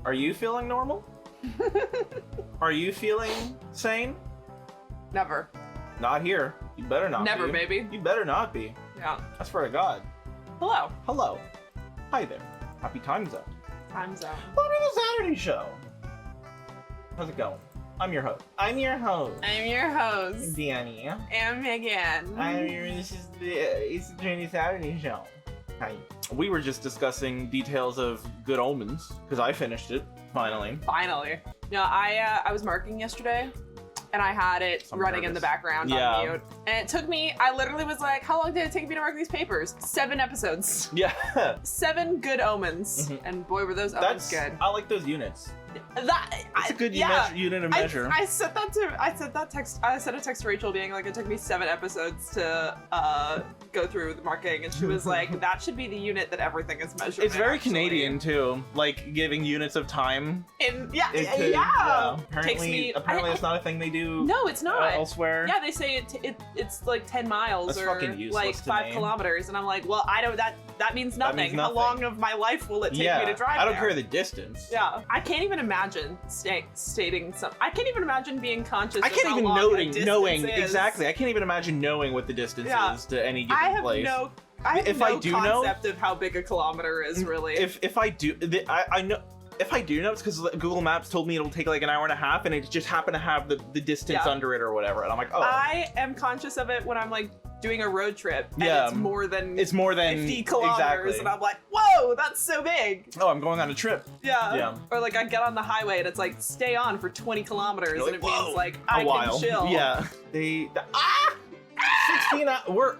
Are you feeling normal? Are you feeling sane? Never. Not here. You better not Never, be. baby. You better not be. Yeah. I swear to God. Hello. Hello. Hi there. Happy Time Zone. Time zone. Welcome to the Saturday Show. How's it going? I'm your host. I'm your host. Danny. And Meagan. This is the Ace Attorney Saturday Show. Hi. We were just discussing details of Good Omens, because I finished it, finally. Finally. No, I was marking yesterday, and I had it running in the background on mute. And it took me, I literally was like, how long did it take me to mark these papers? 7 episodes. Yeah. 7 Good Omens. Mm-hmm. And boy, were those omens good. I like those units. It's a good unit of measure. I sent a text to Rachel being like, it took me 7 episodes to go through the marking, and she was like, that should be the unit that everything is measured. It's very Canadian too, like giving units of time. Apparently it's not a thing they do. No, it's not elsewhere. Yeah, they say it's like 10 miles. That's or fucking useless like 5 kilometers, and I'm like, well, I don't. That means nothing. How long of my life will it take me to drive? I don't there? care the distance. Yeah, I can't even imagine stating some. I can't even imagine being conscious. I of can't how even long knowing is. Exactly. I can't even imagine knowing what the distance is to any given place. I have no concept of how big a kilometer is, really. If I do, I know. If I do know, it's because Google Maps told me it'll take like an hour and a half, and it just happened to have the distance under it or whatever, and I'm like, oh. I am conscious of it when I'm like doing a road trip, and it's more than 50 kilometers, exactly. and I'm like, whoa, that's so big. Oh, I'm going on a trip. Yeah. Or like I get on the highway and it's like, stay on for 20 kilometers, like, and it means like I can chill. Yeah. 16 hours.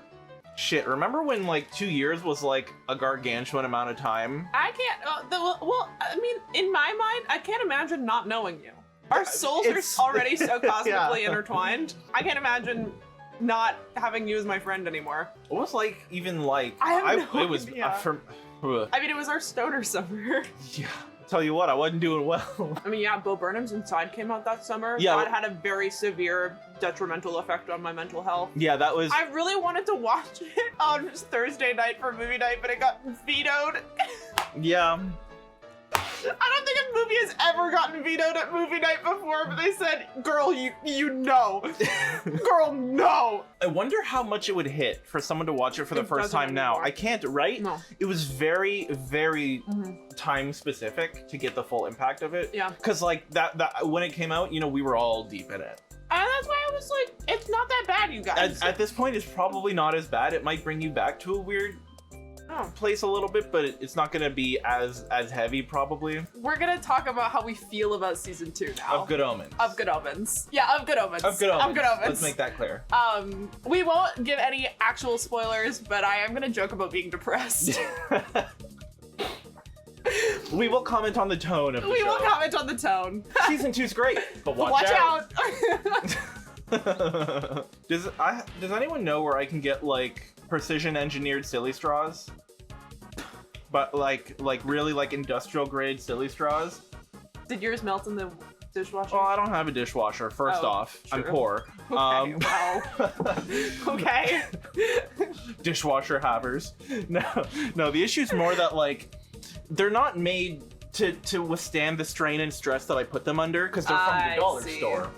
Shit, remember when like 2 years was like a gargantuan amount of time? I can't, well, I mean, in my mind, I can't imagine not knowing you. Our souls are already so cosmically intertwined. I can't imagine not having you as my friend anymore. It was like, even like, I mean, it was our stoner summer. Yeah. Tell you what, I wasn't doing well. I mean, yeah, Bo Burnham's Inside came out that summer. Yeah. That had a very severe detrimental effect on my mental health. Yeah, that was... I really wanted to watch it on Thursday night for movie night, but it got vetoed. Yeah. I don't think a movie has ever gotten vetoed at movie night before, but they said, girl, you know. Girl, no. I wonder how much it would hit for someone to watch it for the first time now. I can't, right? No. It was very, very time specific to get the full impact of it. Yeah. Because like that when it came out, we were all deep in it. And that's why I was like, it's not that bad, you guys. At this point, it's probably not as bad. It might bring you back to a weird place a little bit, but it's not gonna be as heavy probably. We're gonna talk about how we feel about season 2 now. Of Good Omens. Of Good Omens. Yeah, of Good Omens. Of Good Omens. Of Good Omens. Let's make that clear. We won't give any actual spoilers, but I am gonna joke about being depressed. We will comment on the tone of the show. We will comment on the tone. Season 2's great, but watch out. Does anyone know where I can get like precision engineered silly straws? But like really like industrial grade silly straws? Did yours melt in the dishwasher? Well, I don't have a dishwasher. First off, true. I'm poor. Okay, wow. Okay. Dishwasher havers. No. The issue's more that like they're not made to withstand the strain and stress that I put them under because they're from the dollar store.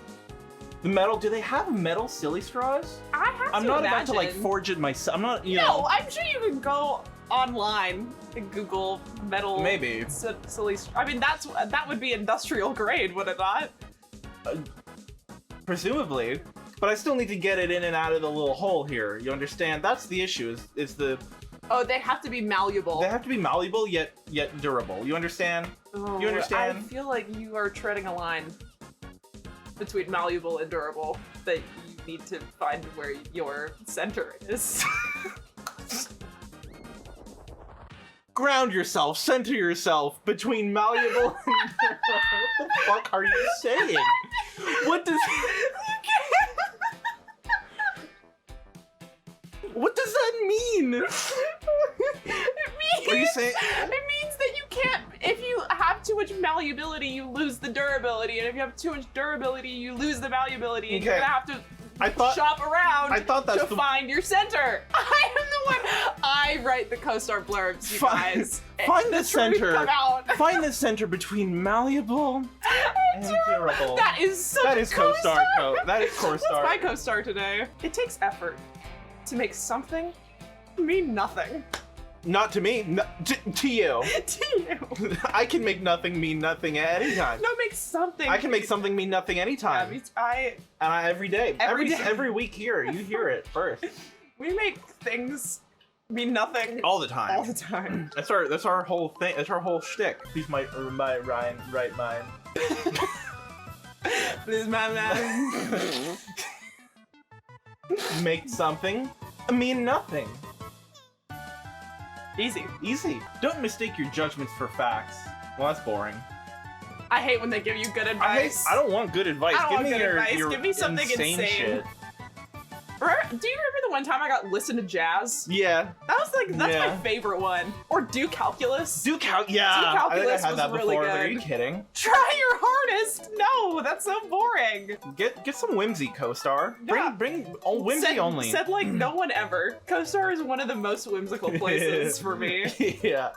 The metal, do they have metal silly straws? I'm not about to like forge it myself. I'm not, No, I'm sure you can go online and Google metal. Maybe. Silly. I mean, that would be industrial grade, would it not? Presumably, but I still need to get it in and out of the little hole here. You understand? That's the issue. Is the. Oh, they have to be malleable. They have to be malleable yet durable. You understand? Oh, you understand? I feel like you are treading a line between malleable and durable that you need to find where your center is. Ground yourself, center yourself between malleable and durable. What the fuck are you saying? What does What does that mean? What are you saying? It means that you can't, if you have too much malleability, you lose the durability, and if you have too much durability, you lose the malleability, and you're gonna have to shop around I thought that's to find your center. I am the one. I write the co-star blurbs, you guys. Find the center. Come out. Find the center between malleable and durable. That is such That is co-star. That is co-star. That's my co-star today. It takes effort to make something mean nothing. Not to me. No, to you. To you. I can make nothing mean nothing at any time. No, make something. I can make something mean nothing anytime. Yeah, every day. Every day. Every week here. You hear it first. We make things mean nothing. All the time. All the time. That's our whole thing. That's our whole shtick. Please my Ryan right mind. Please my man. Make something mean nothing. Easy. Easy. Don't mistake your judgments for facts. Well, that's boring. I hate when they give you good advice. I don't want good advice. I don't want good advice. Give me something insane shit. Do you remember the one time I got listen to jazz? Yeah. That's my favorite one. Or do calculus. Yeah. Do calculus I had that was before. really good. Are you kidding? Try your hardest. No, that's so boring. Get some whimsy, co-star. Yeah. Bring whimsy only. Said like no one ever. Co-star is one of the most whimsical places for me. Yeah.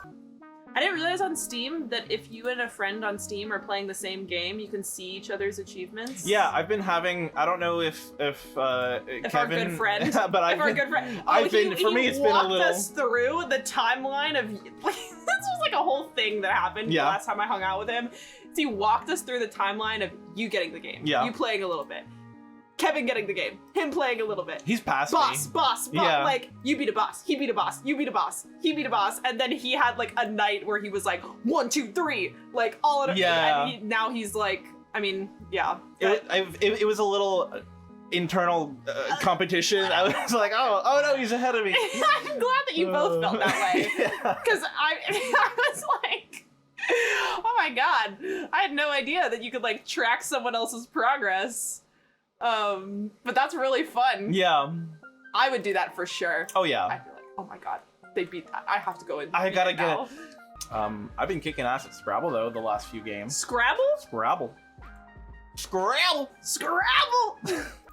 I didn't realize on Steam that if you and a friend on Steam are playing the same game, you can see each other's achievements. Yeah, I've been having. I don't know if Kevin, our good friend. But our good friend. For me, it's been a little. Walked us through the timeline of. This was like a whole thing that happened the last time I hung out with him. So he walked us through the timeline of you getting the game, you playing a little bit, Kevin getting the game, him playing a little bit. He's past boss. Yeah. Like, you beat a boss, he beat a boss, you beat a boss, he beat a boss, and then he had like a night where he was like 1, 2, 3, like all of it. Yeah. And now he's like, I mean, yeah. It was a little internal competition. I was like, oh no, he's ahead of me. I'm glad that you both felt that way, because I was like, oh my god, I had no idea that you could like track someone else's progress. But that's really fun. Yeah. I would do that for sure. Oh yeah. I'd be like, oh my god, they beat that. I have to go in. I gotta get it. I've been kicking ass at Scrabble though the last few games. Scrabble? Scrabble.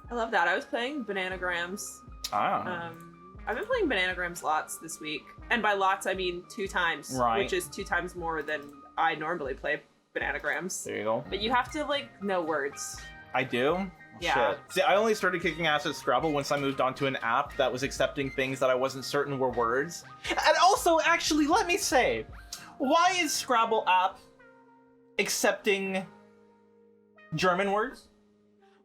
I love that. I was playing Bananagrams. Ah. I've been playing Bananagrams lots this week. And by lots, I mean 2 times. Right. Which is 2 times more than I normally play Bananagrams. There you go. But you have to, like, know words. I do? Yeah. Shit. See, I only started kicking ass at Scrabble once I moved onto an app that was accepting things that I wasn't certain were words. And also, actually, let me say, why is Scrabble app accepting German words?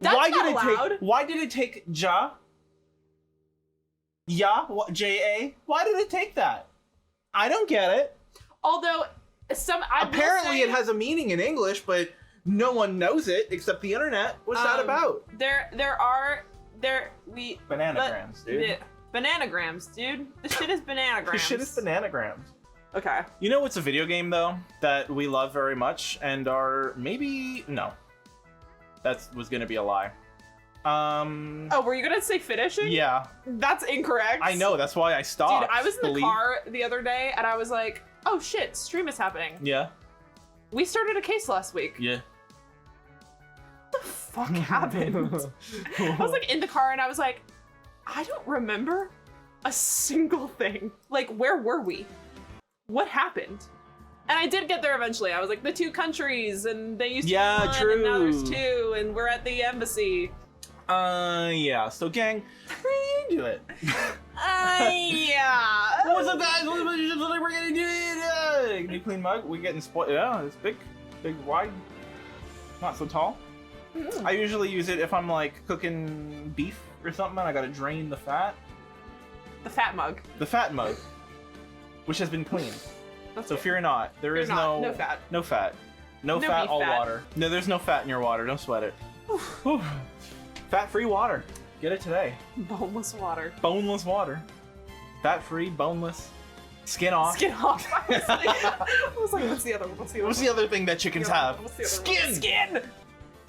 That's not allowed. Why did it take ja? Ja? J-A? Why did it take that? I don't get it. Although, apparently it has a meaning in English, but no one knows it except the internet. What's that about? Bananagrams, dude. Bananagrams, dude. This shit is bananagrams. This shit is bananagrams. Okay. You know what's a video game though that we love very much and are maybe no. That was gonna be a lie. Oh, were you gonna say finishing? Yeah. That's incorrect. I know, that's why I stopped. Dude, I was in the car the other day and I was like, oh shit, stream is happening. Yeah. We started a case last week. Yeah. What the fuck happened? I was like in the car and I was like, I don't remember a single thing. Like, where were we? What happened? And I did get there eventually. I was like, the 2 countries, and they used to be 1, true. and now there's 2, and we're at the embassy. Yeah. So, gang, do it. Yeah. What's up, guys? We're gonna do it. New clean mug. We're getting spoiled. Yeah, it's big, wide, not so tall. I usually use it if I'm like cooking beef or something, and I gotta drain the fat. The fat mug. The fat mug, which has been cleaned. So fear not. There is no fat. No fat. No fat, all fat. water. No, there's no fat in your water. Don't sweat it. Fat-free water. Get it today. Boneless water. Boneless water. Fat-free, boneless. Skin off. Skin off. I was like, what's the other one? What's the other thing that chickens have? Skin! Skin!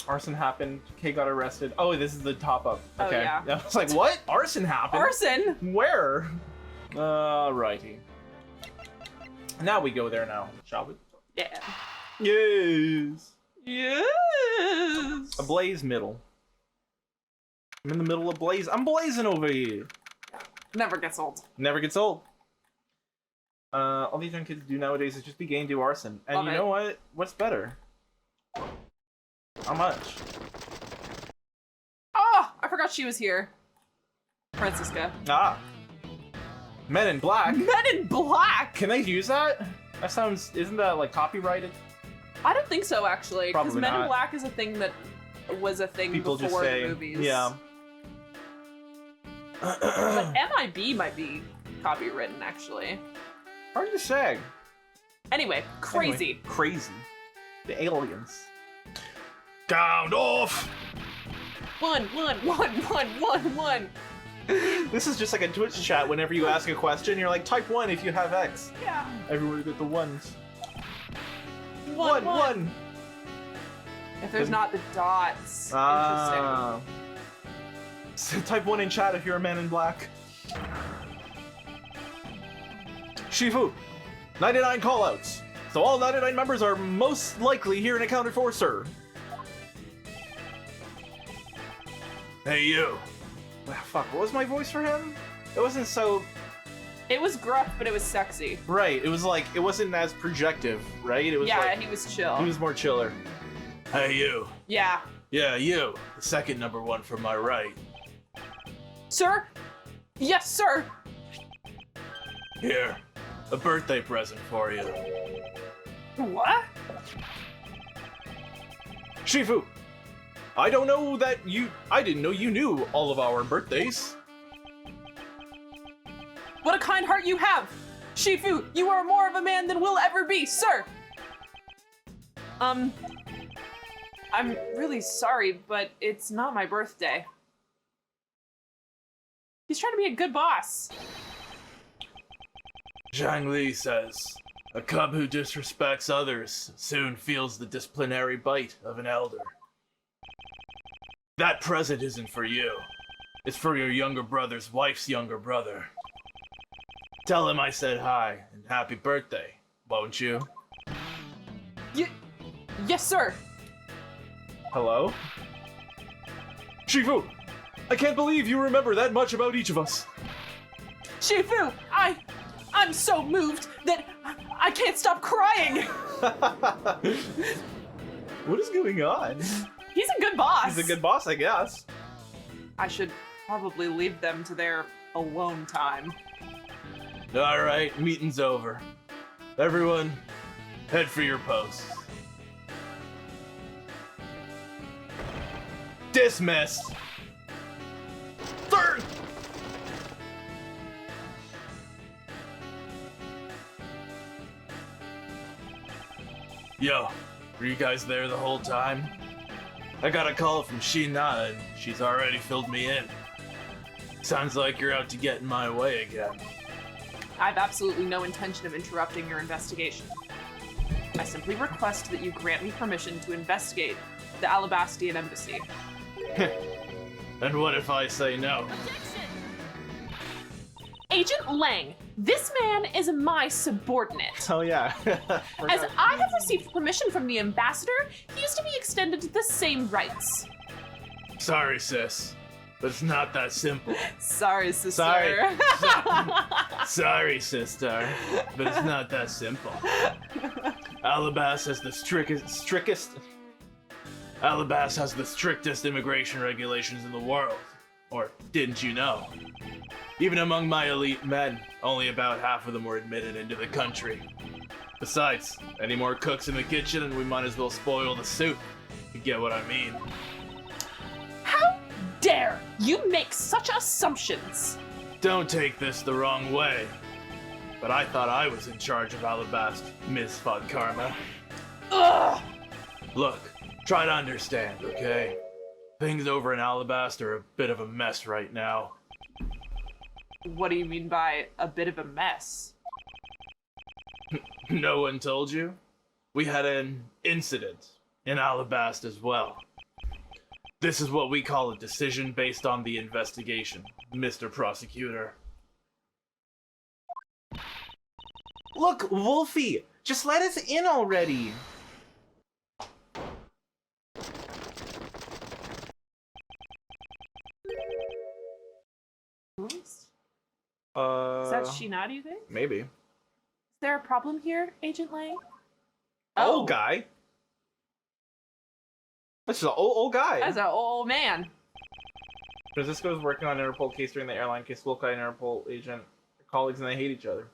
Arson happened. Kay got arrested. Oh, this is the top-up. Okay. Oh, yeah. I was like, what? Arson happened? Arson? Where? Righty. Now we go there now, shall we? Yeah. Yes. Yes. Ablaze middle. I'm in the middle of blaze. I'm blazing over here. Never gets old. Never gets old. All these young kids do nowadays is just be gay and do arson. And Love you it. know what? What's better? How much? Oh, I forgot she was here. Francisca. Ah. Men in Black. Men in Black! Can I use that? That sounds... Isn't that, like, copyrighted? I don't think so, actually. Because Probably Men in not. Black is a thing that was a thing People before just say... the movies. Yeah. But MIB might be copywritten, actually. Hard to say. Anyway, crazy. Anyway, crazy. The aliens. Count off! 1, 1, 1, 1, 1, 1. This is just like a Twitch chat. Whenever you ask a question, you're like, type 1 if you have X. Yeah. Everywhere with the ones. 1, 1. 1. If there's not the dots. Ah. So type 1 in chat if you're a man in black. Shifu, 99 callouts. So all 99 members are most likely here and accounted for, sir. Hey, you. Ah, fuck, what was my voice for him? It wasn't so... It was gruff, but it was sexy. Right, it was like, it wasn't as projective, right? It was Yeah, like, he was chill. he was more chiller. Hey, you. Yeah. Yeah, you. The second number one from my right. Sir? Yes, sir. Here, a birthday present for you. What? Shifu, I don't know that I didn't know you knew all of our birthdays. What a kind heart you have! Shifu, you are more of a man than we'll ever be, sir! I'm really sorry, but it's not my birthday. He's trying to be a good boss. Zhang Li says, a cub who disrespects others soon feels the disciplinary bite of an elder. That present isn't for you. It's for your younger brother's wife's younger brother. Tell him I said hi and happy birthday, won't you? Yes, sir! Hello? Shifu, I can't believe you remember that much about each of us. Shifu, I'm so moved that I can't stop crying! What is going on? He's a good boss! He's a good boss, I guess. I should probably leave them to their alone time. Alright, meeting's over. Everyone, head for your posts. Dismissed! Third! Yo, were you guys there the whole time? I got a call from Sheena and she's already filled me in. Sounds like you're out to get in my way again. I have absolutely no intention of interrupting your investigation. I simply request that you grant me permission to investigate the Allebahstian embassy. And what if I say no? Agent Lang, this man is my subordinate. Oh yeah. As I have received permission from the ambassador, he is to be extended the same rights. Sorry, sis, but it's not that simple. Sorry, sister. Sorry. Sorry, sister, but it's not that simple. Allebahst has the Allebahst has the strictest immigration regulations in the world. Or didn't you know? Even among my elite men, only about half of them were admitted into the country. Besides, any more cooks in the kitchen and we might as well spoil the soup. You get what I mean? How dare you make such assumptions? Don't take this the wrong way, but I thought I was in charge of Allebahst, Ms. Fodkarma. Ugh! Look, try to understand, okay? Things over in Allebahst are a bit of a mess right now. What do you mean by a bit of a mess? No one told you? We had an incident in Allebahst as well. This is what we call a decision based on the investigation, Mr. Prosecutor. Look, Wolfie, just let us in already. That's Sheena, do you think? Maybe. Is there a problem here, Agent Lang? Old guy? That's just an old guy. That's an old man. Francisco is working on an Interpol case during the airline case. Wilki and Interpol agent are colleagues and they hate each other.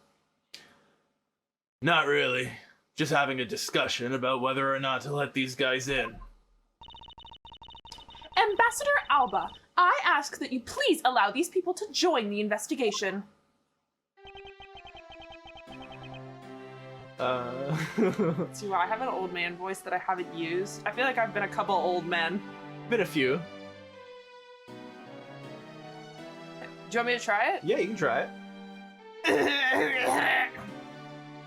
Not really. Just having a discussion about whether or not to let these guys in. Ambassador Alba, I ask that you please allow these people to join the investigation. See, I have an old man voice that I haven't used. I feel like I've been a couple old men. Been a few. Do you want me to try it? Yeah, you can try it.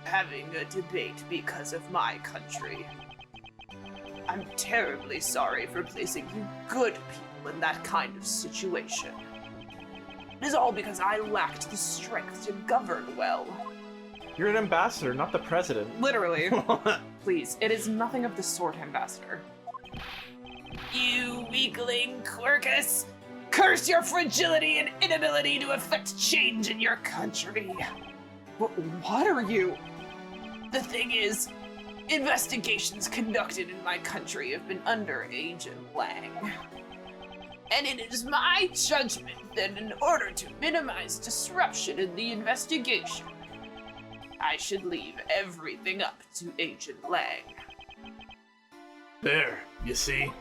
Having a debate because of my country. I'm terribly sorry for placing you good people in that kind of situation. It is all because I lacked the strength to govern well. You're an ambassador, not the president. Literally. Please, it is nothing of the sort, Ambassador. You weakling, Quercus! Curse your fragility and inability to effect change in your country. What are you? The thing is, investigations conducted in my country have been under Agent Lang. And it is my judgment that in order to minimize disruption in the investigation, I should leave everything up to Agent Lang. There, you see?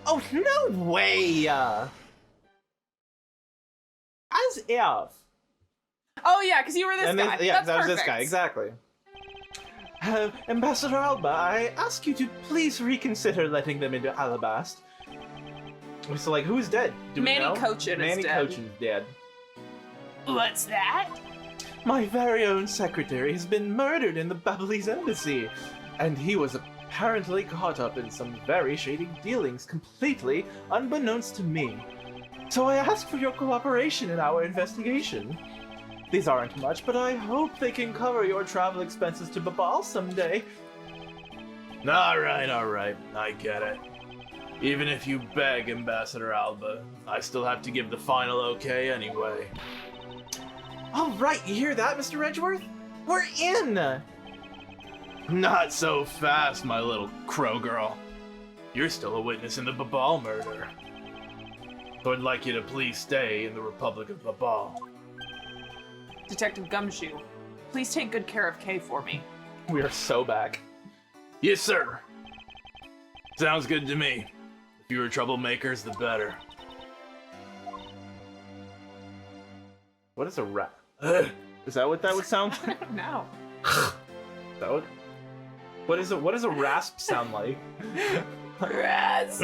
Oh, no way! As if. Oh yeah, because you were this guy. Yeah, That's that was perfect. this guy, exactly. Ambassador Alba, I ask you to please reconsider letting them into Allebahst. So, like, who's dead? Do we know? Manny Cochin is dead. Manny Cochin's dead. What's that? My very own secretary has been murdered in the Allebahst embassy, and he was apparently caught up in some very shady dealings completely unbeknownst to me. So I ask for your cooperation in our investigation. These aren't much, but I hope they can cover your travel expenses to Babal someday. Alright, I get it. Even if you beg, Ambassador Alba, I still have to give the final okay anyway. Alright, you hear that, Mr. Edgeworth? We're in! Not so fast, my little crow girl. You're still a witness in the Babal murder. So I'd like you to please stay in the Republic of Babal. Detective Gumshoe, please take good care of Kay for me. We are so back. Yes, sir. Sounds good to me. The fewer troublemakers, the better. What is a rat? Is that what that would sound like? I don't know. That would... What does a rasp sound like? Rasp.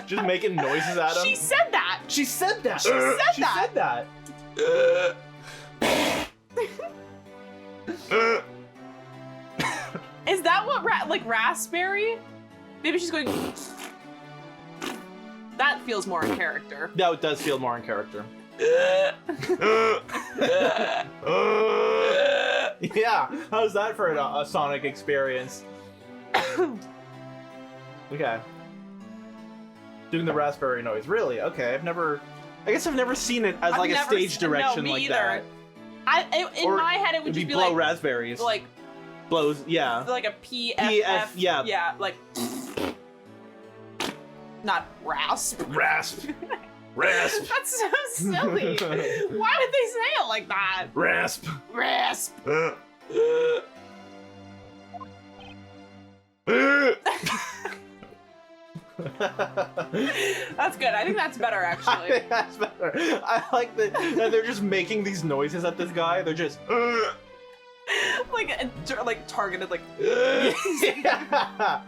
just making noises at him. She said that. She said that. She said that. Is that what like raspberry? Maybe she's going. That feels more in character. No, it does feel more in character. Yeah, how's that for a Sonic experience? Okay. Doing the raspberry noise, really? Okay, I guess I've never seen it as like a stage direction like that. In my head, it would just be blow like raspberries. like blows, yeah. Like a PF, yeah. Yeah, like not rasp. Rasp. Rasp. That's so silly. Why would they say it like that? Rasp. Rasp. That's good. I think that's better, actually. I think that's better. I like that they're just making these noises at this guy. They're just like targeted, like. Yeah.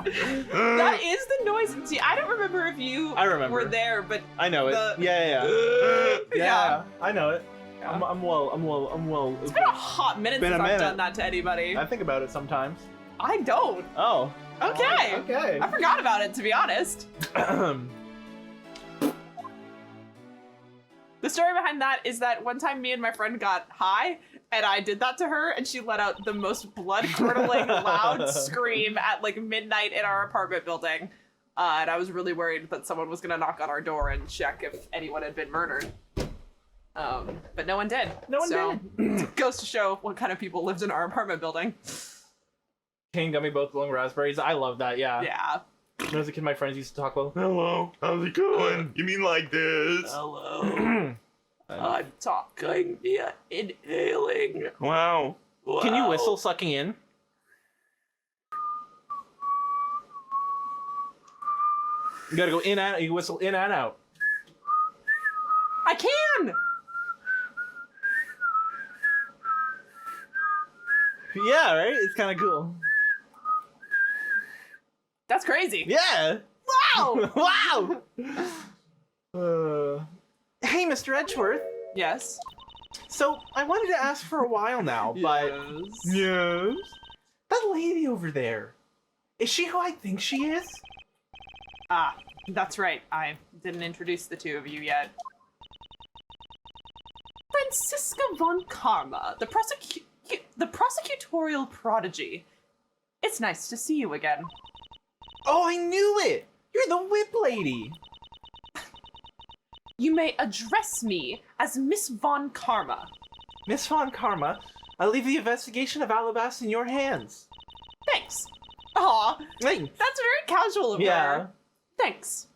That is the noise. See, I don't remember if you were there, but I know it. Yeah. I know it. Yeah. I'm well. It's been a hot minute since I've done that to anybody. I think about it sometimes. I don't. Oh. Okay. Okay. I forgot about it, to be honest. The story behind that is that one time me and my friend got high, and I did that to her, and she let out the most blood-curdling loud scream at like midnight in our apartment building. And I was really worried that someone was gonna knock on our door and check if anyone had been murdered. But no one did. No one did. Goes to show what kind of people lived in our apartment building. Cane gummy, both glowing raspberries. I love that, yeah. Yeah. When I was a kid, my friends used to talk about, hello, how's it going? You mean like this? Hello. I'm talking via inhaling. Wow. Can you whistle sucking in? You gotta go in and out. You whistle in and out. I can! Yeah, right? It's kind of cool. That's crazy. Yeah. Wow! Wow! Hey, Mr. Edgeworth. Yes. So, I wanted to ask for a while now, but... Yes? That lady over there, is she who I think she is? Ah, that's right. I didn't introduce the two of you yet. Franziska von Karma, the prosecutorial prodigy. It's nice to see you again. Oh, I knew it! You're the whip lady! You may address me as Miss von Karma. Miss von Karma, I leave the investigation of Allebahst in your hands. Thanks. Aw, Thanks. that's very casual of Yeah. her. Thanks.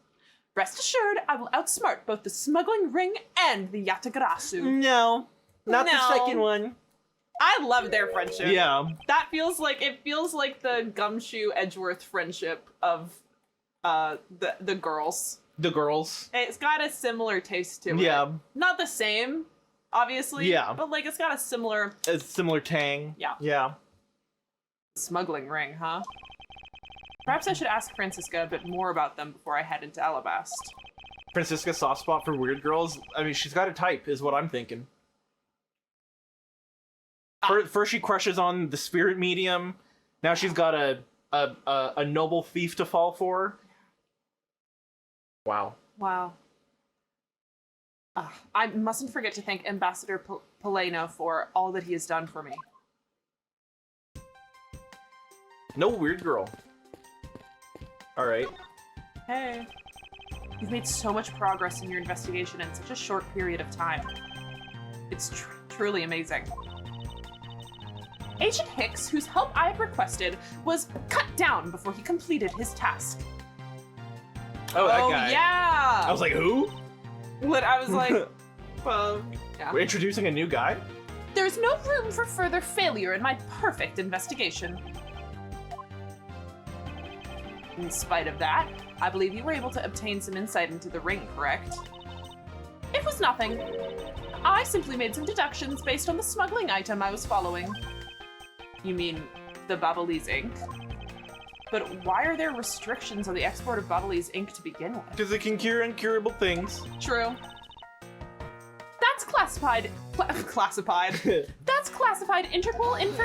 Rest assured, I will outsmart both the smuggling ring and the Yatagrasu. No, not the No. second one. I love their friendship. Yeah. That feels like the Gumshoe Edgeworth friendship of the girls. The girls. It's got a similar taste to it. Yeah. Not the same, obviously. Yeah. But like it's got a similar A similar tang. Yeah. Yeah. smuggling ring, huh? Perhaps I should ask Franziska a bit more about them before I head into Allebahst. Franziska's soft spot for weird girls. I mean, she's got a type, is what I'm thinking. First she crushes on the spirit medium. Now she's got a noble thief to fall for. Wow. Wow. I mustn't forget to thank Ambassador Poleno for all that he has done for me. No weird girl. Alright. Hey. You've made so much progress in your investigation in such a short period of time. It's truly amazing. Agent Hicks, whose help I had requested, was cut down before he completed his task. Oh, that guy. Yeah! I was like, who? I was like, yeah. We're introducing a new guy? There's no room for further failure in my perfect investigation. In spite of that, I believe you were able to obtain some insight into the ring, correct? It was nothing. I simply made some deductions based on the smuggling item I was following. You mean the Babalese ink? But why are there restrictions on the export of Babalese ink to begin with? Because it can cure incurable things. True. That's classified. That's classified Interpol info.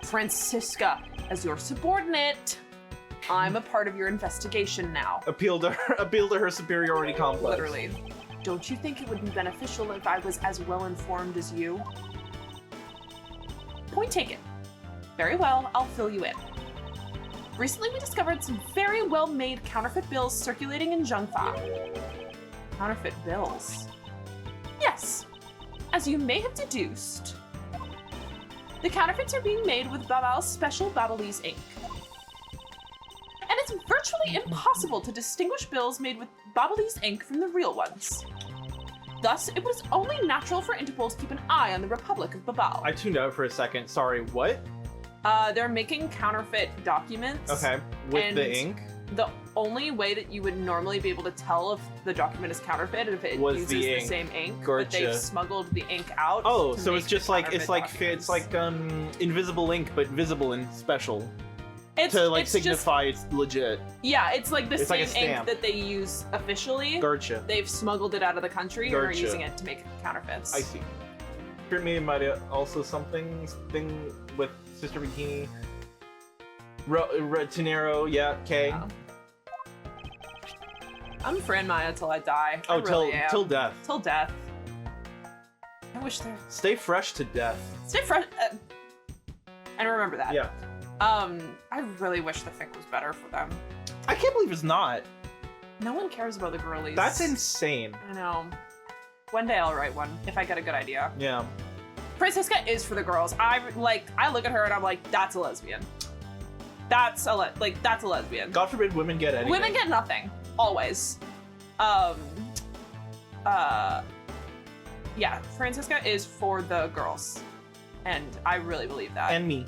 Franziska, as your subordinate, I'm a part of your investigation now. Appeal to her superiority complex. Literally. Don't you think it would be beneficial if I was as well informed as you? Point taken. Very well, I'll fill you in. Recently, we discovered some very well-made counterfeit bills circulating in Zhengfa. Counterfeit bills? Yes. As you may have deduced, the counterfeits are being made with Babal's special Babalese ink. And it's virtually impossible to distinguish bills made with Babalese ink from the real ones. Thus, it was only natural for Interpol to keep an eye on the Republic of Babal. I tuned out for a second. Sorry, what? They're making counterfeit documents. Okay, with the ink? The only way that you would normally be able to tell if the document is counterfeit if it Was uses the the ink. same ink, but Gotcha. they've smuggled the ink out. Oh, to so make it's just the like counterfeit documents. invisible ink, but visible and special It's to just, signify it's legit. yeah, it's like the It's like same a stamp. ink that they use officially. Gotcha. They've smuggled it out of the country and are Gotcha. using it to make counterfeits. I see. For me, it might also thing with Sister Bikini. Tenero, yeah, K. Yeah. I'm Fran Maya till I die. I Oh, really am. till death. Till death. I wish there. Stay fresh to death. Stay fresh. And remember that. Yeah. I really wish the fic was better for them. I can't believe it's not. No one cares about the girlies. That's insane. I know. One day I'll write one if I get a good idea. Yeah. Francisca is for the girls. I look at her and I'm like, that's a lesbian. That's a lesbian. God forbid women get anything. Women get nothing. Always. Yeah, Francisca is for the girls. And I really believe that. And me.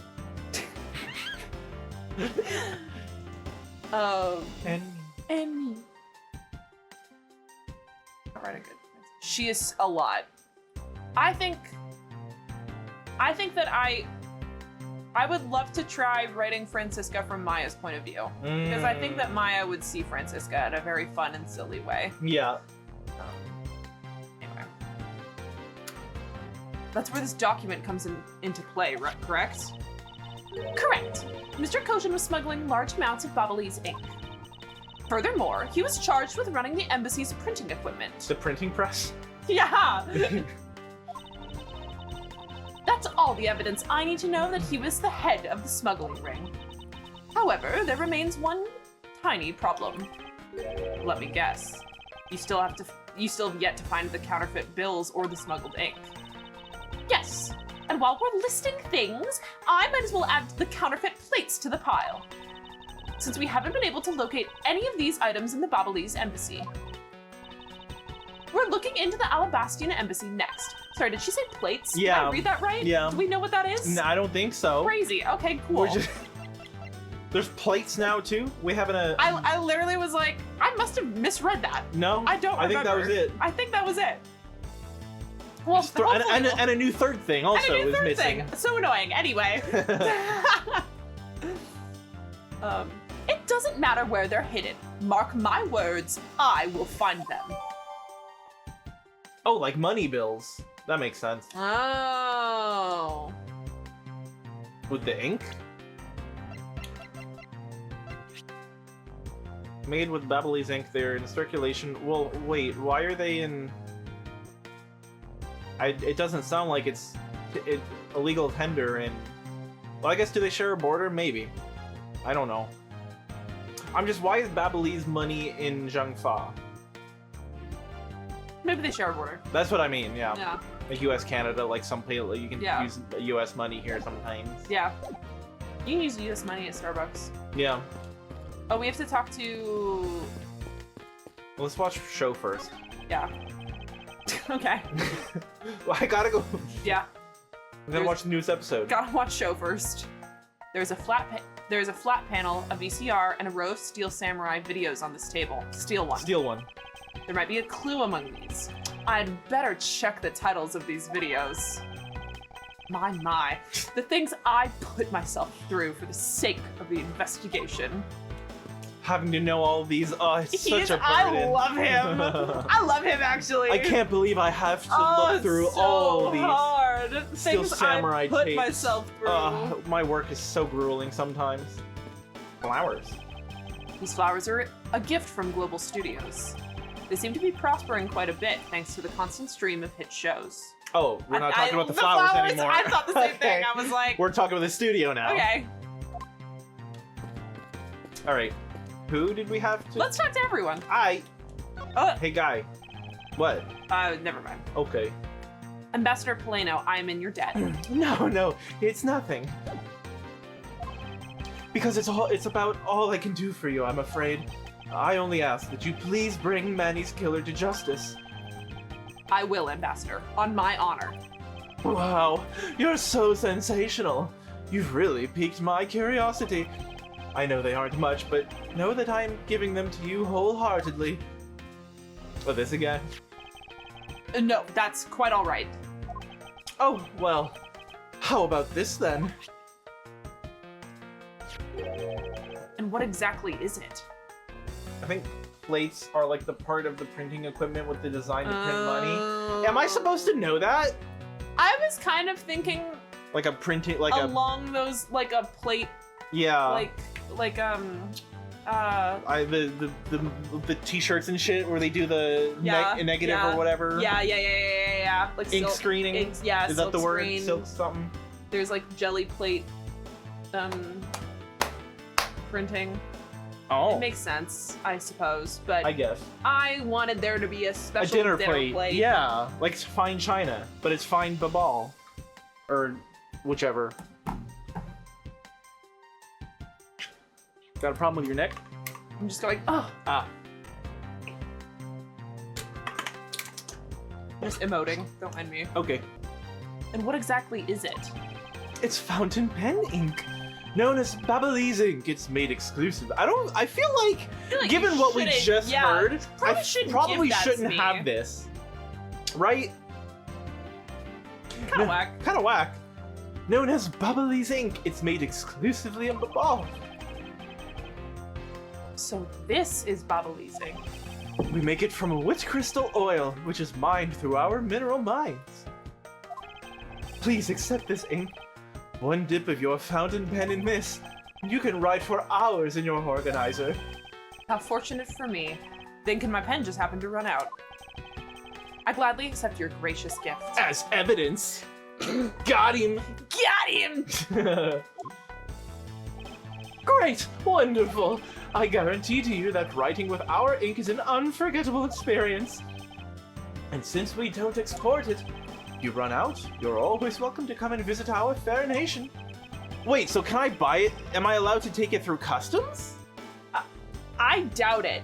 And me. Alright, good. She is a lot. I think that I would love to try writing Francisca from Maya's point of view. Because I think that Maya would see Francisca in a very fun and silly way. Yeah. Anyway. That's where this document comes into play, correct? Correct. Mr. Kojin was smuggling large amounts of Babalese ink. Furthermore, he was charged with running the embassy's printing equipment. The printing press? Yeah! That's all the evidence I need to know that he was the head of the smuggling ring. However, there remains one tiny problem. Let me guess. You still have yet to find the counterfeit bills or the smuggled ink. Yes, and while we're listing things, I might as well add the counterfeit plates to the pile. Since we haven't been able to locate any of these items in the Babalese embassy. We're looking into the Allebahstian embassy next. Sorry, did she say plates? Yeah. Did I read that right? Yeah. Do we know what that is? No, I don't think so. Crazy. Okay, cool. There's plates now too? We haven't I literally was like, I must have misread that. No? I don't remember. I think that was it. I think that was it. Well, and a new third thing also is missing. So annoying. Anyway. It doesn't matter where they're hidden. Mark my words, I will find them. Oh, like money bills. That makes sense. Oh. With the ink? Made with Babalese ink, they're in circulation. Well, wait, why are they in... it doesn't sound like it's illegal tender in... Well, I guess, do they share a border? Maybe. I don't know. Why is Babalese money in Zhangfa? Maybe they share a border. That's what I mean, yeah. Yeah. Like US, Canada, like some place, like you can Yeah. use US money here sometimes. Yeah. You can use US money at Starbucks. Yeah. Oh, we have to talk to... Let's watch show first. Yeah. Okay. Well, I gotta go. Yeah. I'm gonna watch the newest episode. Gotta watch show first. There's a flat panel, a VCR, and a row of Steel Samurai videos on this table. Steal one. Steal one. There might be a clue among these. I'd better check the titles of these videos. My. The things I put myself through for the sake of the investigation. Having to know all of these, it's such a burden. I love him. I love him, actually. I can't believe I have to look through so all these hard. Steel Things Samurai I put tapes. myself through. My work is so grueling sometimes. Flowers. These flowers are a gift from Global Studios. They seem to be prospering quite a bit thanks to the constant stream of hit shows. Oh, we're not talking about the flowers anymore. I thought the same Okay. thing. I was like, We're talking about the studio now. okay, All right. Who did we have to? let's talk to everyone. Hey, guy. What? Never mind. Okay. Ambassador Polano, I am in your debt. No, it's nothing. Because it's about all I can do for you, I'm afraid. I only ask that you please bring Manny's killer to justice. I will, Ambassador, on my honor. Wow, you're so sensational. You've really piqued my curiosity. I know they aren't much, but know that I'm giving them to you wholeheartedly. Oh, this again? No, that's quite all right. Oh, well, how about this then? And what exactly is it? I think plates are like the part of the printing equipment with the design to print money. Am I supposed to know that? I was kind of thinking Like a printing, like along those, like a plate, yeah. The t-shirts and shit where they do the negative or whatever. Yeah. Like Ink screening. Inks, yeah. Is that the word? Screen. Silk something. There's like jelly plate printing. Oh. It makes sense, I suppose, but I guess. I wanted there to be a special dinner plate. Yeah, like it's fine china, but it's fine babal. Or whichever. Got a problem with your neck? I'm just going, oh. Ah. Just emoting, don't mind me. Okay. And what exactly is it? It's fountain pen ink. Known as Babelese ink, it's made exclusive. I feel like given what we just heard, I probably shouldn't have this. Right? Kinda whack. Kinda whack. Known as Babelese ink, it's made exclusively in Babal. So this is Babelese ink. We make it from a witch crystal oil, which is mined through our mineral mines. Please accept this ink. One dip of your fountain pen in this, and you can write for hours in your organizer. How fortunate for me. The ink in my pen just happened to run out. I gladly accept your gracious gift. As evidence. Got him! Got him! Great! Wonderful! I guarantee to you that writing with our ink is an unforgettable experience. And since we don't export it, you run out, you're always welcome to come and visit our fair nation. Wait, so can I buy it? Am I allowed to take it through customs? I doubt it.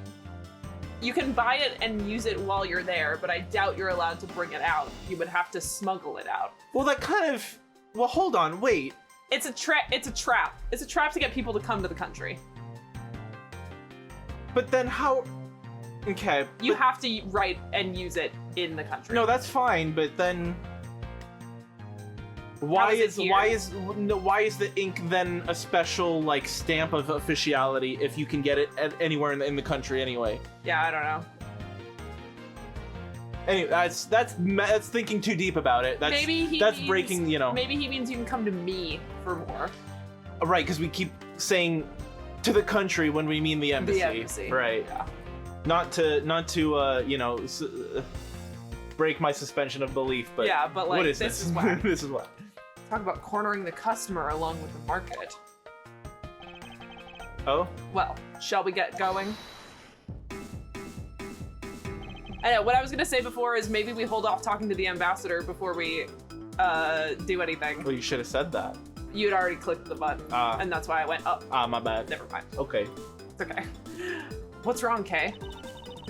You can buy it and use it while you're there, but I doubt you're allowed to bring it out. You would have to smuggle it out. Well, that kind of... Well, hold on, wait. It's a trap. It's a trap. It's a trap to get people to come to the country. But then how... Okay. You have to write and use it in the country. No, that's fine, but then... Why is the ink then a special like stamp of officiality if you can get it anywhere in the country anyway? Yeah, I don't know. Anyway, that's thinking too deep about it. That's that's breaking, you know. Maybe he means you can come to me for more. Right, because we keep saying to the country when we mean the embassy. The embassy. Right. Yeah. Not to you know, break my suspension of belief, but yeah, but like what is this is why. This is what. Talk about cornering the customer along with the market. Oh? Well, shall we get going? I know, what I was gonna say before is maybe we hold off talking to the ambassador before we do anything. Well, you should have said that. You'd already clicked the button, and that's why I went up. My bad. Never mind. Okay. It's okay. What's wrong, Kay?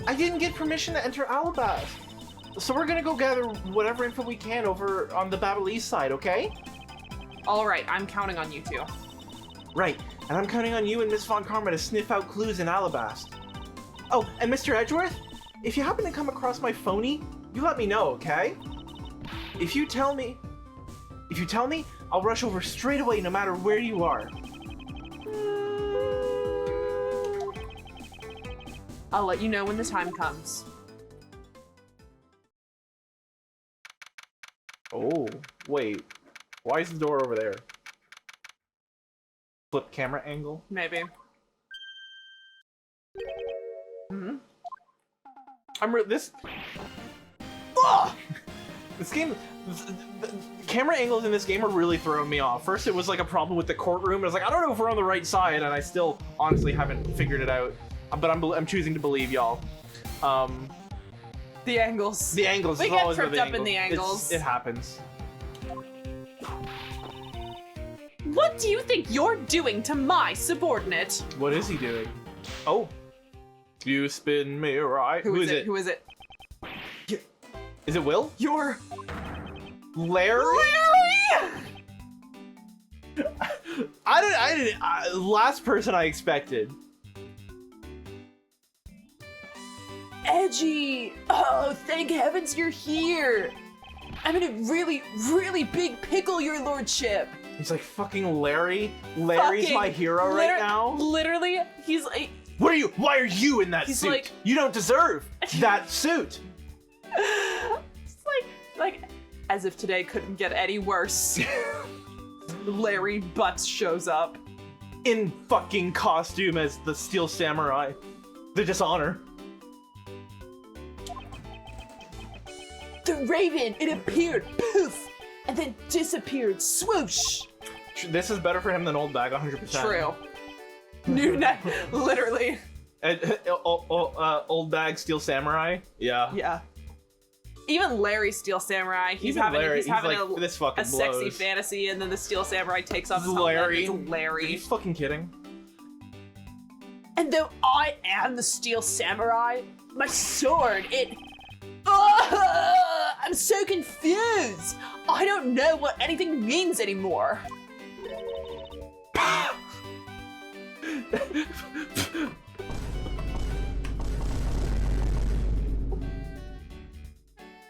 I didn't get permission to enter Allebahst. So we're gonna go gather whatever info we can over on the Babelese side, okay? All right, I'm counting on you two. Right, and I'm counting on you and Miss Von Karma to sniff out clues in Allebahst. Oh, and Mr. Edgeworth, if you happen to come across my phony, you let me know, okay? If you tell me, I'll rush over straight away no matter where you are. I'll let you know when the time comes. Oh, wait. Why is the door over there? Flip camera angle? Maybe. Mm-hmm. This game, the camera angles in this game are really throwing me off. First it was like a problem with the courtroom, and I was like, I don't know if we're on the right side, and I still honestly haven't figured it out. But I'm choosing to believe y'all. The angles. The angles. We get tripped up in the angles. It happens. What do you think you're doing to my subordinate? What is he doing? Oh. You spin me right. Who is it? Who is it? Is it Will? You're... Larry? I didn't, last person I expected. Edgy! Oh, thank heavens you're here! I'm in a really, really big pickle, your lordship! He's like, fucking Larry? Larry's my hero right now? Literally, he's like... Why are you in that suit? Like, you don't deserve that suit! It's like, as if today couldn't get any worse. Larry Butts shows up. In fucking costume as the Steel Samurai. The Dishonor. The Raven, it appeared, poof, and then disappeared, swoosh. This is better for him than Old Bag, 100%. True. New neck, literally. Old Bag Steel Samurai. Yeah. Yeah. Even Larry Steel Samurai. He's having like, this fucking a sexy blows. fantasy, and then the Steel Samurai takes off his Larry. helmet. It's Larry. Are you fucking kidding? And though I am the Steel Samurai, my sword, I'm so confused. I don't know what anything means anymore.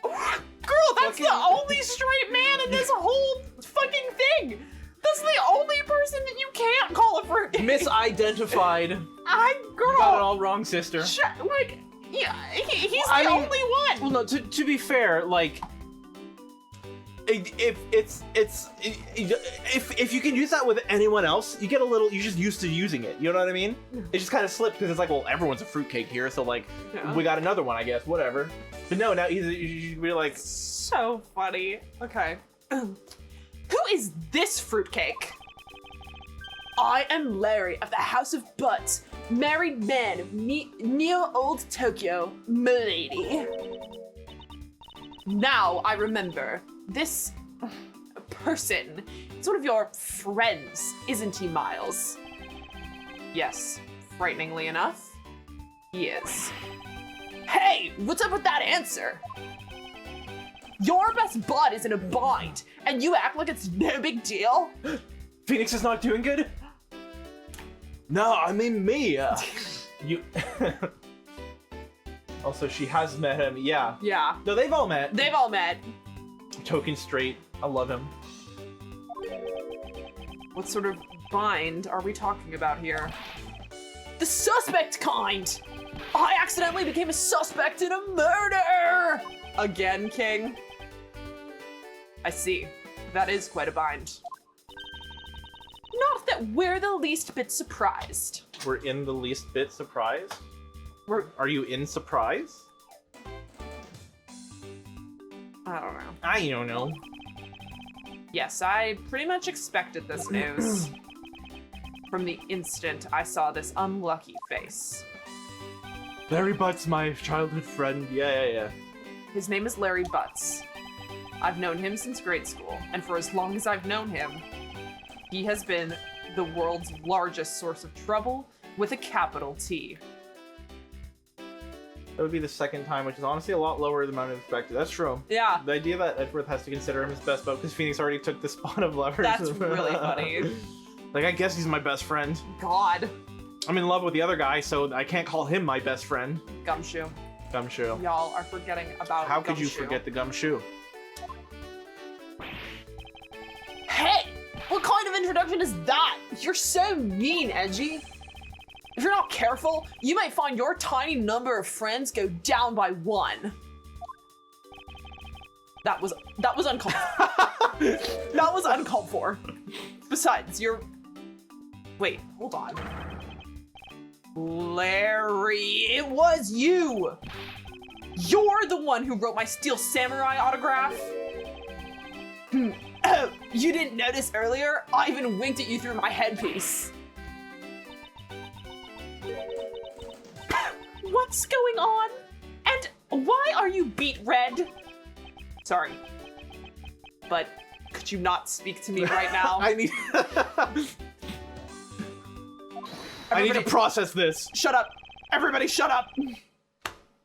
Girl, that's the only straight man in this whole fucking thing. That's the only person that you can't call a fruit. Misidentified. Girl. You got it all wrong, sister. Like, yeah, he's the only one. Well, no. To be fair, like, if you can use that with anyone else, you get a little. You're just used to using it. You know what I mean? It just kind of slipped because it's like, well, everyone's a fruitcake here, so like, we got another one, I guess. Whatever. But no, now we're like, so funny. Okay. Who is this fruitcake? I am Larry of the House of Butts, married man of Neo Old Tokyo, milady. Now I remember, this person is one of your friends, isn't he, Miles? Yes, frighteningly enough, he is. Hey, what's up with that answer? Your best bud is in a bind, and you act like it's no big deal? Phoenix is not doing good? No, I mean me. You. Also, she has met him. Yeah. Yeah. No, they've all met. They've all met. Token straight. I love him. What sort of bind are we talking about here? The suspect kind! I accidentally became a suspect in a murder! Again, King? I see. That is quite a bind. Not that we're the least bit surprised. We're in the least bit surprised? Are you in surprise? I don't know. I don't know. Yes, I pretty much expected this news. From the instant I saw this unlucky face. Larry Butts, my childhood friend. Yeah. His name is Larry Butts. I've known him since grade school, and for as long as I've known him, he has been the world's largest source of trouble with a capital T. That would be the second time, which is honestly a lot lower than I expected. That's true. Yeah. The idea that Edgeworth has to consider him his best bud because Phoenix already took the spot of lovers. That's really funny. Like, I guess he's my best friend. God. I'm in love with the other guy, so I can't call him my best friend. Gumshoe. Gumshoe. Y'all are forgetting about How could Gumshoe. you forget the gumshoe? Hey! What kind of introduction is that? You're so mean, Edgy. If you're not careful, you might find your tiny number of friends go down by one. That was uncalled for. That was uncalled for. Besides, wait, hold on. Larry, it was you! You're the one who wrote my Steel Samurai autograph? Oh, you didn't notice earlier? I even winked at you through my headpiece. What's going on? And why are you beet red? Sorry, but could you not speak to me right now? I need to process this. Shut up. Everybody shut up.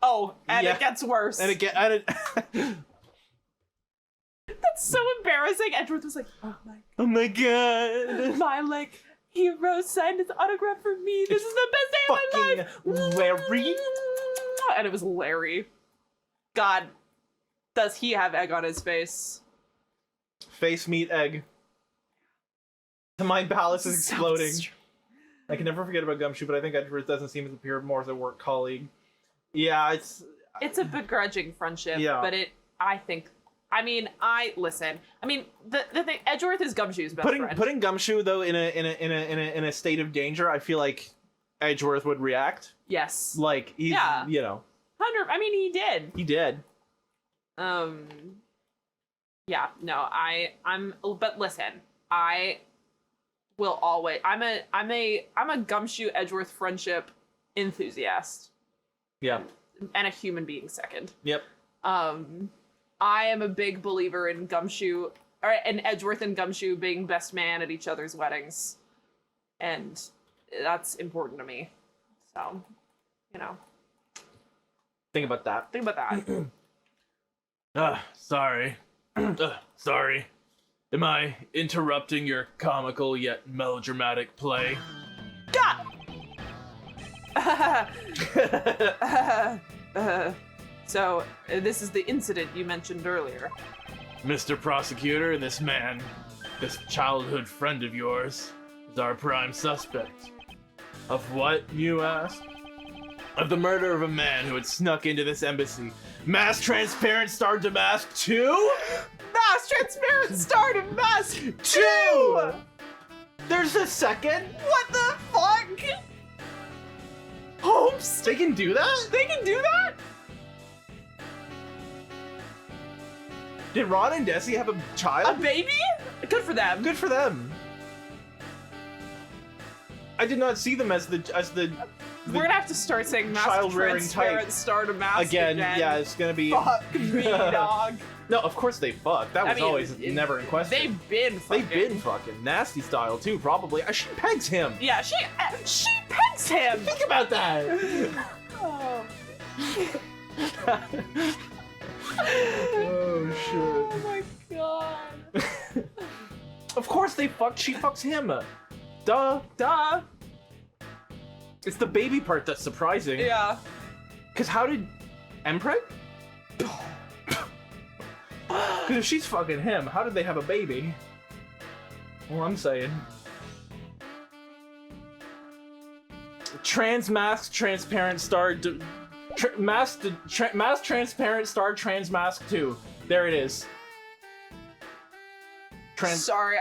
Oh, and Yeah. it gets worse. And That's so embarrassing. Edgeworth was like, oh my god. my like hero signed his autograph for me. This is the best day of my life. Larry. And it was Larry. God, does he have egg on his face? Face meat egg. The mind palace is exploding. So I can never forget about Gumshoe, but I think Edgeworth doesn't seem to appear more as a work colleague. Yeah, it's a begrudging friendship, Yeah. but listen. I mean, the thing, Edgeworth is Gumshoe's best friend. Putting Gumshoe though in a state of danger, I feel like Edgeworth would react. Yes. Like he's, Yeah. you know. He did. He did. Yeah, no, but listen, I will always. I'm a Gumshoe Edgeworth friendship enthusiast. Yeah. And a human being second. Yep. I am a big believer in Gumshoe, or in Edgeworth and Gumshoe being best man at each other's weddings, and that's important to me. So, you know. Think about that. Think about that. Sorry. Sorry. Am I interrupting your comical yet melodramatic play? God! So, this is the incident you mentioned earlier. Mr. Prosecutor, this man, this childhood friend of yours, is our prime suspect. Of what, you ask? Of the murder of a man who had snuck into this embassy. Mass Transparent Star DeMasque 2? Mass Transparent Star DeMasque 2! There's a second? What the fuck? Hopes? They can do that? They can do that? Did Ron and Desi have a child? A baby? Good for them. Good for them. I did not see them as the We're gonna have to start saying Mass child-rearing Transparent type. Star DeMasque again. Yeah, it's gonna be. Fuck me, dog. No, of course they fuck. That was always never in question. They've been fucking. They've been fucking nasty style too, probably. She pegs him. Yeah, she pegs him. Think about that. Oh. Oh shit. Oh my god. Of course they fucked. She fucks him. Duh. Duh. It's the baby part that's surprising. Yeah. Cause how did Empreg? Cause if she's fucking him, how did they have a baby? Well, I'm saying. Transmask Transparent Star Mass Transparent Star Transmask 2. There it is. Sorry.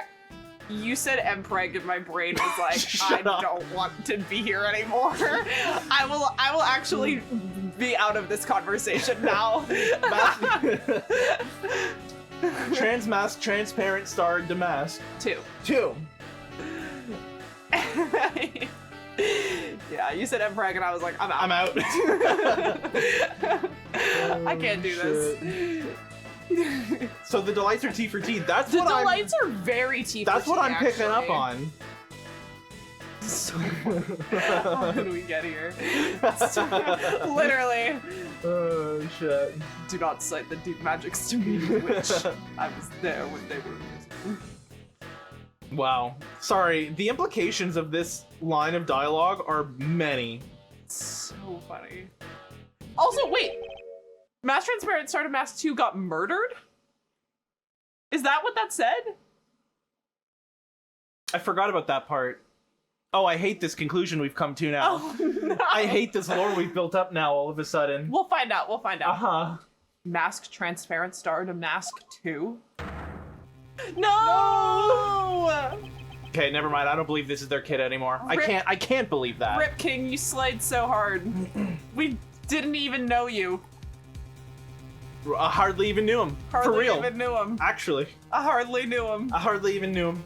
You said Empreg and my brain was like, I don't want to be here anymore. I will actually be out of this conversation now. Transmask Transparent Star DeMasque 2. 2. Yeah, you said Empreg and I was like, I'm out. I'm out. I can't do this. So the delights are T for T. That's the what delights are very T for T. That's what I'm picking up on. So, how did we get here? Literally. Oh shit. Do not cite the deep magics to me, which I was there when they were using. Wow. Sorry, the implications of this line of dialogue are many. So funny. Also, wait. Mass Transparent Star DeMasque 2 got murdered? Is that what that said? I forgot about that part. Oh, I hate this conclusion we've come to now. Oh, no. I hate this lore we've built up now all of a sudden. We'll find out. Uh-huh. Mask Transparent Star DeMasque 2? No! Okay, never mind. I don't believe this is their kid anymore. I can't believe that. Rip King, you slayed so hard. We didn't even know you. I hardly even knew him. Hardly For real. even knew him. Actually. I hardly knew him. I hardly even knew him.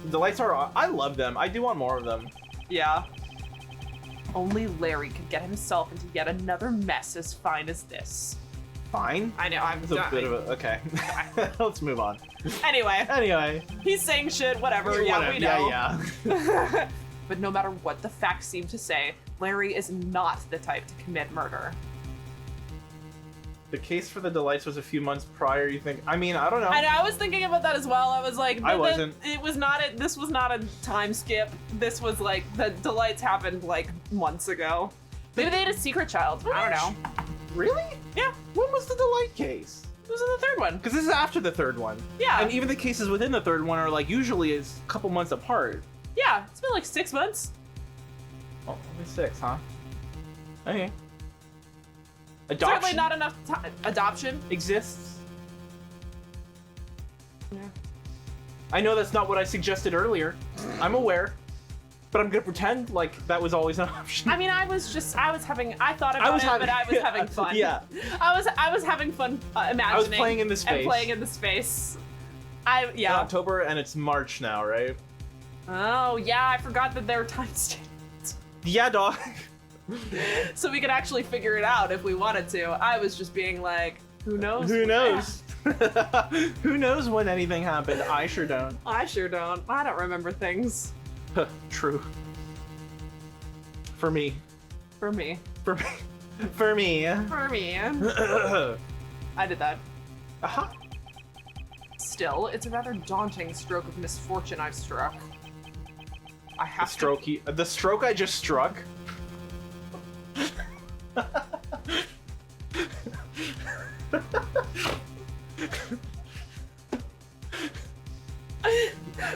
The lights are. I love them. I do want more of them. Yeah. Only Larry could get himself into yet another mess as fine as this. Fine. I know, I'm It's a bit of a. Okay. Let's move on. Anyway, he's saying shit, whatever. Yeah, we know. Yeah. But no matter what the facts seem to say, Larry is not the type to commit murder. The case for the delights was a few months prior. You think? I mean, I don't know. And I was thinking about that as well. I was like, I wasn't. It was not a. This was not a time skip. This was like the delights happened like months ago. Maybe they had a secret child. I don't know. Really? Yeah. When was the delight case? It was in the third one. Because this is after the third one. Yeah. And even the cases within the third one are like usually is a couple months apart. Yeah, it's been like 6 months. Oh, only 6, huh? Okay. Adoption Certainly not enough time. Adoption. exists. Yeah. I know that's not what I suggested earlier. I'm aware. But I'm gonna pretend like that was always an option. I mean, I thought about it, but I was having fun. Yeah. I was having fun imagining. I was playing in the space. And playing in the space. It's October and it's March now, right? Oh, yeah, I forgot that there were timestamps. Yeah, dog. So we could actually figure it out if we wanted to. I was just being like, who knows? Who knows? Who knows when anything happened? I sure don't. I sure don't. I don't remember things. True. For me. For me. For me. For me. For me. I did that. Uh-huh. Still, it's a rather daunting stroke of misfortune I've struck. I have The stroke I just struck.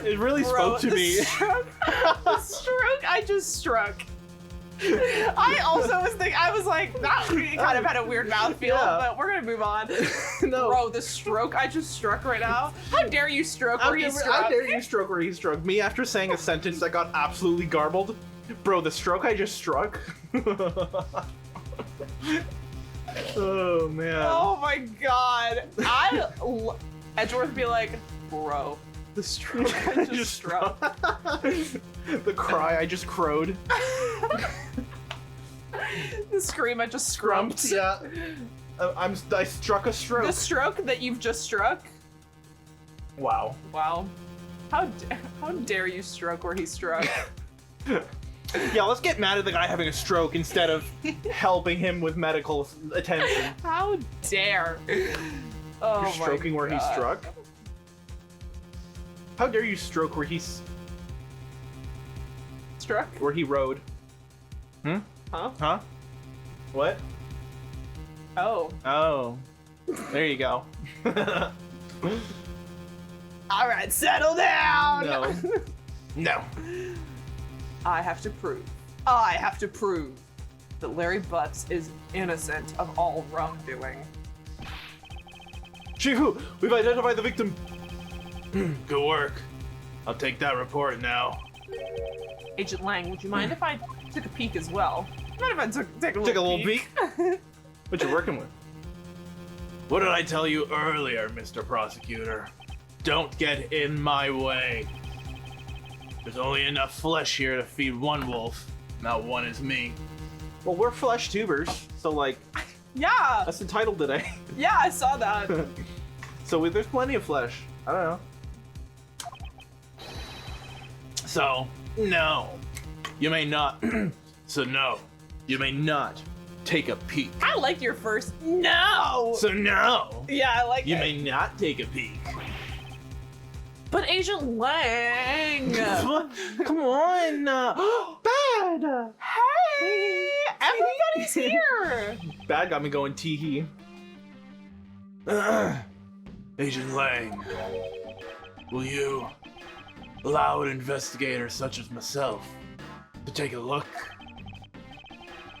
It really spoke to me. The stroke I just struck. I also was thinking, I was like, that kind of had a weird mouthfeel, but we're gonna move on. No. Bro, the stroke I just struck right now. How dare you stroke where he struck? How dare you stroke where he struck? Me after saying a sentence that got absolutely garbled. Bro, the stroke I just struck. Oh man. Oh my god. Edgeworth be like, bro, the stroke I just struck. The cry I just crowed. The scream I just scrumped. Yeah. I struck a stroke. The stroke that you've just struck. Wow. Wow. How dare you stroke where he struck? Yeah, let's get mad at the guy having a stroke instead of helping him with medical attention. How dare? Oh, You're stroking where he struck? How dare you stroke where he struck? Where he rode? Hmm? Huh? Huh? What? Oh. Oh. There you go. All right, settle down. No. No. I have to prove that Larry Butts is innocent of all wrongdoing. Chifu, we've identified the victim. Good work. I'll take that report now. Agent Lang, would you mind if I took a peek as well? Mind if I take a little peek? What you working with? What did I tell you earlier, Mr. Prosecutor? Don't get in my way. There's only enough flesh here to feed one wolf. Now one is me. Well, we're flesh tubers, so like... Yeah! That's the title today. Yeah, I saw that. So there's plenty of flesh. I don't know. So, no. You may not... So no. You may not take a peek. I liked your first no! So no. Yeah, I like You may not take a peek. But Agent Lang! Come on! Bad! Hey! Everybody's here! Bad got me going tee-hee. Agent Lang, will you allow an investigator such as myself to take a look?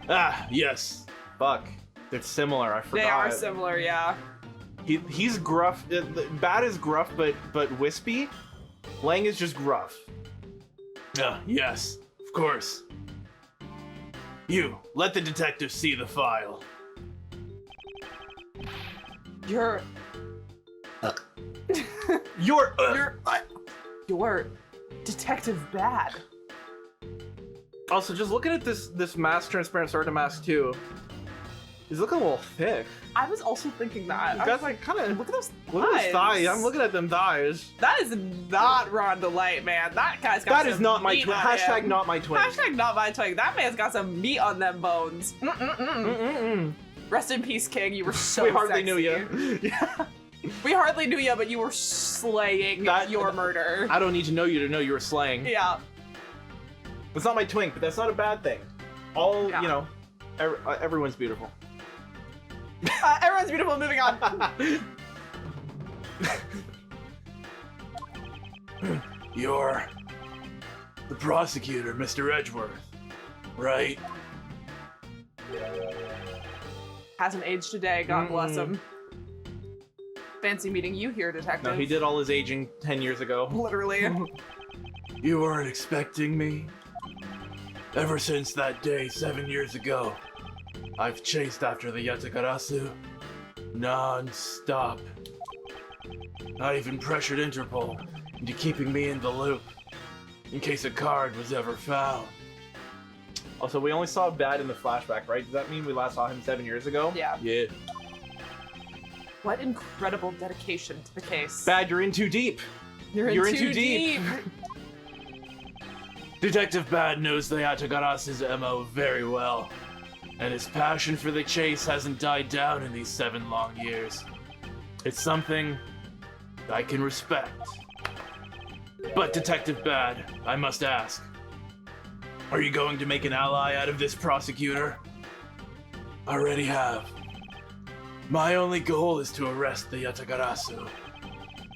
Ah, yes. Fuck. They're similar, I forgot. They are similar, yeah. He's gruff. Bad is gruff, but wispy. Lang is just gruff. Yes, of course. You, let the detective see the file. You're Detective Bad. Also, just looking at this mask transparent sword DeMasque too. He's looking a little thick. I was also thinking that. You guys like kind of look at those thighs. Look at those thighs. I'm looking at them thighs. That is not Ron DeLight, man. That guy's got That is not my twin. Hashtag not my twin. Hashtag not my twin. That man's got some meat on them bones. Rest in peace, King. You were so We hardly sexy. knew you. Yeah. We hardly knew you, but you were slaying your murder. I don't need to know you to know you were slaying. Yeah. It's not my twink, but that's not a bad thing. You know, everyone's beautiful. Everyone's beautiful. Moving on. You're the prosecutor, Mr. Edgeworth, right? Hasn't aged a day. God bless him. Fancy meeting you here, detective. No, he did all his aging 10 years ago. Literally. You weren't expecting me? Ever since that day 7 years ago, I've chased after the Yatakarasu non-stop. I even pressured Interpol into keeping me in the loop. in case a card was ever found. Also, we only saw Bad in the flashback, right? Does that mean we last saw him 7 years ago? Yeah. Yeah. What incredible dedication to the case. Bad, you're in too deep. You're in too deep. Detective Bad knows the Yatagarasu's MO very well, and his passion for the chase hasn't died down in these 7 long years. It's something I can respect. But Detective Bad, I must ask, are you going to make an ally out of this prosecutor? I already have. My only goal is to arrest the Yatagarasu.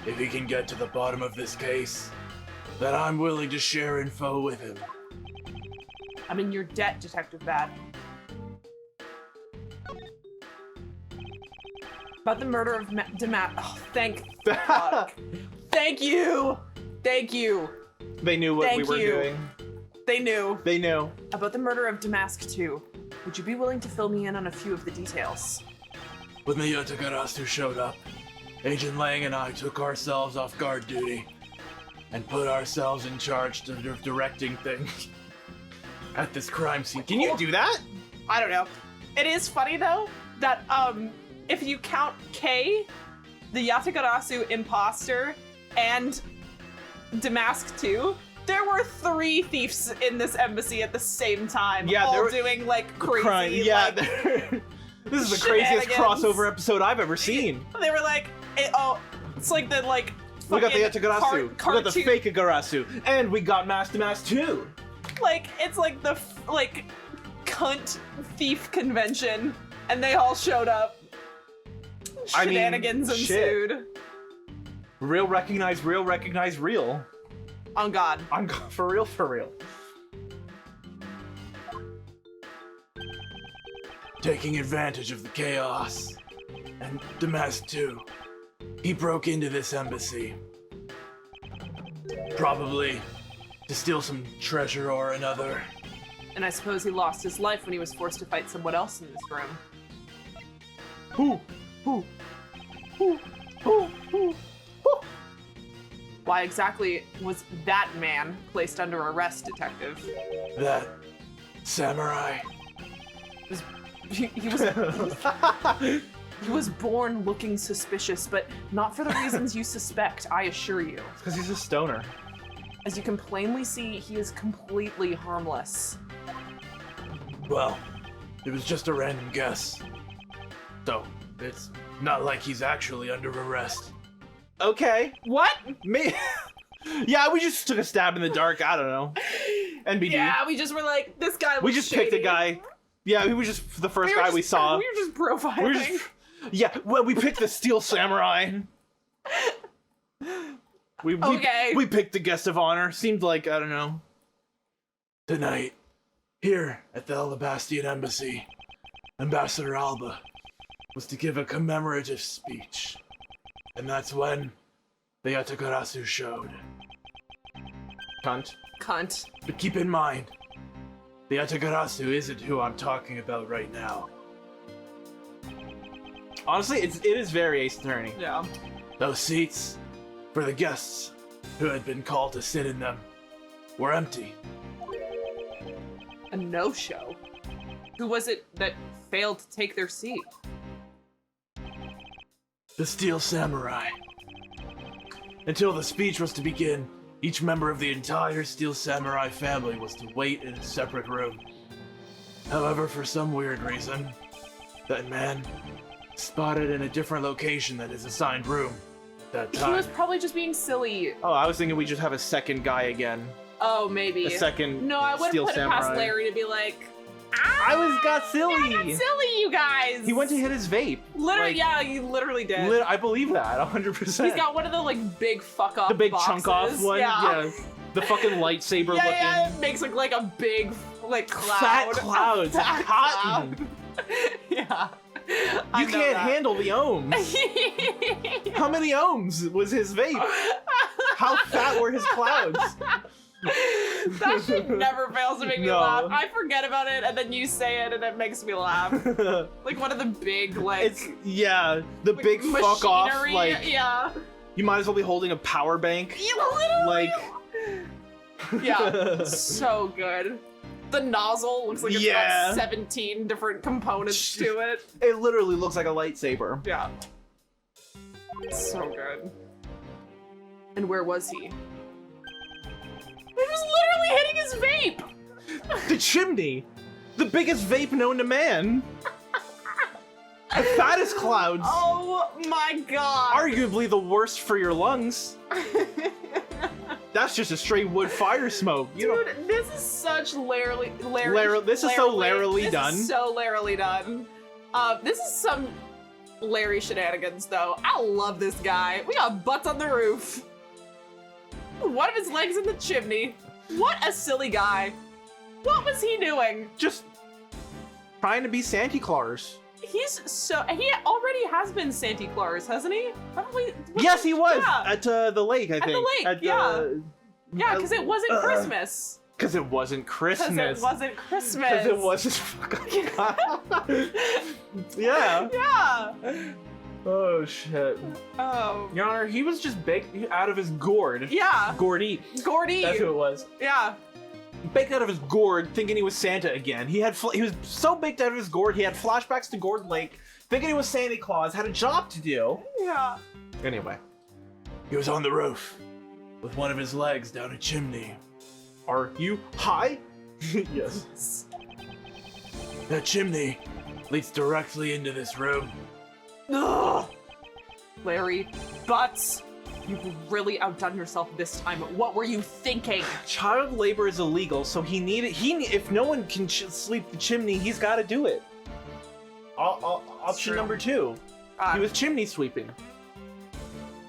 If he can get to the bottom of this case, then I'm willing to share info with him. I'm in your debt, Detective Bad. About the murder of DeMasque. Oh, thank fuck. Thank you! Thank you! They knew what we were doing. They knew. They knew. About the murder of DeMasque too. Would you be willing to fill me in on a few of the details? When the Yatagarasu showed up, Agent Lang and I took ourselves off guard duty and put ourselves in charge of directing things at this crime scene. Can you do that? I don't know. It is funny though that if you count K, the Yatagarasu imposter, and DeMasque too, there were 3 thieves in this embassy at the same time. Yeah, all they were doing like crazy. Crime. Yeah, like, this is the craziest shenanigans. crossover episode I've ever seen. They were like, it's like the like. We got the Yatagarasu, we got the cartoon- fake Agarasu, and we got DeMasque too. Like it's like the cunt thief convention, and they all showed up. I mean, Shenanigans shit. ensued. Real recognize real. On God. I'm for real, for real. taking advantage of the chaos. And DeMasque too. He broke into this embassy. Probably to steal some treasure or another. And I suppose he lost his life when he was forced to fight someone else in this room. Who? Why exactly was that man placed under arrest, Detective? That samurai. He was born looking suspicious, but not for the reasons you suspect, I assure you. Because he's a stoner. As you can plainly see, he is completely harmless. Well, it was just a random guess. So, it's not like he's actually under arrest. Okay. What? Me? Yeah, we just took a stab in the dark. I don't know. NBD. Yeah, we just were like, this guy was We just picked a guy. Yeah, he was just the first guy we saw. We were just profiling. Yeah, well, we picked the Steel Samurai. We picked the guest of honor. Seemed like, I don't know. Tonight, here at the Allebahstian Embassy, Ambassador Alba was to give a commemorative speech. And that's when the Yatagarasu showed. Cunt. But keep in mind, the Yatagarasu isn't who I'm talking about right now. Honestly, it is very Ace Attorney. Yeah. Those seats for the guests who had been called to sit in them were empty. A no-show? Who was it that failed to take their seat? The Steel Samurai. Until the speech was to begin, each member of the entire Steel Samurai family was to wait in a separate room. However, for some weird reason, that man spotted in a different location than his assigned room that time. He was probably just being silly. Oh, I was thinking we just have a second guy again. Oh, maybe. A second No, I wouldn't Steel put it past Samurai. Larry to be like, got silly. I got silly, you guys. He went to hit his vape. Literally, Like, yeah, he literally did. I believe that 100%. He's got one of the like big fuck off the big boxes. chunk off one. Yeah. The fucking lightsaber looking. Yeah, it makes like a big like cloud. Fat clouds. A fat Cotton. cloud. Yeah. You can't handle the ohms. How many ohms was his vape? How fat were his clouds? That shit never fails to make me No. laugh. I forget about it, and then you say it, and it makes me laugh. Like one of the big, like, the like, big fuck off. machinery, Like yeah. you might as well be holding a power bank. You literally. Like Yeah, so good. The nozzle looks like it's got 17 different components to it. It literally looks like a lightsaber. Yeah. So good. And where was he? He was literally hitting his vape! The chimney! The biggest vape known to man! The fattest clouds! Oh my god! Arguably the worst for your lungs. That's just a straight wood fire smoke. Dude, this is such Larry. This is so Larrily done. This is so Larrily done. This is some Larry shenanigans, though. I love this guy. We got butts on the roof. One of his legs in the chimney. What a silly guy. What was he doing? Just trying to be Santa Claus. He already has been Santa Claus, hasn't he? Probably. Yes, he was at the lake. I think. At the lake, yeah, because it wasn't Christmas. Because it wasn't Christmas. Because it wasn't Christmas. Because it wasn't fucking. Yeah. Yeah. Oh shit. Oh. Your Honor, he was just baked out of his gourd. Yeah. Gordy. That's who it was. Yeah. Baked out of his gourd, thinking he was Santa again. He was so baked out of his gourd, he had flashbacks to Gourd Lake, thinking he was Santa Claus, had a job to do. Yeah. Anyway. He was on the roof with one of his legs down a chimney. Are you high? Yes. That chimney leads directly into this room. Ugh. Larry, Butts, you've really outdone yourself this time. What were you thinking? Child labor is illegal, so if no one can sweep the chimney, he's got to do it. Option number 2. He was chimney sweeping.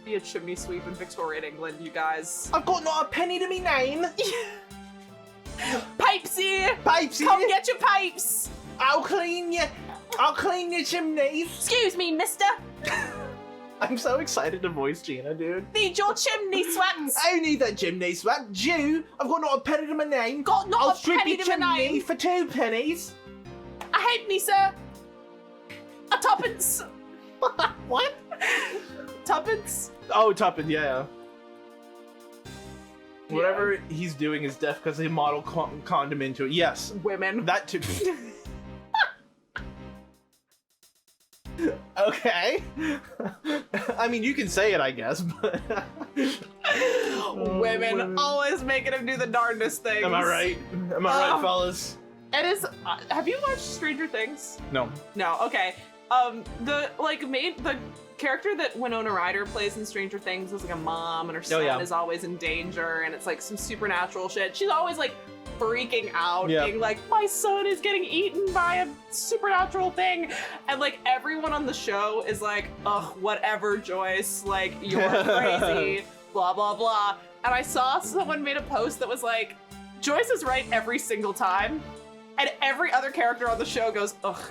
Be a chimney sweep in Victorian England, you guys. I've got not a penny to me name. Pipesy! Pipesy! Come get your pipes! I'll clean your chimneys. Excuse me, mister. I'm so excited to voice Gina, dude. Need your chimney swept. I need that chimney swept. Jew, I've got not a penny to my name. Got not I'll a strip penny your to my chimney name. for 2 pennies. I hate me, sir. A tuppence. What? Tuppence? Oh, tuppence, yeah. Whatever he's doing is deaf because they model condom into it. Yes. Women. That too. Okay. I mean, you can say it, I guess, but... Women always making him do the darndest things. Am I right? Am I right, fellas? It is... have you watched Stranger Things? No. No, okay. The character that Winona Ryder plays in Stranger Things is like a mom, and her son is always in danger, and it's like some supernatural shit. She's always like freaking out, being like, my son is getting eaten by a supernatural thing. And like everyone on the show is like, ugh, whatever, Joyce, like you're crazy, blah, blah, blah. And I saw someone made a post that was like, Joyce is right every single time. And every other character on the show goes, ugh,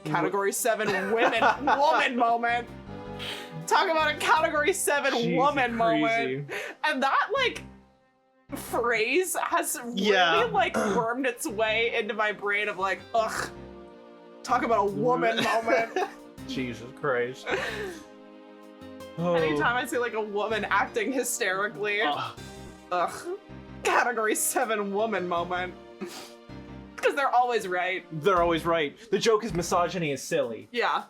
category 7 woman moment. Talk about a category 7 woman moment. And that like phrase has really like wormed its way into my brain of like, ugh, talk about a woman moment. Jesus Christ. Anytime I see like a woman acting hysterically, ugh, category 7 woman moment. Because they're always right. They're always right. The joke is misogyny is silly. Yeah.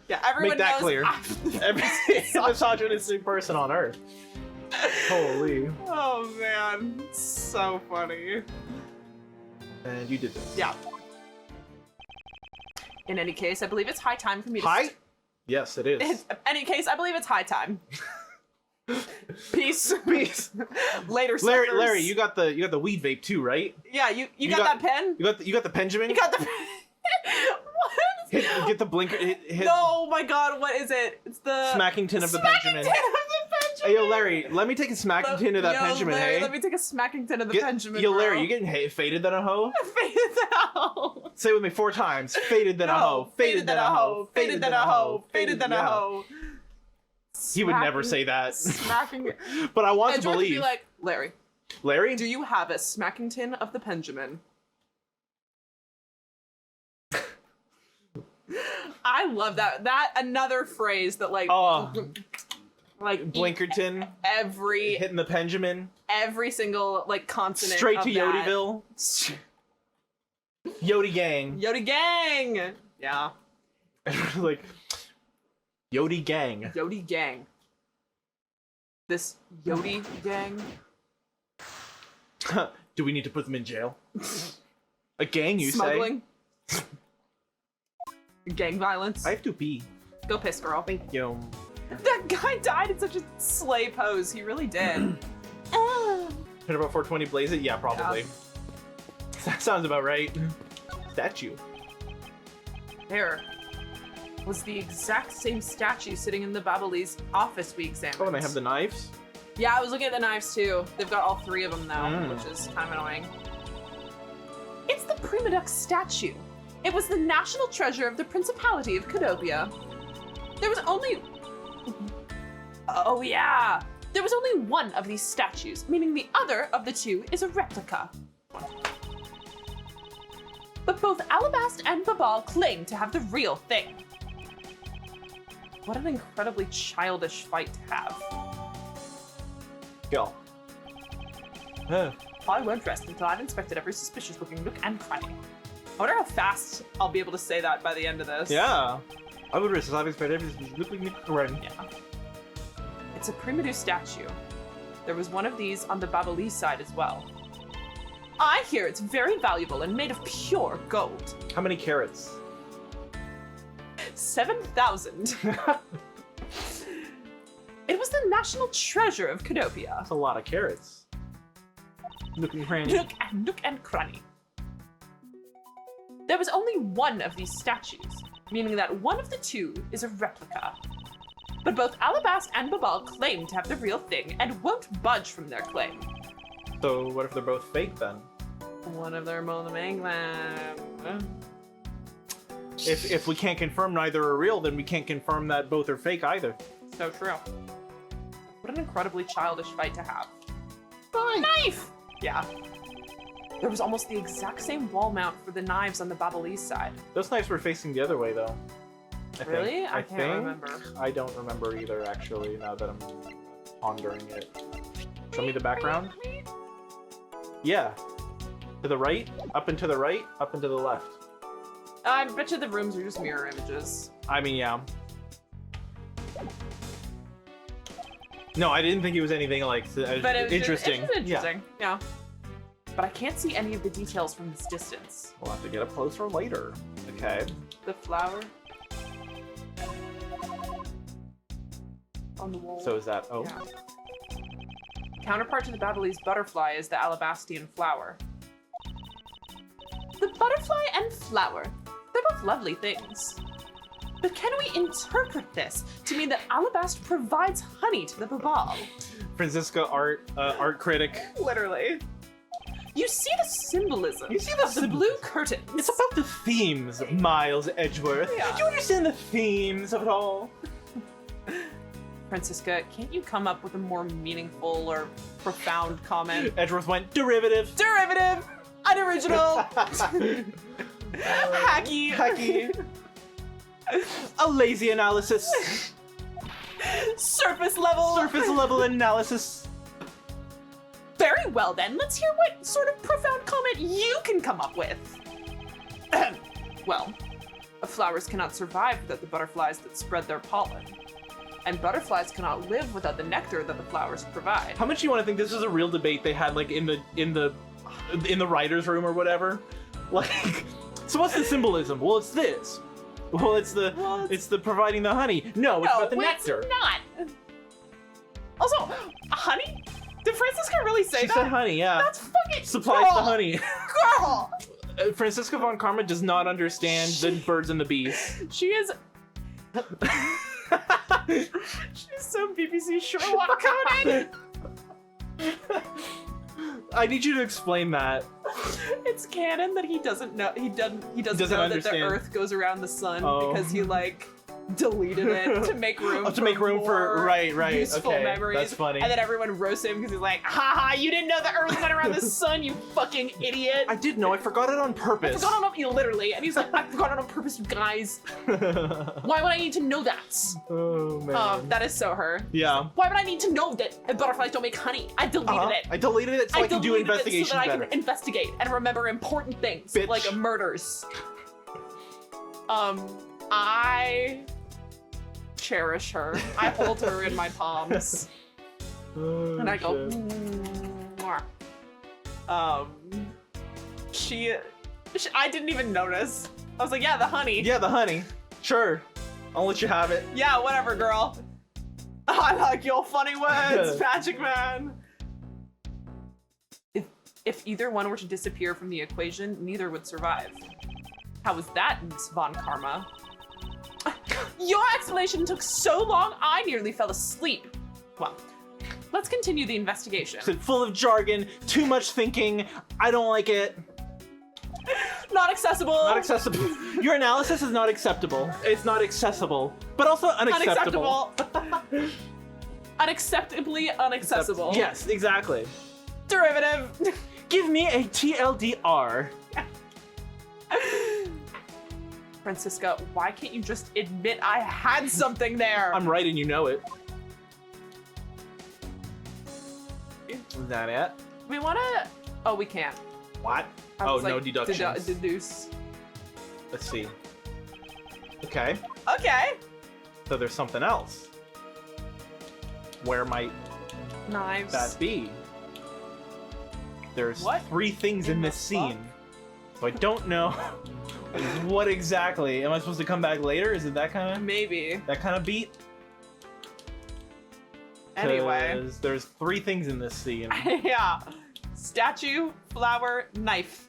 Yeah, everyone make that knows clear. Every misogynistic person on Earth. Holy. Oh man, so funny. And you did this. Yeah. In any case, I believe it's high time for me to... High? Yes, it is. In any case, I believe it's high time. Peace. Peace. Later, suckers. Larry, you got the weed vape too, right? Yeah, you got that pen? You got the Benjamin? You got the pen? What? Get the blinker. No, my God, what is it? It's the Smackington of the Benjamin. Hey, yo, Larry, let me take a Smackington of that Benjamin, Larry, hey? Let me take a Smackington of the Benjamin, Yo, bro. Larry, you getting faded than a hoe? Faded than a hoe. Say it with me 4 times. Faded than a hoe. Faded than a hoe. Faded than a hoe. Faded than a hoe. He would never say that. Smacking. But I want to Edgeworth believe. Would be like, Larry. Larry? Do you have a Smackington of the Benjamin? I love that. That another phrase that like Like Blinkerton. Every Hitting the Benjamin. every single like consonant. Straight of to that. Yodiville. Yodi gang. Yodi gang. Yeah. Like Yodi gang. Yodi gang. This Yodi gang. Do we need to put them in jail? A gang, you Smuggling. Gang violence. say? I have to pee. Go piss, girl. Yo. That guy died in such a slay pose. He really did. Turnabout 420 blaze it? Yeah, probably. That sounds about right. Statue. There was the exact same statue sitting in the Babalese office we examined. Oh, and they have the knives? Yeah, I was looking at the knives too. They've got all 3 of them now, which is kind of annoying. It's the Prima Duck statue. It was the national treasure of the Principality of Cadopia. There was only... Oh yeah! There was only one of these statues, meaning the other of the 2 is a replica. But both Allebahst and Babal claim to have the real thing. What an incredibly childish fight to have. Go. I won't rest until I've inspected every suspicious-looking nook and cranny. I wonder how fast I'll be able to say that by the end of this. Yeah. I would risk having spent everything. Yeah. It's a Primadou statue. There was one of these on the Babalese side as well. I hear it's very valuable and made of pure gold. How many carrots? 7,000. It was the national treasure of Cadopia. That's a lot of carrots. Nook and cranny. Nook and cranny. There was only one of these statues, meaning that one of the 2 is a replica. But both Allebahst and Babal claim to have the real thing and won't budge from their claim. So what if they're both fake then? One of them on the England. If we can't confirm neither are real, then we can't confirm that both are fake either. So true. What an incredibly childish fight to have. Knife! Yeah. There was almost the exact same wall mount for the knives on the Babalese side. Those knives were facing the other way though. Really? I think. can't remember. I don't remember either actually, now that I'm pondering it. Show me the background. Yeah. To the right, up and to the right, up and to the left. I bet you the rooms are just mirror images. I mean, yeah. No, I didn't think it was anything like But it was interesting. It's interesting. Yeah. But I can't see any of the details from this distance. We'll have to get up closer later. Okay. The flower on the wall. So is that Yeah. Counterpart to the Babalese butterfly is the Allebahstian flower. The butterfly and flower, they're both lovely things. But can we interpret this to mean that Allebahst provides honey to the Babal? Francisca art critic. Literally. You see the symbolism You see the of the blue curtains. It's about the themes, Miles Edgeworth. Yeah. Do you understand the themes of it all? Francisca, can't you come up with a more meaningful or profound comment? Edgeworth went derivative. Derivative! Unoriginal! Hacky! Hacky. A lazy analysis. Surface level! Surface level analysis. Very well then, let's hear what sort of profound comment you can come up with. Well, flowers cannot survive without the butterflies that spread their pollen. And butterflies cannot live without the nectar that the flowers provide. How much do you want to think this is a real debate they had like in the writer's room or whatever? Like, so what's the symbolism? Well, it's this. Well, it's the providing the honey. No, it's about the nectar. It's not. Also, honey? Did Francisca really say She that? said honey, yeah. That's fucking Supplies girl. the honey. Girl! Francisca von Karma does not understand the birds and the bees. She is. She's so BBC Sherlock coded. I need you to explain that. It's canon that he doesn't know. He doesn't know that understand. the Earth goes around the sun Oh. because he like deleted it to make room for right, useful okay, memories. that's funny. And then everyone roasted him because he's like, haha, you didn't know the Earth went around the sun, you fucking idiot. I did know, I forgot it on I purpose. forgot it on, literally. And he's like, I forgot it on purpose, you guys. Why would I need to know that? Oh, man. That is so her. Yeah. Why would I need to know that butterflies don't make honey? I deleted it. I deleted it so I can do investigation so that better. I can investigate and remember important things, Bitch. like murders. I cherish her. I hold her in my palms. And I go, mwah. She, I didn't even notice. I was like, yeah, the honey. Yeah, the honey. Sure. I'll let you have it. Yeah, whatever, girl. I like your funny words, Magic Man. If either one were to disappear from the equation, neither would survive. How was that, Miss Von Karma? Your explanation took so long, I nearly fell asleep. Well, let's continue the investigation. It's full of jargon, too much thinking. I don't like it. Not accessible. Not accessible. Your analysis is not acceptable. It's not accessible, but also unacceptable. Unacceptable. Unacceptably unaccessible. Yes, exactly. Derivative. Give me a TLDR. Francisca, why can't you just admit I had something there? I'm right and you know it. Is that it? We wanna... Oh, we can't. What? I Oh, was no like, deductions. Deduce. Let's see. Okay. Okay. So there's something else. Where might Knives. that be? There's What 3 things in this the scene. So I don't know what exactly. Am I supposed to come back later? Is it that kind Maybe. of beat? Anyway. 'Cause there's 3 things in this scene. Yeah. Statue, flower, knife.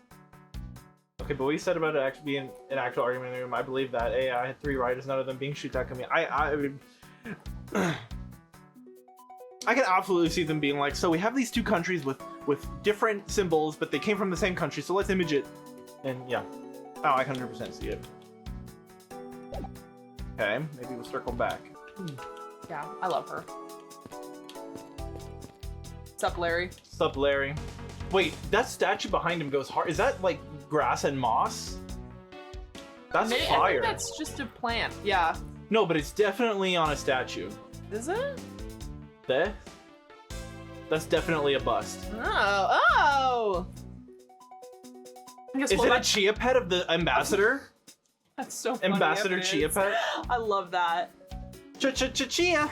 Okay, but what you said about it actually being an actual argument in the room, I believe that. Hey, I had 3 writers, none of them being shoot at me. I can absolutely see them being like, so we have these 2 countries with different symbols, but they came from the same country, so let's image it. And yeah. Oh, I can 100% see it. Okay, maybe we'll circle back. Yeah, I love her. What's up, Larry? Sup, Larry? Wait, that statue behind him goes hard. Is that like grass and moss? That's I fire. think that's just a plant. Yeah. No, but it's definitely on a statue. Is it? There? That's definitely a bust. Oh. I guess Is it a chia pet of the ambassador? That's so funny. Ambassador if it chia is. pet? I love that. Chia.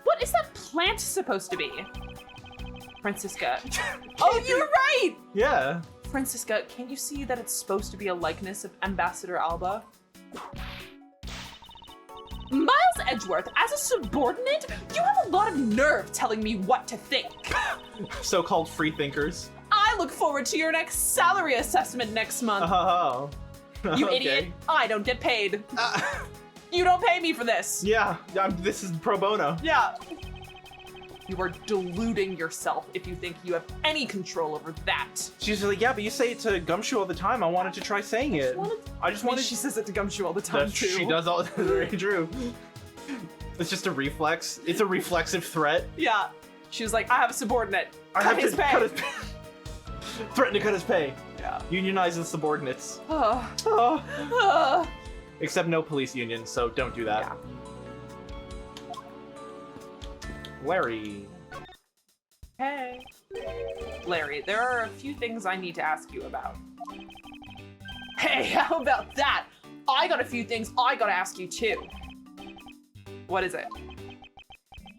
What is that plant supposed to be? Francisca. Oh, you're right! Yeah. Francisca, can't you see that it's supposed to be a likeness of Ambassador Alba? Miles Edgeworth, as a subordinate, you have a lot of nerve telling me what to think. So-called free thinkers. I look forward to your next salary assessment next month. Oh. You Okay. idiot. I don't get paid. You don't pay me for this. Yeah, this is pro bono. Yeah. You are deluding yourself if you think you have any control over that. She's like, yeah, but you say it to Gumshoe all the time. I wanted to try saying it. I just wanted. She says it to Gumshoe all the time, too. She does all. That's very true. It's just a reflex. It's a reflexive threat. Yeah. She was like, I have a subordinate. I Cut have his to pay. cut his pay. Threaten to cut his pay. Yeah. Unionize the subordinates. Except no police union, so don't do that. Yeah. Larry. Hey. Larry, there are a few things I need to ask you about. Hey, how about that? I got a few things I gotta ask you too. What is it?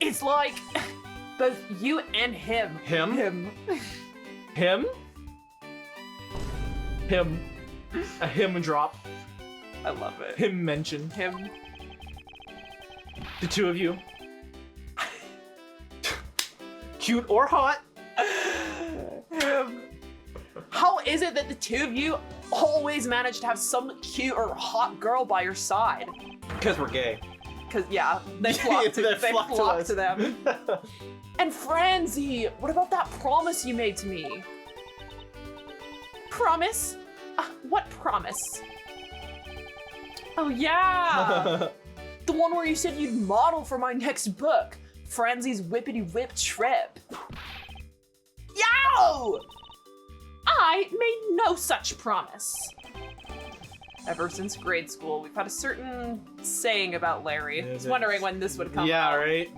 It's like both you and him. Him? Him? Him. A him drop. I love it. Him mention. Him. The 2 of you. Cute or hot. Him. How is it that the 2 of you always manage to have some cute or hot girl by your side? Because we're gay. Because, yeah, they flock to, They they flock to flock us. to them. And Franzi, what about that promise you made to me? Promise? What promise? Oh yeah! The one where you said you'd model for my next book, Franzie's Whippity Whip Trip. Yow! I made no such promise. Ever since grade school, we've had a certain saying about Larry. I was wondering when this would come Yeah, out. right?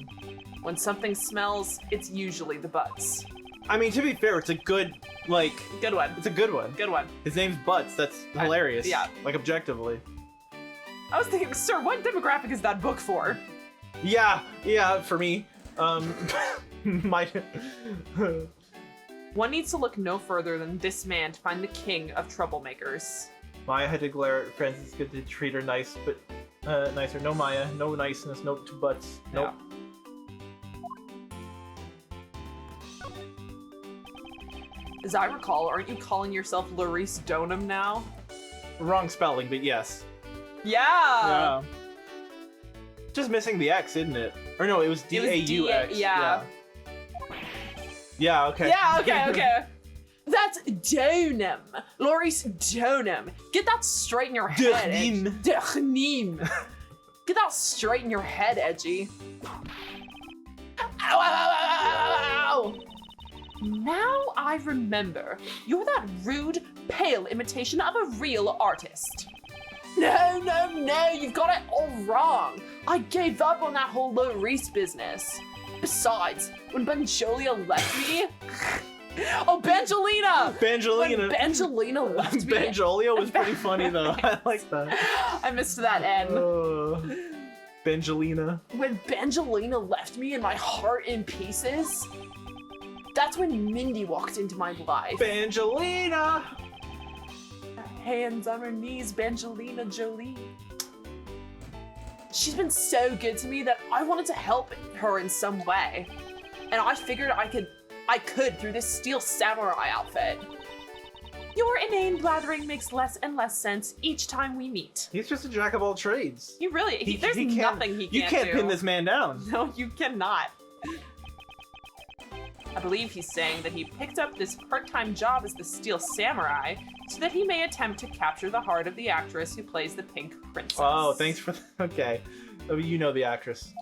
When something smells, it's usually the butts. I mean, to be fair, it's a good, like, Good one. it's a good one. Good one. His name's Butts. That's hilarious. yeah. Like, objectively. I was thinking, sir, what demographic is that book for? Yeah, for me. My... One needs to look no further than this man to find the king of troublemakers. Maya had to glare at Francis, good to treat her nice, but nicer. No Maya, no niceness, no to Butts. Nope. Yeah. As I recall, aren't you calling yourself Larice Donham now? Wrong spelling, but yes. Yeah! Just missing the X, isn't it? Or no, it was D-A-U-X. Yeah. Yeah, okay. Yeah, okay. That's Donham. Larice Donham. Get that straight in your head. Donham. Get that straight in your head, Edgy. Ow, ow, ow, ow, ow, ow. Now I remember. You're that rude, pale imitation of a real artist. No, you've got it all wrong. I gave up on that whole Larice business. Besides, when Benjolia left me... Oh, Benjolina! Benjolina. When Benjolina left me... Benjolio was pretty funny, though. I like that. I missed that N. Benjolina. When Benjolina left me and my heart in pieces, that's when Mindy walked into my life. Benjolina! Hands on her knees, Benjolina Jolie. She's been so good to me that I wanted to help her in some way. And I figured I could through this steel samurai outfit. Your inane blathering makes less and less sense each time we meet. He's just a jack of all trades. There's nothing he can't do. You can't pin this man down. No, you cannot. I believe he's saying that he picked up this part-time job as the Steel Samurai so that he may attempt to capture the heart of the actress who plays the Pink Princess. Oh, thanks for... Okay. Oh, you know the actress.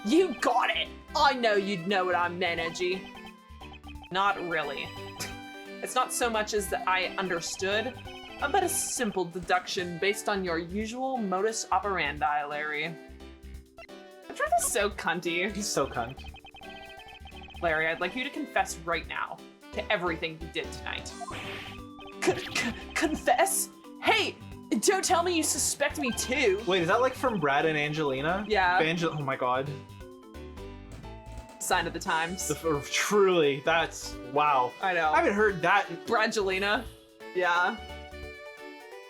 You got it! I know you'd know what I meant, Edgy. Not really. It's not so much as that I understood, but a simple deduction based on your usual modus operandi, Larry. Edgeworth is so cunty. He's so cunt. Larry, I'd like you to confess right now to everything you did tonight. Confess? Hey, don't tell me you suspect me too. Wait, is that like from Brad and Angelina? Yeah. Oh my god. Sign of the times. Truly, that's... Wow. I know. I haven't heard that. Brangelina. Yeah.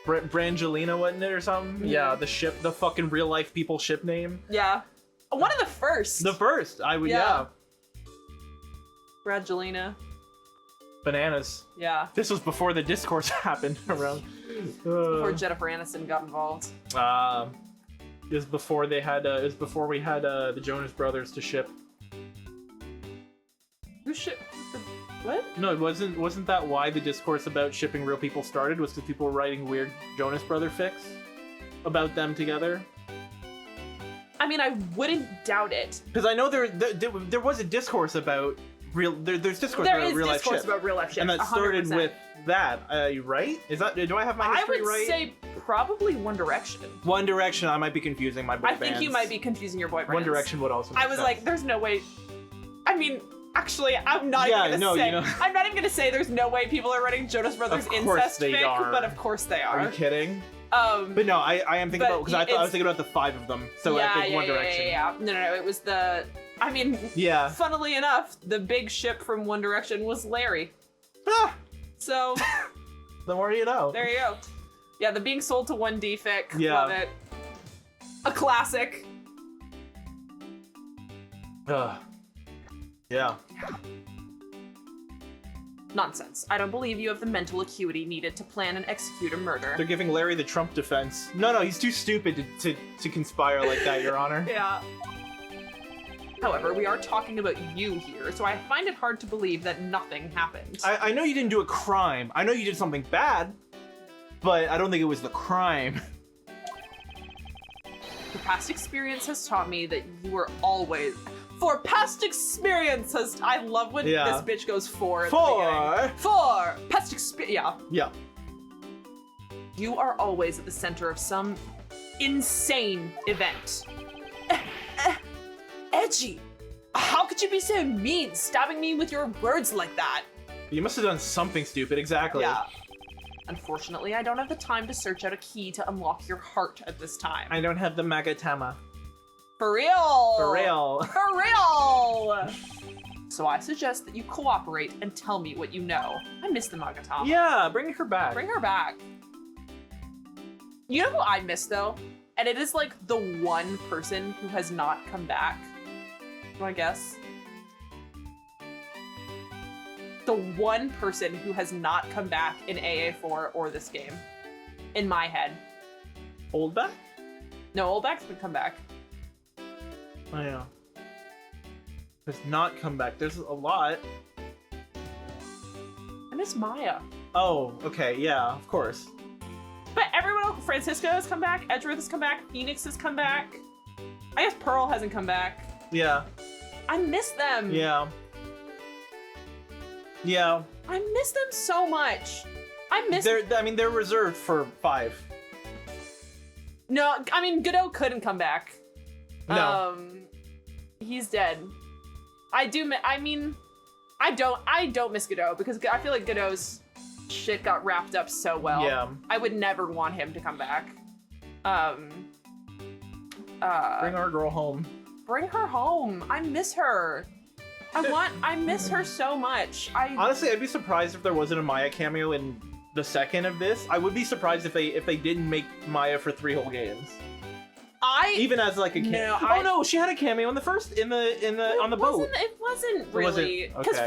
Brangelina, wasn't it, or something? Yeah, the ship, the fucking real life people ship name. Yeah. One of the first. The first, I would, yeah. Brangelina. Bananas. Yeah. This was before the discourse happened around. Before Jennifer Aniston got involved. It was before they had. It was before we had the Jonas Brothers to ship. Who shipped? What? No, it wasn't. Wasn't that why the discourse about shipping real people started? Was because people were writing weird Jonas Brother fics about them together. I mean, I wouldn't doubt it. Because I know there was a discourse about real. There's discourse about real life shit. About real life shit, and that started 100%. with that. Right? Is that? Do I have my history right? I would say probably One Direction. One Direction. I might be confusing my boy I think you might be confusing your boy bands. One Direction would also. I was sense. like, there's no way. I mean, actually, I'm not even gonna say. You know. I'm not even gonna say there's no way people are writing Jonas Brothers incest fic, but of course they are. Are you kidding? But no, I am thinking about, because I was thinking about the 5 of them. So I think One Direction. Yeah. No, it was the. I mean, funnily enough, the big ship from One Direction was Larry. Ah! So. The more you know. There you go. Yeah, the being sold to 1D fic. Yeah. Love it. A classic. Yeah. Nonsense. I don't believe you have the mental acuity needed to plan and execute a murder. They're giving Larry the Trump defense. No, he's too stupid to conspire like that, Your Honor. Yeah. However, we are talking about you here, so I find it hard to believe that nothing happened. I know you didn't do a crime. I know you did something bad, but I don't think it was the crime. past experience has taught me that you are always... For past experience has... I love when this bitch goes for. For past experience. Yeah. Yeah. You are always at the center of some insane event. Edgy. How could you be so mean, stabbing me with your words like that? You must have done something stupid, exactly. Yeah. Unfortunately, I don't have the time to search out a key to unlock your heart at this time. I don't have the Magatama. For real! For real. For real! So I suggest that you cooperate and tell me what you know. I miss the Magatama. Yeah, bring her back. Bring her back. You know who I miss, though? And it is, like, the one person who has not come back. You wanna guess? The one person who has not come back in AA4 or this game. In my head. OLDBAG? No, OLDBAG's been come back. Oh, yeah. Has not come back. There's a lot. I miss Maya. Oh, okay, yeah, of course. But everyone else, Francisco has come back, Edgeworth has come back, Phoenix has come back. I guess Pearl hasn't come back. Yeah. I miss them. Yeah. Yeah. I miss them so much. I miss... They're reserved for 5. No, I mean, Godot couldn't come back. No. He's dead. I don't miss Godot because I feel like Godot's shit got wrapped up so well. Yeah. I would never want him to come back. Bring our girl home. Bring her home. I miss her. I miss her so much. Honestly, I'd be surprised if there wasn't a Maya cameo in the second of this. I would be surprised if they didn't make Maya for 3 whole games. Even as like a cameo. Oh no, she had a cameo in the first on the boat. It wasn't really because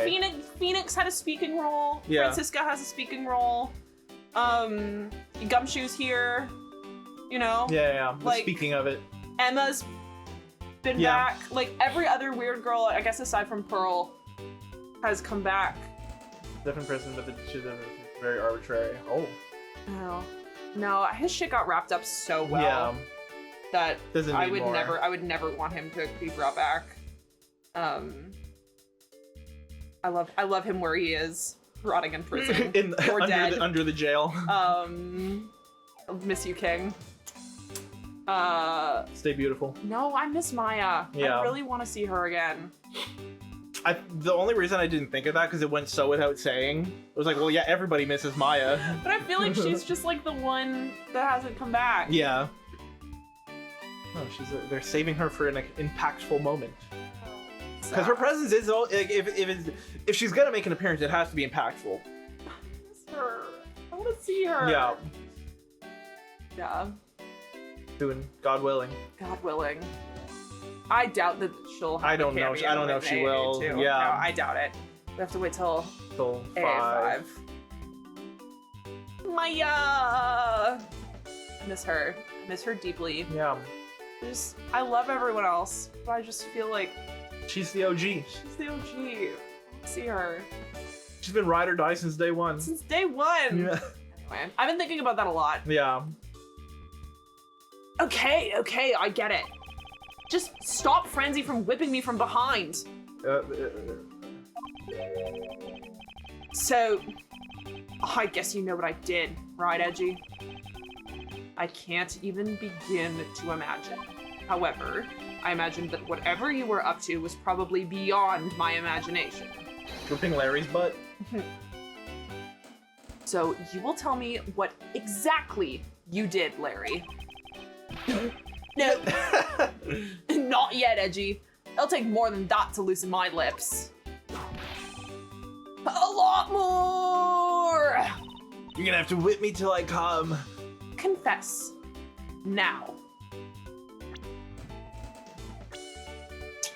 Phoenix had a speaking role. Yeah. Francisca has a speaking role. Gumshoe's here. You know. Yeah. Like, speaking of it, Emma's been back. Like every other weird girl, I guess aside from Pearl, has come back. Different person, but she's very arbitrary. Oh. No, his shit got wrapped up so well. Yeah. That Doesn't I need would more. I would never want him to be brought back. I love him where he is, rotting in prison or dead. Under the jail. Miss you, King. Stay beautiful. No, I miss Maya. Yeah. I really want to see her again. The only reason I didn't think of that because it went so without saying. It was like, well, yeah, everybody misses Maya. But I feel like she's just like the one that hasn't come back. Yeah. No, they're saving her for an impactful moment. Because her presence is if she's gonna make an appearance, it has to be impactful. I miss her. I want to see her. Yeah. Yeah. Soon, God willing. God willing. I doubt that she'll have I don't know if she will. Too. Yeah. No, I doubt it. We have to wait till 5. Maya! I miss her. I miss her deeply. Yeah. I love everyone else, but I just feel like she's the OG. She's the OG. I want to see her. She's been ride or die since day 1. Since day 1. Yeah. Anyway, I've been thinking about that a lot. Yeah. Okay, I get it. Just stop Frenzy from whipping me from behind. So, I guess you know what I did, right, Edgy? I can't even begin to imagine. However, I imagined that whatever you were up to was probably beyond my imagination. Whipping Larry's butt? So, you will tell me what exactly you did, Larry. No. Not yet, Edgy. It'll take more than that to loosen my lips. A lot more! You're gonna have to whip me till I come. Confess. Now.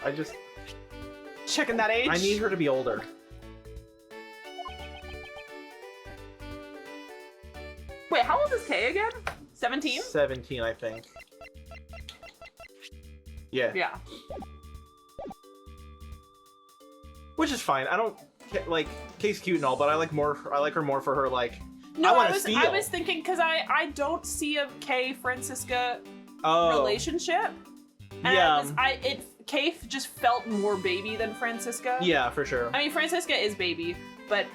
I just... Checking that age? I need her to be older. Wait, how old is Kay again? 17? 17, I think. Yeah. Yeah. Which is fine. I don't like Kay's cute and all, but I like her more for her like. No, I want to steal. I was thinking because I don't see a Kay Francisca relationship. And Yeah. Kaif just felt more baby than Francisca. Yeah, for sure. I mean, Francisca is baby, but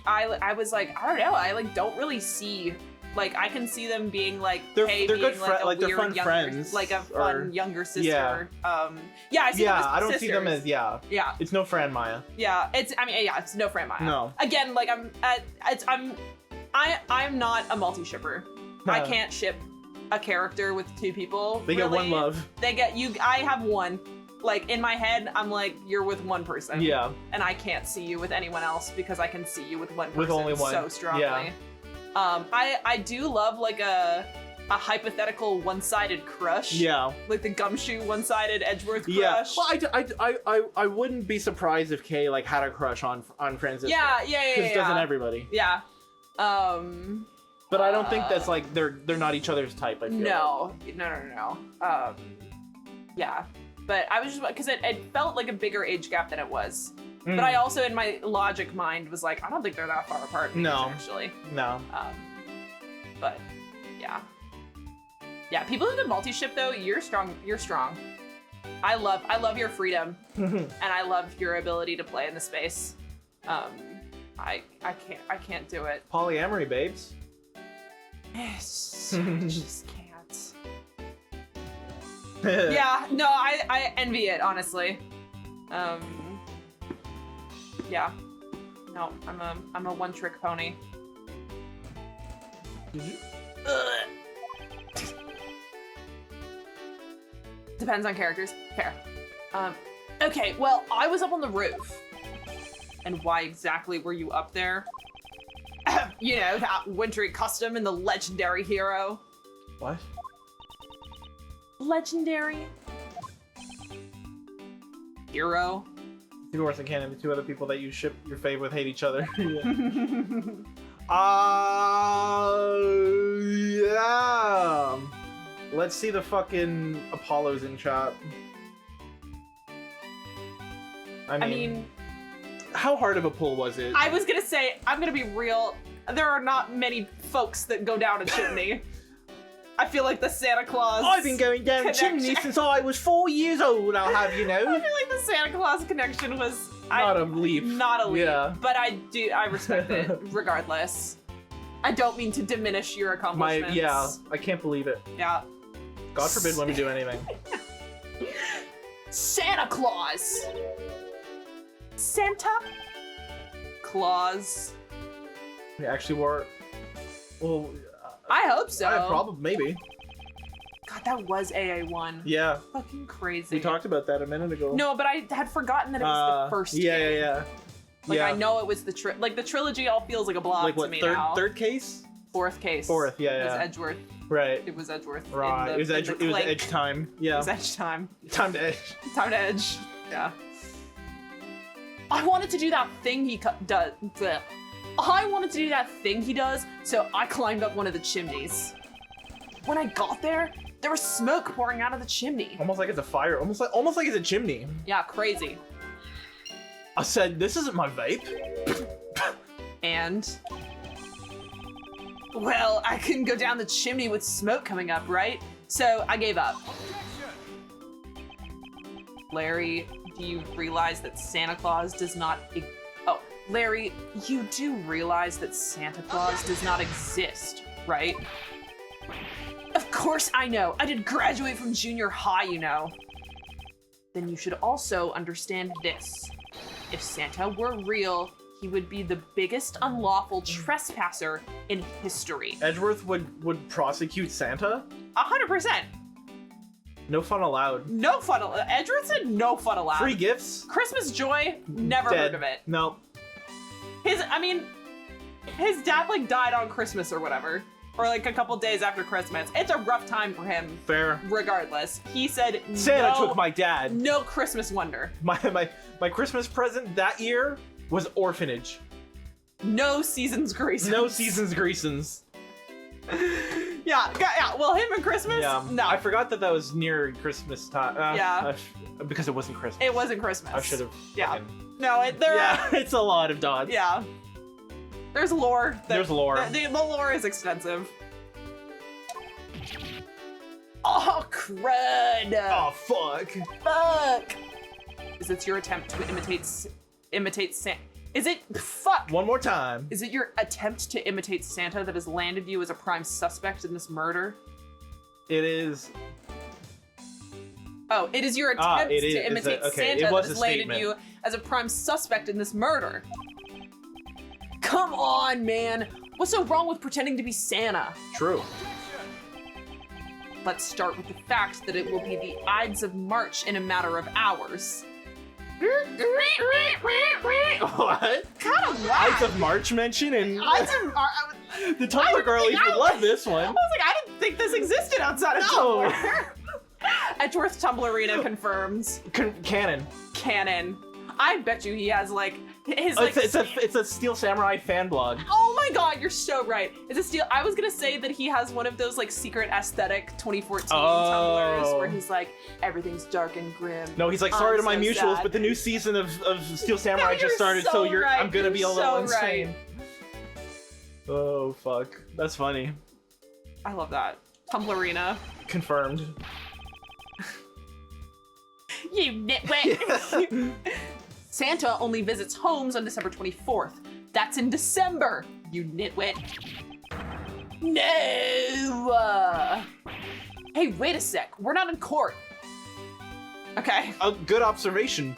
I was like, I don't know, I like don't really see. Like, I can see them being like, They're being good like a like they're weird fun younger, friends, like a fun younger sister. Yeah. I see them as I don't sisters. see them as Yeah, It's no Fran Maya. yeah. It's no Fran Maya. No. Again, like I'm not a multi-shipper. I can't ship a character with two people. They get one love. They get you. I have one. Like, in my head, I'm like, you're with one person. Yeah. And I can't see you with anyone else because I can see you with one person With only one. so strongly. Yeah. I do love like a hypothetical one-sided crush. Yeah. Like the gumshoe one-sided Edgeworth crush. Yeah. Well, I wouldn't be surprised if Kay like had a crush on Francisco. Yeah. Because doesn't everybody? Yeah. But I don't think that's like they're not each other's type. I feel. No. Yeah. But I was just because it felt like a bigger age gap than it was. But I also, in my logic mind, was like, I don't think they're that far apart. No. Actually. No. But yeah. Yeah, people who can multi-ship though, you're strong. You're strong. I love your freedom, and I love your ability to play in the space. I can't do it. Polyamory, babes. I just can't. Yeah, no, I envy it, honestly. Yeah. No, I'm a one-trick pony. Depends on characters. Fair. Okay, well, I was up on the roof. And why exactly were you up there? You know, that wintry custom and the legendary hero. What? Legendary hero. Even worse than Canon, the two other people that you ship your fave with hate each other. Yeah. Let's see the fucking Apollos in chat. I mean, how hard of a pull was it? I was gonna say, I'm gonna be real. There are not many folks that go down a chimney. I feel like the Santa Claus. I've been going down chimneys since I was 4 years old, I'll have you know. I feel like the Santa Claus connection was not a leap. Not a leap. Yeah. But I respect it regardless. I don't mean to diminish your accomplishments. I can't believe it. Yeah. God forbid when we do anything. Santa Claus. Santa Claus. We actually wore. Well, I hope so. Probably, maybe. God, that was AA1. Yeah. Fucking crazy. We talked about that a minute ago. No, but I had forgotten that it was the first game. Yeah. Like, I know it was the trilogy all feels like a block like what, to me now. Third case? Fourth case. Fourth, yeah. It was Edgeworth. Right. It was Edgeworth. Right. It was edge time. Yeah. It was edge time. Time to edge. Time to edge. Yeah. I wanted to do that thing he does. I wanted to do that thing he does, so I climbed up one of the chimneys. When I got there, there was smoke pouring out of the chimney. Almost like it's a fire. Almost like it's a chimney. Yeah, crazy. I said, "This isn't my vape." And well, I couldn't go down the chimney with smoke coming up, right? So I gave up. Larry, do you realize that Santa Claus does not... Oh, Larry, you do realize that Santa Claus does not exist, right? Of course I know. I did graduate from junior high, you know. Then you should also understand this. If Santa were real, he would be the biggest unlawful trespasser in history. Edgeworth would prosecute Santa? 100%. No fun allowed. No fun allowed. Edgeworth said no fun allowed. Free gifts? Christmas joy? Never Dead. heard of it. Nope. His dad like died on Christmas or whatever. Or like a couple days after Christmas. It's a rough time for him. Fair. Regardless. He said Santa took my dad. No Christmas wonder. My Christmas present that year was orphanage. No seasons Greasons. No seasons Greasons. Yeah. Well, him and Christmas? Yeah. No. I forgot that was near Christmas time. Yeah. Because it wasn't Christmas. It wasn't Christmas. I should have. Yeah. No, it's a lot of dots. Yeah. There's lore. There's lore. The lore is extensive. Oh, crud. Oh, fuck. Fuck. Is it your attempt to imitate Santa? Is it, fuck. One more time. Is it your attempt to imitate Santa that has landed you as a prime suspect in this murder? It is. Oh, it is your attempt it is, to imitate okay, Santa it that was has a landed statement. you as a prime suspect in this murder. Come on, man. What's so wrong with pretending to be Santa? True. Let's start with the fact that it will be the Ides of March in a matter of hours. What? Kind of Ides of March mention and Ides of March. the Tumblr girlies would love this one. I was like, I didn't think this existed outside of No. Tumblr. Edgeworth Tumblr Arena confirms. Canon. Canon. I bet you he has like his like. It's a Steel Samurai fan blog. Oh my god, you're so right. It's a steal. I was gonna say that he has one of those like secret aesthetic 2014 Tumblrs where he's like, everything's dark and grim. No, he's like, sorry I'm to my so mutuals, sad. but the new season of Steel Samurai You're just started, so so right. I'm gonna be a You're little so insane. right. Oh fuck, that's funny. I love that. Tumblr Arena. Confirmed. You nitwit. Santa only visits homes on December 24th. That's in December, you nitwit. No! Hey, wait a sec. We're not in court. Okay. A good observation.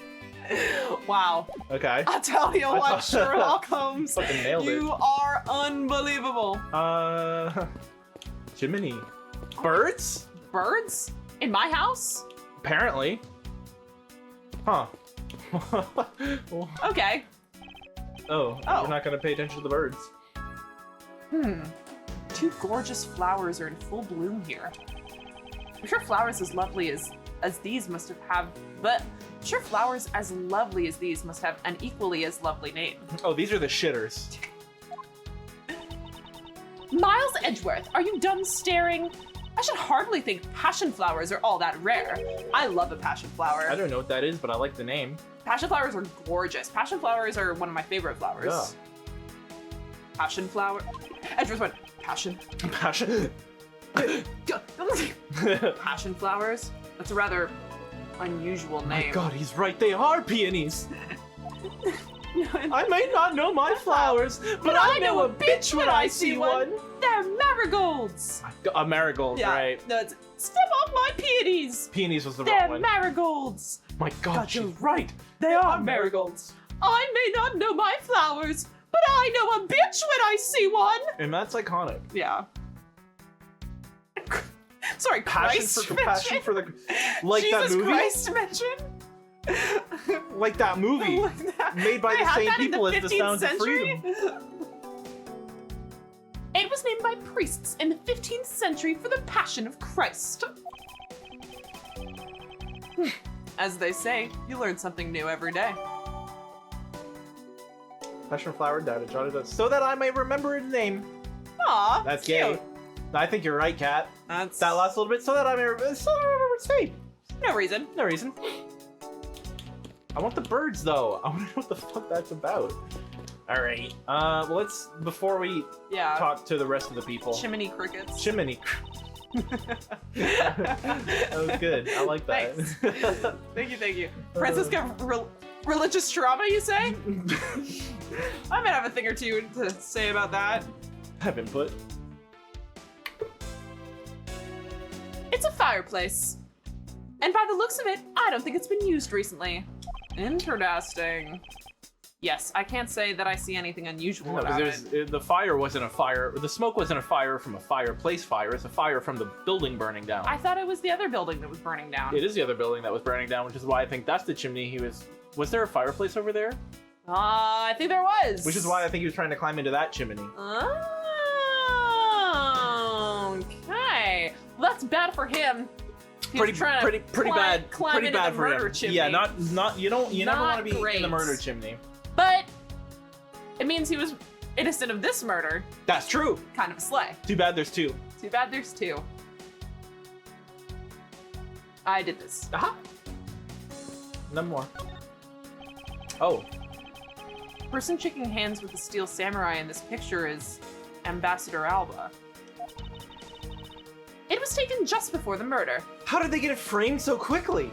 Wow. Okay. I'll tell you what, Sherlock Holmes. Fucking nailed it. You are unbelievable. Jiminy. Birds? Birds? In my house? Apparently. Huh. Okay. Oh, you're not gonna pay attention to the birds. Two gorgeous flowers are in full bloom here. I'm sure flowers as lovely as these must have but I'm sure flowers as lovely as these must have an equally as lovely name. Oh, these are the shitters. Miles Edgeworth, are you done staring? I should hardly think passion flowers are all that rare. I love a passion flower. I don't know what that is, but I like the name. Passion flowers are gorgeous. Passion flowers are one of my favorite flowers. Yeah. Passion flower. Edgeworth went, passion. Passion. Passion flowers? That's a rather unusual name. My God, he's right. They are peonies. I may not know my flowers, but I know a bitch when I see one. They're marigolds. A marigold, right? No, it's step off my peonies. Peonies was the They're wrong one. marigolds. My God, God, she's you're right. They are marigolds. I may not know my flowers, but I know a bitch when I see one. And that's iconic. Yeah. Sorry, Passion Christ for mention. passion for the like Jesus that movie. Christ mention. Like that movie made by They the had same that in people the as the 15th Sounds of century? Freedom. It was named by priests in the 15th century for the Passion of Christ. As they say, you learn something new every day. Passion flower data jotted up so that I may remember its name. Aw, That's cute. gay. I think you're right, Kat. That's That last little bit so that I may remember its name. no reason. No reason. I want the birds though. I want to know what the fuck that's about. All right. Well, let's before we talk to the rest of the people. Chimney crickets. Chimney. That was good. I like that. Thanks. Thank you. Francisca, religious trauma, you say? I might have a thing or two to say about that. Have input. It's a fireplace. And by the looks of it, I don't think it's been used recently. Interesting. Yes, I can't say that I see anything unusual No, about because it. the fire wasn't a fire. The smoke wasn't a fire from a fireplace fire. It's a fire from the building burning down. I thought it was the other building that was burning down. It is the other building that was burning down, which is why I think that's the chimney he was. Was there a fireplace over there? I think there was. Which is why I think he was trying to climb into that chimney. Oh, okay. Well, that's bad for him. He was trying to pretty bad. climb Pretty into bad the for murder him. chimney. Yeah, not you never Not want to be great. in the murder chimney. But it means he was innocent of this murder. That's true. Kind of a slay. Too bad there's two. Too bad there's two. I did this. Aha. None more. Oh. Person shaking hands with the steel samurai in this picture is Ambassador Alba. It was taken just before the murder. How did they get it framed so quickly?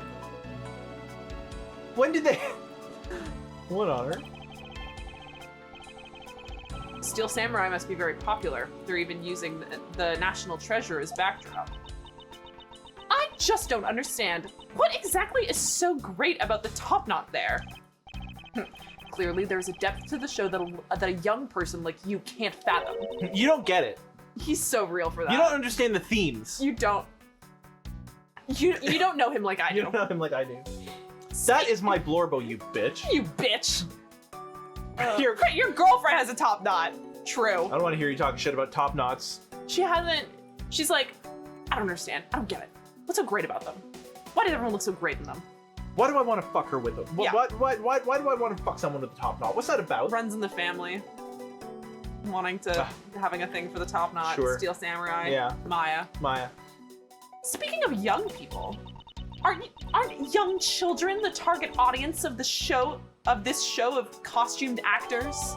When did they... What on earth? Steel Samurai must be very popular. They're even using the National Treasure as backdrop. I just don't understand. What exactly is so great about the top knot there? Clearly, there's a depth to the show that a young person like you can't fathom. You don't get it. He's so real for that. You don't understand the themes. You don't. You don't know him like I do. You don't know him like I do. That is my Blorbo, you bitch. You bitch. Your girlfriend has a top knot. True. I don't want to hear you talking shit about top knots. She hasn't. She's like, I don't understand. I don't get it. What's so great about them? Why does everyone look so great in them? Why do I want to fuck her with them? Yeah. Why do I want to fuck someone with a top knot? What's that about? Runs in the family. Wanting to, having a thing for the top knot. Sure. Steel Samurai. Yeah. Maya. Speaking of young people, aren't young children the target audience of this show of costumed actors?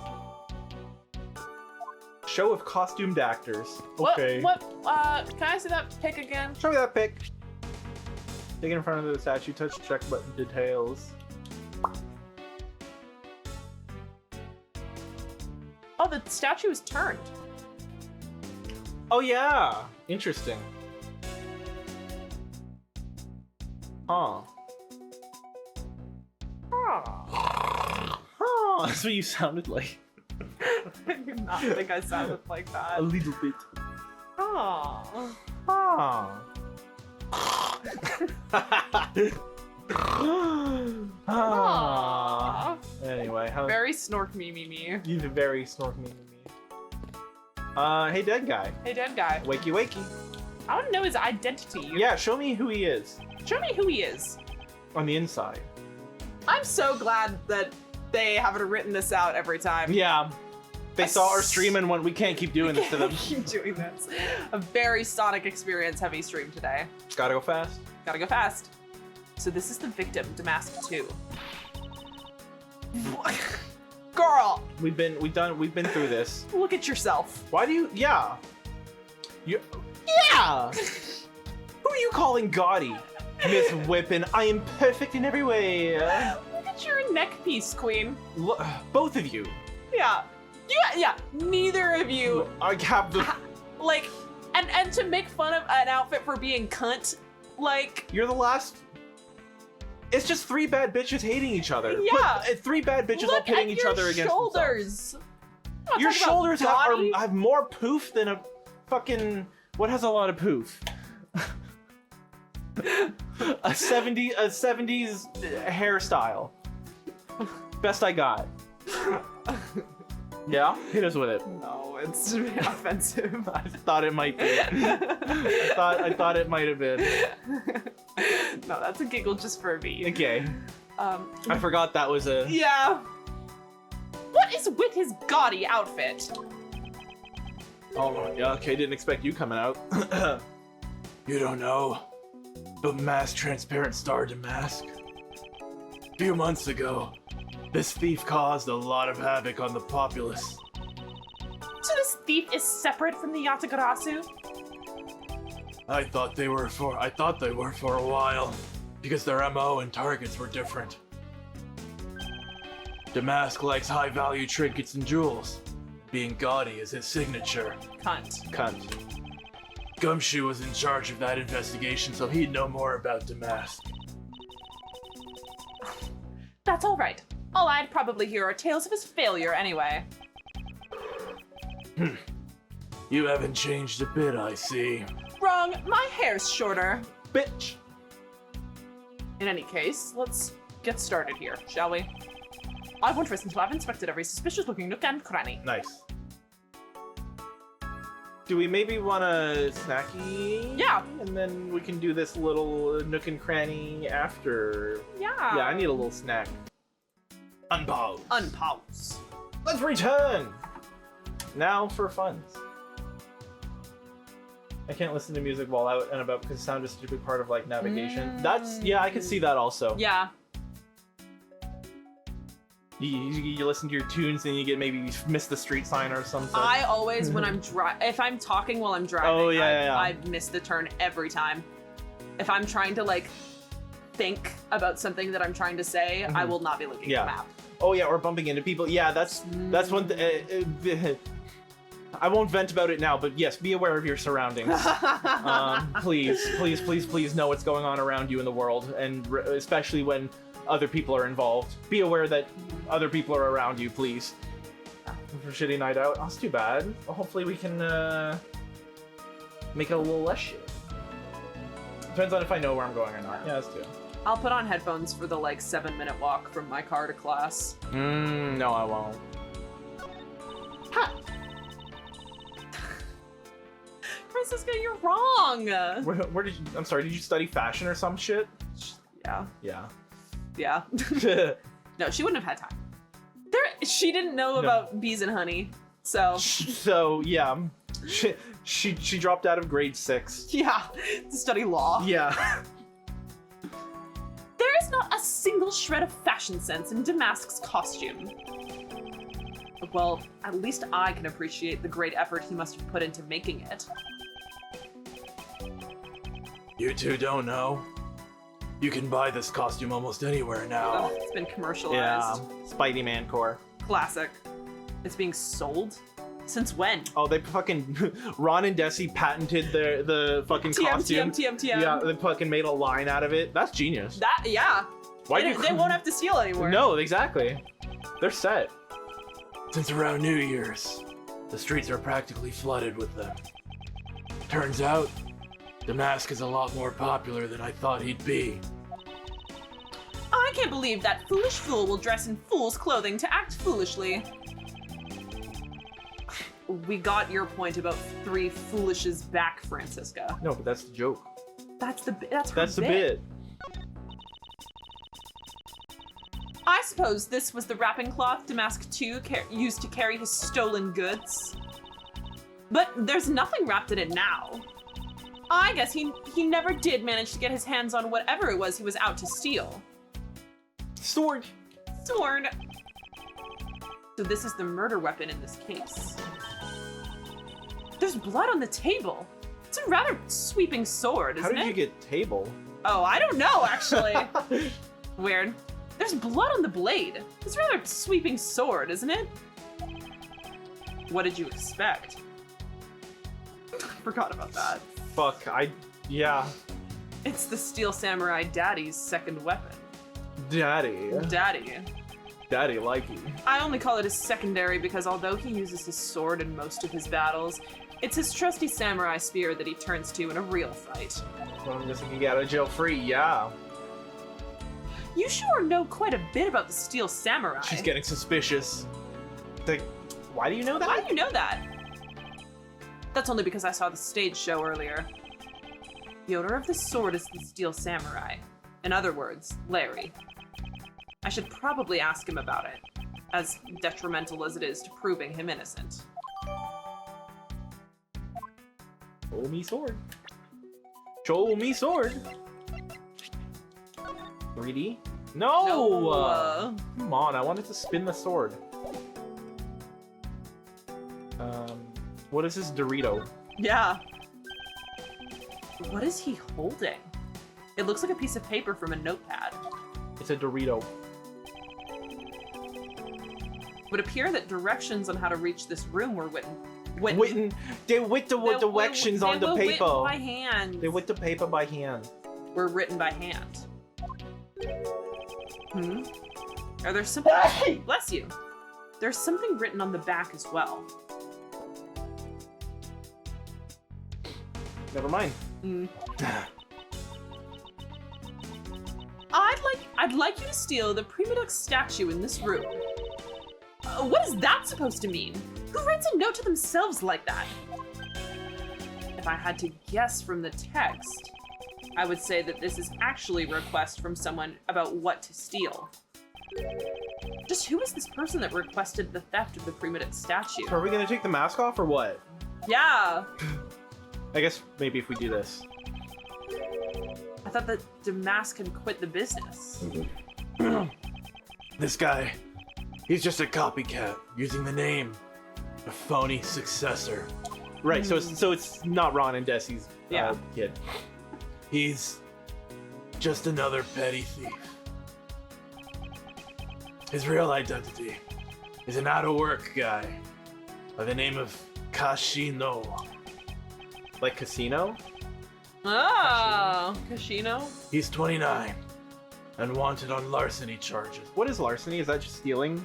Show of costumed actors. Okay. What can I see that pic again? Show me that pic. Take it in front of the statue, touch the check button details. Oh, the statue is turned. Oh yeah, interesting. Huh. Oh, that's what you sounded like. I do not think I sounded like that. A little bit. Oh. Ah. Ah. Anyway, how Very snork me. you've a very snork me. Hey dead guy. Hey, dead guy. Wakey wakey. I want to know his identity. Yeah, show me who he is Show me who he is. on the inside. I'm so glad that they haven't written this out every time. Yeah. They saw our stream and went, we can't keep doing this to them. Keep doing this. A very Sonic Experience heavy stream today. Gotta go fast. Gotta go fast. So this is the victim, DeMasque 2. Girl, We've been through this. look at yourself. Why do you? Yeah. Yeah. Who are you calling gaudy, Miss Whippin? I am perfect in every way. Look at your neck piece, Queen. Look, both of you. Yeah. Yeah. Neither of you. I have the. Like, and to make fun of an outfit for being cunt, like. You're the last. It's just three bad bitches hating each other. Yeah. Three bad bitches all pitting each other against shoulders. themselves. Your shoulders have more poof than a fucking. What has a lot of poof? a 70s hairstyle. Best I got. Yeah, hit us with it. No, it's offensive. I thought it might be. I thought it might have been. No, that's a giggle just for me. Okay. I forgot that was a. Yeah. What is with his gaudy outfit? Oh yeah. Okay, didn't expect you coming out. You don't know, but mass transparent star DeMasque. A few months ago, this thief caused a lot of havoc on the populace. So this thief is separate from the Yatagarasu? I thought they were for a while, because their MO and targets were different. DeMasque likes high-value trinkets and jewels. Being gaudy is his signature. Cunt. Gumshoe was in charge of that investigation, so he'd know more about DeMasque. That's all right. All I'd probably hear are tales of his failure anyway. You haven't changed a bit, I see. Wrong, my hair's shorter. Bitch. In any case, let's get started here, shall we? I won't rest until I've inspected every suspicious-looking nook and cranny. Nice. Do we maybe want a snacky? Yeah. And then we can do this little nook and cranny after. Yeah. Yeah, I need a little snack. Unpause. Unpause. Let's return! Now for funds. I can't listen to music while out and about because sound is such a big part of like navigation. That's, yeah, I can see that also. Yeah. You listen to your tunes and you miss the street sign or something. I always, when I'm if I'm talking while I'm driving, I miss the turn every time. If I'm trying to like think about something that I'm trying to say, I will not be looking at the map. Oh yeah, or bumping into people. Yeah, that's one. I won't vent about it now, but yes, be aware of your surroundings. Please know what's going on around you in the world, and especially when other people are involved. Be aware that other people are around you, please. For shitty night out. Oh, it's too bad. Well, hopefully we can make it a little less shit. Depends on if I know where I'm going or not. Yeah, that's too. I'll put on headphones for the like 7-minute walk from my car to class. No, I won't. Ha! Francisca, you're wrong. Where did you? I'm sorry. Did you study fashion or some shit? Yeah. Yeah. No, she wouldn't have had time. She didn't know about bees and honey, so. So yeah, she dropped out of grade 6. Yeah, to study law. Yeah. There is not a single shred of fashion sense in DeMasque's costume. Well, at least I can appreciate the great effort he must have put into making it. You two don't know? You can buy this costume almost anywhere now. It's been commercialized. Yeah, Spidey Man core. Classic. It's being sold? Since when? Oh, they fucking Ron and Desi patented the fucking costume. TM. Yeah, they fucking made a line out of it. That's genius. Yeah. They won't have to steal anymore. No, exactly. They're set. Since around New Year's, the streets are practically flooded with them. Turns out, DeMasque is a lot more popular than I thought he'd be. I can't believe that foolish fool will dress in fool's clothing to act foolishly. We got your point about 3 foolishes back, Francisca. No, but that's the joke. That's the bit. I suppose this was the wrapping cloth DeMasque 2 used to carry his stolen goods. But there's nothing wrapped in it now. I guess he never did manage to get his hands on whatever it was he was out to steal. Sword. So this is the murder weapon in this case. There's blood on the table. It's a rather sweeping sword, isn't it? How did you get table? Oh, I don't know, actually. Weird. There's blood on the blade. It's a rather sweeping sword, isn't it? What did you expect? I forgot about that. Fuck, yeah. It's the Steel Samurai Daddy's second weapon. Daddy likey. I only call it his secondary because although he uses his sword in most of his battles, it's his trusty samurai spear that he turns to in a real fight. Well, I'm guessing he got out of jail free, yeah. You sure know quite a bit about the Steel Samurai. She's getting suspicious. Like, why do you know that? Why do you know that? That's only because I saw the stage show earlier. The owner of the sword is the Steel Samurai. In other words, Larry. I should probably ask him about it, as detrimental as it is to proving him innocent. Show me sword. Show me sword. 3D? No! Come on, I wanted to spin the sword. What is this Dorito? Yeah. What is he holding? It looks like a piece of paper from a notepad. It's a Dorito. It would appear that directions on how to reach this room were written. They writ the directions on the paper. Written by hand. They writ the paper by hand. Were written by hand. Are there something? Bless you. There's something written on the back as well. Never mind. I'd like you to steal the Primiduc statue in this room. What is that supposed to mean? Who writes a note to themselves like that? If I had to guess from the text, I would say that this is actually a request from someone about what to steal. Just who is this person that requested the theft of the Primiduc statue? Are we gonna take the mask off or what? Yeah. I guess maybe if we do this. I thought that DeMasque had quit the business. This guy, He's just a copycat, using the name. A phony successor. Right, so it's not Ron and Desi's kid. He's just another petty thief. His real identity is an out-of-work guy by the name of Kashino. Like Casino? Oh, Casino? He's 29 and wanted on larceny charges. What is larceny? Is that just stealing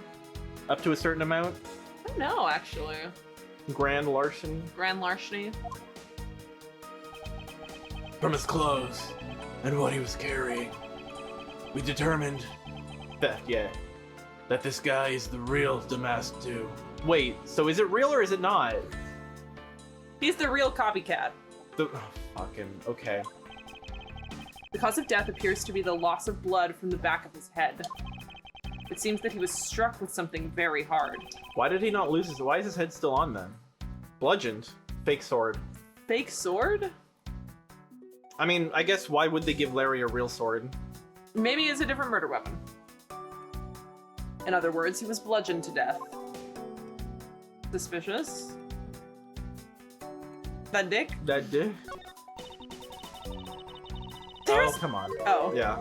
up to a certain amount? I don't know, actually. Grand larceny? Grand larceny. From his clothes and what he was carrying, we determined Theft, yeah. that this guy is the real DeMasque too. Wait, so is it real or is it not? He's the real copycat. Okay. The cause of death appears to be the loss of blood from the back of his head. It seems that he was struck with something very hard. Why did he not lose his... Why is his head still on then? Bludgeoned. Fake sword. Fake sword? I mean, I guess why would they give Larry a real sword? Maybe it's a different murder weapon. In other words, he was bludgeoned to death. Suspicious. That dick? That dick? There's... Oh, come on. Oh. Yeah.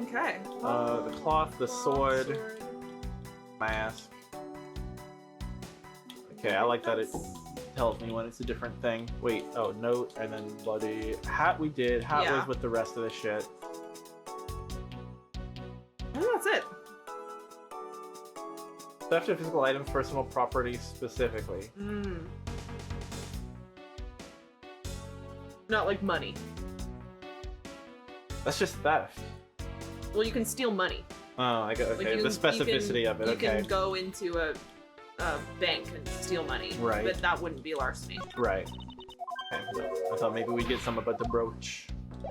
Okay. The cloth, the sword, mask. Okay, I like that it tells me when it's a different thing. Wait, oh, note, and then bloody. Hat we did. Hat was with the rest of the shit. I think that's it. Theft of physical items, personal property specifically. Not like money. That's just theft. Well, you can steal money. Oh, I got okay. Like The specificity of it. You Okay. can go into a bank and steal money. Right. But that wouldn't be larceny. Right. Okay. I thought maybe we'd get some about the brooch.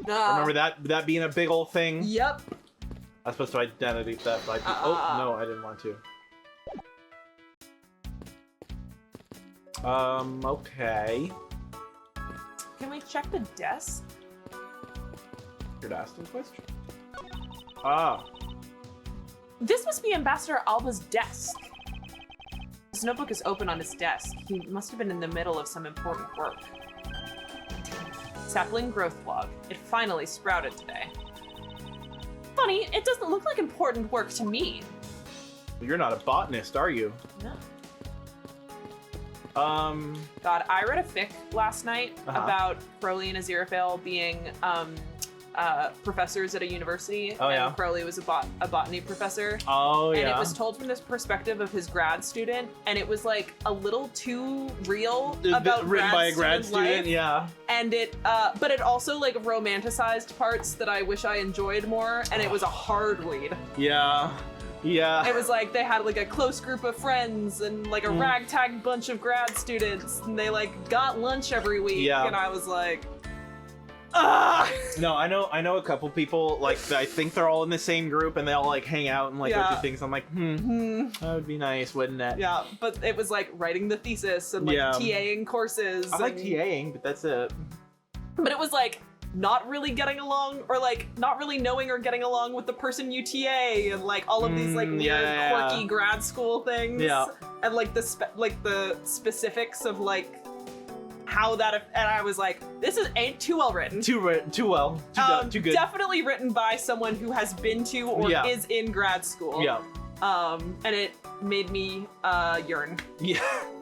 No. Remember that being a big old thing? Yep. I was supposed to identity theft. But oh no, I didn't want to. Okay. Can we check the desk? You're asking a question. Ah. This must be Ambassador Alba's desk. His notebook is open on his desk. He must have been in the middle of some important work. Sapling growth log. It finally sprouted today. Funny, it doesn't look like important work to me. You're not a botanist, are you? No. God, I read a fic last night about Crowley and Aziraphale being professors at a university. Oh, yeah. And Crowley was a botany professor. Oh, yeah. And it was told from this perspective of his grad student, and it was like a little too real about written by a grad student, life. yeah. And it, but it also like romanticized parts that I wish I enjoyed more, and it was a hard read. Yeah. Yeah. It was like they had like a close group of friends and like a ragtag bunch of grad students, and they like got lunch every week. Yeah. And I was like, ah. No, I know a couple people, like, I think they're all in the same group and they all like hang out and like go do things. I'm like, that would be nice, wouldn't it? Yeah, but it was like writing the thesis and like TAing courses. I like TAing, but that's it. But it was like not really getting along, or like not really knowing or getting along with the person you TA, and like all of these like weird quirky grad school things. Yeah. And like the specifics of like how that, and I was like, this ain't too well written. Too well. Too good. Definitely written by someone who has been to or is in grad school. Yeah. And it made me yearn. Yeah.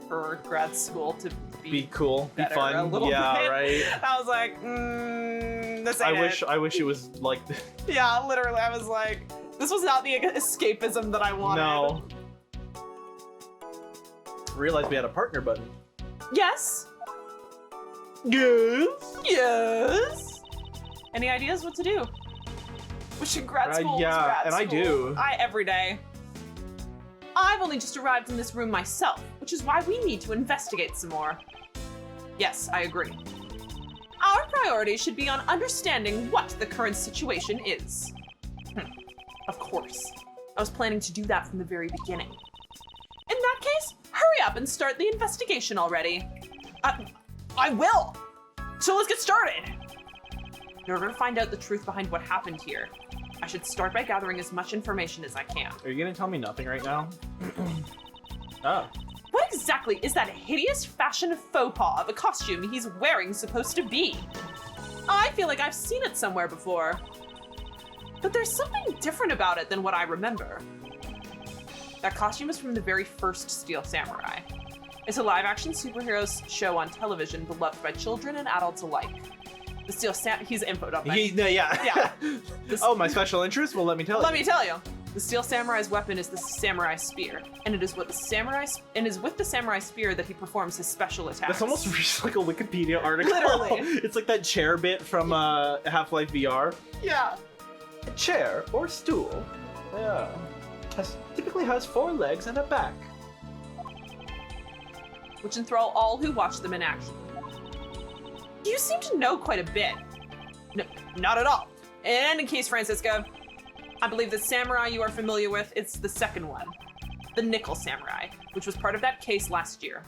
For grad school to be cool, be fun. A little bit. Right. I was like, this ain't it. I wish it was like this. Yeah, literally, I was like, this was not the escapism that I wanted. No. Realized we had a partner button. Yes. Yes. Yes. Any ideas what to do? Wishing grad school was grad and school. I do. Every day. I've only just arrived in this room myself, which is why we need to investigate some more. Yes, I agree. Our priority should be on understanding what the current situation is. Of course. I was planning to do that from the very beginning. In that case, hurry up and start the investigation already. I will! So let's get started! In order to find out the truth behind what happened here, I should start by gathering as much information as I can. Are you gonna tell me nothing right now? Oh. What exactly is that hideous fashion faux pas of a costume he's wearing supposed to be? I feel like I've seen it somewhere before. But there's something different about it than what I remember. That costume is from the very first Steel Samurai. It's a live-action superheroes show on television beloved by children and adults alike. The Steel he's infoed on me. Yeah. Oh, my special interest? Well, let me tell you. Let me tell you. The Steel Samurai's weapon is the samurai spear, and it is with the samurai spear that he performs his special attacks. That's almost just like a Wikipedia article. Literally. It's like that chair bit from Half-Life VR. Yeah. A chair or stool. Yeah. Typically has 4 legs and a back. Which enthrall all who watch them in action. You seem to know quite a bit. No, not at all. In any case, Francisca, I believe the samurai you are familiar with, it's the second one. The Nickel Samurai, which was part of that case last year.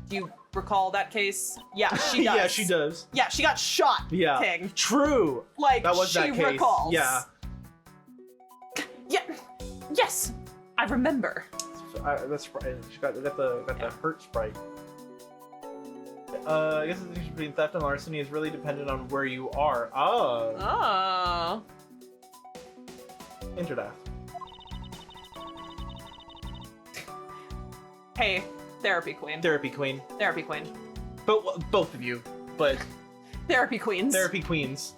Do you recall that case? Yeah, she does. Yeah, she does. Yeah, she got shot, Yeah. King. True. Like, That was she that case. recalls. Yeah. Yeah. Yes, I remember. That's right. She got the hurt sprite. I guess the difference between theft and larceny is really dependent on where you are. Oh. Interdeath. Hey, therapy queen. Therapy queen. Therapy queen. But both of you. But Therapy queens. therapy queens.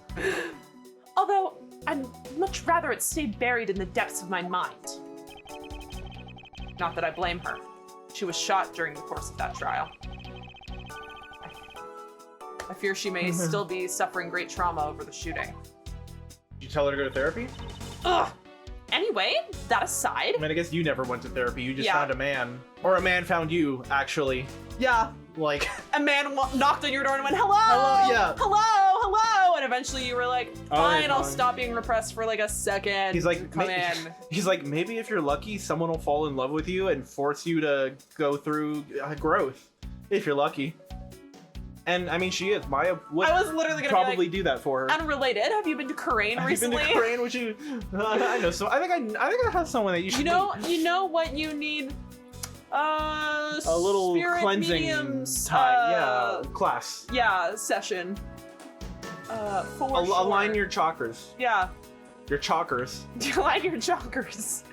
Although, I'd much rather it stay buried in the depths of my mind. Not that I blame her. She was shot during the course of that trial. I fear she may still be suffering great trauma over the shooting. Did you tell her to go to therapy? Ugh. Anyway, that aside. I mean, I guess you never went to therapy. You just Yeah. found a man. Or a man found you, actually. Yeah. Like, A man knocked on your door and went, hello! Hello, yeah. Hello! And eventually you were like, fine, I'll fine. stop being repressed for like a second. he's like, come in. He's like, maybe if you're lucky, someone will fall in love with you and force you to go through growth. If you're lucky. And I mean, she is. Maya would I was literally gonna probably be do that for her. like, unrelated, have you been to Korean Have recently? you been to Korean? Would you? I know. So I think I have someone that you should. You know what you need? a little spirit cleansing mediums, time. Class. Yeah, session. For sure. Align your chakras. Yeah. Your chakras. Align your chakras.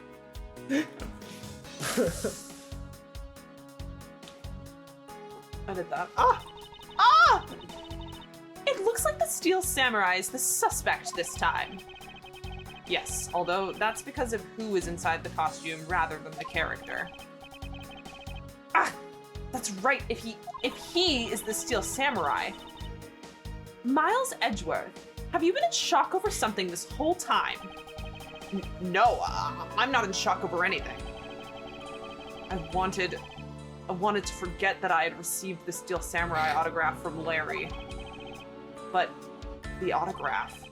I did that. Ah! It looks like the Steel Samurai is the suspect this time. Yes, although that's because of who is inside the costume rather than the character. Ah! That's right, if he is the Steel Samurai. Miles Edgeworth, have you been in shock over something this whole time? No, I'm not in shock over anything. I wanted to forget that I had received the Steel Samurai autograph from Larry. But the autograph,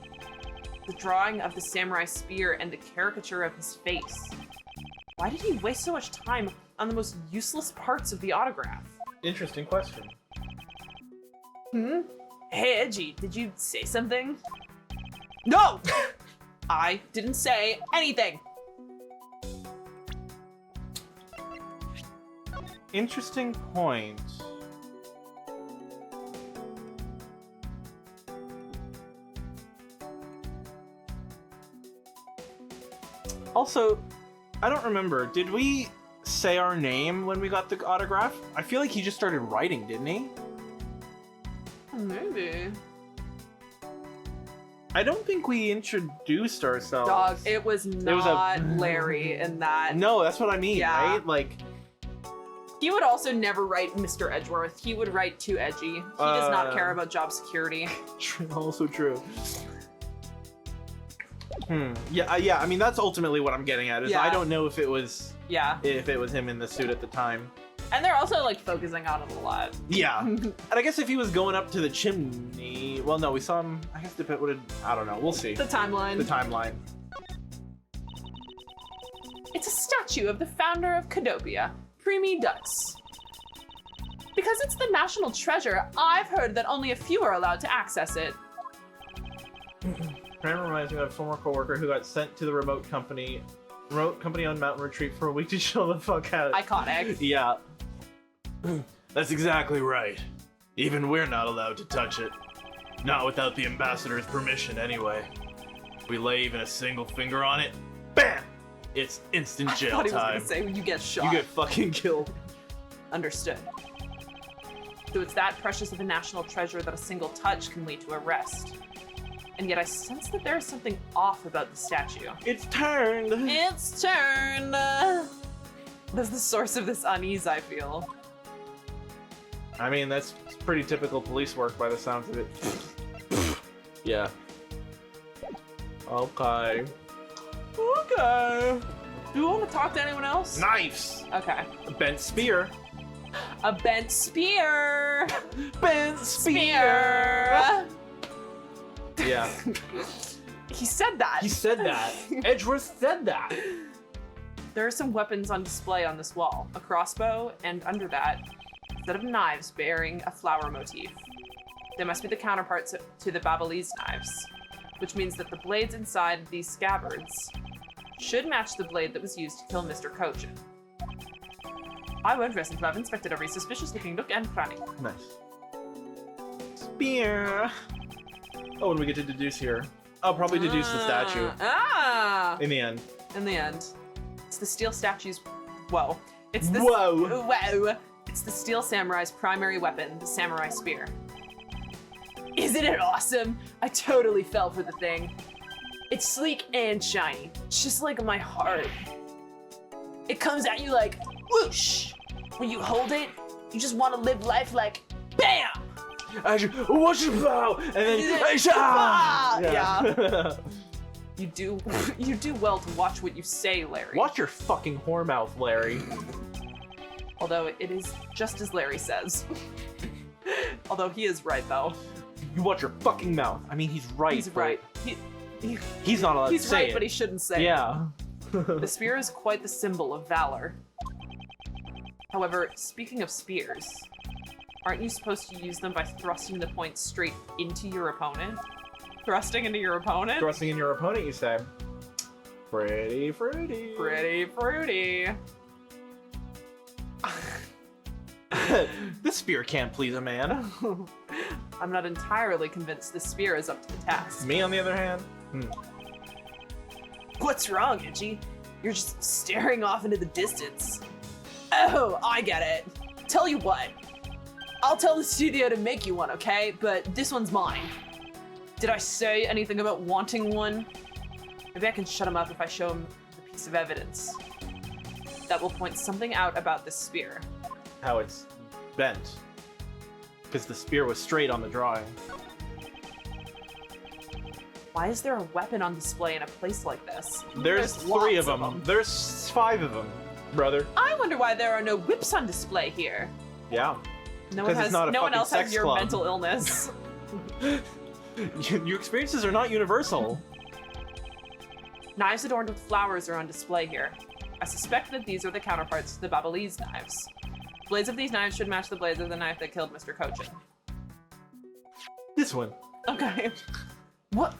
the drawing of the samurai spear and the caricature of his face. Why did he waste so much time on the most useless parts of the autograph? Interesting question. Hey, Edgy, did you say something? No! I didn't say anything. Interesting point. Also, I don't remember. Did we say our name when we got the autograph? I feel like he just started writing, didn't he? Maybe. I don't think we introduced ourselves. Dog, it was not a- Larry in that. No, that's what I mean, Yeah. right? Like, He would also never write Mr. Edgeworth. He would write too edgy. He does not care about job security. also true. Yeah, I mean, that's ultimately what I'm getting at, is Yeah. I don't know if it was Yeah. him in the suit at the time. And they're also like focusing on it a lot. Yeah. And I guess if he was going up to the chimney, well, no, we saw him, I guess the pit would have, I don't know, we'll see. The timeline. The timeline. It's a statue of the founder of Cadopia, Preemie Dux. Because it's the national treasure, I've heard that only a few are allowed to access it. Graham reminds me of a former coworker who got sent to the remote company on mountain retreat for a week to chill the fuck out. Iconic. Yeah. That's exactly right. Even we're not allowed to touch it. Not without the ambassador's permission, anyway. We lay even a single finger on it, bam! It's instant jail I thought he was time. gonna say you get shot. You get fucking killed. Understood. So it's that precious of a national treasure that a single touch can lead to arrest. And yet I sense that there is something off about the statue. It's turned. It's turned. That's the source of this unease, I feel. I mean, that's pretty typical police work by the sounds of it. Yeah. Okay. Okay. Do you want to talk to anyone else? Knives. Okay. A bent spear. A bent spear. Bent Spear. Yeah. He said that. He said that. Edgeworth said that. There are some weapons on display on this wall. A crossbow, and under that, a set of knives bearing a flower motif. They must be the counterparts to the Babelese knives, which means that the blades inside these scabbards should match the blade that was used to kill Mr. Cochin. I won't rest until I've inspected every suspicious-looking nook and cranny. Nice. Spear. Oh, and we get to deduce here. I'll probably deduce the statue in the end. In the end. It's the steel statue's... Whoa. It's the... Whoa. Whoa. It's the steel samurai's primary weapon, the samurai spear. Isn't it awesome? I totally fell for the thing. It's sleek and shiny, just like my heart. It comes at you like whoosh. When you hold it, you just want to live life like BAM! Watch your bow, and then Yeah. You do well to watch what you say, Larry. Watch your fucking whore mouth, Larry. Although it is just as Larry says. Although he is right though. You watch your fucking mouth. I mean, he's right. He's right. He's not allowed to say it. He's right, but he shouldn't say it. Yeah. The spear is quite the symbol of valor. However, speaking of spears, aren't you supposed to use them by thrusting the point straight into your opponent? Thrusting into your opponent? Thrusting in your opponent, you say. Pretty fruity. Pretty fruity. This spear can't please a man. I'm not entirely convinced this spear is up to the task. Me, on the other hand? What's wrong, Itchy? You're just staring off into the distance. Oh, I get it. Tell you what. I'll tell the studio to make you one, okay? But this one's mine. Did I say anything about wanting one? Maybe I can shut him up if I show him the piece of evidence. That will point something out about this spear. How it's bent. Because the spear was straight on the drawing. Why is there a weapon on display in a place like this? There's 3 of them. There's 5 of them, brother. I wonder why there are no whips on display here. Yeah. No one it's not a one fucking else has sex your club. mental illness. Your experiences are not universal. Knives adorned with flowers are on display here. I suspect that these are the counterparts to the Babelese knives. Blades of these knives should match the blades of the knife that killed Mr. Cochin. This one. Okay. What?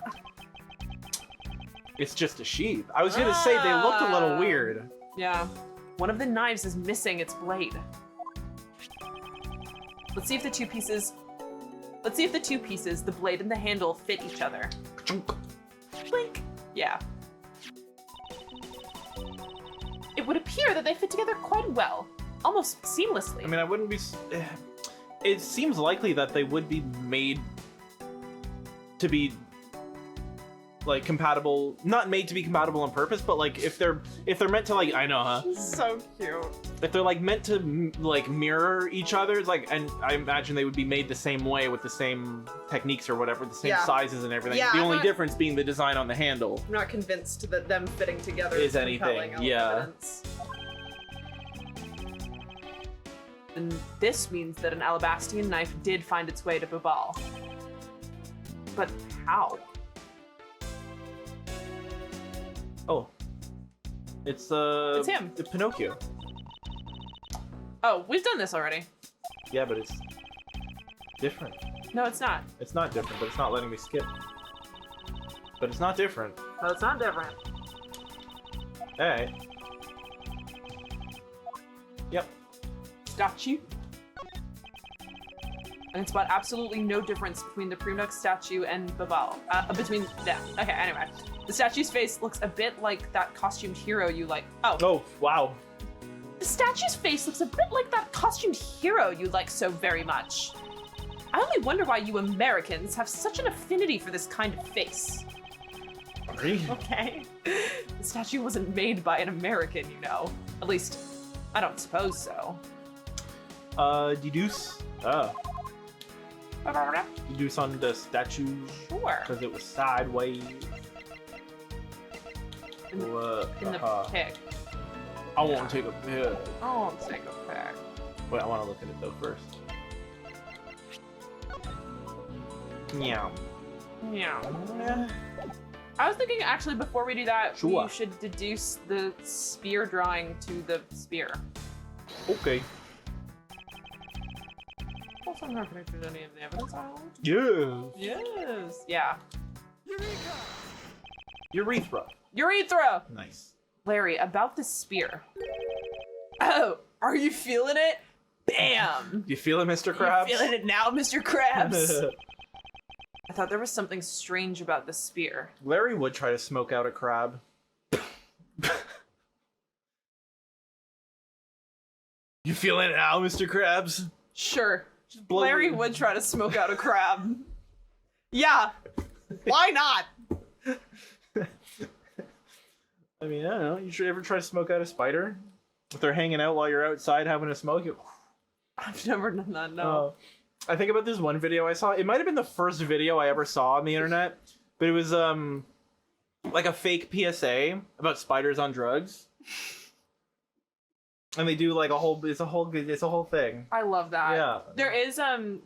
It's just a sheath. I was gonna say they looked a little weird. Yeah. One of the knives is missing its blade. Let's see if the two pieces, the blade and the handle, fit each other. Blink. Yeah. It would appear that they fit together quite well. Almost seamlessly. I mean, I wouldn't be... It seems likely that they would be made to be, like, compatible... Not made to be compatible on purpose, but, like, if they're meant to, like... I know, huh? So cute. If they're, like, meant to, like, mirror each other, it's like... And I imagine they would be made the same way with the same techniques or whatever, the same sizes and everything. Yeah, the only I'm not- difference being the design on the handle. I'm not convinced that them fitting together Is anything, yeah. evidence. And this means that an Allebahstian knife did find its way to Babal. But how? Oh. It's him. Pinocchio. Oh, we've done this already. Yeah, but it's different. No, it's not. It's not different, but it's not letting me skip. But it's not different. No, it's not different. Alright. Yep. Statue. And it's about absolutely no difference between the Primox statue and Babal. Between them. Okay, anyway. The statue's face looks a bit like that costumed hero you like. Oh. Oh, wow. The statue's face looks a bit like that costumed hero you like so very much. I only wonder why you Americans have such an affinity for this kind of face. Sorry. Okay. The statue wasn't made by an American, you know. At least, I don't suppose so. Deduce. Deduce on the statue. Sure. Because it was sideways. In the pic. I want to take a pic. I won't take a pic. Wait, I want to look at it though first. Meow. Yeah. I was thinking actually before we do that, Sure. we should deduce the spear drawing to the spear. Okay. Also, I'm not connected to any of the evidence I hold. Yeah. Yes. Yeah. Urethra. Urethra! Nice. Larry, about the spear. Oh, are you feeling it? Bam! Do you feel it, Mr. Krabs? You feeling it now, Mr. Krabs? I thought there was something strange about the spear. Larry would try to smoke out a crab. You feeling it now, Mr. Krabs? Sure. Just blow Larry it. would try to smoke out a crab. Yeah. Why not? I mean, I don't know. You should ever try to smoke out a spider? If they're hanging out while you're outside having a smoke, you... I've never done that, no. I think about this one video I saw. It might have been the first video I ever saw on the internet, but it was like a fake PSA about spiders on drugs. And they do like it's a whole thing. I love that. Yeah. There is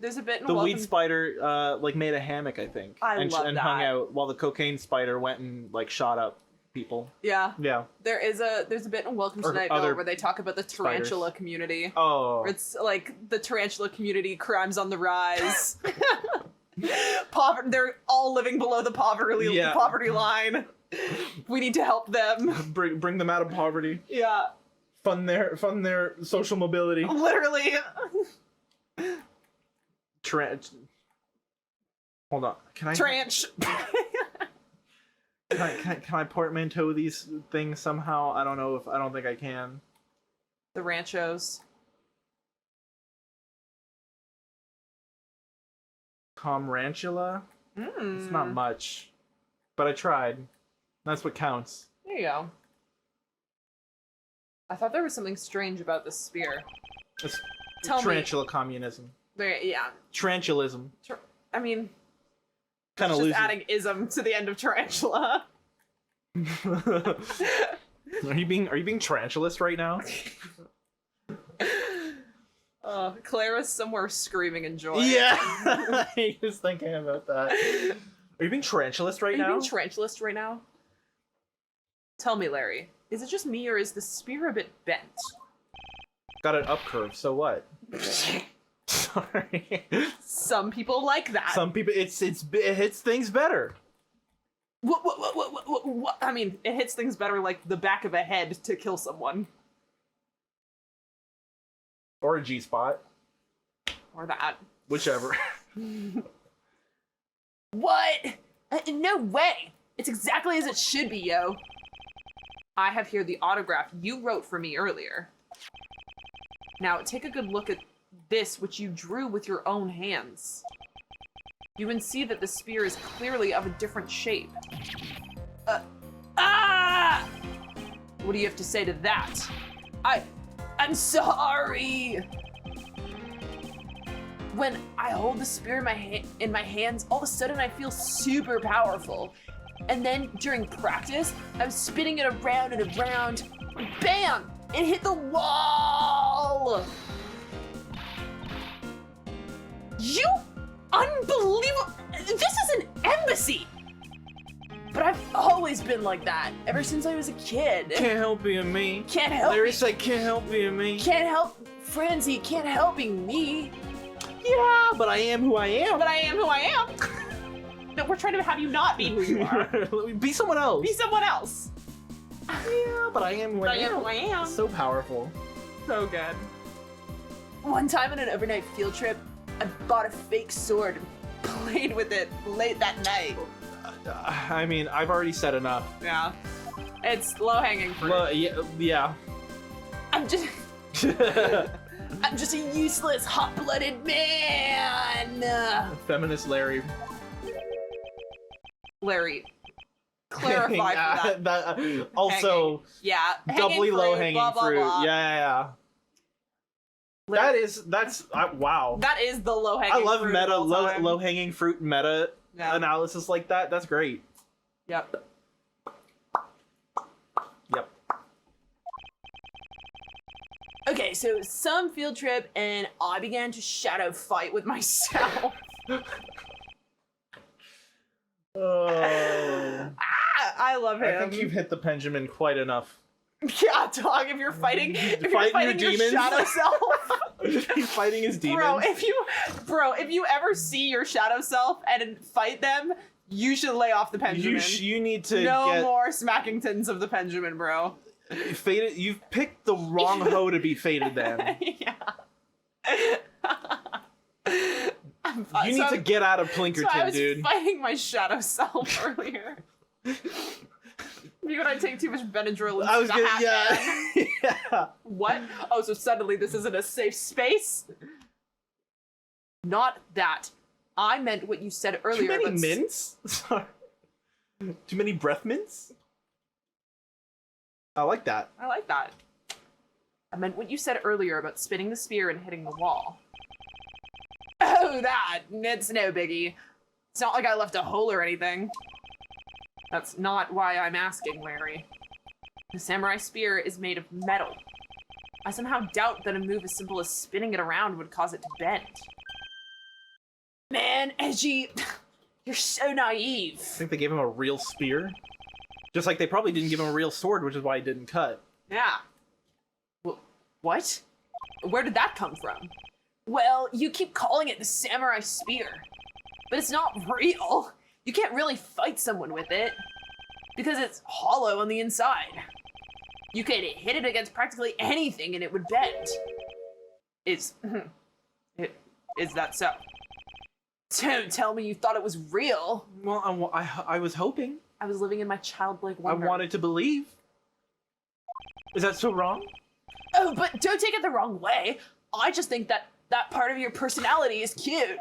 there's a bit in The Welcome... weed spider like made a hammock, I think. I love and that. hung out while the cocaine spider went and like shot up people. Yeah. Yeah. There's a bit in Welcome to Or Night other Vale where they talk about the tarantula spiders. community. Oh. Where it's like the tarantula community, crimes on the rise. Poverty, they're all living below the poverty line. We need to help them. Bring them out of poverty. Yeah. Fund their social mobility. Literally. Hold on. Can I Tranch. can I portmanteau these things somehow? I don't think I can. The ranchos. Comrantula? Mm. It's not much. But I tried. That's what counts. There you go. I thought there was something strange about the spear. It's Tell me. tarantula communism. There, yeah. Tarantulism. I mean, Kind of just losing. adding ism to the end of tarantula. Are you being tarantulist right now? Clara's somewhere screaming in joy. Yeah. I was thinking about that. Are you being tarantulist right Are now? you being tarantulist right now? Tell me, Larry. Is it just me or is the spear a bit bent? Got an up curve, so what? Sorry. Some people like that. Some people it hits things better. What? I mean, it hits things better like the back of a head to kill someone. Or a G-spot. Or that. Whichever. What? No way! It's exactly as it should be, yo. I have here the autograph you wrote for me earlier. Now, take a good look at this, which you drew with your own hands. You can see that the spear is clearly of a different shape. What do you have to say to that? I'm sorry! When I hold the spear in my hands, all of a sudden I feel super powerful. And then during practice, I'm spinning it around and around. Bam! It hit the wall! You unbelievable! This is an embassy! But I've always been like that, ever since I was a kid. Can't help being me. Can't help Larry me. said can't help being me. Can't help Francie, can't helping me. Yeah, but I am who I am. But I am who I am. we're trying to have you not be who you are. Be someone else. Be someone else. Yeah, but I am I am who I am. So powerful. So good. One time on an overnight field trip, I bought a fake sword and played with it late that night. I mean, I've already said enough. Yeah. It's low-hanging fruit. Yeah. I'm just a useless, hot-blooded man. Feminist Larry. Larry, clarify for that. Also, yeah, doubly low-hanging fruit. Blah. Yeah. That's wow. That is the low-hanging fruit. I love meta low-hanging fruit meta analysis like that. That's great. Yep. Okay, so some field trip, and I began to shadow fight with myself. I love him. I think you've hit the pendulum quite enough. Yeah, dog. If you're fighting your demons? shadow self, He's fighting his demons. Bro, if you ever see your shadow self and fight them, you should lay off the pendulum. You need to no more smackingtons of the pendulum, bro. Faded. You've picked the wrong hoe to be faded. Then. Yeah. You need to get out of Plinkerton, I was dude. Fighting my shadow self earlier. Maybe when I take too much Benadryl and I was gonna, yeah. What? Oh, so suddenly this isn't a safe space? Not that. I meant what you said earlier. Too many mints? Sorry. Too many breath mints? I like that. I like that. I meant what you said earlier about spinning the spear and hitting the wall. Oh, that. It's no biggie. It's not like I left a hole or anything. That's not why I'm asking, Larry. The samurai spear is made of metal. I somehow doubt that a move as simple as spinning it around would cause it to bend. Man, Edgy, you're so naive. I think they gave him a real spear. Just like they probably didn't give him a real sword, which is why he didn't cut. Yeah. Well, what? Where did that come from? Well, you keep calling it the samurai spear, but it's not real. You can't really fight someone with it because it's hollow on the inside. You could hit it against practically anything and it would bend. Is that so? Don't tell me you thought it was real. Well, I was hoping. I was living in my childlike wonder. I wanted to believe. Is that so wrong? Oh, but don't take it the wrong way. I just think that part of your personality is cute.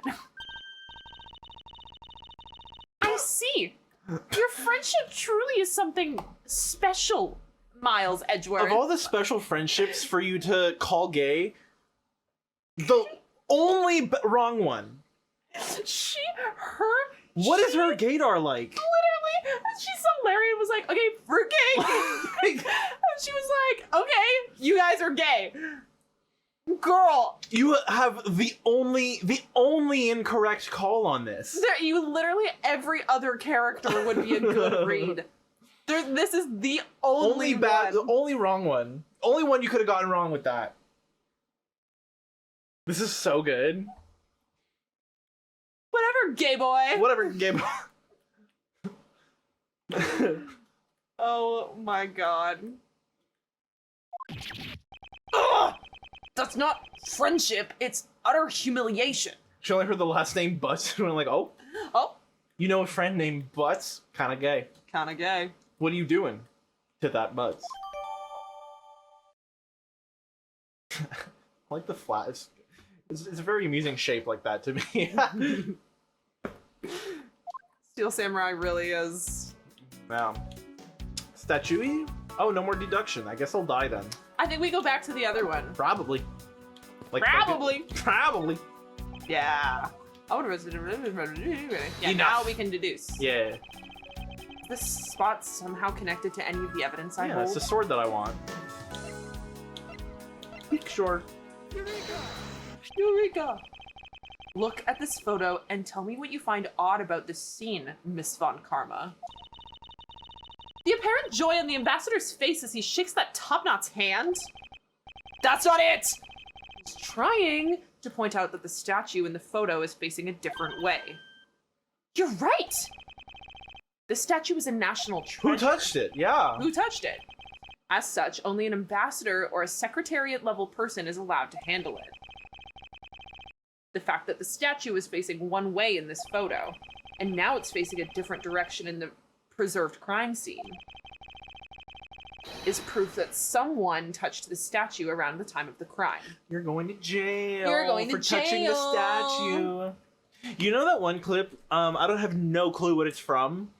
I see. Your friendship truly is something special, Miles Edgeworth. Of all the special friendships for you to call gay, the only wrong one. What is her gaydar like? Literally, she saw Larry and was like, okay, we're gay. And she was like, okay, you guys are gay. Girl. You have the only incorrect call on this. You literally, every other character would be a good read. This is the only bad, one. the only wrong one. Only one you could have gotten wrong with that. This is so good. Whatever, gay boy. Whatever, gay boy. Oh my god. Ugh! That's not friendship, it's utter humiliation. She only heard the last name Butts and went like, oh. Oh. You know a friend named Butts? Kinda gay. Kinda gay. What are you doing to that Butts? I like the flat. It's a very amusing shape like that to me. Steel Samurai really is. Wow. Statue-y? Oh, no more deduction. I guess I'll die then. I think we go back to the other one. Probably. Probably. Probably. Yeah. I would have. Yeah, now we can deduce. Yeah. Is this spot somehow connected to any of the evidence I Yeah, hold? it's the sword that I want. Sure. Eureka! Look at this photo and tell me what you find odd about this scene, Miss Von Karma. The apparent joy on the ambassador's face as he shakes that top-knot's hand? That's not it! He's trying to point out that the statue in the photo is facing a different way. You're right! The statue is a national treasure. Who touched it? Yeah. Who touched it? As such, only an ambassador or a secretariat-level person is allowed to handle it. The fact that the statue is facing one way in this photo, and now it's facing a different direction in the preserved crime scene, is proof that someone touched the statue around the time of the crime. You're going to jail. You're going to touching the jail. statue. You know that one clip? I don't have no clue what it's from,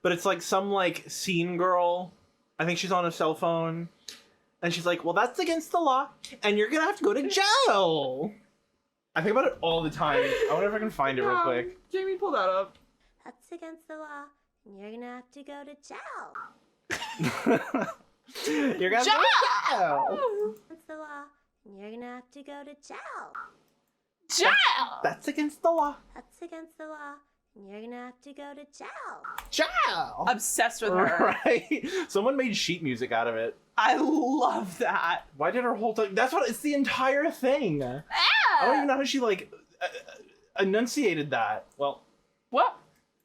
but it's like some like scene girl. I think she's on a cell phone, and she's like, "Well, that's against the law, and you're gonna have to go to jail." I think about it all the time. I wonder if I can find it real quick. Jamie, pull that up. That's against the law, and you're gonna have to go to jail. You're gonna have to go to jail. That's the law, and you're gonna have to go to jail. Jail! That's against the law. That's against the law, and you're gonna have to go to jail. Jail. Obsessed with her. Right? Someone made sheet music out of it. I love that. Why did her whole time? It's the entire thing. I don't even know how she like enunciated that. Well, What?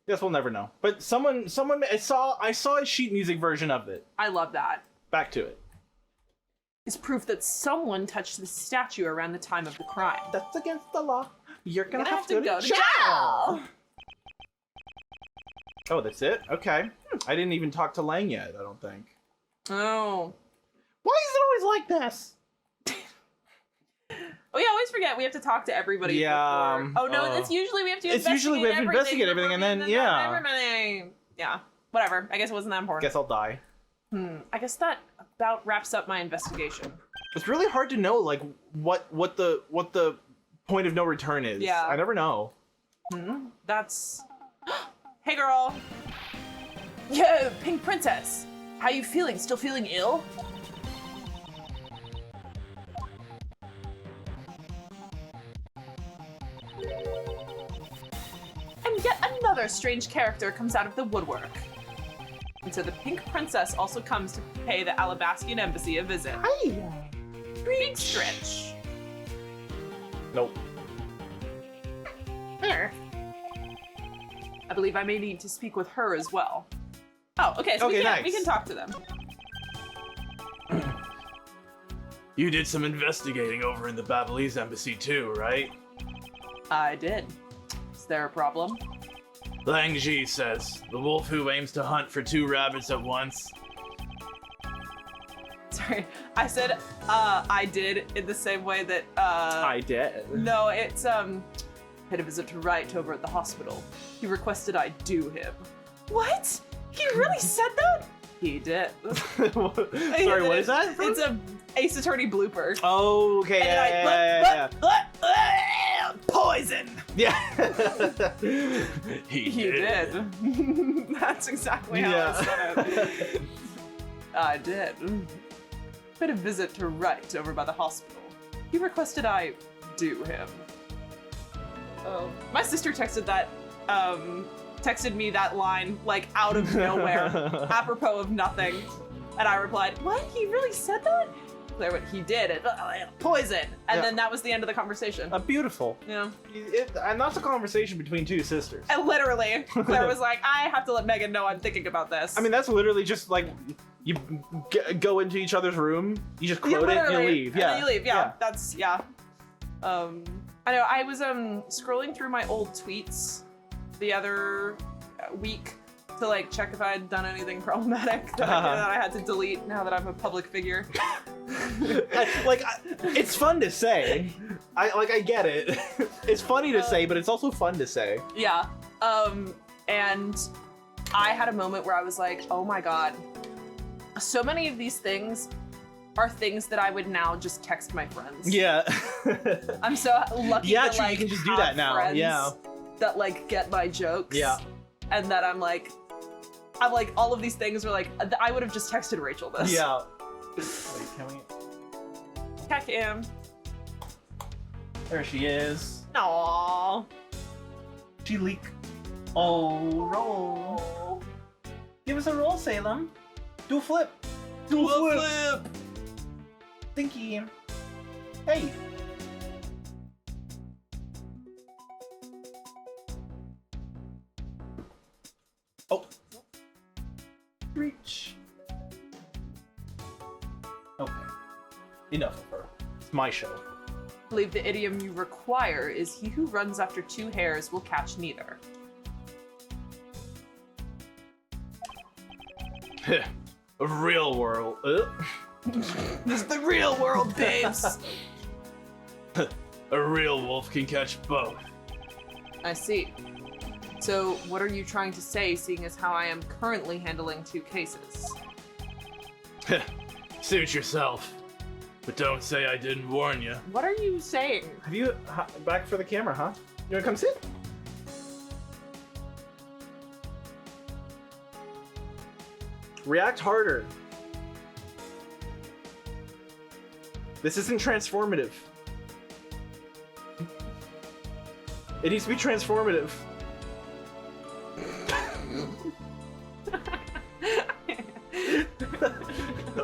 guess we'll never know. But someone, I saw a sheet music version of it. I love that. Back to it. Is proof that someone touched the statue around the time of the crime. That's against the law. You're gonna have to to go to jail. Oh, that's it? Okay. I didn't even talk to Lang yet, I don't think. Oh. Why is it always like this? We always forget we have to talk to everybody. Yeah, before. Oh no, it's usually we have to. It's usually we have to investigate everything and then yeah. Everybody. Yeah. Whatever. I guess it wasn't that important. Guess I'll die. I guess that about wraps up my investigation. It's really hard to know like what the point of no return is. Yeah. I never know. That's. Hey, girl. Yo, Pink Princess. How you feeling? Still feeling ill? And yet another strange character comes out of the woodwork. And so the Pink Princess also comes to pay the Allebahstian embassy a visit. Hi. Big stretch. Nope. There. I believe I may need to speak with her as well. Oh, okay, so Okay, we can nice. talk to them. You did some investigating over in the Babylese embassy too, right? I did. Is there a problem? Lang Ji says, the wolf who aims to hunt for 2 rabbits at once. Sorry, I said I did in the same way that I did. No, it's had a visit to Wright over at the hospital. He requested I do him. What? He really said that? He did. Sorry, what is that? It's a Ace Attorney blooper. Oh, okay. And Yeah. poison. Yeah. He He did. That's exactly how I said it. I did. Paid a visit to Wright over by the hospital. He requested I do him. Oh. My sister texted me that line like out of nowhere, apropos of nothing, and I replied, "What? He really said that?" Claire went, "He did it. Poison." And then that was the end of the conversation. Beautiful. Yeah. And that's a conversation between 2 sisters. And literally, Claire was like, "I have to let Meagan know I'm thinking about this." I mean, that's literally just like you go into each other's room, you just quote it, and you leave. And Yeah. then you leave. Yeah. That's I know. I was scrolling through my old tweets the other week to like check if I had done anything problematic that I had to delete now that I'm a public figure. It's fun to say. I get it. It's funny to say, but it's also fun to say. Yeah. And I had a moment where I was like, oh my god, so many of these things are things that I would now just text my friends. Yeah. I'm so lucky Yeah, to true, like you can just do have that now. friends Yeah. that like get my jokes. Yeah. And that I'm like all of these things were like I would have just texted Rachel this. Yeah. Wait, can we? Heck him. There she is. Aww. She leak. Oh, roll. Give us a roll, Salem. Do a flip. Do a flip. Thinky. Hey. Okay. Enough of her. It's my show. I believe the idiom you require is he who runs after two hares will catch neither. A real world. This is the real world, babes. A real wolf can catch both. I see. So what are you trying to say, seeing as how I am currently handling two cases? Suit yourself. But don't say I didn't warn you. What are you saying? Have you back for the camera, huh? You wanna come sit? React harder. This isn't transformative. It needs to be transformative.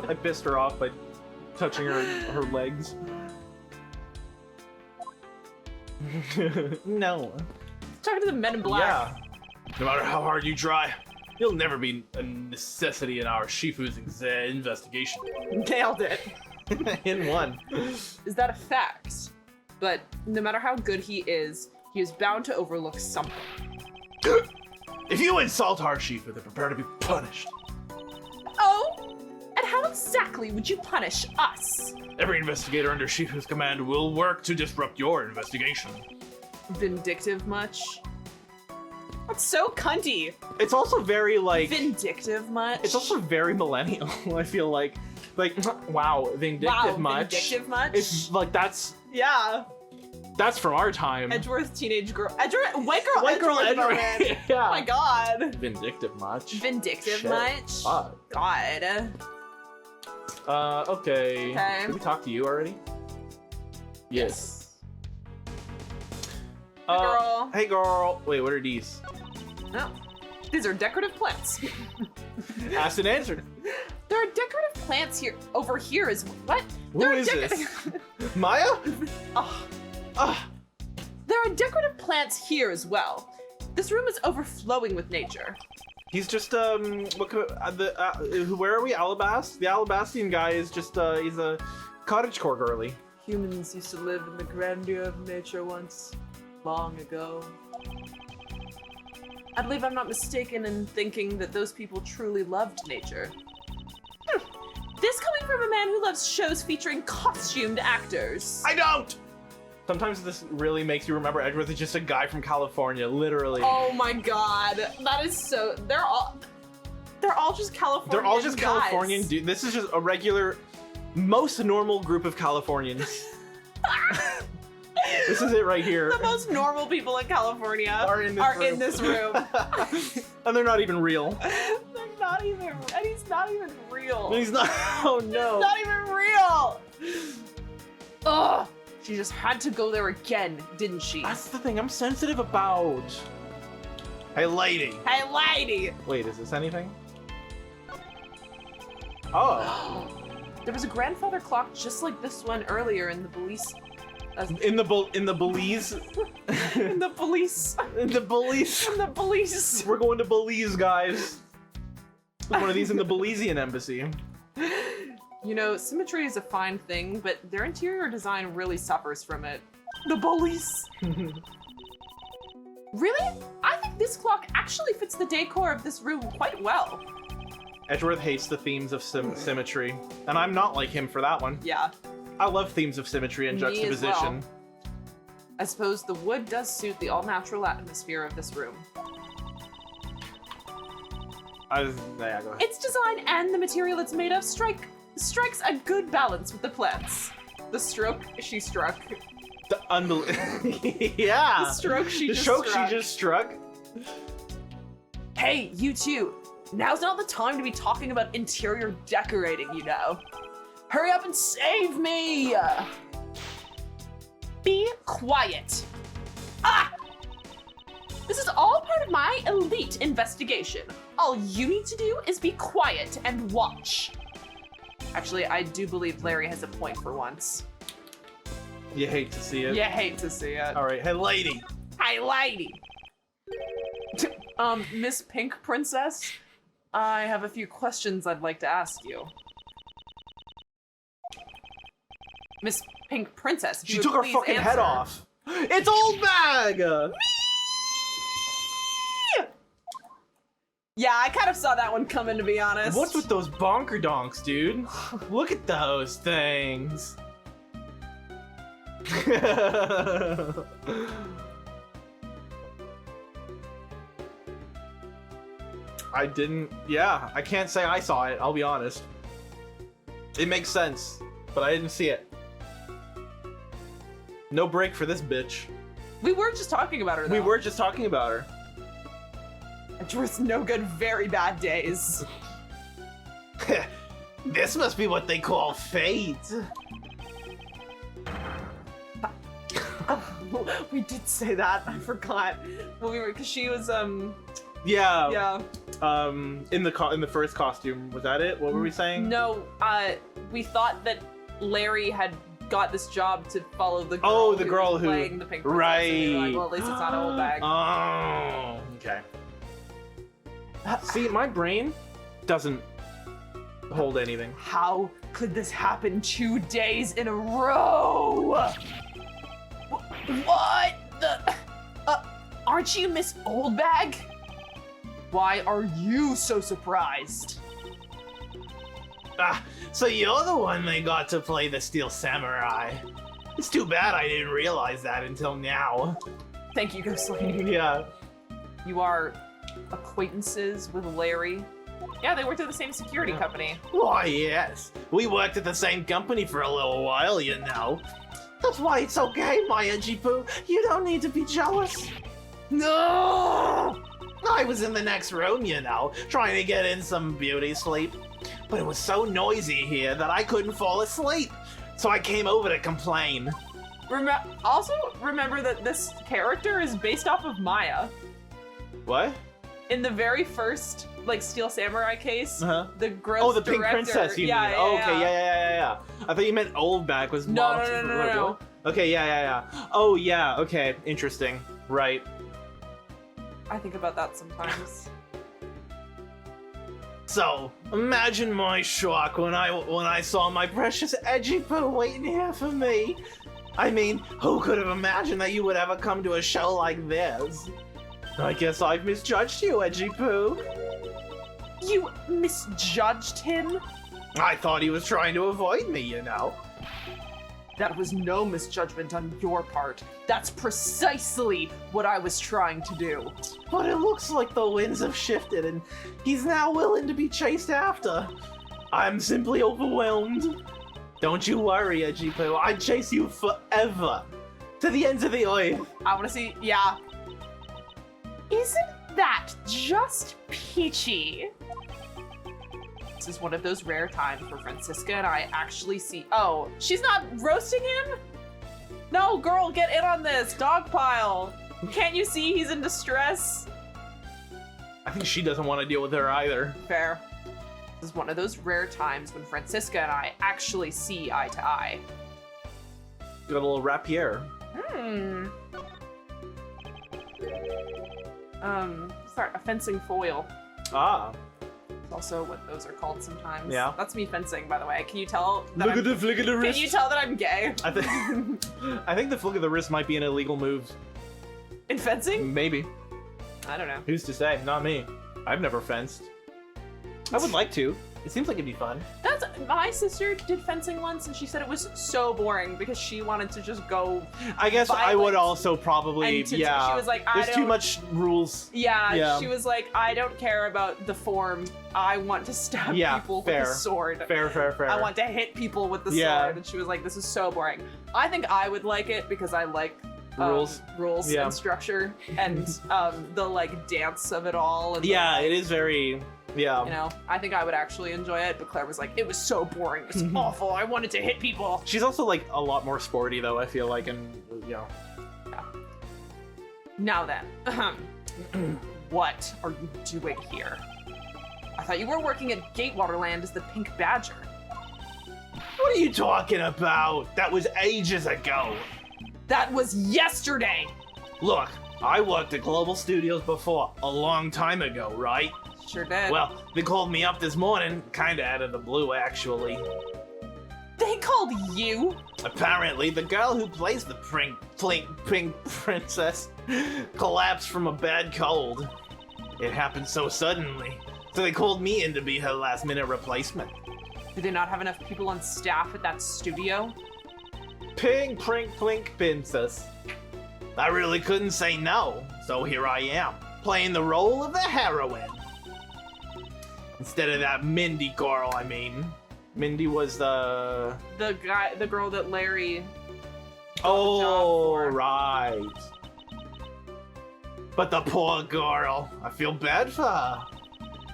I pissed her off by touching her legs. No. Talking to the men in black. Yeah. No matter how hard you try, you'll never be a necessity in our Shifu's investigation. Nailed it. In one. Is that a fact? But no matter how good he is bound to overlook something. If you insult our Shifu, then prepare to be punished. Oh? And how exactly would you punish us? Every investigator under Shifu's command will work to disrupt your investigation. Vindictive much? That's so cunty. It's also very like. Vindictive much? It's also very millennial. I feel like, wow, vindictive much. Vindictive much? It's like that's Yeah. from our time. Edgeworth, teenage girl. White girl Edgeworth. moment. Yeah. Oh my god. Vindictive much. Vindictive Shit. much? Fuck. God. Okay. Okay. Did we talk to you already? Yes. Hey, girl. Hey girl. Wait, what are these? No. These are decorative plants. Asked and answered. There are decorative plants here. Over here is what? Who is this? Maya? There are decorative plants here as well. This room is overflowing with nature. He's just where are we? Allebahst? The Allebahstian guy is just he's a cottagecore girly. Humans used to live in the grandeur of nature once, long ago. I believe I'm not mistaken in thinking that those people truly loved nature. This coming from a man who loves shows featuring costumed actors. I don't! Sometimes this really makes you remember Edgeworth is just a guy from California, literally. Oh my god, that is so. They're all just Californian. They're all just guys. Californian dude. This is just a regular, most normal group of Californians. This is it right here. The most normal people in California are in this room. And they're not even real. They're not even, and he's not even real. He's not. Oh no. He's not even real. Ugh. She just had to go there again, didn't she? That's the thing I'm sensitive about. Hey, lady. Hey, lady. Wait, is this anything? Oh. There was a grandfather clock just like this one earlier in the Belize. In the Belize. In the police. In the Belize. In the Belize. We're going to Belize, guys. There's one of these in the Belizean embassy. You know, symmetry is a fine thing, but their interior design really suffers from it. The Belize. Really? I think this clock actually fits the decor of this room quite well. Edgeworth hates the themes of symmetry, and I'm not like him for that one. Yeah. I love themes of symmetry and Me as juxtaposition. well. I suppose the wood does suit the all-natural atmosphere of this room. Yeah, go ahead. Its design and the material it's made of strikes a good balance with the plants. The stroke she struck. The yeah. The stroke she the just stroke struck. she just struck. Hey, you two. Now's not the time to be talking about interior decorating, you know. Hurry up and save me! Be quiet. Ah! This is all part of my elite investigation. All you need to do is be quiet and watch. Actually, I do believe Larry has a point for once. You hate to see it. You hate to see it. All right, hey lady. Hi, lady. Miss Pink Princess, I have a few questions I'd like to ask you. Miss Pink Princess. She took her fucking head off. It's OLDBAG! Yeah, I kind of saw that one coming, to be honest. What's with those bonker donks, dude? Look at those things. I can't say I saw it, I'll be honest. It makes sense, but I didn't see it. No break for this bitch. We were just talking about her, though. We were just talking about her. Edgeworth's no good, very bad days. This must be what they call fate. We did say that. I forgot. Well, because she was Yeah. In the first costume, was that it? What were we saying? No, we thought that Larry had got this job to follow the girl. Oh, the girl who playing the Pink Princess. right. And we were like, well, at least it's not OLDBAG. Oh, okay. See, my brain doesn't hold anything. How could this happen 2 days in a row? What the? Aren't you Miss OLDBAG? Why are you so surprised? So you're the one they got to play the Steel Samurai. It's too bad I didn't realize that until now. Thank you, Ghost Lady. Yeah. You are acquaintances with Larry? Yeah, they worked at the same security company. Why, yes. We worked at the same company for a little while, you know. That's why it's okay, my edgy poo. You don't need to be jealous. No! I was in the next room, you know, trying to get in some beauty sleep. But it was so noisy here that I couldn't fall asleep. So I came over to complain. Also, remember that this character is based off of Maya. What? In the very first, like, Steel Samurai case, the gross Oh, the Pink director, Princess, you mean? yeah, Oh, okay, yeah. I thought you meant OLDBAG was modeled. No. Okay, yeah. Oh, yeah, okay, interesting. Right. I think about that sometimes. So, imagine my shock when I saw my precious edgy poo waiting here for me. I mean, who could have imagined that you would ever come to a show like this? I guess I've misjudged you, edgy poo. You misjudged him? I thought he was trying to avoid me, you know. That was no misjudgment on your part. That's precisely what I was trying to do. But it looks like the winds have shifted and he's now willing to be chased after. I'm simply overwhelmed. Don't you worry, edgy poo. I'd chase you forever. To the ends of the earth. I want to see, yeah. Isn't that just peachy? This is one of those rare times where Francisca and I actually see. Oh, she's not roasting him? No, girl, get in on this. Dog pile. Can't you see he's in distress? I think she doesn't want to deal with her either. Fair. This is one of those rare times when Francisca and I actually see eye to eye. Got a little rapier. Sorry, a fencing foil. Ah. Also what those are called sometimes. Yeah. That's me fencing, by the way. Can you tell that Look at the flick of the wrist. Can you tell that I'm gay? I think the flick of the wrist might be an illegal move. In fencing? Maybe. I don't know. Who's to say? Not me. I've never fenced. I would like to. It seems like it'd be fun. That's my sister did fencing once, and she said it was so boring because she wanted to just go. I guess I would also probably. She was like, there's too much rules. Yeah, she was like, I don't care about the form. I want to stab people with a sword. Fair. I want to hit people with the sword. And she was like, this is so boring. I think I would like it because I like rules and structure and the like dance of it all. And it is very. Yeah. You know, I think I would actually enjoy it, but Claire was like, it was so boring. It's awful. I wanted to hit people. She's also like a lot more sporty though, I feel like, and yeah. Now then, what are you doing here? I thought you were working at Gatewaterland as the Pink Badger. What are you talking about? That was ages ago. That was yesterday. Look, I worked at Global Studios before, a long time ago, right? Sure did. Well, they called me up this morning, kinda out of the blue, actually. They called you? Apparently, the girl who plays the pink princess collapsed from a bad cold. It happened so suddenly, so they called me in to be her last-minute replacement. Do they not have enough people on staff at that studio? Pink princess. I really couldn't say no, so here I am, playing the role of the heroine. Instead of that Mindy girl, I mean. Mindy was the girl that Larry. Oh, right. But the poor girl, I feel bad for her.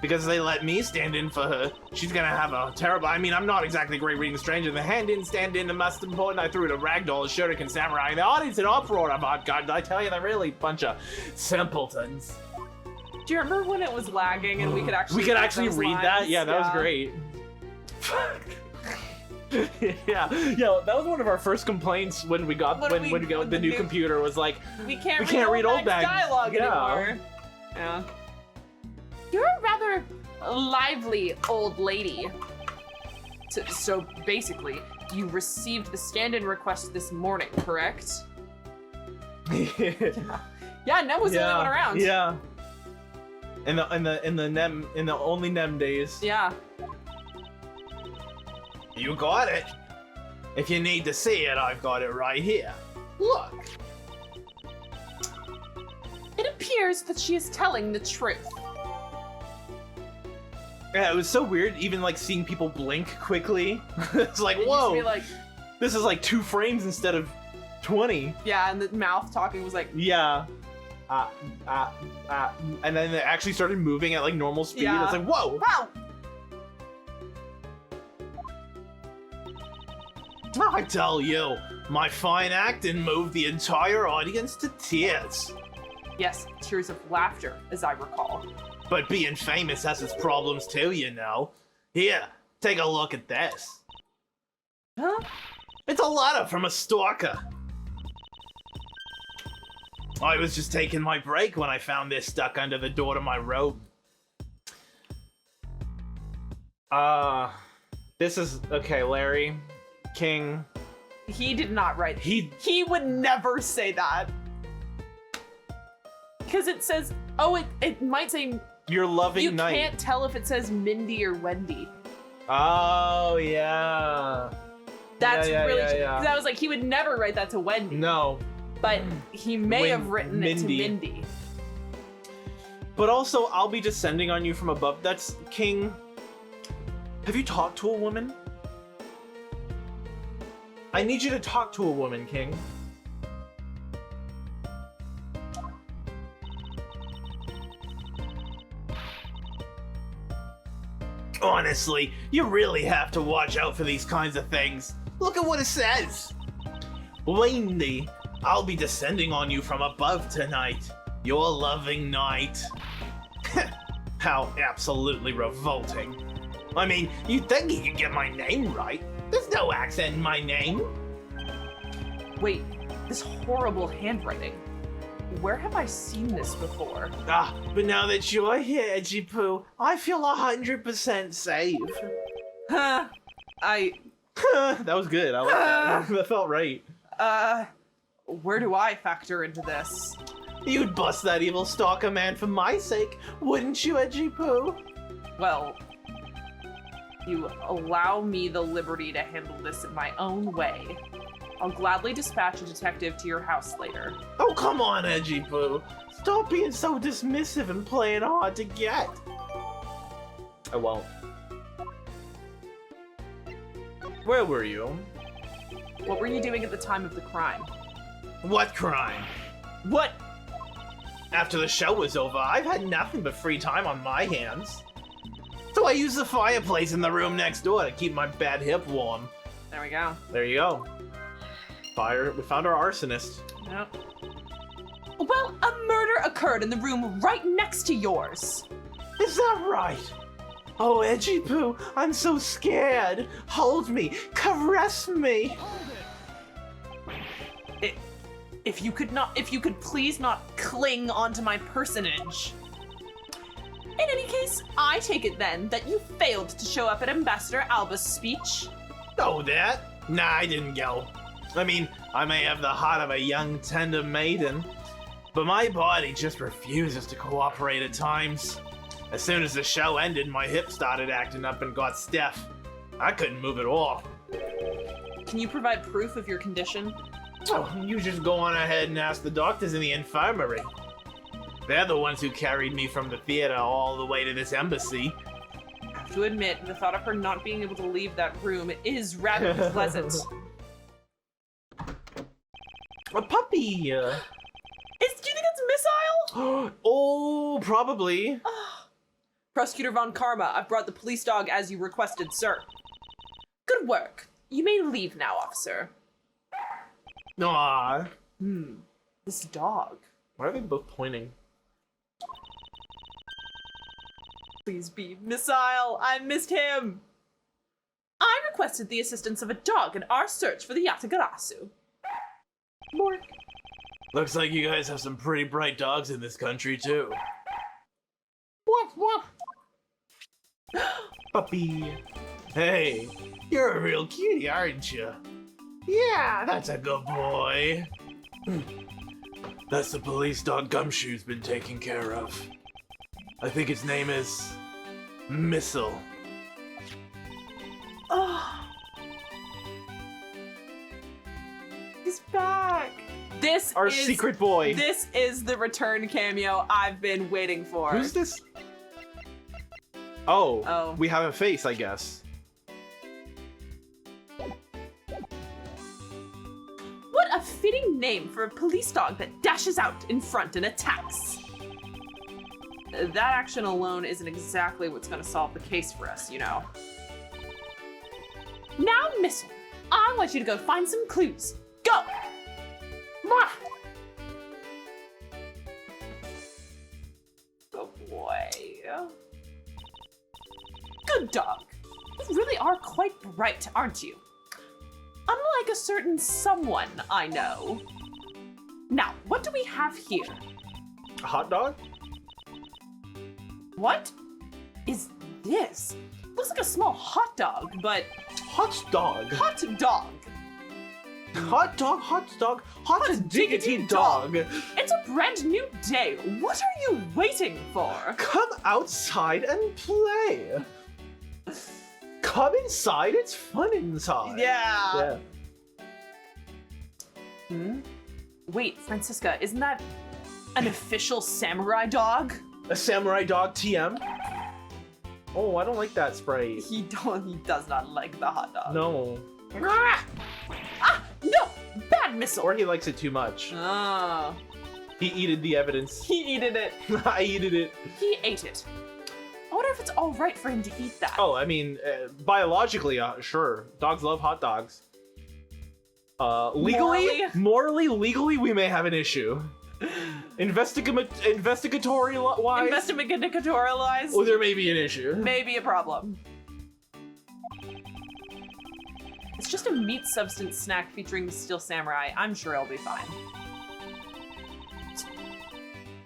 Because they let me stand in for her. She's gonna have a terrible, I mean, I'm not exactly great reading Stranger. The hand didn't stand in, the most important, I threw it a ragdoll, a shuriken samurai, and the audience in uproar. Oh God, did I tell you, they're really a bunch of simpletons. Do you remember when it was lagging and we could actually read that? Yeah, that was great. yeah, that was one of our first complaints when we got when we got the new computer was like we can't read old dialogue anymore. Yeah. You're a rather lively old lady. So basically, you received the stand-in request this morning, correct? Yeah, Nem was the only one around. Yeah. In the only Nem days. Yeah. You got it. If you need to see it, I've got it right here. Look. It appears that she is telling the truth. Yeah, it was so weird, even like seeing people blink quickly. It's like, whoa, like, this is like 2 frames instead of 20. Yeah, and the mouth talking was like, yeah, and then it actually started moving at like normal speed. Yeah. It's like, whoa, wow. I tell you, my fine acting moved the entire audience to tears. Yes, tears of laughter, as I recall. But being famous has its problems too, you know. Here, take a look at this. Huh? It's a letter from a stalker. I was just taking my break when I found this stuck under the door to my robe. This is, okay, Larry, King. He did not write. He would never say that. Because it says, oh, it might say, your loving night. You can't tell if it says Mindy or Wendy. Oh, yeah. That's really, yeah. because I was like, he would never write that to Wendy. No. But he may have written it to Mindy. But also, I'll be descending on you from above. That's King. Have you talked to a woman? I need you to talk to a woman, King. Honestly, you really have to watch out for these kinds of things. Look at what it says. Wendy, I'll be descending on you from above tonight. Your loving night. How absolutely revolting. I mean, you'd think you could get my name right. There's no accent in my name. Wait, this horrible handwriting. Where have I seen this before? But now that you're here, Edgy Poo, I feel 100% safe. Huh. That was good. I like that. That felt right. Where do I factor into this? You'd bust that evil stalker man for my sake, wouldn't you, Edgy Poo? Well, you allow me the liberty to handle this in my own way. I'll gladly dispatch a detective to your house later. Oh, come on, Edgy Poo. Stop being so dismissive and playing hard to get. I won't. Where were you? What were you doing at the time of the crime? What crime? What? After the show was over, I've had nothing but free time on my hands. So I used the fireplace in the room next door to keep my bad hip warm. There we go. There you go. Fire. We found our arsonist. Yep. Well, a murder occurred in the room right next to yours. Is that right? Oh, Edgy Poo, I'm so scared. Hold me. Caress me. If you could please not cling onto my personage. In any case, I take it then that you failed to show up at Ambassador Allebahst's speech. Oh, that? Nah, I didn't go. I mean, I may have the heart of a young, tender maiden, but my body just refuses to cooperate at times. As soon as the show ended, my hip started acting up and got stiff. I couldn't move at all. Can you provide proof of your condition? Oh, you just go on ahead and ask the doctors in the infirmary. They're the ones who carried me from the theater all the way to this embassy. I have to admit, the thought of her not being able to leave that room is rather pleasant. A puppy! Do you think it's missile? Oh, probably. Prosecutor Von Karma, I've brought the police dog as you requested, sir. Good work. You may leave now, officer. Aww. This dog. Why are they both pointing? Please be missile. I missed him. I requested the assistance of a dog in our search for the Yatagarasu. Mork. Looks like you guys have some pretty bright dogs in this country, too. Puppy. Hey, you're a real cutie, aren't you? Yeah, that's a good boy. That's the police dog Gumshoe's been taking care of. I think its name is Missile. Oh. He's back. This Our is secret boy. This is the return cameo I've been waiting for. Who's this? Oh, Oh. We have a face, I guess. What a fitting name for a police dog that dashes out in front and attacks. That action alone isn't exactly what's going to solve the case for us, you know. Now, Missile, I want you to go find some clues. Go! Mwah! Good boy. Good dog. You really are quite bright, aren't you? Unlike a certain someone I know. Now, what do we have here? A hot dog? What is this? Looks like a small hot dog, but Hot dog. hot dog. Hot dog, hot dog, hot diggity diggity dog. It's a brand new day. What are you waiting for? Come outside and play. Come inside, it's fun inside. Yeah. Yeah. Wait, Francisca, isn't that an official samurai dog? A samurai dog TM. Oh, I don't like that spray. He does not like the hot dog. No. Ah! No! Bad Missile! Or he likes it too much. Oh. He eated the evidence. He eated it. I eated it. He ate it. I wonder if it's all right for him to eat that. Oh, I mean, biologically, sure. Dogs love hot dogs. Legally, morally, legally, we may have an issue. Investigatory wise, Investigatorialized? well, there may be an issue. Maybe a problem. It's just a meat substance snack featuring the Steel Samurai. I'm sure it'll be fine.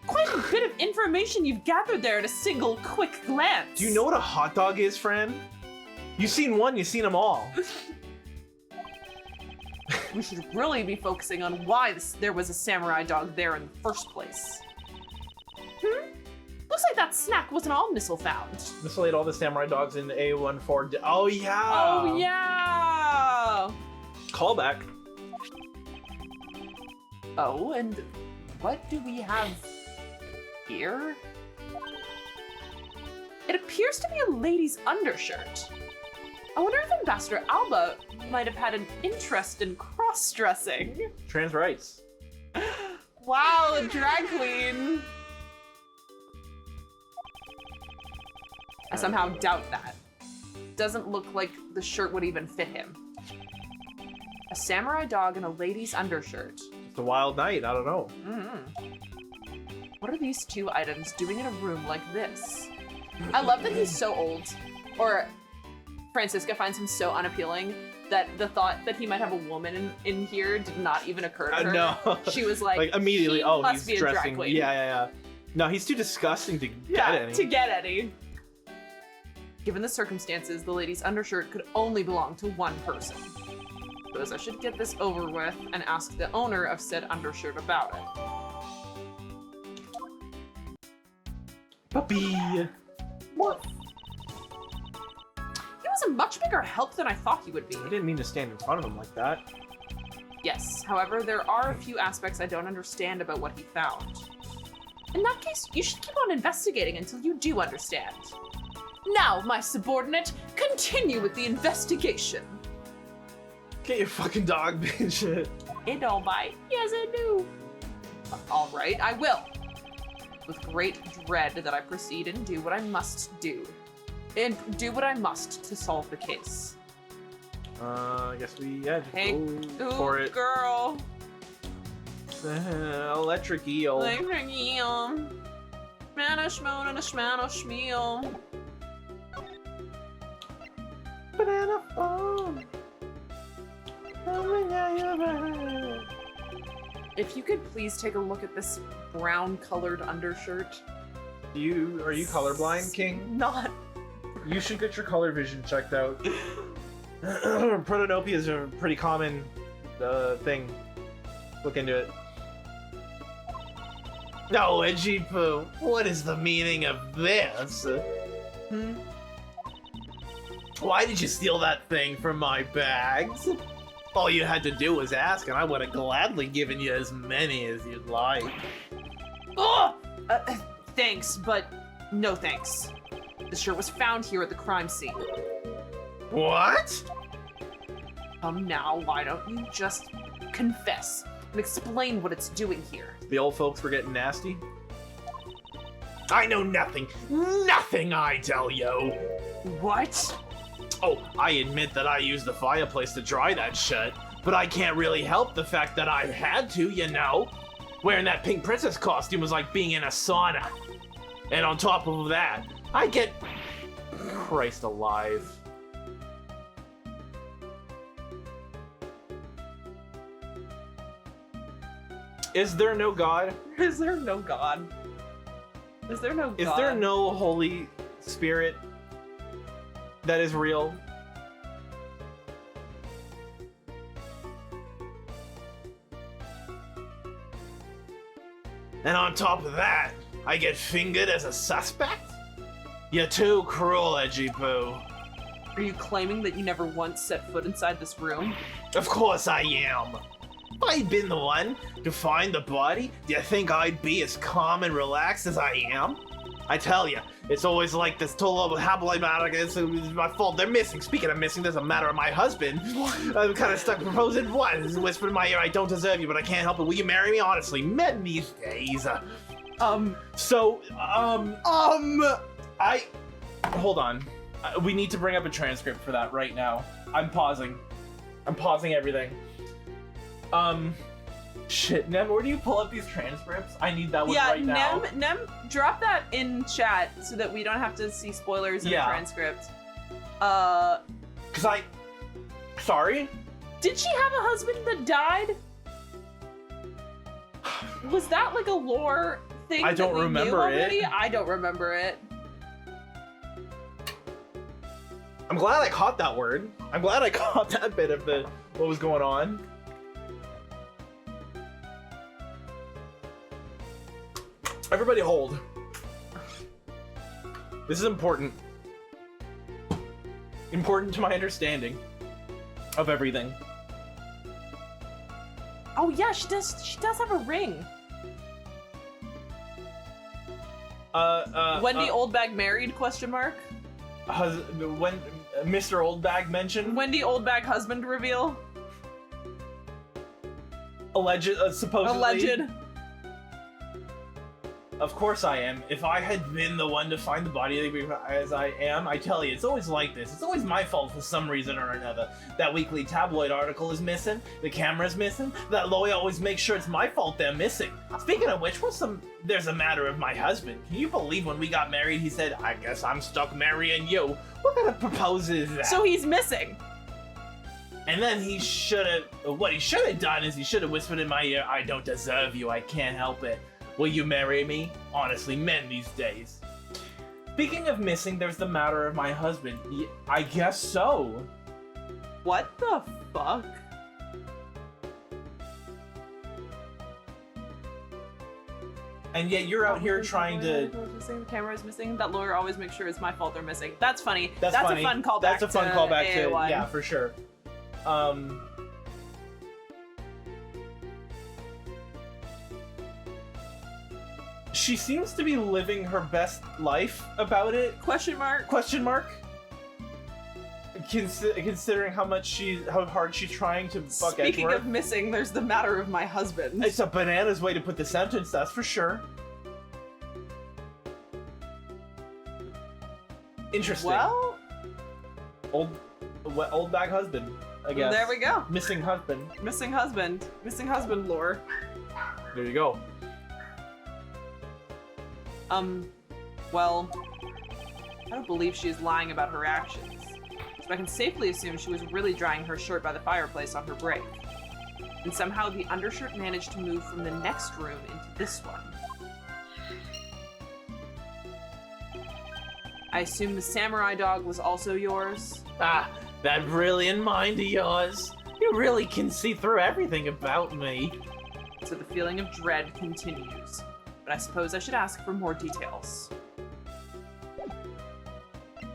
Quite a bit of information you've gathered there at a single quick glance. Do you know what a hot dog is, Fran? You've seen one, you've seen them all. We should really be focusing on why there was a samurai dog there in the first place. Looks like that snack wasn't all Missile found. Missile ate all the samurai dogs in A14. Oh, yeah. Oh, yeah. Callback. Oh, and what do we have here? It appears to be a lady's undershirt. I wonder if Ambassador Alba might have had an interest in cross-dressing. Trans rights. Wow, a drag queen. I somehow doubt that. Doesn't look like the shirt would even fit him. A samurai dog in a lady's undershirt. It's a wild night, I don't know. What are these two items doing in a room like this? I love that he's so old. Or Francisca finds him so unappealing that the thought that he might have a woman in here did not even occur to her. No. She was like immediately, he must he's be a drag dressing. queen. Yeah. No, he's too disgusting to Yeah, get any. to get any. Given the circumstances, the lady's undershirt could only belong to one person. suppose I should get this over with and ask the owner of said undershirt about it. Puppy! What? He was a much bigger help than I thought he would be. I didn't mean to stand in front of him like that. Yes, however, there are a few aspects I don't understand about what he found. In that case, you should keep on investigating until you do understand. Now, my subordinate, continue with the investigation. Get your fucking dog, bitch. It don't bite. Yes, it do. All right, I will. With great dread that I proceed and do what I must do. And do what I must to solve the case. I guess we, just Hey, go ooh, for it. girl. Electric eel. Electric eel. Spanish moon and a Spanish meal. Banana phone. If you could please take a look at this brown-colored undershirt. Are you colorblind, King? Not. You should get your color vision checked out. Protanopia is a pretty common thing. Look into it. No, Edgy Poo, what is the meaning of this? Why did you steal that thing from my bags? All you had to do was ask, and I would have gladly given you as many as you'd like. Oh! Thanks, but no thanks. The shirt was found here at the crime scene. What? Now, why don't you just confess and explain what it's doing here? The old folks were getting nasty. I know nothing. Nothing, I tell you. What? Oh, I admit that I used the fireplace to dry that shit, but I can't really help the fact that I had to, you know? Wearing that pink princess costume was like being in a sauna. And on top of that, I get... Christ alive. Is there no God? Is there no God? Is there no God? Is there no Holy Spirit that is real? And on top of that, I get fingered as a suspect? You're too cruel, Edgy Poo. Are you claiming that you never once set foot inside this room? Of course I am. If I'd been the one to find the body, do you think I'd be as calm and relaxed as I am? I tell you, it's always like this total it's my fault. They're missing. Speaking of missing, there's a matter of my husband. I'm kind of stuck proposing what? Whispered in my ear, I don't deserve you, but I can't help it. Will you marry me? Honestly, men these days. Hold on. We need to bring up a transcript for that right now. I'm pausing everything. Shit, Nem, where do you pull up these transcripts? I need that one right now. Yeah, Nem, drop that in chat so that we don't have to see spoilers in the transcript. Sorry? Did she have a husband that died? Was that like a lore thing? I don't remember it. I don't remember it. I'm glad I caught that word. I'm glad I caught that bit of what was going on. Everybody hold. This is important. Important to my understanding of everything. Oh yeah, she does have a ring. Wendy Oldbag married? ? When Mr. Oldbag mentioned Wendy Oldbag husband reveal? Supposedly. Alleged. Of course I am. If I had been the one to find the body as I am, I tell you, it's always like this. It's always my fault for some reason or another. That weekly tabloid article is missing. The camera's missing. That lawyer always makes sure it's my fault they're missing. Speaking of which, there's a matter of my husband. Can you believe when we got married, he said, I guess I'm stuck marrying you. What kind of proposal is that? So he's missing. And then what he should have done is he should have whispered in my ear, I don't deserve you, I can't help it. Will you marry me? Honestly, men these days. Speaking of missing, there's the matter of my husband. I guess so. What the fuck? And yet you're out here trying to... The camera is missing. That lawyer always makes sure it's my fault they're missing. That's funny. That's funny. A fun callback. That's a fun callback to AA1. yeah, for sure. She seems to be living her best life about it. Question mark? Question mark? Considering how hard she's trying to fuck Speaking Edgeworth. of missing, there's the matter of my husband. It's a bananas way to put the sentence, that's for sure. Interesting. Well, old bag husband, I guess. there we go. Missing husband. Missing husband. Missing husband lore. There you go. Well, I don't believe she is lying about her actions. So I can safely assume she was really drying her shirt by the fireplace on her break. And somehow the undershirt managed to move from the next room into this one. I assume the samurai dog was also yours? Ah, that brilliant mind of yours. You really can see through everything about me. So the feeling of dread continues. But I suppose I should ask for more details.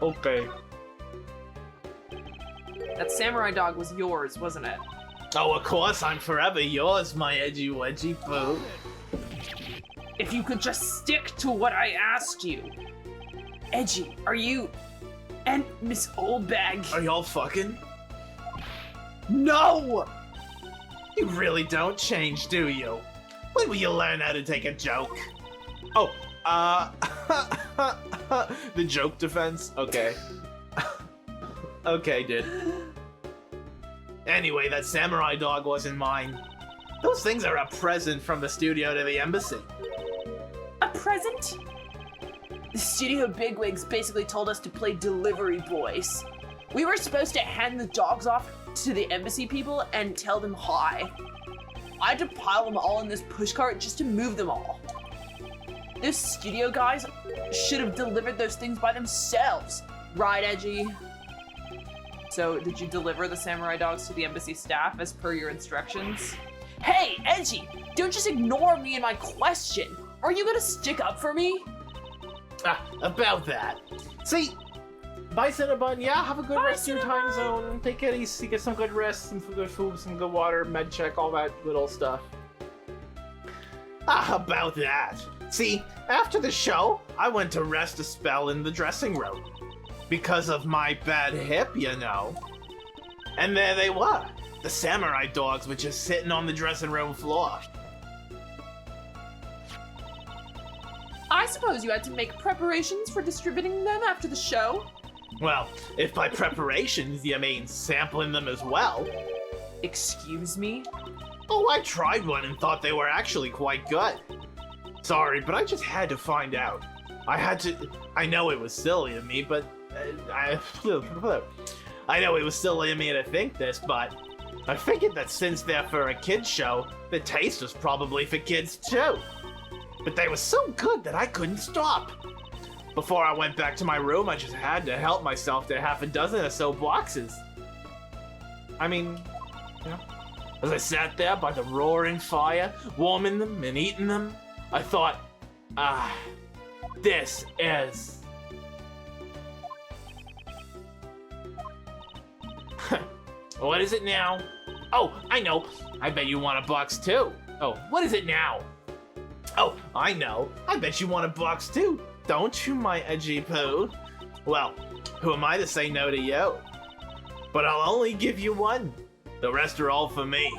Okay. That samurai dog was yours, wasn't it? Oh, of course, I'm forever yours, my edgy wedgy boo. If you could just stick to what I asked you. Edgy, are you... and Miss Oldbag? Are y'all fucking? No! You really don't change, do you? When will you learn how to take a joke? Oh, the joke defense? Okay. Okay, dude. Anyway, that samurai dog wasn't mine. Those things are a present from the studio to the embassy. A present? The studio bigwigs basically told us to play delivery boys. We were supposed to hand the dogs off to the embassy people and tell them hi. I had to pile them all in this pushcart just to move them all. Those studio guys should have delivered those things by themselves. Right, Edgy? So, did you deliver the samurai dogs to the embassy staff as per your instructions? Hey, Edgy! Don't just ignore me and my question! Are you gonna stick up for me? Ah, about that. See, bye Cinnabon, yeah, have a good Bye, rest of your time Cinnabon. zone. Take it easy, get some good rest, some good food, some good water, med check, all that good old stuff. Ah, about that. See, after the show, I went to rest a spell in the dressing room. Because of my bad hip, you know. And there they were. The samurai dogs were just sitting on the dressing room floor. I suppose you had to make preparations for distributing them after the show? Well, if by preparations you mean sampling them as well. Excuse me? Oh, I tried one and thought they were actually quite good. Sorry, but I just had to find out. I know it was silly of me, but I know it was silly of me to think this, but I figured that since they're for a kid's show, the taste was probably for kids too. But they were so good that I couldn't stop. Before I went back to my room, I just had to help myself to half a dozen or so boxes. I mean, you know. As I sat there by the roaring fire, warming them and eating them, I thought, this is... What is it now? Oh, I know. I bet you want a box too. Oh, what is it now? Oh, I know. I bet you want a box too. Don't you, my edgy poo? Well, who am I to say no to you? But I'll only give you one. The rest are all for me.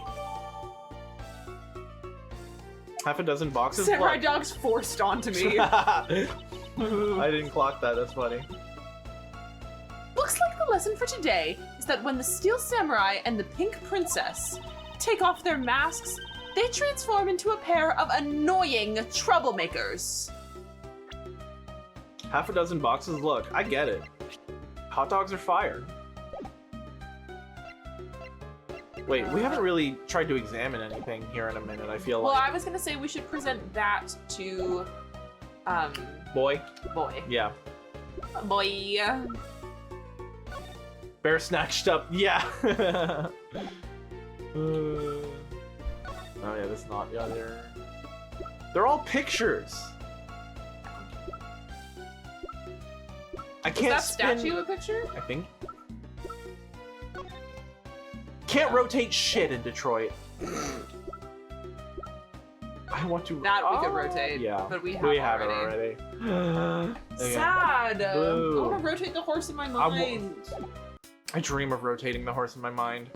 Half a dozen boxes. Samurai Look. dogs forced onto me. I didn't clock that, that's funny. Looks like the lesson for today is that when the Steel Samurai and the Pink Princess take off their masks, they transform into a pair of annoying troublemakers. Half a dozen boxes, look, I get it. Hot dogs are fire. Wait, we haven't really tried to examine anything here in a minute, I feel Well, like. I was gonna say we should present that to, Boy? Boy. Yeah. Boy. Bear snatched up, yeah. Oh yeah, that's not the other. They're all pictures. I can't Is that statue a picture? I think. Can't rotate shit in Detroit. I want to. That we could rotate. Yeah, but we have it already. Okay. Sad. I Boo. want to rotate the horse in my mind. I dream of rotating the horse in my mind.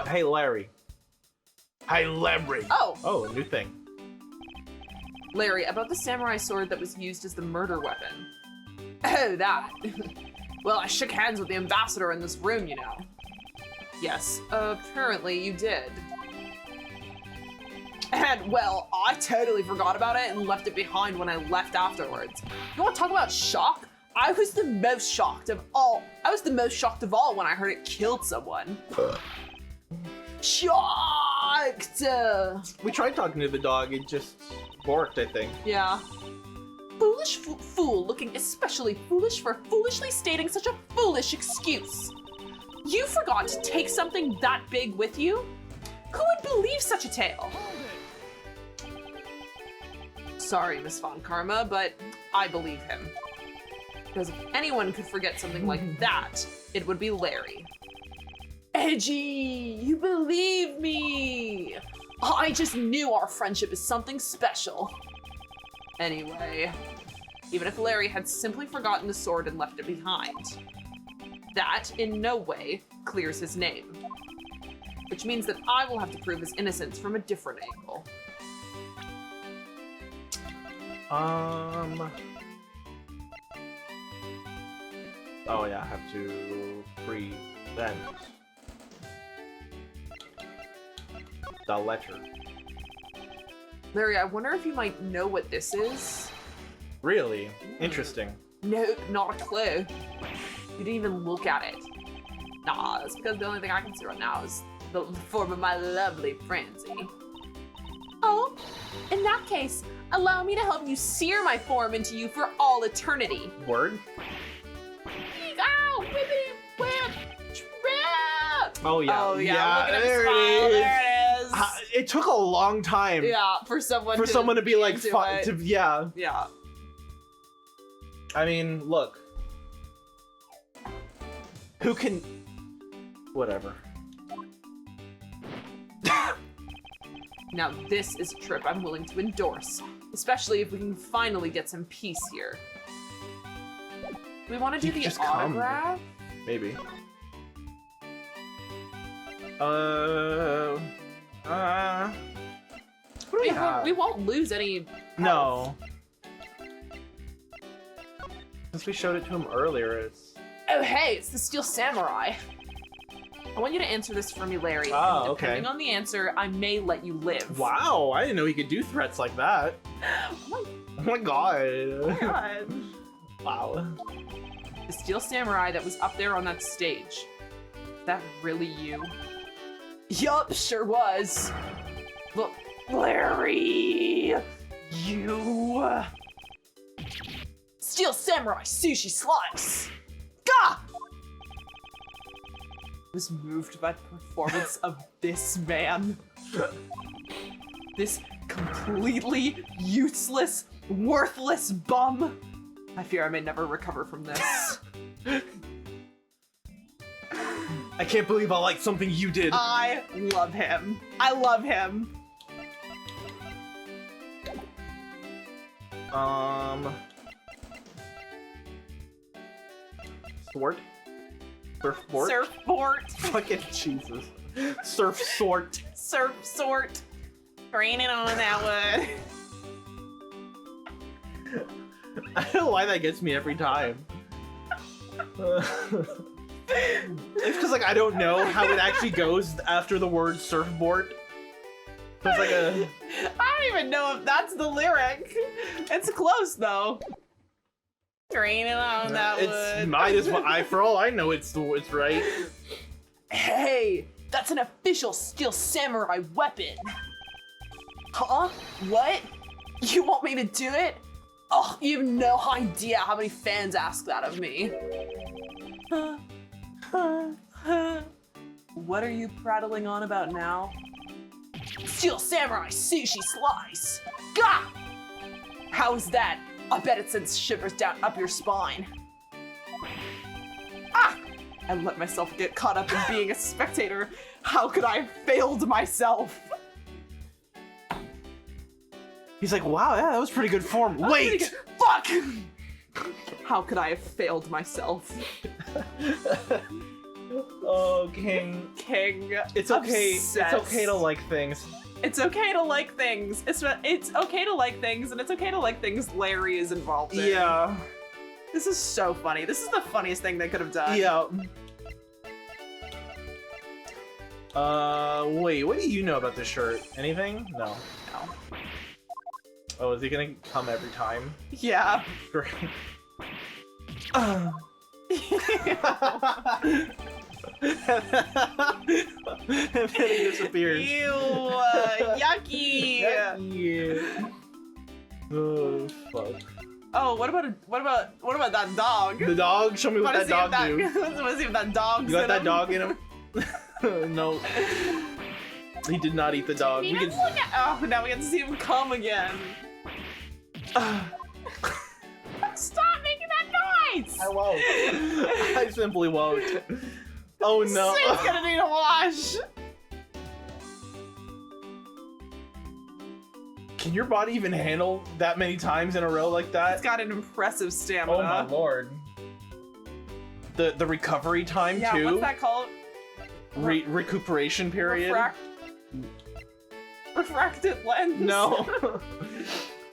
Hey Larry. Hey, Larry. Oh, a new thing. Larry, about the samurai sword that was used as the murder weapon. Oh, that. Well, I shook hands with the ambassador in this room, you know. Yes, apparently you did. And, well, I totally forgot about it and left it behind when I left afterwards. You want to talk about shock? I was the most shocked of all. I was the most shocked of all when I heard it killed someone. Shocked! We tried talking to the dog, it just borked, I think. Yeah. Foolish fool looking especially foolish for foolishly stating such a foolish excuse. You forgot to take something that big with you? Who would believe such a tale? Sorry, Miss Von Karma, but I believe him. Because if anyone could forget something like that, it would be Larry. Edgy, you believe me! I just knew our friendship is something special. Anyway, even if Larry had simply forgotten the sword and left it behind, that in no way clears his name. Which means that I will have to prove his innocence from a different angle. Oh yeah, I have to present the letter. Larry, I wonder if you might know what this is? Really? Interesting. Nope, not a clue. You didn't even look at it. Nah, that's because the only thing I can see right now is the form of my lovely frenzy. Oh, in that case, allow me to help you sear my form into you for all eternity. Word? Ow! Whippity whip! Trip! Oh yeah. Oh yeah, look at him there smile. it is. There it is. It took a long time. Yeah, for someone to be like, into it. yeah. Yeah. I mean, look. Who can... Whatever. Now this is a trip I'm willing to endorse, especially if we can finally get some peace here. We want to do You could the just come. autograph? Maybe. What do we have? We won't lose any. No. Since we showed it to him earlier, it's... Oh hey, it's the Steel Samurai. I want you to answer this for me, Larry. Oh, and okay. depending on the answer, I may let you live. Wow, I didn't know he could do threats like that. Oh Oh my god. my god. Wow. The Steel Samurai that was up there on that stage. Is that really you? Yup, sure was. Look, Larry! You! Steel Samurai Sushi Slice! Gah! I was moved by the performance of this man. This completely useless, worthless bum. I fear I may never recover from this. I can't believe I liked something you did. I love him. I love him. Sword? Surfboard? Surfboard. Fucking Jesus. Surf sort. Surf sort. Raining on that wood. I don't know why that gets me every time. It's because like I don't know how it actually goes after the word surfboard. It's like a... I don't even know if that's the lyric. It's close though. Raining on that wood. It's might as well. For all I know, it's right. Hey, that's an official Steel Samurai weapon. Huh? What? You want me to do it? Oh, you have no idea how many fans ask that of me. What are you prattling on about now? Steel Samurai Sushi Slice. Gah! How's that? I bet it sends shivers down up your spine. Ah! I let myself get caught up in being a spectator. How could I have failed myself? He's like, wow, yeah, that was pretty good form. Wait! Fuck! How could I have failed myself? Oh, King. It's okay. Obsessed. It's okay to like things. It's okay to like things. It's okay to like things, and it's okay to like things Larry is involved in. Yeah. This is so funny. This is the funniest thing they could have done. Yeah. Wait, what do you know about this shirt? Anything? No. No. Oh, is he gonna come every time? Yeah. Great. And then he disappears. Ew, yucky. Yeah. Oh fuck. Oh, what about that dog? The dog? Show me what that dog do. Let's see if that dog's You got in that him. dog in him? No. He did not eat the dog. We can... Oh, now we get to see him come again. Stop making that noise! I won't. I simply won't. Oh no. He's gonna need a wash. Can your body even handle that many times in a row like that? It's got an impressive stamina. Oh my lord. The recovery time yeah, too? what's that called? Recuperation period? Refracted lens? No.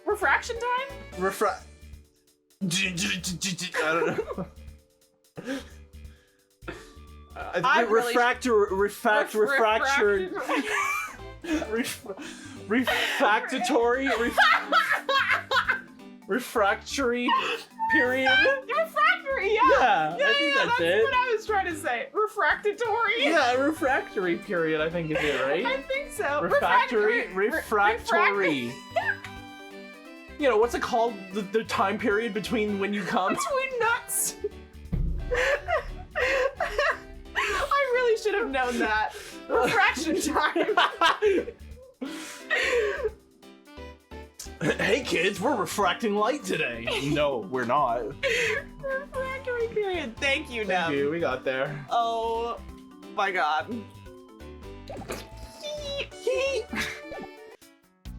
Refraction time? I don't know. Refractory. Refractory period. Refractory, yeah. Yeah, I think that's it. What I was trying to say. Refractatory. Yeah, refractory period, I think is it, right? I think so. Refractory. Refractory. You know, what's it called? The time period between when you come? Between nuts. I really should have known that. Refraction time. Hey kids, we're refracting light today. No, we're not. Refractory period. Thank you, Thank Nem. you, we got there. Oh my god.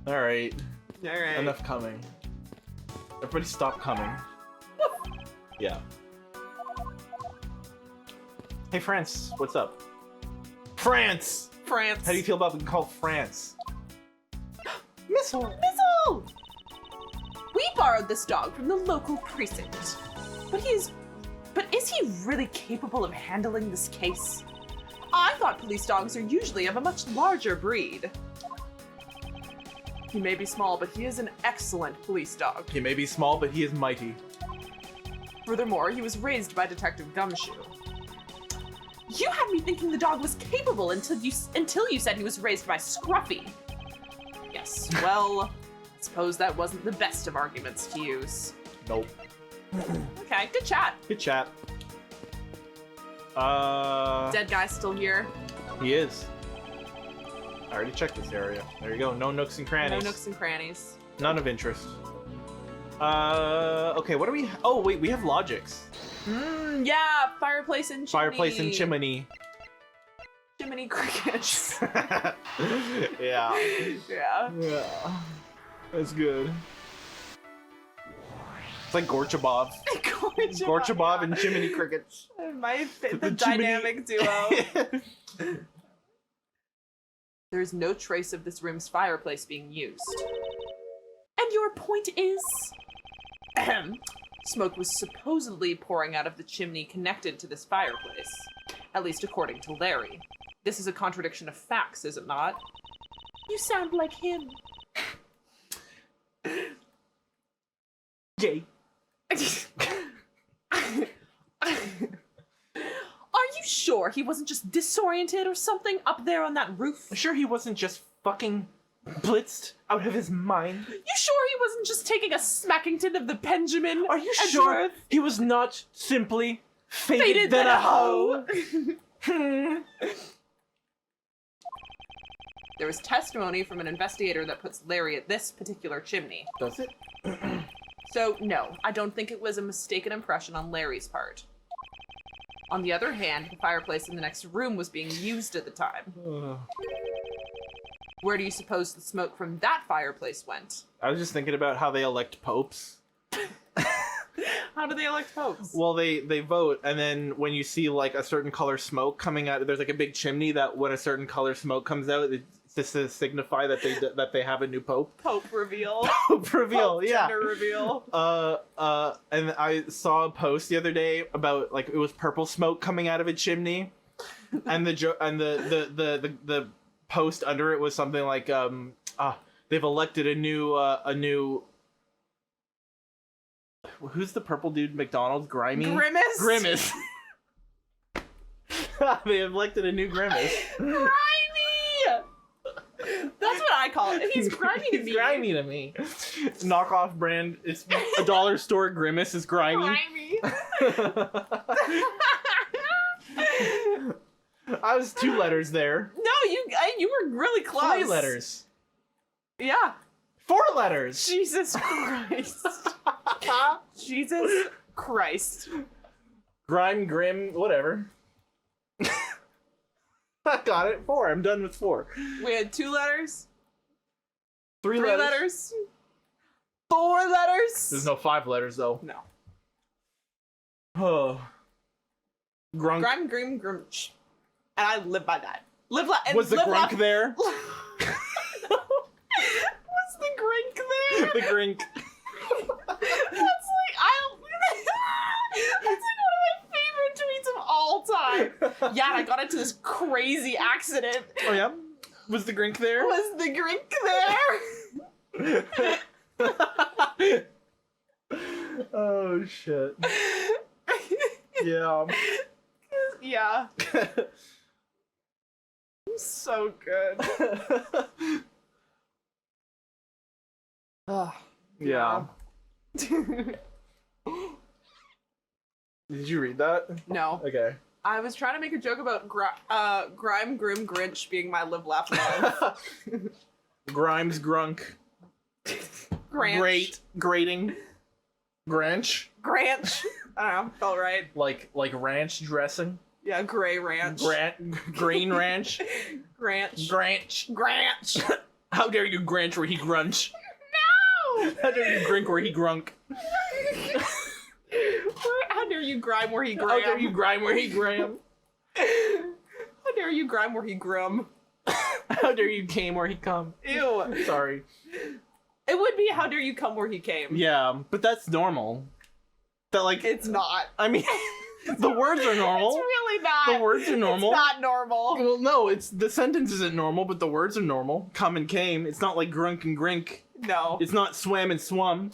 Alright, Alright. enough coming. Everybody stop coming. Yeah. Hey France, what's up? France! France. How do you feel about being called France? Missile! Missile! We borrowed this dog from the local precinct. But is he really capable of handling this case? I thought police dogs are usually of a much larger breed. He may be small, but he is an excellent police dog. He may be small, but he is mighty. Furthermore, he was raised by Detective Gumshoe. You had me thinking the dog was capable until you said he was raised by Scruffy. Yes, well, I suppose that wasn't the best of arguments to use. Nope. Okay, good chat. Good chat. Dead guy's still here. He is. I already checked this area. There you go. No nooks and crannies. No nooks and crannies. None of interest. Okay, what do we... Oh, wait, we have logics. Yeah, fireplace and chimney. Fireplace and chimney. Chimney crickets. Yeah. Yeah. Yeah. That's good. It's like Gorchabob. Gorchabob and Chimney Crickets. The dynamic duo. There is no trace of this room's fireplace being used. And your point is? Smoke was supposedly pouring out of the chimney connected to this fireplace. At least according to Larry. This is a contradiction of facts, is it not? You sound like him. Yay. Are you sure he wasn't just disoriented or something up there on that roof? Sure he wasn't just fucking blitzed out of his mind? You sure he wasn't just taking a smackington of the Benjamin? Are you Edgeworth? sure he was not simply fated than a hoe? There was testimony from an investigator that puts Larry at this particular chimney. Does it? So, no, I don't think it was a mistaken impression on Larry's part. On the other hand, the fireplace in the next room was being used at the time. Where do you suppose the smoke from that fireplace went? I was just thinking about how they elect popes. How do they elect popes? Well, they vote, and then when you see like a certain color smoke coming out, there's like a big chimney that when a certain color smoke comes out, it's just to signify that they have a new pope. Pope reveal. Pope reveal, Pope yeah. Gender reveal. And I saw a post the other day about like it was purple smoke coming out of a chimney, and the post under it was something like they've elected a new. Who's the purple dude? McDonald's? Grimy? Grimace? Grimace. They elected a new Grimace. Grimy! That's what I call it. He's grimy to me. He's grimy to me. Knockoff brand. It's a dollar store Grimace is grimy. I was 2 letters there. No, you were really close. 3 letters. Yeah. 4 letters. Jesus Christ. Jesus Christ. Grime, grim, whatever. I got it. 4. I'm done with 4. We had 2 letters. 3 3 letters. 4 letters. There's no 5 letters though. No. Oh. Grunk. Grime, grim, grimch. And I live by that. Was the grunk there? Was the grink there? The grink. That's like one of my favorite tweets of all time. Yeah, and I got into this crazy accident. Oh yeah? Was the grink there? Was the grink there? Oh shit. Yeah. Yeah. So good. Yeah. Did you read that? No. Okay. I was trying to make a joke about Grime, Grim, Grinch being my live, laugh, love. Grimes, grunk. Granch. Great. Grating. Granch. Granch. I don't know. Felt right. Like ranch dressing. Yeah, gray ranch. Green ranch. Granch. Granch. Granch. How dare you granch where he grunch? No! How dare you grink where he grunk? How dare you grime where he gram? How dare you grime where he gram? How dare you grime where he grum? How dare you came where he come? Ew. Sorry. It would be how dare you come where he came. Yeah, but that's normal. That like It's not. I mean, the words are normal. It's really not. The words are normal. It's not normal. Well, no, it's the sentence isn't normal, but the words are normal. Come and came. It's not like grunk and grink. No. It's not swam and swum.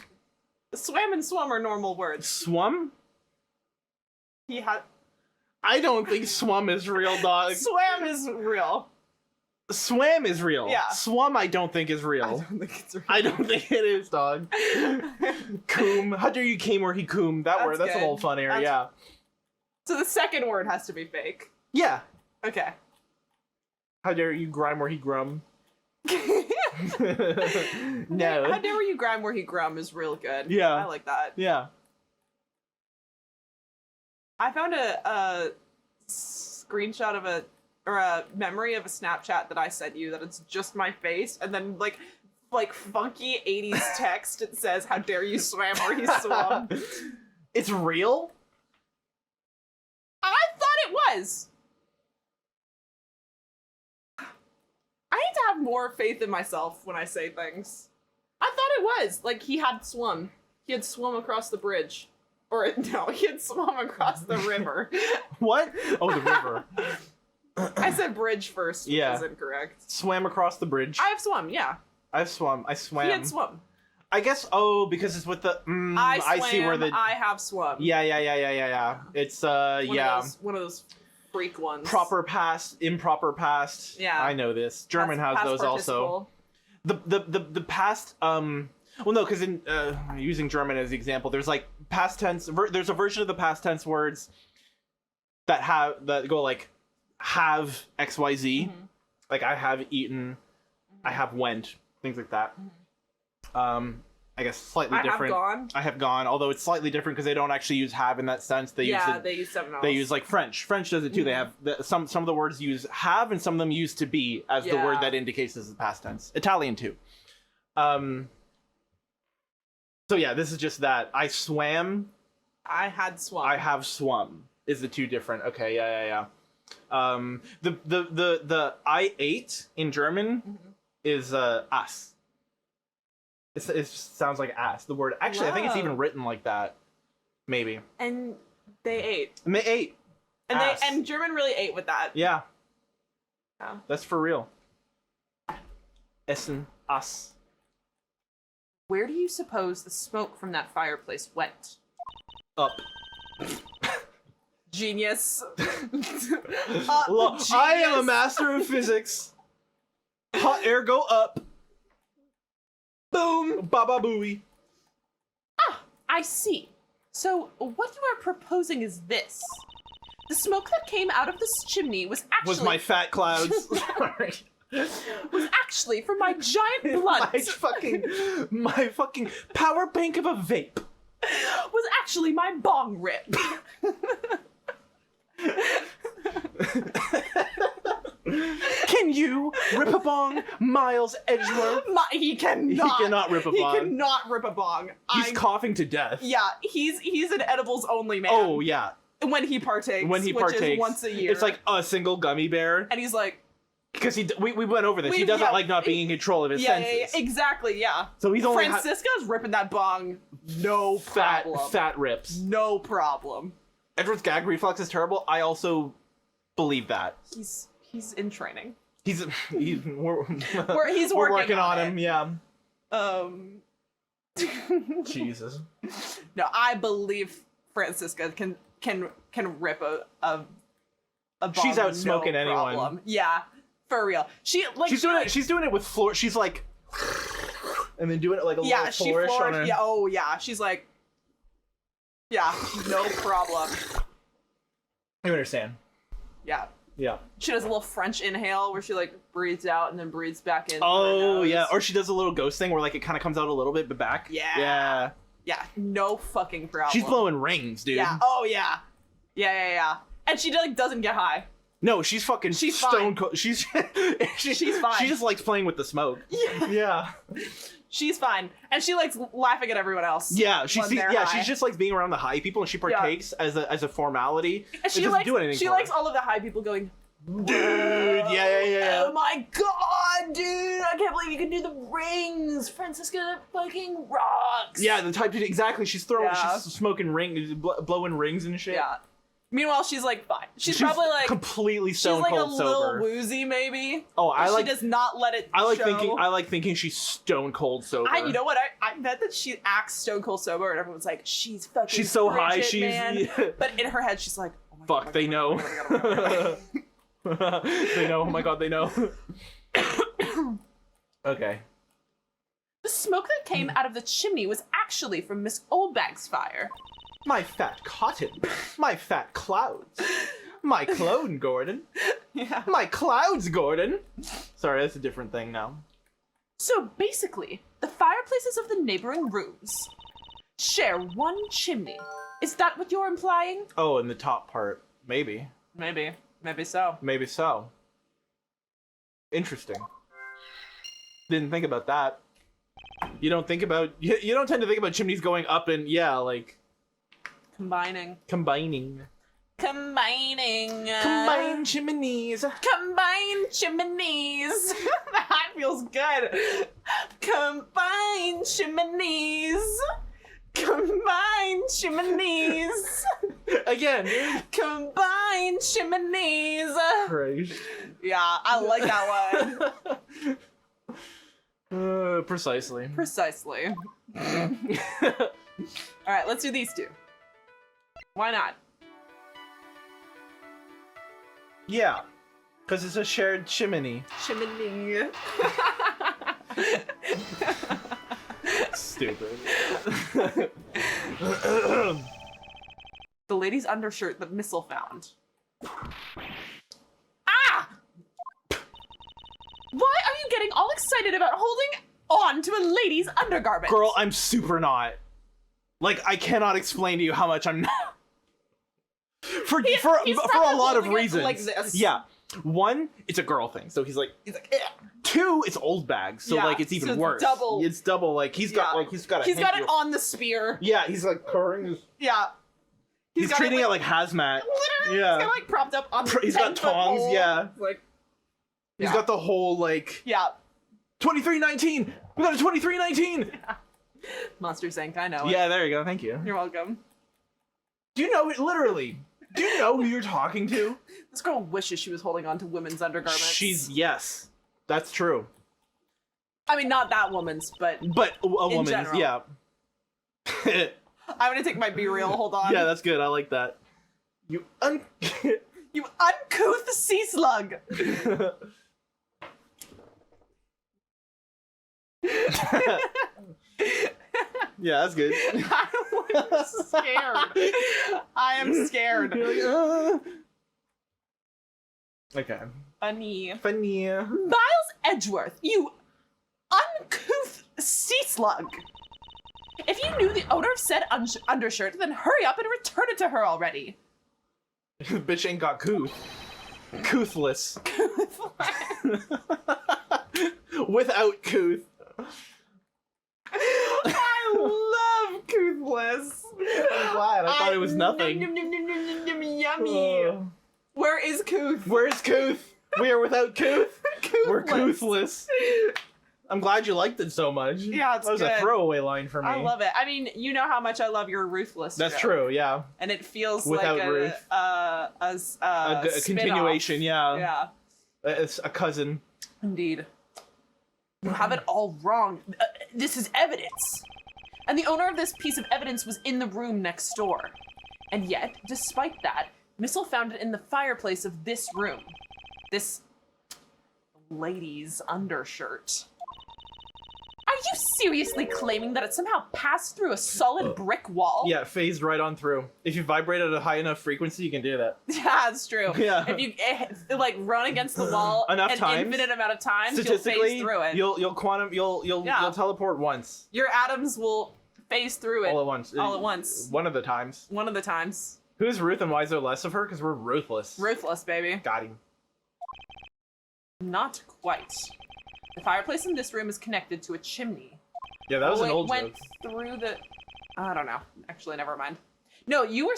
Swam and swum are normal words. Swum? He had. I don't think swum is real, dog. Swam is real. Swam is real. Yeah. Swum I don't think is real. I don't think it's real. I don't think it is, dog. Coom. How dare you came where he coom? That's a good. little funnier, That's- yeah. So the second word has to be fake. Yeah. Okay. How dare you grime where he grum? How No. dare you grime where he grum is real good. Yeah. I like that. Yeah. I found a screenshot of a memory of a Snapchat that I sent you that it's just my face and then like funky 80s text. It says, "How dare you swam where he swum." It's real? I thought it was. I need to have more faith in myself when I say things. I thought it was. Like, he had swum. He had swum across the bridge. Or, no, he had swum across the river. What? Oh, the river. I said bridge first, which Yeah. is incorrect. Swam across the bridge. I have swum, yeah. I swam. I swam. He had swum. I guess, because it's with the, I swam, see where the, I have swum. yeah. It's, One of those freak ones. proper past, improper past. Yeah. I know this. German has Past those also. participle. The past, well, no, because in, using German as the example, there's like past tense, there's a version of the past tense words that go like, have XYZ. Mm-hmm. Like, I have eaten, I have went, things like that. I guess slightly different. I have gone, although it's slightly different because they don't actually use have in that sense. They use something else. They use like French. French does it too. They have some of the words use have and some of them use to be as the word that indicates this is the past tense. Italian too. So yeah, this is just that. I swam. I had swum. I have swum is the two different. Okay, yeah. The I ate in German is ass. It sounds like ass. The word actually, I think it's even written like that. Maybe. And they ate. And they ate. And ass. and German really ate with that. Yeah. Yeah. That's for real. Essen, ass. Where do you suppose the smoke from that fireplace went? Up. Genius. Genius. I am a master of physics. Hot air go up. Boom! Baba booey. Ah, I see. So, what you are proposing is this. The smoke that came out of this chimney was actually... Was my fat clouds. Sorry. Was actually from my giant blunt. my fucking power bank of a vape. Was actually my bong rip. Can you rip a bong, Miles Edgeworth? He cannot. He cannot rip a bong. He cannot rip a bong. He's coughing to death. Yeah, he's an edibles only man. Oh yeah. When he partakes. Which is once a year. It's like a single gummy bear. And he's like. Because we went over this. He doesn't like not being in control of his senses. Yeah, exactly. Yeah. So he's only Francisca's ripping that bong. No problem. Fat rips. No problem. Edward's gag reflex is terrible. I also believe that. He's in training. We're working on him. Yeah. Jesus. No, I believe Francisca can rip a bong. She's out smoking anyone. Yeah, for real. She's doing it with floor. She's like, and then doing it like a little flourish on her. Yeah. Oh yeah. She's like, yeah, no problem. You understand? Yeah. Yeah. She does a little French inhale where she like breathes out and then breathes back in. Oh yeah, or she does a little ghost thing where like it kind of comes out a little bit but back. Yeah. Yeah. Yeah. No fucking problem. She's blowing rings, dude. Yeah. Oh yeah. Yeah. And she like doesn't get high. No, she's fucking stone cold. She's fine. She just likes playing with the smoke. Yeah. She's fine, and she likes laughing at everyone else. Yeah, she's just like being around the high people, and she partakes as a formality. And she likes all of the high people going, dude. Yeah. Oh my god, dude! I can't believe you can do the rings. Francisca fucking rocks. Yeah, the type exactly. She's smoking rings, blowing rings and shit. Yeah. Meanwhile, she's like fine. She's probably like completely stone cold sober. She's like a little woozy, maybe. Oh, she does not let it. I like thinking she's stone cold sober. You know what? I bet that she acts stone cold sober, and everyone's like, she's fucking. She's so high. Man. But in her head, she's like, oh my fuck, God, they know. They know. Oh my god, they know. Okay. The smoke that came out of the chimney was actually from Miss Oldbag's fire. My fat cotton. My fat clouds. My clone, Gordon. Yeah. My clouds, Gordon. Sorry, that's a different thing now. So basically, the fireplaces of the neighboring rooms share one chimney. Is that what you're implying? Oh, in the top part. Maybe. Maybe so. Maybe so. Interesting. Didn't think about that. You don't tend to think about chimneys going up and like combining. Combine chimneys. Combine chimneys. That feels good. Combine chimneys. Combine chimneys. Again, dude. Combine chimneys. Christ. Yeah, I like that one. Precisely. All right, let's do these two. Why not? Yeah, because it's a shared chimney. Chimney. Stupid. The lady's undershirt that Missile found. Ah! Why are you getting all excited about holding on to a lady's undergarment? Girl, I'm super not. Like, I cannot explain to you how much I'm not. For a lot of reasons. like this. Yeah. One, it's a girl thing, so he's like, eh. Two, it's old bag, so Yeah, like it's even so it's worse. double. It's double. Like he's got He's got it on the spear. Yeah, he's like curring his. Yeah. He's got treating it like hazmat. Literally, Yeah. he's got like propped up on the He's got 10-foot tongs. pole. Yeah. Like. He's Yeah. got the whole like. Yeah. 2319. We got a 2319. Monsters Inc. I know. Yeah, there you go. Thank you. You're welcome. Do you know it literally? Do you know who you're talking to? This girl wishes she was holding on to women's undergarments. Yes, that's true. I mean, not that woman's, but a woman's, general. yeah. I'm gonna take my B reel. Hold on. Yeah, that's good. I like that. You You uncouth sea slug. Yeah, that's good. I'm scared. I am scared. You're like, Okay. Funny. Funny. Miles Edgeworth, you uncouth sea slug. If you knew the owner of said undershirt, then hurry up and return it to her already. Bitch ain't got couth. Couthless. Without couth. I love couthless. I'm glad. I thought it was nothing. Yummy. Where is couth? Where's couth? We are without couth. We're Couthless. couthless. I'm glad you liked it so much. Yeah, it's That was good. a throwaway line for me. I love it. I mean, you know how much I love your ruthless. That's joke. true, yeah. And it feels Without like Ruth. a A continuation, yeah. Yeah, It's a cousin. indeed. You have it all wrong. This is evidence. And the owner of this piece of evidence was in the room next door. And yet, despite that, Missile found it in the fireplace of this room. This lady's undershirt. Are you seriously claiming that it somehow passed through a solid brick wall? Yeah, it phased right on through. If you vibrate at a high enough frequency, you can do that. Yeah, that's true. Yeah. If you like run against the wall Enough an times, infinite amount of times, you'll Statistically, phase through it. you'll teleport once. Your atoms will phase through it All at once. all at once. One of the times. One of the times. Who's Ruth and why is there less of her? Because we're ruthless. Ruthless, baby. Got him. Not quite. The fireplace in this room is connected to a chimney. Yeah, that was an it old went joke. through the. I don't know. Actually, never mind. No, you were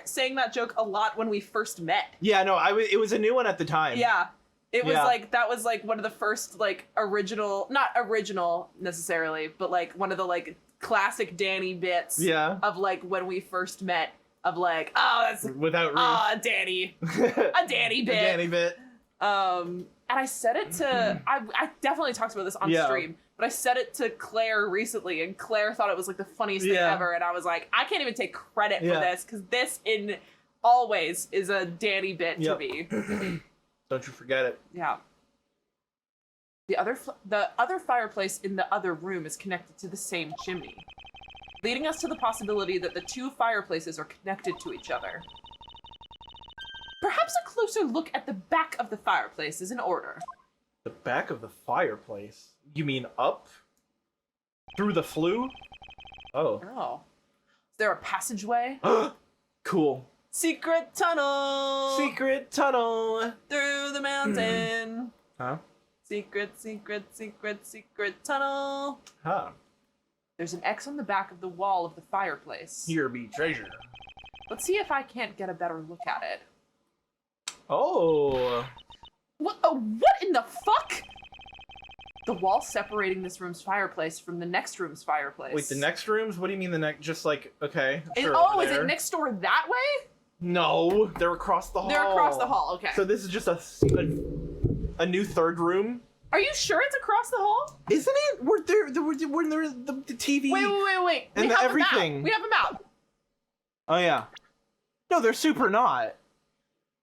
saying that joke a lot when we first met. Yeah, no, it was a new one at the time. Yeah. It was Yeah. like, that was like one of the first like original, not original necessarily, but like one of the like classic Danny bits Yeah. of like when we first met of like, oh, that's Without Ruth. a Danny, a Danny bit. Danny bit. And I said it to, I definitely talked about this on Yeah. stream, but I said it to Claire recently, and Claire thought it was like the funniest thing Yeah. ever, and I was like, I can't even take credit for Yeah. this, because this in always is a Danny bit Yep. to me. Don't you forget it. Yeah. The other fireplace in the other room is connected to the same chimney, leading us to the possibility that the two fireplaces are connected to each other. Perhaps a closer look at the back of the fireplace is in order. The back of the fireplace? You mean up? Through the flue? Oh. Oh. Is there a passageway? Cool. Secret tunnel! Secret tunnel! Through the mountain! Huh? Secret tunnel! Huh. There's an X on the back of the wall of the fireplace. Here be treasure. Let's see if I can't get a better look at it. Oh. What in the fuck? The wall separating this room's fireplace from the next room's fireplace. Wait, the next rooms? What do you mean the next? Just like, okay. Is, Sure, oh, over is there. it next door that way? No, they're across the hall. They're across the hall, okay. So this is just a new third room? Are you sure it's across the hall? Isn't it? We're there, the TV. Wait. And We have everything. A map. We have a map. Oh, yeah. No, they're super not.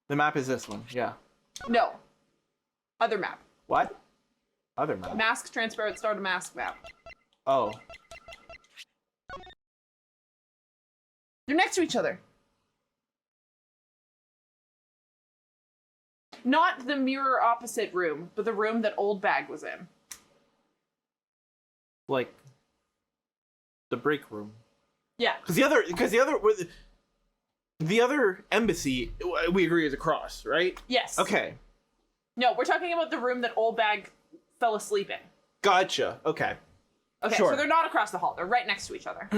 The map is this one, yeah. No. Other map. What? Other map? Mask transparent star to mask map. Oh. They're next to each other. Not the mirror opposite room, but the room that OLDBAG was in. Like the break room. Yeah. Because the other embassy, we agree, is across, right? Yes. Okay. No, we're talking about the room that OLDBAG fell asleep in. Gotcha. Okay. Okay, Sure. so they're not across the hall. They're right next to each other.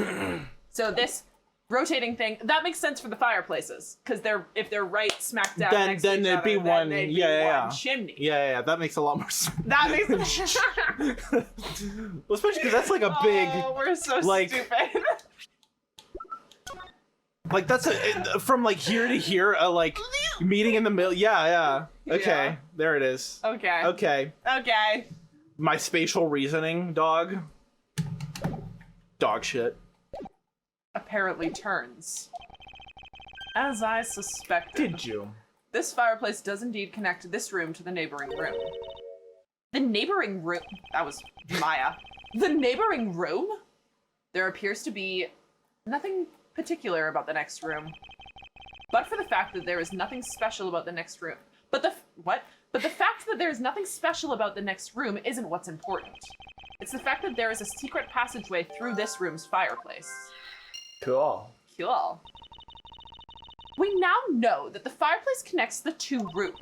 So this rotating thing, that makes sense for the fireplaces. Because if they're right smack dab next to each it'd other, be then one. they'd be Yeah. one chimney. Yeah. That makes a lot more sense. That makes Well, especially because that's like a big. Oh, we're so like- stupid. Like that's from like here to here, like meeting in the middle. Yeah. Okay, Yeah. there it is. Okay. Okay. My spatial reasoning, dog. Dog shit. Apparently turns. As I suspected. Did you? This fireplace does indeed connect this room to the neighboring room. The neighboring room? That was Maya. The neighboring room? There appears to be nothing particular about the next room. But for the fact that there is nothing special about the next room. But the fact that there is nothing special about the next room isn't what's important. It's the fact that there is a secret passageway through this room's fireplace. Cool. Cool. We now know that the fireplace connects the two rooms.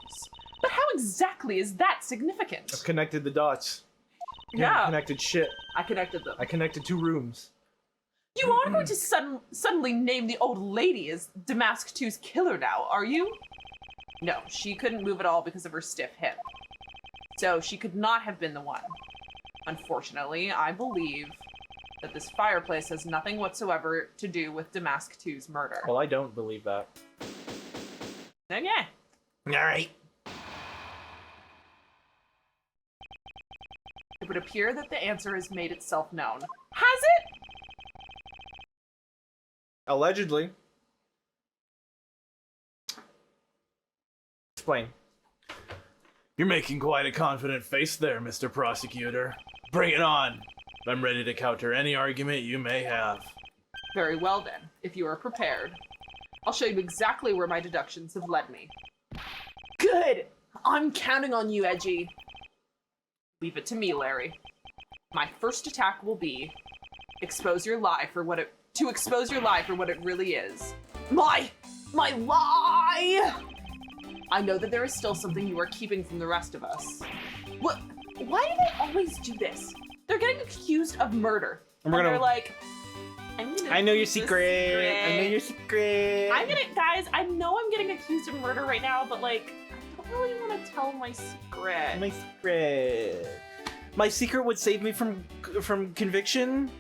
But how exactly is that significant? I've connected the dots. Yeah. Connected shit. I connected them. I connected 2 rooms. You aren't going to suddenly name the old lady as DeMasque 2's killer now, are you? No, she couldn't move at all because of her stiff hip. So she could not have been the one. Unfortunately, I believe that this fireplace has nothing whatsoever to do with DeMasque 2's murder. Well, I don't believe that. Then yeah. Alright. It would appear that the answer has made itself known. Has it? Allegedly. Explain. You're making quite a confident face there, Mr. Prosecutor. Bring it on. I'm ready to counter any argument you may have. Very well then, if you are prepared. I'll show you exactly where my deductions have led me. Good! I'm counting on you, Edgy. Leave it to me, Larry. My first attack will be expose your lie for what it really is. My lie! I know that there is still something you are keeping from the rest of us. What? Why do they always do this? They're getting accused of murder. And they're like, I know your keep secret. this I know your secret. guys, I know I'm getting accused of murder right now, but like, I don't really want to tell my secret. My secret. My secret would save me from conviction,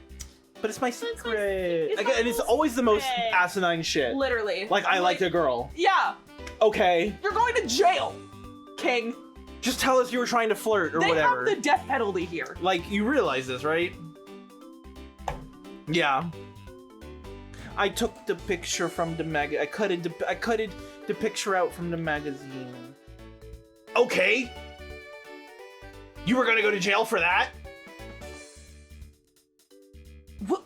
but it's my secret. it's my And it's little always the most secret. asinine shit. Literally. Like, I liked a girl. Yeah, Okay. you're going to jail, King. Just tell us you were trying to flirt or They whatever. have the death penalty here. Like, you realize this, right? Yeah. I took the picture from the I cutted the picture out from the magazine. Okay. You were gonna go to jail for that?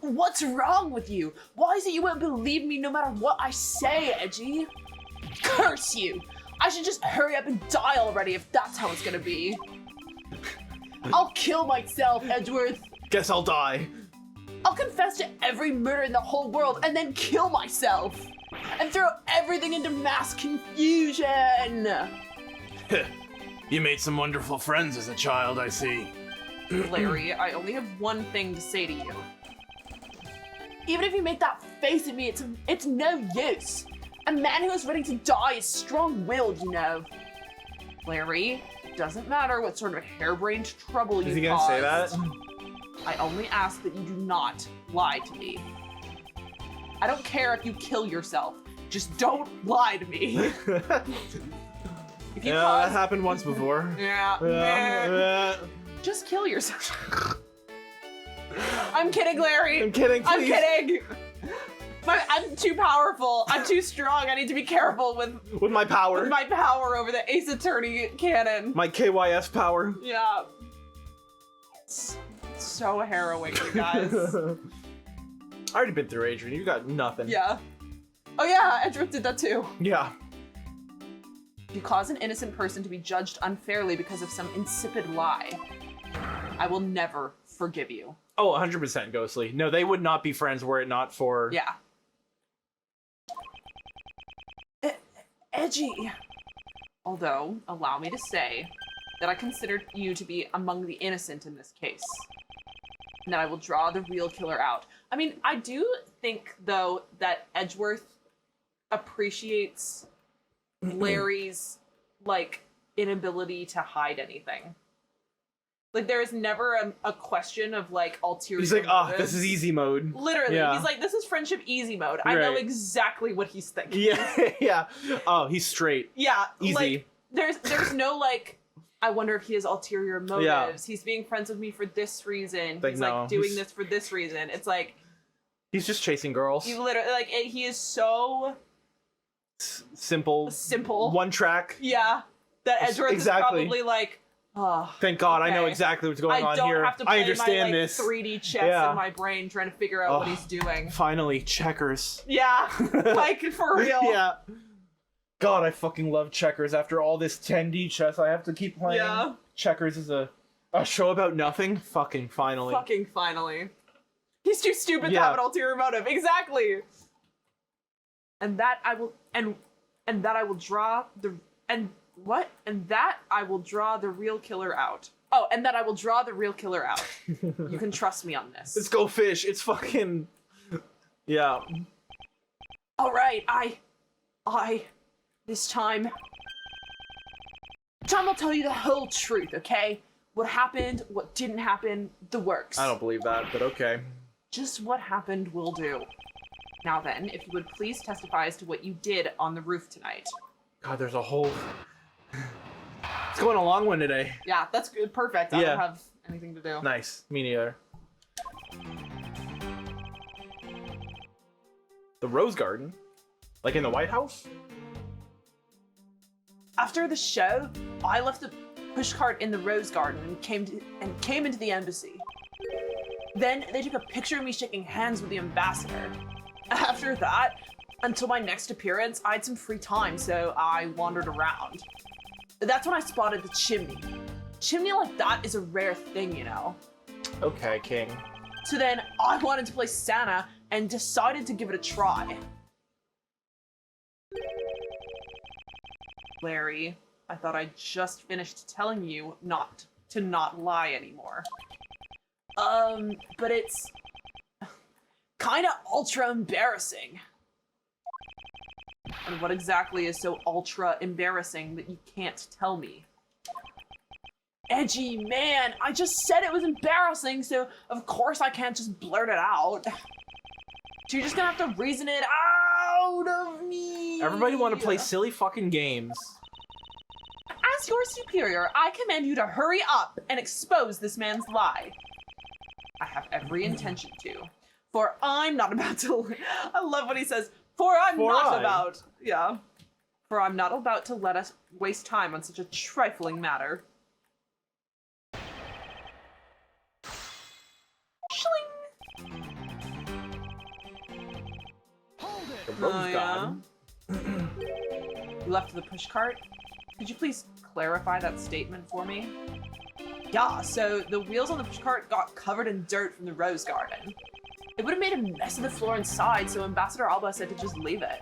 What's wrong with you? Why is it you won't believe me no matter what I say, Edgy? Curse you! I should just hurry up and die already if that's how it's gonna be. I'll kill myself, Edgeworth. Guess I'll die. I'll confess to every murder in the whole world and then kill myself. And throw everything into mass confusion. You made some wonderful friends as a child, I see. Larry, I only have one thing to say to you. Even if you make that face at me, it's no use. A man who is ready to die is strong-willed, you know. Larry, it doesn't matter what sort of harebrained trouble you caused. Is he gonna say that? I only ask that you do not lie to me. I don't care if you kill yourself. Just don't lie to me. If you That happened once before. Yeah. Just kill yourself. I'm kidding, Larry. I'm kidding, I'm please. kidding. I'm too powerful. I'm too strong. I need to be careful with my power. my power over the Ace Attorney cannon. My KYS power. Yeah. It's so harrowing, you guys. I already been through Adrian. You got nothing. Yeah. Oh yeah, Edgeworth did that too. Yeah. You cause an innocent person to be judged unfairly because of some insipid lie. I will never forgive you. Oh, 100% Ghostly. No, they would not be friends were it not for... Yeah. Edgy. Although, allow me to say that I considered you to be among the innocent in this case. And that I will draw the real killer out. I mean, I do think, though, that Edgeworth appreciates Larry's, like, inability to hide anything. Like, there is never a question of, like, ulterior He's like, motives. this is easy mode. Literally. Yeah. He's like, this is friendship easy mode. I know Right. exactly what he's thinking. Yeah, yeah. Oh, he's straight. Yeah. Easy. Like, there's no, like, I wonder if he has ulterior motives. Yeah. He's being friends with me for this reason. Like, He's, no. like, doing this for this reason. It's like... He's just chasing girls. You literally, like, he is so... Simple. One track. Yeah. That Edgeworth Exactly. is probably like, oh, Thank God, I know okay. exactly what's going on I don't here. have to play I understand my, like, this. 3D chess Yeah. in my brain trying to figure out what he's doing. Finally, checkers. Yeah, like, for real. Yeah. God, I fucking love checkers. After all this 10D chess, I have to keep playing. Yeah. Checkers is a show about nothing. Fucking finally. Fucking finally. He's too stupid to Yeah. have an ulterior motive. Exactly. And that I will, and that I will draw the, and what? And that I will draw the real killer out. Oh, and that I will draw the real killer out. You can trust me on this. Let's go fish. It's fucking... Yeah. All right, this time I'll tell you the whole truth, okay? What happened, what didn't happen, the works. I don't believe that, but okay. Just what happened will do. Now then, if you would please testify as to what you did on the roof tonight. God, there's a whole... It's going a long one today. Yeah, that's good. Perfect. I Yeah. don't have anything to do. Nice. Me neither. The Rose Garden? Like in the White House? After the show, I left the pushcart in the Rose Garden and came into the embassy. Then they took a picture of me shaking hands with the ambassador. After that, until my next appearance, I had some free time, so I wandered around. That's when I spotted the chimney. Chimney like that is a rare thing, you know. Okay, King. So then I wanted to play Santa and decided to give it a try. Larry, I thought I just finished telling you not to lie anymore. But it's kind of ultra embarrassing. And what exactly is so ultra embarrassing that you can't tell me? Edgy, man, I just said it was embarrassing, so of course I can't just blurt it out. So you're just gonna have to reason it out of me. Everybody want to play silly fucking games. As your superior, I command you to hurry up and expose this man's lie. I have every intention to, for I'm not about to, I love what he says, for I'm not about to let us waste time on such a trifling matter. Schling! The Rose Oh, yeah? Garden. You left the pushcart? Could you please clarify that statement for me? Yeah, so the wheels on the pushcart got covered in dirt from the Rose Garden. It would have made a mess of the floor inside, so Ambassador Allebahst said to just leave it.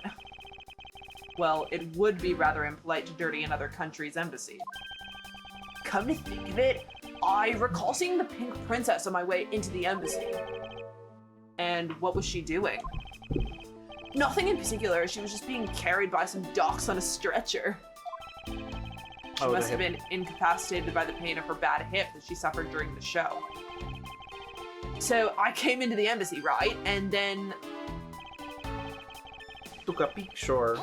Well, it would be rather impolite to dirty another country's embassy. Come to think of it, I recall seeing the Pink Princess on my way into the embassy. And what was she doing? Nothing in particular, she was just being carried by some docs on a stretcher. She must have been incapacitated by the pain of her bad hip that she suffered during the show. So I came into the embassy, right? And then... Took a picture.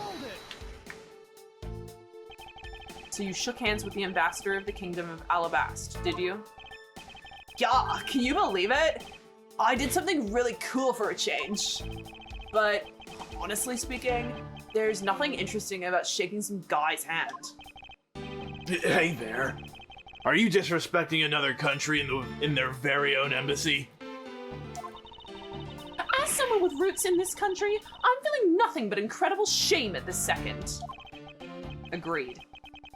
So you shook hands with the ambassador of the Kingdom of Allebahst, did you? Yeah, can you believe it? I did something really cool for a change. But honestly speaking, there's nothing interesting about shaking some guy's hand. Hey there. Are you disrespecting another country in their very own embassy? As someone with roots in this country, I'm feeling nothing but incredible shame at this second. Agreed.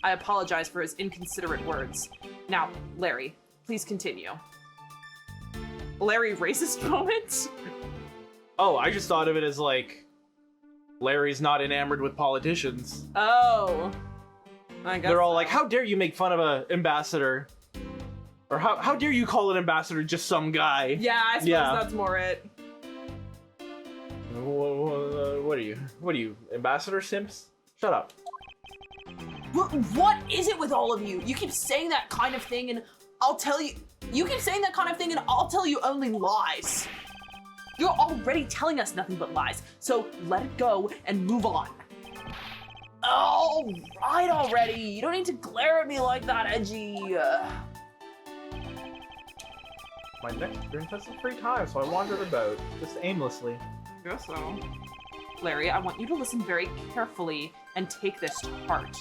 I apologize for his inconsiderate words. Now, Larry, please continue. Larry racist moment? Oh, I just thought of it as like, Larry's not enamored with politicians. Oh. I guess They're all like, how dare you make fun of an ambassador? Or how dare you call an ambassador just some guy? Yeah, I suppose that's more it. What are you, ambassador simps? Shut up. What is it with all of you? You keep saying that kind of thing and I'll tell you... You keep saying that kind of thing and I'll tell you only lies. You're already telling us nothing but lies, so let it go and move on. Oh, right already. You don't need to glare at me like that, Edgy. My next drink has some free time, so I wandered about, just aimlessly. Guess so. Larry, I want you to listen very carefully and take this to heart.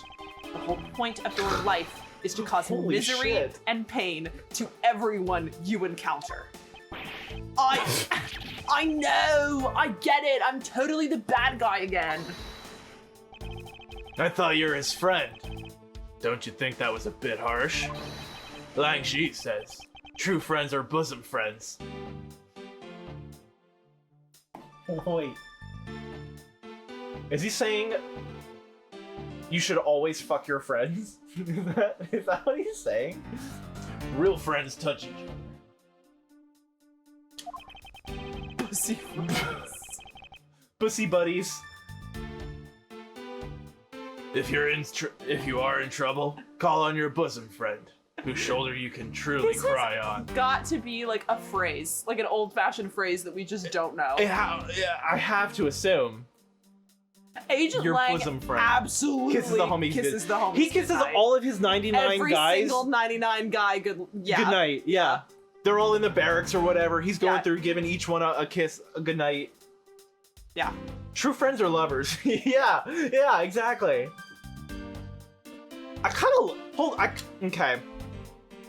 The whole point of your life is to cause Holy misery shit. and pain to everyone you encounter. I know, I get it. I'm totally the bad guy again. I thought you were his friend. Don't you think that was a bit harsh? Lang Shi says, true friends are bosom friends. Wait. Is he saying you should always fuck your friends? Is that what he's saying? Real friends touch each other. Pussy friends. Pussy buddies. If you are in trouble, call on your bosom friend, whose shoulder you can truly This cry has on. got to be like a phrase, like an old-fashioned phrase that we just don't know. I have to assume. Agent Your Lang bosom friend. absolutely Kisses the homies. kisses the homies. He kisses goodnight. all of his 99 Every guys. single 99 guy. Good night. Yeah. They're all in the barracks or whatever. He's going Yeah. through giving each one a kiss, a good night. Yeah. True friends are lovers. Yeah, exactly. I kind of okay.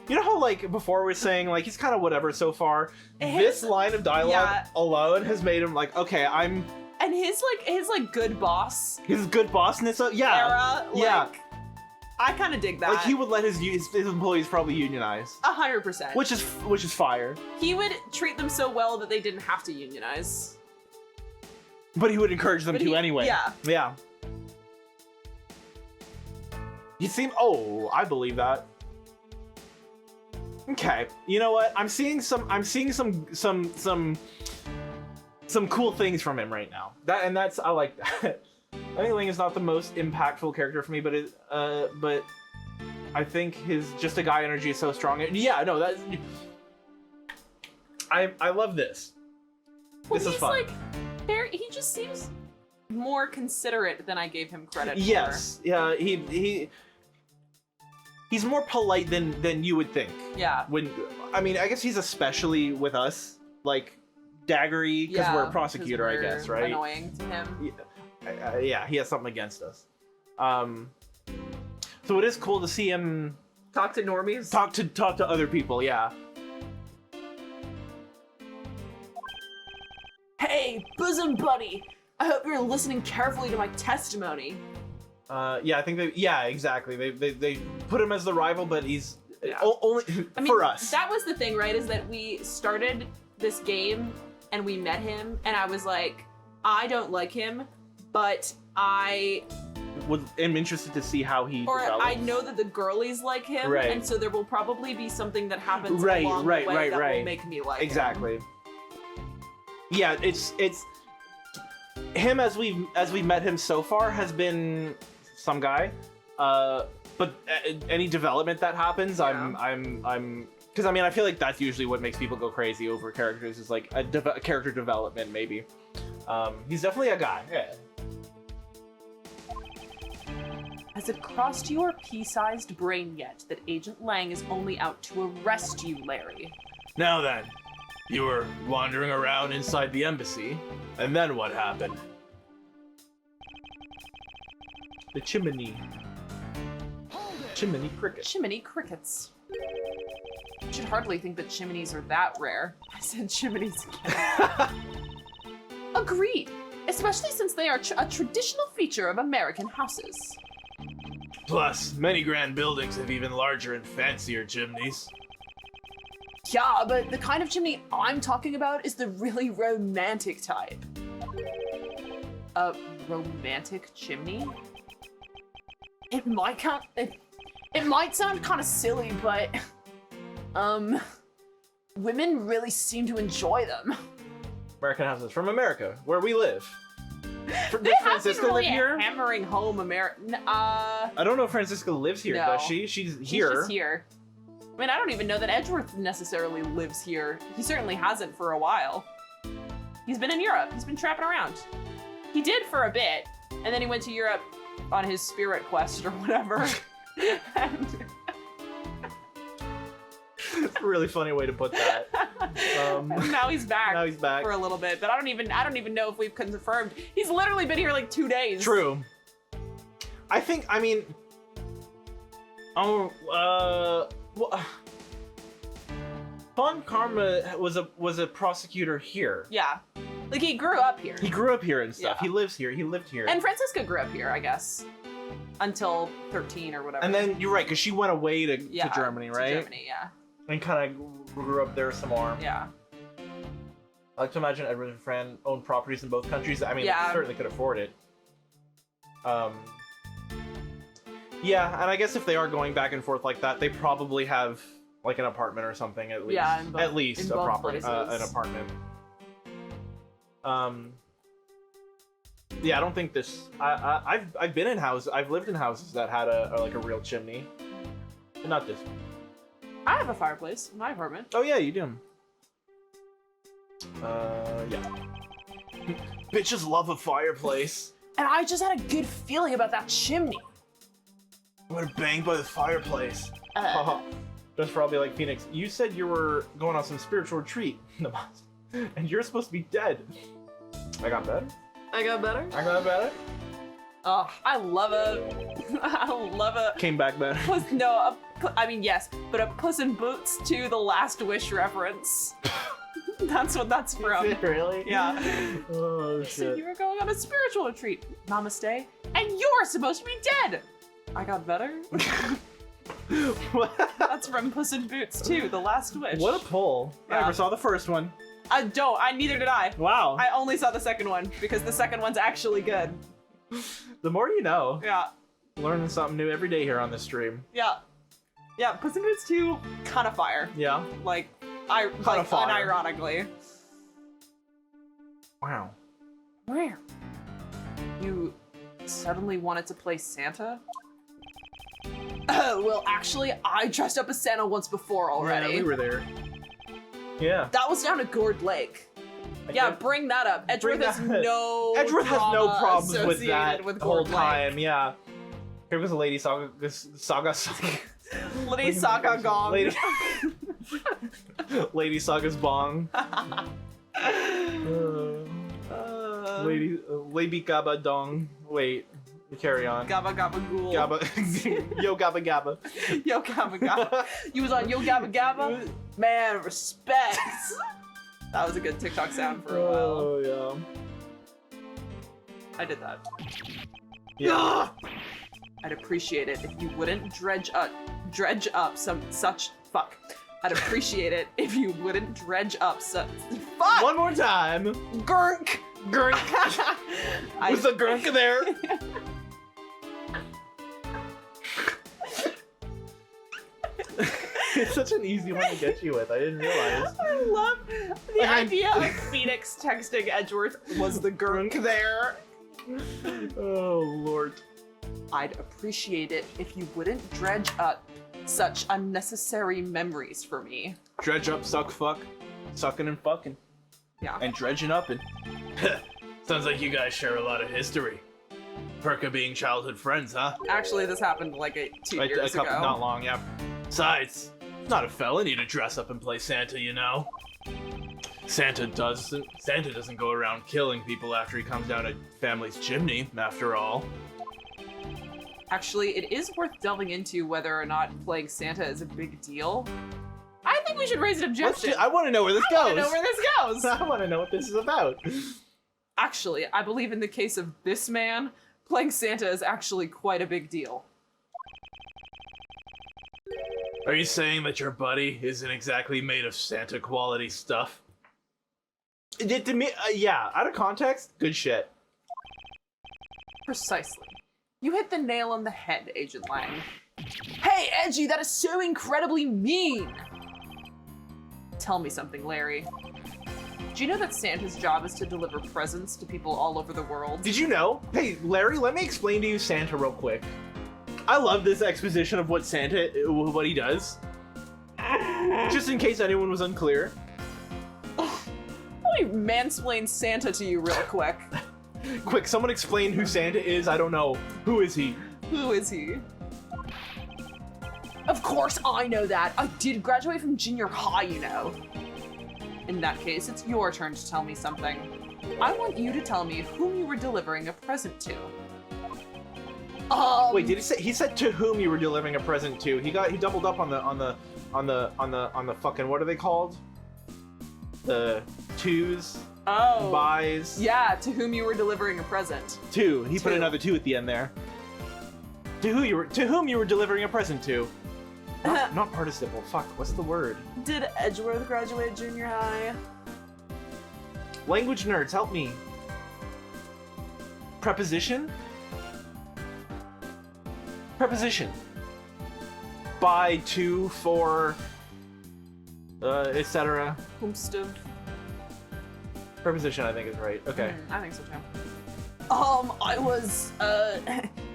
You know how like before we were saying like he's kind of whatever so far. This line of dialogue alone has made him like, okay, I'm. And his good boss His good bossness. Yeah. era. Yeah. Like, I kind of dig that. Like he would let his employees probably unionize. 100%. Which is fire. He would treat them so well that they didn't have to unionize. But he would encourage them to anyway. Yeah. Yeah. You seem. Oh, I believe that. Okay. You know what? I'm seeing some cool things from him right now. I like that. I think Ling is not the most impactful character for me, but but I think his just a guy energy is so strong. Yeah, no, that. I love this. Well, This is fun. He just seems more considerate than I gave him credit for. Yes. Yeah. He's more polite than you would think. Yeah. I mean, I guess he's especially with us, like daggery because we're a prosecutor, I guess, right? Annoying to him. Yeah, he has something against us. So it is cool to see him Talk to normies. talk to other people. Yeah. Hey, bosom buddy. I hope you're listening carefully to my testimony. Yeah, I think exactly. They put him as the rival, but he's Yeah. only for us. That was the thing, right? Is that we started this game and we met him, and I was like, I don't like him, but I am interested to see how he develops. I know that the girlies like him, Right. and so there will probably be something that happens Right, along right, the way right, that right. will make me like him. Exactly. Yeah, it's him as we've met him so far has been some guy, but any development that happens, Yeah. I'm because I mean I feel like that's usually what makes people go crazy over characters is like a character development maybe. He's definitely a guy. Yeah. Has it crossed your pea-sized brain yet that Agent Lang is only out to arrest you, Larry? Now then, you were wandering around inside the embassy, and then what happened? The chimney. Chimney cricket. Chimney crickets. You should hardly think that chimneys are that rare. I said chimneys again. Agreed. Especially since they are a traditional feature of American houses. Plus, many grand buildings have even larger and fancier chimneys. Yeah, but the kind of chimney I'm talking about is the really romantic type. A romantic chimney? It might count. It might sound kind of silly, but women really seem to enjoy them. American houses from America, where we live. They Does have Francisca been really live here? hammering home America. I don't know if Francisca lives here, No. does she? She's She's here. just here. I mean, I don't even know that Edgeworth necessarily lives here. He certainly hasn't for a while. He's been in Europe. He's been trapping around. He did for a bit, and then he went to Europe on his spirit quest or whatever. And It's a really funny way to put that. now he's back. Now he's back. For a little bit, but I don't even know if we've confirmed. He's literally been here like 2 days. True. I mean, Fun Karma was a prosecutor here. Yeah, like he grew up here. He grew up here and stuff. Yeah. He lives here. He lived here. And Francisca grew up here, I guess, until 13 or whatever. And then you're right, because she went away to yeah, Germany, right? To Germany, yeah. And kind of grew up there some more. Yeah. I like to imagine Edward and Fran owned properties in both countries. I mean, Yeah. they certainly could afford it. Yeah, and I guess if they are going back and forth like that, they probably have like an apartment or something at least. Yeah, in both- at least in a both property, places. an apartment. Yeah, I don't think this. I've been in houses. I've lived in houses that had like a real chimney, but not this one. I have a fireplace in my apartment. Oh yeah, you do. Yeah. Bitches love a fireplace. And I just had a good feeling about that chimney. I'm gonna bang by the fireplace. Just probably like Phoenix. You said you were going on some spiritual retreat, and you're supposed to be dead. I got better. I got better? I got better. Oh, I love a Came back better. I mean, yes, but a Puss in Boots to the Last Wish reference. That's what that's from. Is it really? Yeah. Oh So shit. you were going on a spiritual retreat. Namaste. And you're supposed to be dead. I got better. That's from Puss in Boots too, The Last Wish. What a pull. I Yeah. never saw the first one. Neither did I. Wow. I only saw the second one because the second one's actually good. The more you know. Yeah. Learning something new every day here on this stream. Yeah. Yeah, Puss in Boots 2, kind of fire. Yeah. Like fire. unironically. Wow. Where? You suddenly wanted to play Santa? Well, actually, I dressed up as Santa once before already. Yeah, we were there. Yeah. That was down at Gourd Lake. Yeah, bring that up. Edgeworth has no Edgeworth has no drama problems with associated that with the whole Gourd Lake. time. Yeah. Here was a lady saga. Lady Saga Gong. Lady Saga's bong. Lady Gabba Dong. Wait, carry on. Gabba Gabba Ghoul. Gabba. Yo Gabba Gabba. Yo Gabba Gabba. You was on Yo Gabba Gabba? Man, respect. That was a good TikTok sound for a while. Oh yeah. I did that. Yeah. I'd appreciate it if you wouldn't dredge up some such fuck. I'd appreciate it if you wouldn't dredge up such fuck. One more time. Gurk. Gurk. Was the gurk there? It's such an easy one to get you with. I didn't realize. I love the idea of Phoenix texting Edgeworth. Was the gurk there? Oh lord. I'd appreciate it if you wouldn't dredge up such unnecessary memories for me. Dredge up, suck, fuck, sucking and fucking, Yeah. and dredging up and. Sounds like you guys share a lot of history. Perka being childhood friends, huh? Actually, this happened like 2 years ago. Not long, yeah. Besides, it's not a felony to dress up and play Santa, you know? Santa doesn't go around killing people after he comes down a family's chimney, after all. Actually, it is worth delving into whether or not playing Santa is a big deal. I think we should raise an objection. I want to know where this I want to goes. know where this goes. I want to know what this is about. Actually, I believe in the case of this man, playing Santa is actually quite a big deal. Are you saying that your buddy isn't exactly made of Santa quality stuff? Yeah, out of context, good shit. Precisely. You hit the nail on the head, Agent Lang. Hey, Edgy, that is so incredibly mean! Tell me something, Larry. Do you know that Santa's job is to deliver presents to people all over the world? Did you know? Hey, Larry, let me explain to you Santa real quick. I love this exposition of what what he does. Just in case anyone was unclear. Let me mansplain Santa to you real quick. Quick, someone explain who Santa is. I don't know. Who is he? Who is he? Of course I know that. I did graduate from junior high, you know. In that case, it's your turn to tell me something. I want you to tell me whom you were delivering a present to. Wait, did he say? He said to whom you were delivering a present to. He doubled up on the fucking, what are they called? The twos. Oh. Buys. Yeah, to whom you were delivering a present. Two. He put another two at the end there. To whom you were delivering a present to. Not participle. Fuck. What's the word? Did Edgeworth graduate junior high? Language nerds, help me. Preposition. Preposition. By, to, for, etc. Whomstive. Preposition, I think, is right. Okay. I think so too. I was,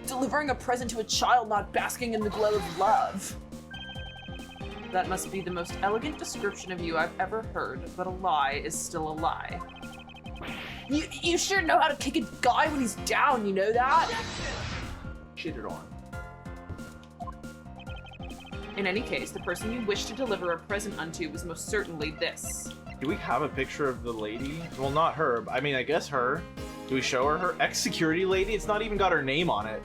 delivering a present to a child not basking in the glow of love. That must be the most elegant description of you I've ever heard, but a lie is still a lie. You sure know how to kick a guy when he's down, you know that? Cheated on. In any case, the person you wish to deliver a present unto was most certainly this. Do we have a picture of the lady? Well, not her. I mean, I guess her. Do we show her? Her ex-security lady? It's not even got her name on it.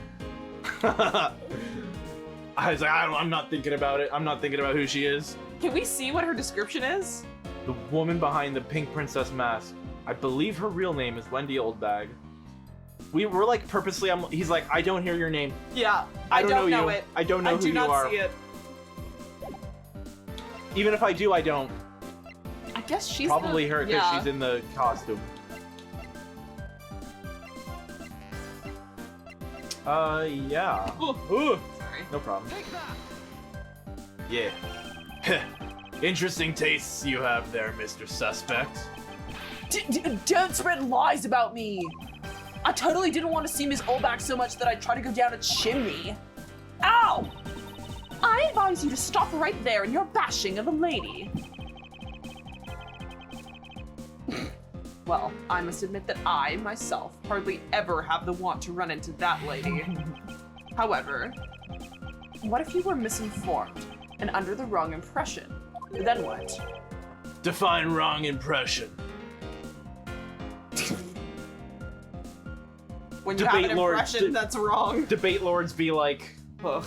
I was like, I'm not thinking about it. I'm not thinking about who she is. Can we see what her description is? The woman behind the pink princess mask. I believe her real name is Wendy Oldbag. We're like purposely, he's like, I don't hear your name. Yeah, I don't know you. It. I don't know who you are. I do not see it. Even if I do, I don't. I guess she's probably her because yeah. she's in the costume. Yeah. Ooh. Sorry. No problem. Yeah. Interesting tastes you have there, Mr. Suspect. Don't spread lies about me. I totally didn't want to see Miss Allebahst so much that I tried to go down a chimney. Ow! I advise you to stop right there in your bashing of a lady. Well, I must admit that I, myself, hardly ever have the want to run into that lady. However, what if you were misinformed and under the wrong impression? Then what? Define wrong impression. When you have an impression that's wrong. Debate lords be like, ugh.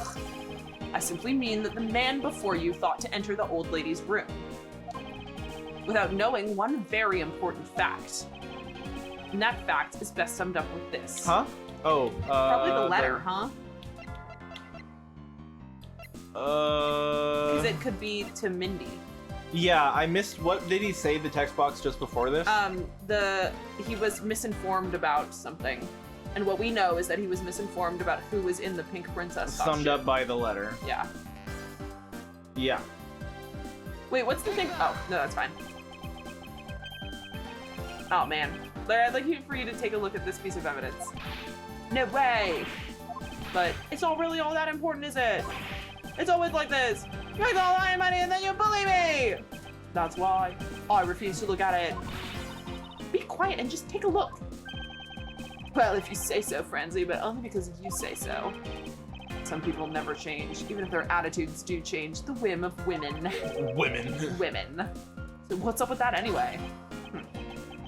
I simply mean that the man before you thought to enter the old lady's room without knowing one very important fact. And that fact is best summed up with this. Huh? Oh, probably the letter, huh? Because it could be to Mindy. Yeah, I missed, what did he say the text box just before this? He was misinformed about something. And what we know is that he was misinformed about who was in the Pink Princess costume. Summed up by the letter. Yeah. Yeah. Wait, what's the thing? Oh, no, that's fine. Oh, man. Larry, I'd like for you to take a look at this piece of evidence. No way! But it's not really all that important, is it? It's always like this. You make all my money and then you bully me! That's why I refuse to look at it. Be quiet and just take a look. Well, if you say so, Franzi, but only because you say so. Some people never change, even if their attitudes do change. The whim of women. Women. Women. So what's up with that anyway?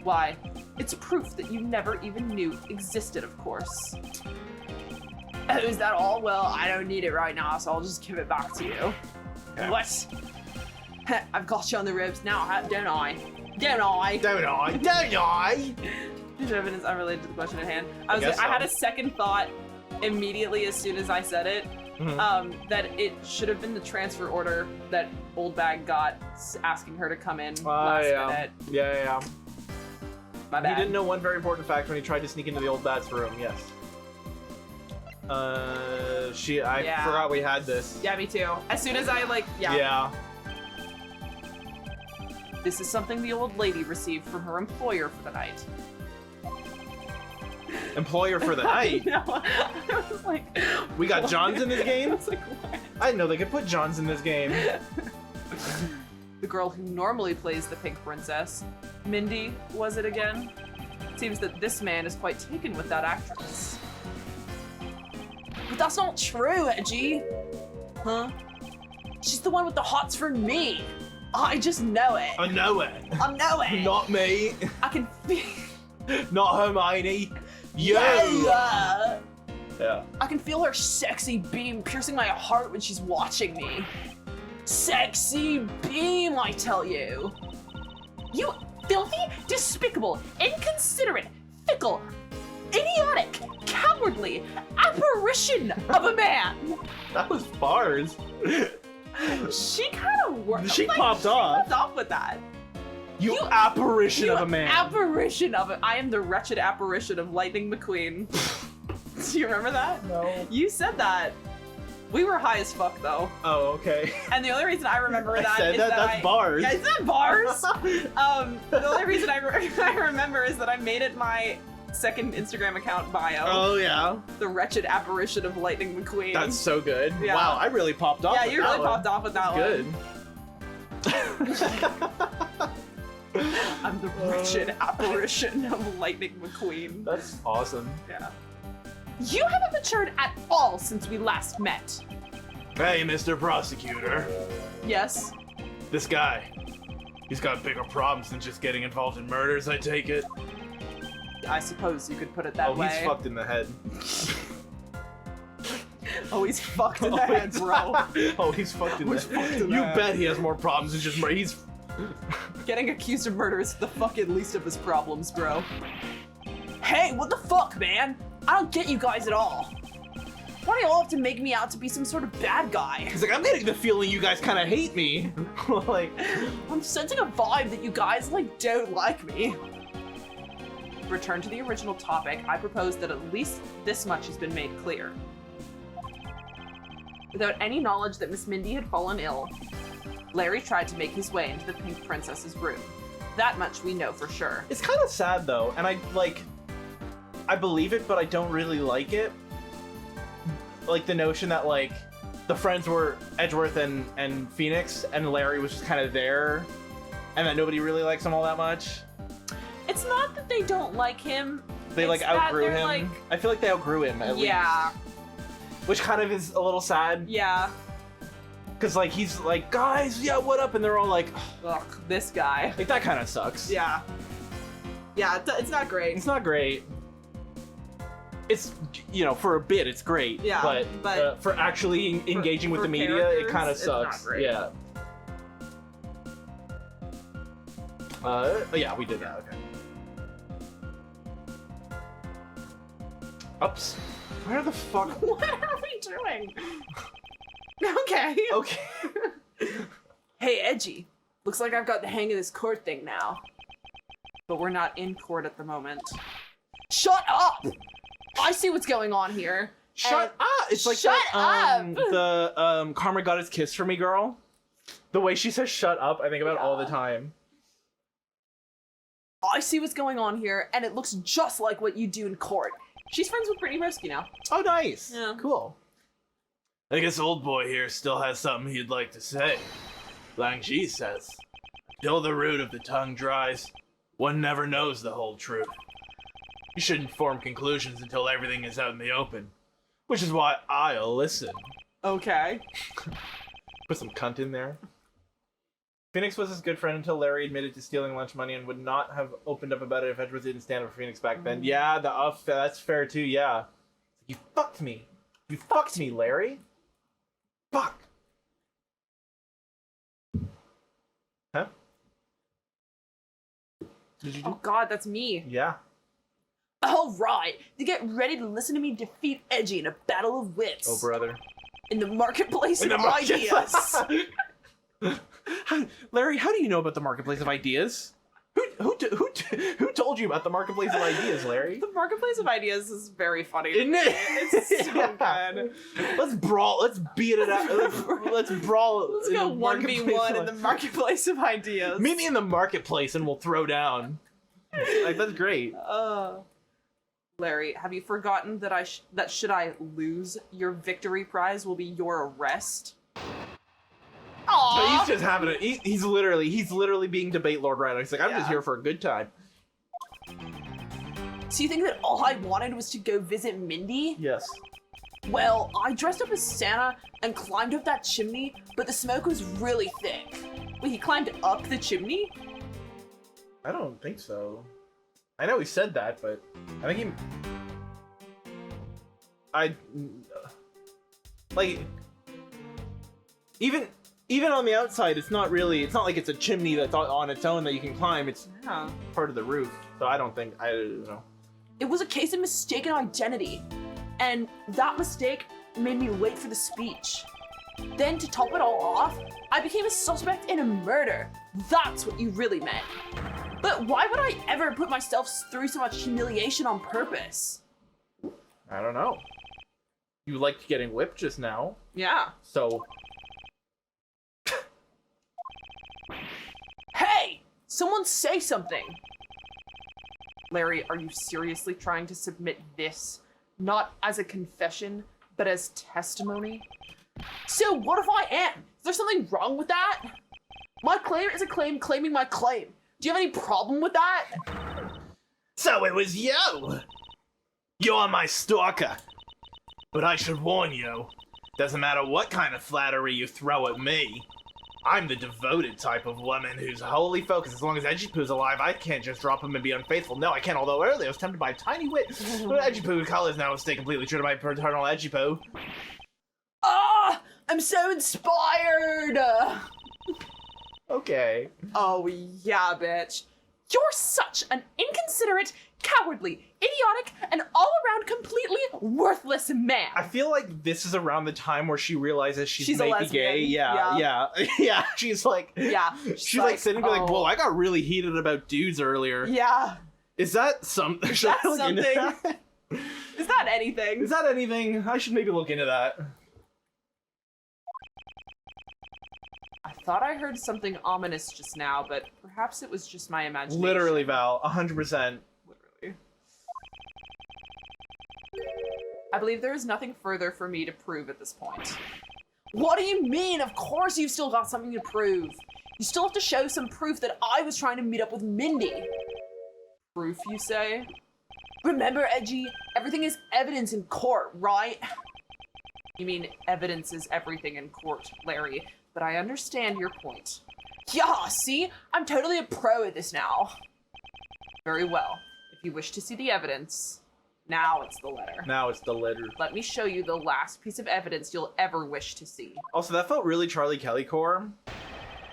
Why, it's proof that you never even knew existed, of course. Oh, is that all? Well, I don't need it right now, so I'll just give it back to you. Yeah. What? I've got you on the ropes now, don't I? Don't I? Don't I? Don't I? There's evidence unrelated to the question at hand. I had a second thought immediately as soon as I said it, that it should have been the transfer order that Oldbag got asking her to come in last minute. Yeah. My bad. He didn't know one very important fact when he tried to sneak into the old bat's room, yes. I forgot we had this. Yeah, me too. As soon as I, Yeah. This is something the old lady received from her employer for the night. Employer for the night? No, I was like... We got what? Johns in this game? I was like, what? I didn't know they could put Johns in this game. The girl who normally plays the Pink Princess, Mindy, was it again? Seems that this man is quite taken with that actress. But that's not true, Edgy. Huh? She's the one with the hots for me. I just know it. I know it. I know it. Not me. I can feel... Not Hermione. You. Yeah. Yeah. I can feel her sexy beam piercing my heart when she's watching me. Sexy beam, I tell you. You filthy, despicable, inconsiderate, fickle, idiotic, cowardly apparition of a man. That was bars. She kind of worked. She popped off. She popped off with that. You apparition of a man. Apparition of it. I am the wretched apparition of Lightning McQueen. Do you remember that? No. You said that. We were high as fuck though. Oh, okay. And the only reason I remember that I said is that's bars. Yeah, is that bars? The only reason I remember is that I made it my second Instagram account bio. Oh yeah. The wretched apparition of Lightning McQueen. That's so good. Yeah. Wow, I really popped off. Yeah, with you that really one. popped off with that Good. one. I'm the wretched apparition of Lightning McQueen. That's awesome. Yeah. You haven't matured at all since we last met. Hey, Mr. Prosecutor. Yes. This guy. He's got bigger problems than just getting involved in murders, I take it. I suppose you could put it that way. He's fucked in the head. Oh, he's fucked in the head, bro. Oh, he's fucked in the head. You bet he has more problems than just murder. He's Getting accused of murder is the fucking least of his problems, bro. Hey, what the fuck, man? I don't get you guys at all. Why do you all have to make me out to be some sort of bad guy? He's like, I'm getting the feeling you guys kind of hate me. Like, I'm sensing a vibe that you guys, don't like me. Return to the original topic, I propose that at least this much has been made clear. Without any knowledge that Miss Mindy had fallen ill, Larry tried to make his way into the Pink Princess's room. That much we know for sure. it's kind of sad though, and I believe it, but I don't really like it. Like the notion that the friends were Edgeworth and Phoenix, and Larry was just kind of there, and that nobody really likes him all that much. It's not that they don't like him. They it's that outgrew they're, him. I feel like they outgrew him at least. Yeah. Which kind of is a little sad. Yeah. Cause he's like, guys, yeah, what up? And they're all like, Ugh, this guy. like that kind of sucks. Yeah. Yeah, it's not great. It's not great. It's, for a bit, it's great. Yeah, but for actually engaging with for the media, it characters, kind of it's sucks. not great. Yeah. Yeah, we did that. Okay. Oops. Where the fuck? What are we doing? Okay. Okay. Hey, Edgy. Looks like I've got the hang of this court thing now. But we're not in court at the moment. Shut up! I see what's going on here. Shut up! It's like Shut that, up! the Karma got his kiss for me girl. The way she says "shut up," I think about it all the time. I see what's going on here, and it looks just like what you do in court. She's friends with Brittany Broski now. Oh, nice. Yeah. Cool. I guess old boy here still has something he'd like to say. Lang Ji says, till the root of the tongue dries, one never knows the whole truth. You shouldn't form conclusions until everything is out in the open. Which is why I'll listen. Okay. Put some cunt in there. Phoenix was his good friend until Larry admitted to stealing lunch money and would not have opened up about it if Edgeworth didn't stand up for Phoenix back then. Yeah, that's fair too, yeah. You fucked me. You fucked me, Larry. Fuck. Huh? Did you do? Oh god, that's me. Yeah. Alright, to get ready to listen to me defeat Edgy in a battle of wits. Oh, brother. in the marketplace of ideas. Larry, how do you know about the marketplace of ideas? Who told you about the marketplace of ideas, Larry? The marketplace of ideas is very funny. Isn't it? It's so good. Let's brawl. Let's beat it out. Let's brawl. Let's go 1v1 in the marketplace of ideas. Meet me in the marketplace and we'll throw down. Like, that's great. Larry, have you forgotten that should I lose, your victory prize will be your arrest? Aww. But he's just having it. He's literally being debate lord right now. He's like, I'm just here for a good time. So you think that all I wanted was to go visit Mindy? Yes. Well, I dressed up as Santa and climbed up that chimney, but the smoke was really thick. Wait, he climbed up the chimney? I don't think so. I know he said that, but I think like, even on the outside, it's not like it's a chimney that's on its own that you can climb. It's part of the roof. So I don't know. It was a case of mistaken identity. And that mistake made me late for the speech. Then to top it all off, I became a suspect in a murder. That's what you really meant. But why would I ever put myself through so much humiliation on purpose? I don't know. You liked getting whipped just now. Yeah. So... Hey! Someone say something! Larry, are you seriously trying to submit this, not as a confession, but as testimony? So what if I am? Is there something wrong with that? My claim is a claim claiming my claim. Do you have any problem with that? So it was you! You're my stalker. But I should warn you, doesn't matter what kind of flattery you throw at me, I'm the devoted type of woman who's wholly focused. As long as Edgepoo's alive, I can't just drop him and be unfaithful. No, I can't, although earlier I was tempted by a tiny wit. But Edgepoo colors now stay completely true to my paternal Edgepoo. Ah! I'm so inspired! Okay. Oh, yeah, bitch. You're such an inconsiderate, cowardly, idiotic, and all-around completely worthless man. I feel like this is around the time where she realizes she's a maybe lesbian. gay. Yeah. She's like, she's like sitting there like, whoa, I got really heated about dudes earlier. Yeah. Is that something? Is that something? Is that anything? Is that anything? I should maybe look into that. I thought I heard something ominous just now, but perhaps it was just my imagination. Literally, Val, 100%. Literally. I believe there is nothing further for me to prove at this point. What do you mean? Of course you've still got something to prove. You still have to show some proof that I was trying to meet up with Mindy. Proof, you say? Remember, Edgy, everything is evidence in court, right? You mean evidence is everything in court, Larry, but I understand your point. Yeah, see? I'm totally a pro at this now. Very well. If you wish to see the evidence, now it's the letter. Now it's the letter. Let me show you the last piece of evidence you'll ever wish to see. Also, that felt really Charlie Kelly core,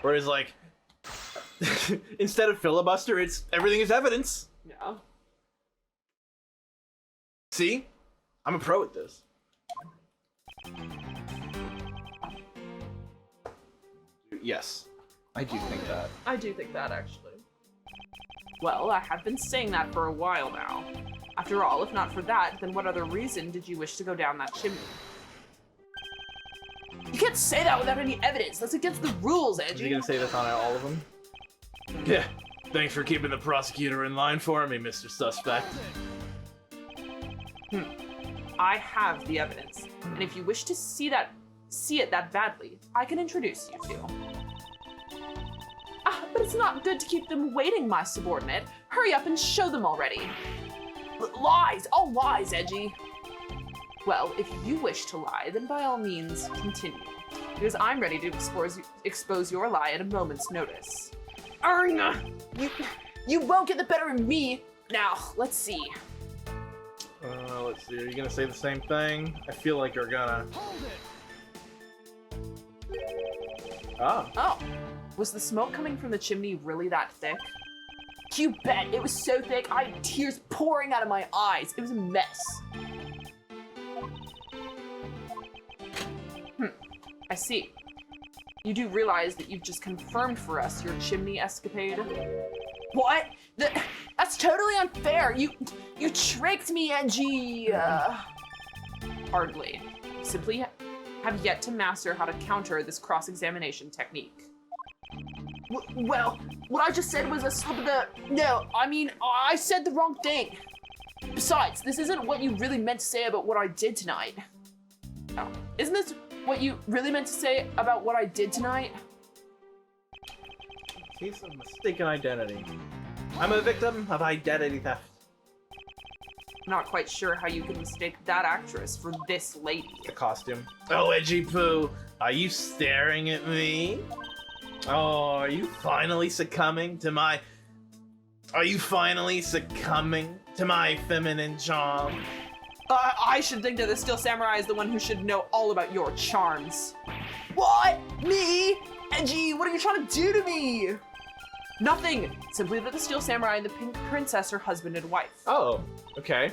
where it's like, instead of filibuster, it's everything is evidence. Yeah. See? I'm a pro at this. Yes, I do think that. I do think that, actually. Well, I have been saying that for a while now. After all, if not for that, then what other reason did you wish to go down that chimney? You can't say that without any evidence. That's against the rules, Edgy. Is he gonna say this on all of them? Yeah, thanks for keeping the prosecutor in line for me, Mr. Suspect. I have the evidence, and if you wish to see it that badly, I can introduce you to. But it's not good to keep them waiting, my subordinate. Hurry up and show them already. Lies, all lies, Edgy. Well, if you wish to lie, then by all means, continue. Because I'm ready to expose your lie at a moment's notice. You won't get the better of me. Now, let's see. Let's see, are you gonna say the same thing? I feel like you're gonna. Oh. Was the smoke coming from the chimney really that thick? You bet. It was so thick, I had tears pouring out of my eyes. It was a mess. I see. You do realize that you've just confirmed for us your chimney escapade? What? That's totally unfair. You tricked me, Edgy. Hardly. Simply have yet to master how to counter this cross-examination technique. Well, what I just said was no, I mean, I said the wrong thing. Besides, this isn't what you really meant to say about what I did tonight. Oh, isn't this what you really meant to say about what I did tonight? Case of mistaken identity. I'm a victim of identity theft. Not quite sure how you could mistake that actress for this lady. The costume. Oh, Edgy Poo, are you staring at me? Oh, are you finally succumbing to my... Are you finally succumbing to my feminine charm? I should think that the Steel Samurai is the one who should know all about your charms. What? Me? Edgy, what are you trying to do to me? Nothing. Simply that the Steel Samurai and the Pink Princess are husband and wife. Oh, okay.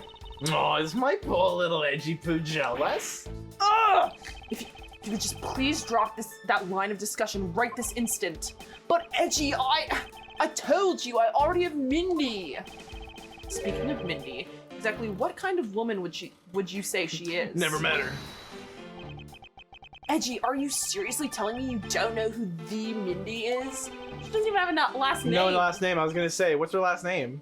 Oh, is my poor little Edgy Poo jealous? Ugh! If you would just please drop that line of discussion right this instant. But Edgy, I told you I already have Mindy. Speaking of Mindy, exactly what kind of woman would you say she is? Never met her. Edgy, are you seriously telling me you don't know who the Mindy is? She doesn't even have a last name. No last name. I was gonna say, what's her last name?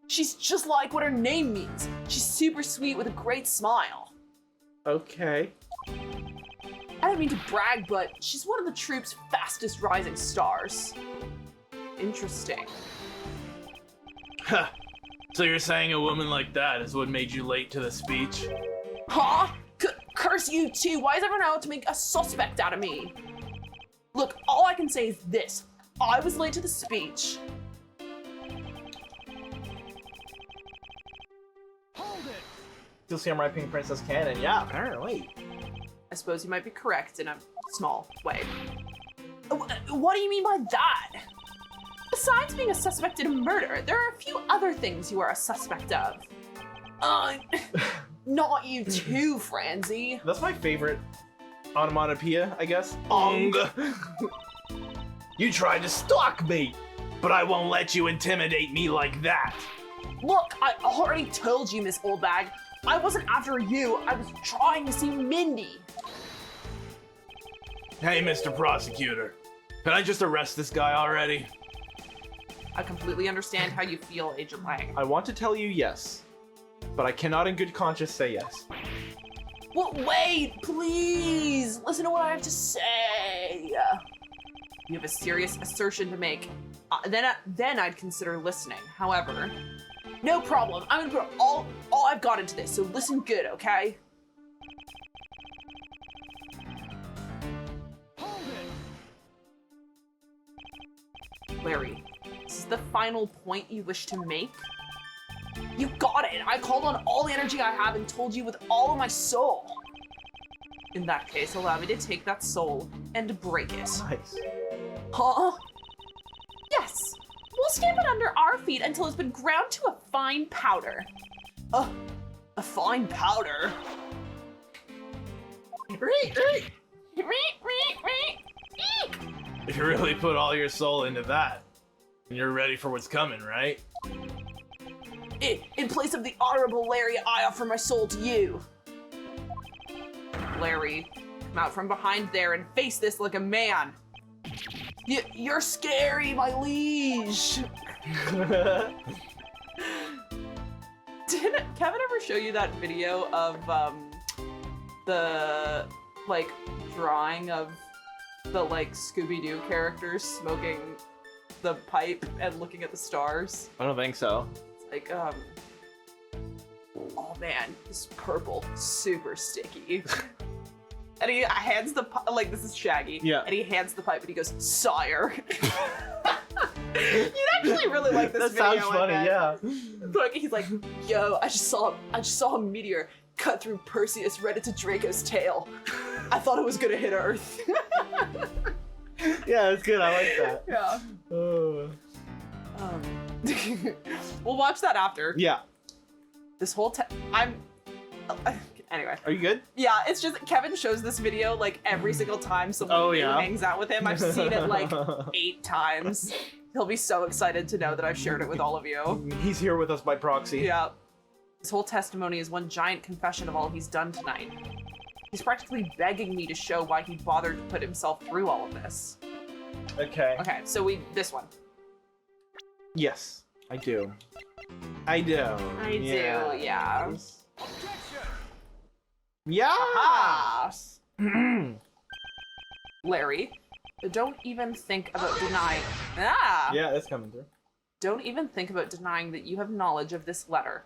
She's just like what her name means. She's super sweet with a great smile. Okay. I don't mean to brag, but she's one of the troupe's fastest rising stars. Interesting. Huh. So you're saying a woman like that is what made you late to the speech? Huh? Curse you too. Why is everyone out to make a suspect out of me? Look, all I can say is this. I was late to the speech. Steel Samurai Pink Princess canon. Yeah, apparently. I suppose you might be correct in a small way. What do you mean by that? Besides being a suspect in a murder, there are a few other things you are a suspect of. Not you too, Franzi. That's my favorite onomatopoeia, I guess. You tried to stalk me, but I won't let you intimidate me like that. Look, I already told you, Miss Oldbag. I wasn't after you. I was trying to see Mindy. Hey, Mr. Prosecutor. Can I just arrest this guy already? I completely understand how you feel, Agent Lang. I want to tell you yes, but I cannot in good conscience say yes. Well, wait, please. Listen to what I have to say. You have a serious assertion to make. Then I'd consider listening. However, no problem. I'm gonna put all I've got into this, so listen good, okay? Larry, this is the final point you wish to make? You got it! I called on all the energy I have and told you with all of my soul. In that case, allow me to take that soul and break it. Nice. Huh? Yes. We'll stamp it under our feet until it's been ground to a fine powder. A fine powder? If you really put all your soul into that, then you're ready for what's coming, right? In place of the honorable Larry, I offer my soul to you. Larry, come out from behind there and face this like a man. You're scary, my liege. Did Kevin ever show you that video of the like drawing of the like Scooby-Doo characters smoking the pipe and looking at the stars? I don't think so. It's like oh man, this purple, super sticky. And he hands the like this is Shaggy. Yeah. And he hands the pipe and he goes, "Sire." You'd actually really like this video. That sounds funny, yeah. Like he's like, "Yo, I just saw a meteor cut through Perseus right into Draco's tail. I thought it was gonna hit Earth." Yeah, it's good. I like that. Yeah. Oh. We'll watch that after. Yeah. This whole time, Anyway. Are you good? Yeah, it's just Kevin shows this video like every single time someone new hangs out with him. I've seen it like 8 times. He'll be so excited to know that I've shared it with all of you. He's here with us by proxy. Yeah. His whole testimony is one giant confession of all he's done tonight. He's practically begging me to show why he bothered to put himself through all of this. Okay. Okay, so this one. Yes, I do. I do. I do, yeah. Yes. Larry, don't even think about denying. Ah! Yeah, that's coming through. Don't even think about denying that you have knowledge of this letter.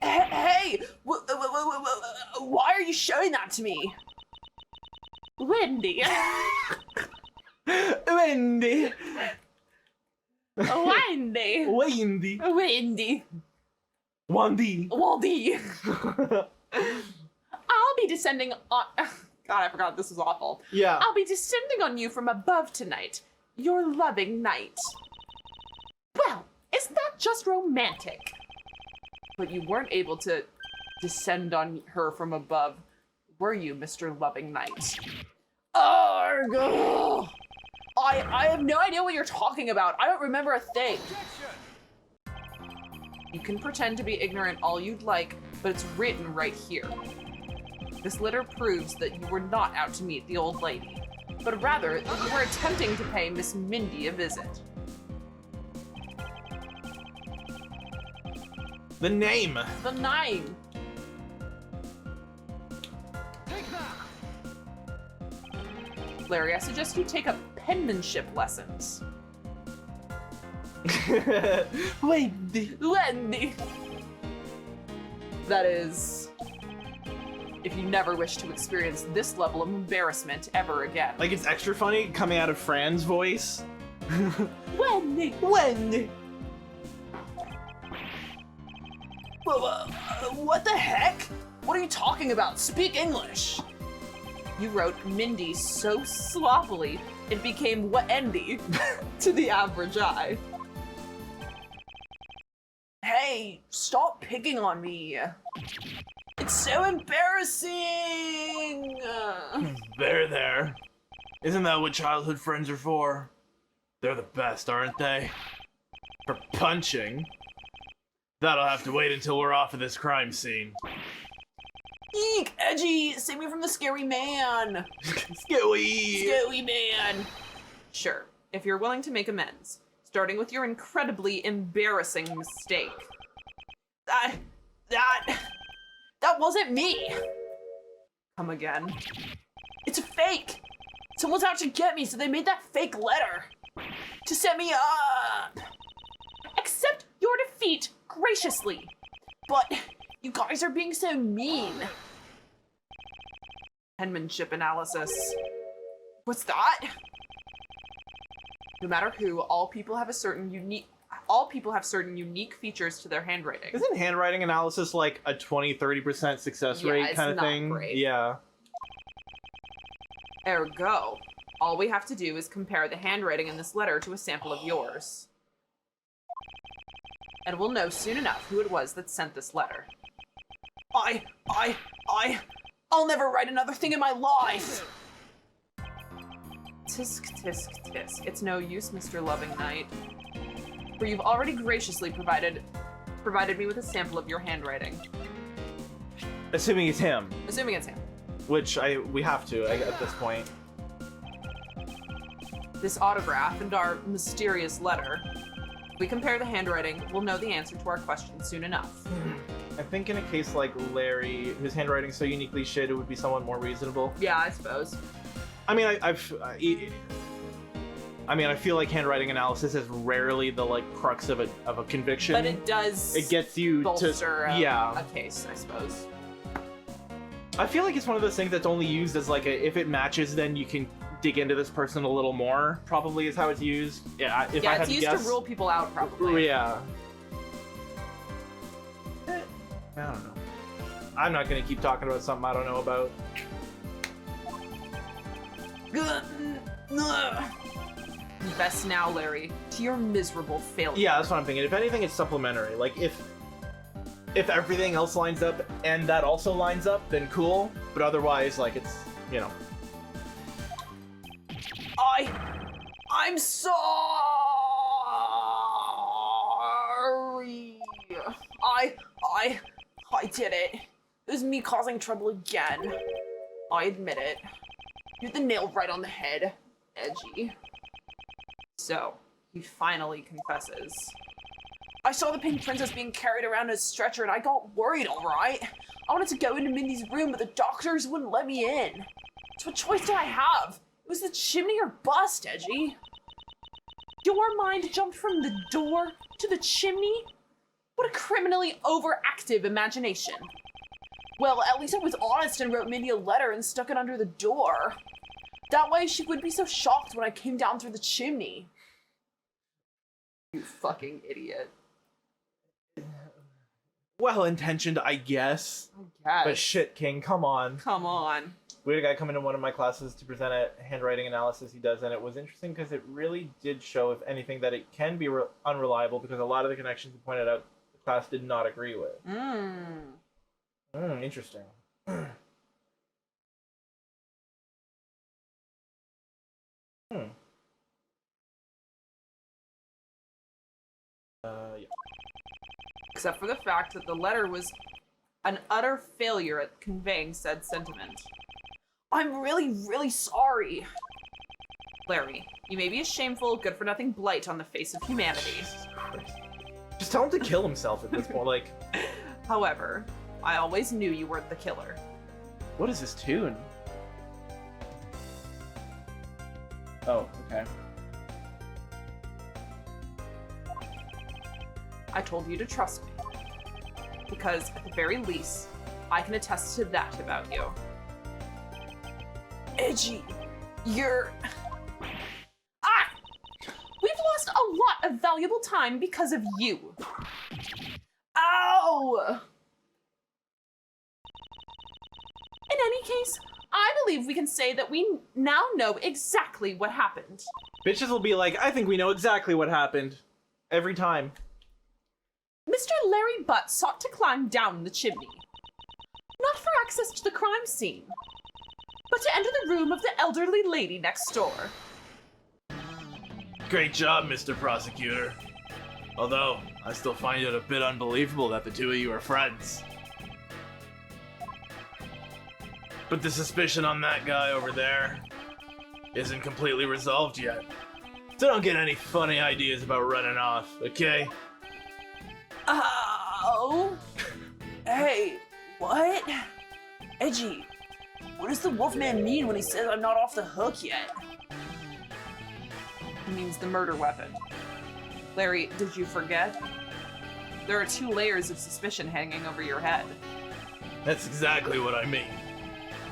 Hey! Why are you showing that to me? Wendy. Wendy. Wendy. Wendy. Wendy. Wandy. Waldy. I'll be descending on... God, I forgot this was awful. Yeah. I'll be descending on you from above tonight. Your loving knight. Well, isn't that just romantic? But you weren't able to descend on her from above, were you, Mr. Loving Knight? Argo! I have no idea what you're talking about. I don't remember a thing. You can pretend to be ignorant all you'd like, but it's written right here. This letter proves that you were not out to meet the old lady, but rather that you were attempting to pay Miss Mindy a visit. The name. The name. Larry, I suggest you take up penmanship lessons. Wendy. Wendy. That is, if you never wish to experience this level of embarrassment ever again. Like, it's extra funny coming out of Fran's voice. Wendy. Wendy. What the heck? What are you talking about? Speak English. You wrote Mindy so sloppily, it became Wendy to the average eye. Hey, stop picking on me. It's so embarrassing. There. Isn't that what childhood friends are for? They're the best, aren't they? For punching. That'll have to wait until we're off of this crime scene. Eek, Edgy, save me from the scary man. Scary Man. Sure, if you're willing to make amends, starting with your incredibly embarrassing mistake. That wasn't me. Come again. It's a fake. Someone's out to get me, so they made that fake letter to set me up. Accept your defeat graciously. But you guys are being so mean. Penmanship analysis. What's that? No matter who, all people have certain unique features to their handwriting. Isn't handwriting analysis like a 20-30% success rate kind of thing? Great. Yeah. Ergo, all we have to do is compare the handwriting in this letter to a sample of yours. And we'll know soon enough who it was that sent this letter. I'll never write another thing in my life! Tisk, tisk, tisk. It's no use, Mr. Loving Knight. For you've already graciously provided me with a sample of your handwriting. Assuming it's him. Assuming it's him. Which we have to at this point. This autograph and our mysterious letter. If we compare the handwriting, we'll know the answer to our question soon enough. I think in a case like Larry, whose handwriting's so uniquely shit, it would be somewhat more reasonable. Yeah, I suppose. I mean, I feel like handwriting analysis is rarely the like crux of a conviction. But it does. It gets you bolster to a case, I suppose. I feel like it's one of those things that's only used as like if it matches, then you can dig into this person a little more. Probably is how it's used. Yeah, if I had it's to used guess. to rule people out, probably. Yeah. I don't know. I'm not gonna keep talking about something I don't know about. Confess now, Larry, to your miserable failure. Yeah, that's what I'm thinking. If anything, it's supplementary. Like if everything else lines up and that also lines up, then cool. But otherwise, like, it's, you know. I'm sorry. I did it. It was me causing trouble again. I admit it. You hit the nail right on the head. Edgy. So, he finally confesses. I saw the pink princess being carried around in a stretcher and I got worried, alright? I wanted to go into Mindy's room, but the doctors wouldn't let me in. So what choice did I have? It was the chimney or bust, Edgy. Your mind jumped from the door to the chimney? What a criminally overactive imagination. Well, at least I was honest and wrote Mindy a letter and stuck it under the door. That way she wouldn't be so shocked when I came down through the chimney. You fucking idiot. Well-intentioned, I guess. But shit, King, come on. Come on. We had a guy come into one of my classes to present a handwriting analysis he does, and it was interesting because it really did show, if anything, that it can be unreliable because a lot of the connections he pointed out the class did not agree with. Interesting. Yeah. Except for the fact that the letter was an utter failure at conveying said sentiment. I'm really, really sorry. Larry, you may be a shameful, good-for-nothing blight on the face of humanity. Just tell him to kill himself at this point, like... However, I always knew you weren't the killer. What is this tune? Oh, okay. I told you to trust me. Because, at the very least, I can attest to that about you. Edgy, you're... Ah! We've lost a lot of valuable time because of you. Ow! In any case, I believe we can say that we now know exactly what happened. Bitches will be like, I think we know exactly what happened. Every time. Mr. Larry Butt sought to climb down the chimney. Not for access to the crime scene, but to enter the room of the elderly lady next door. Great job, Mr. Prosecutor. Although, I still find it a bit unbelievable that the two of you are friends. But the suspicion on that guy over there isn't completely resolved yet. So don't get any funny ideas about running off, okay? Oh. Hey, what? Edgy, what does the Wolfman mean when he says I'm not off the hook yet? He means the murder weapon. Larry, did you forget? There are 2 layers of suspicion hanging over your head. That's exactly what I mean.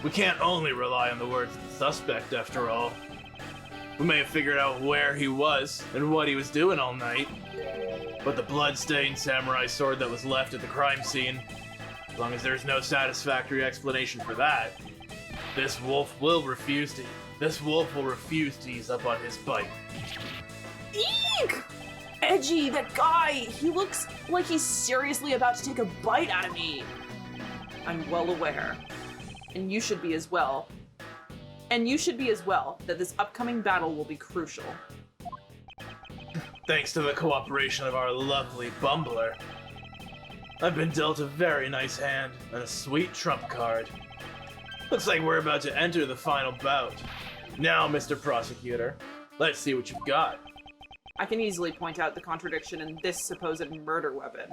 We can't only rely on the words of the suspect, after all. We may have figured out where he was and what he was doing all night, but the blood-stained samurai sword that was left at the crime scene, as long as there's no satisfactory explanation for that, this wolf will refuse to ease up on his bite. Eek! Edgy, that guy, he looks like he's seriously about to take a bite out of me. I'm well aware. And you should be as well. That this upcoming battle will be crucial. Thanks to the cooperation of our lovely bumbler, I've been dealt a very nice hand and a sweet trump card. Looks like we're about to enter the final bout. Now, Mr. Prosecutor, let's see what you've got. I can easily point out the contradiction in this supposed murder weapon.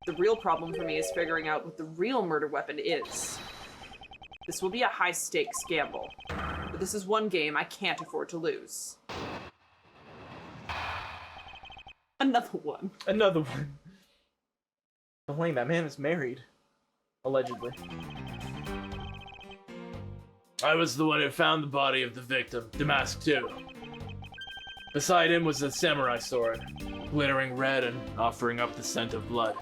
The real problem for me is figuring out what the real murder weapon is. This will be a high-stakes gamble, but this is one game I can't afford to lose. Another one. Another one. Elaine, that man is married. Allegedly. I was the one who found the body of the victim, DeMasque too. Beside him was a samurai sword, glittering red and offering up the scent of blood.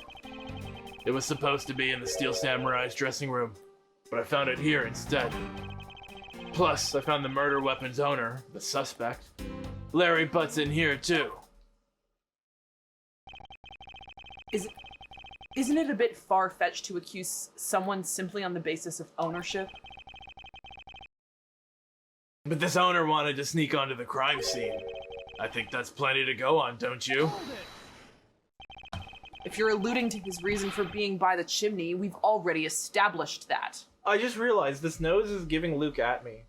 It was supposed to be in the Steel Samurai's dressing room, but I found it here instead. Plus, I found the murder weapon's owner, the suspect. Larry Butt's in here too. Isn't it a bit far-fetched to accuse someone simply on the basis of ownership? But this owner wanted to sneak onto the crime scene. I think that's plenty to go on, don't you? If you're alluding to his reason for being by the chimney, we've already established that. I just realized this nose is giving Luke at me.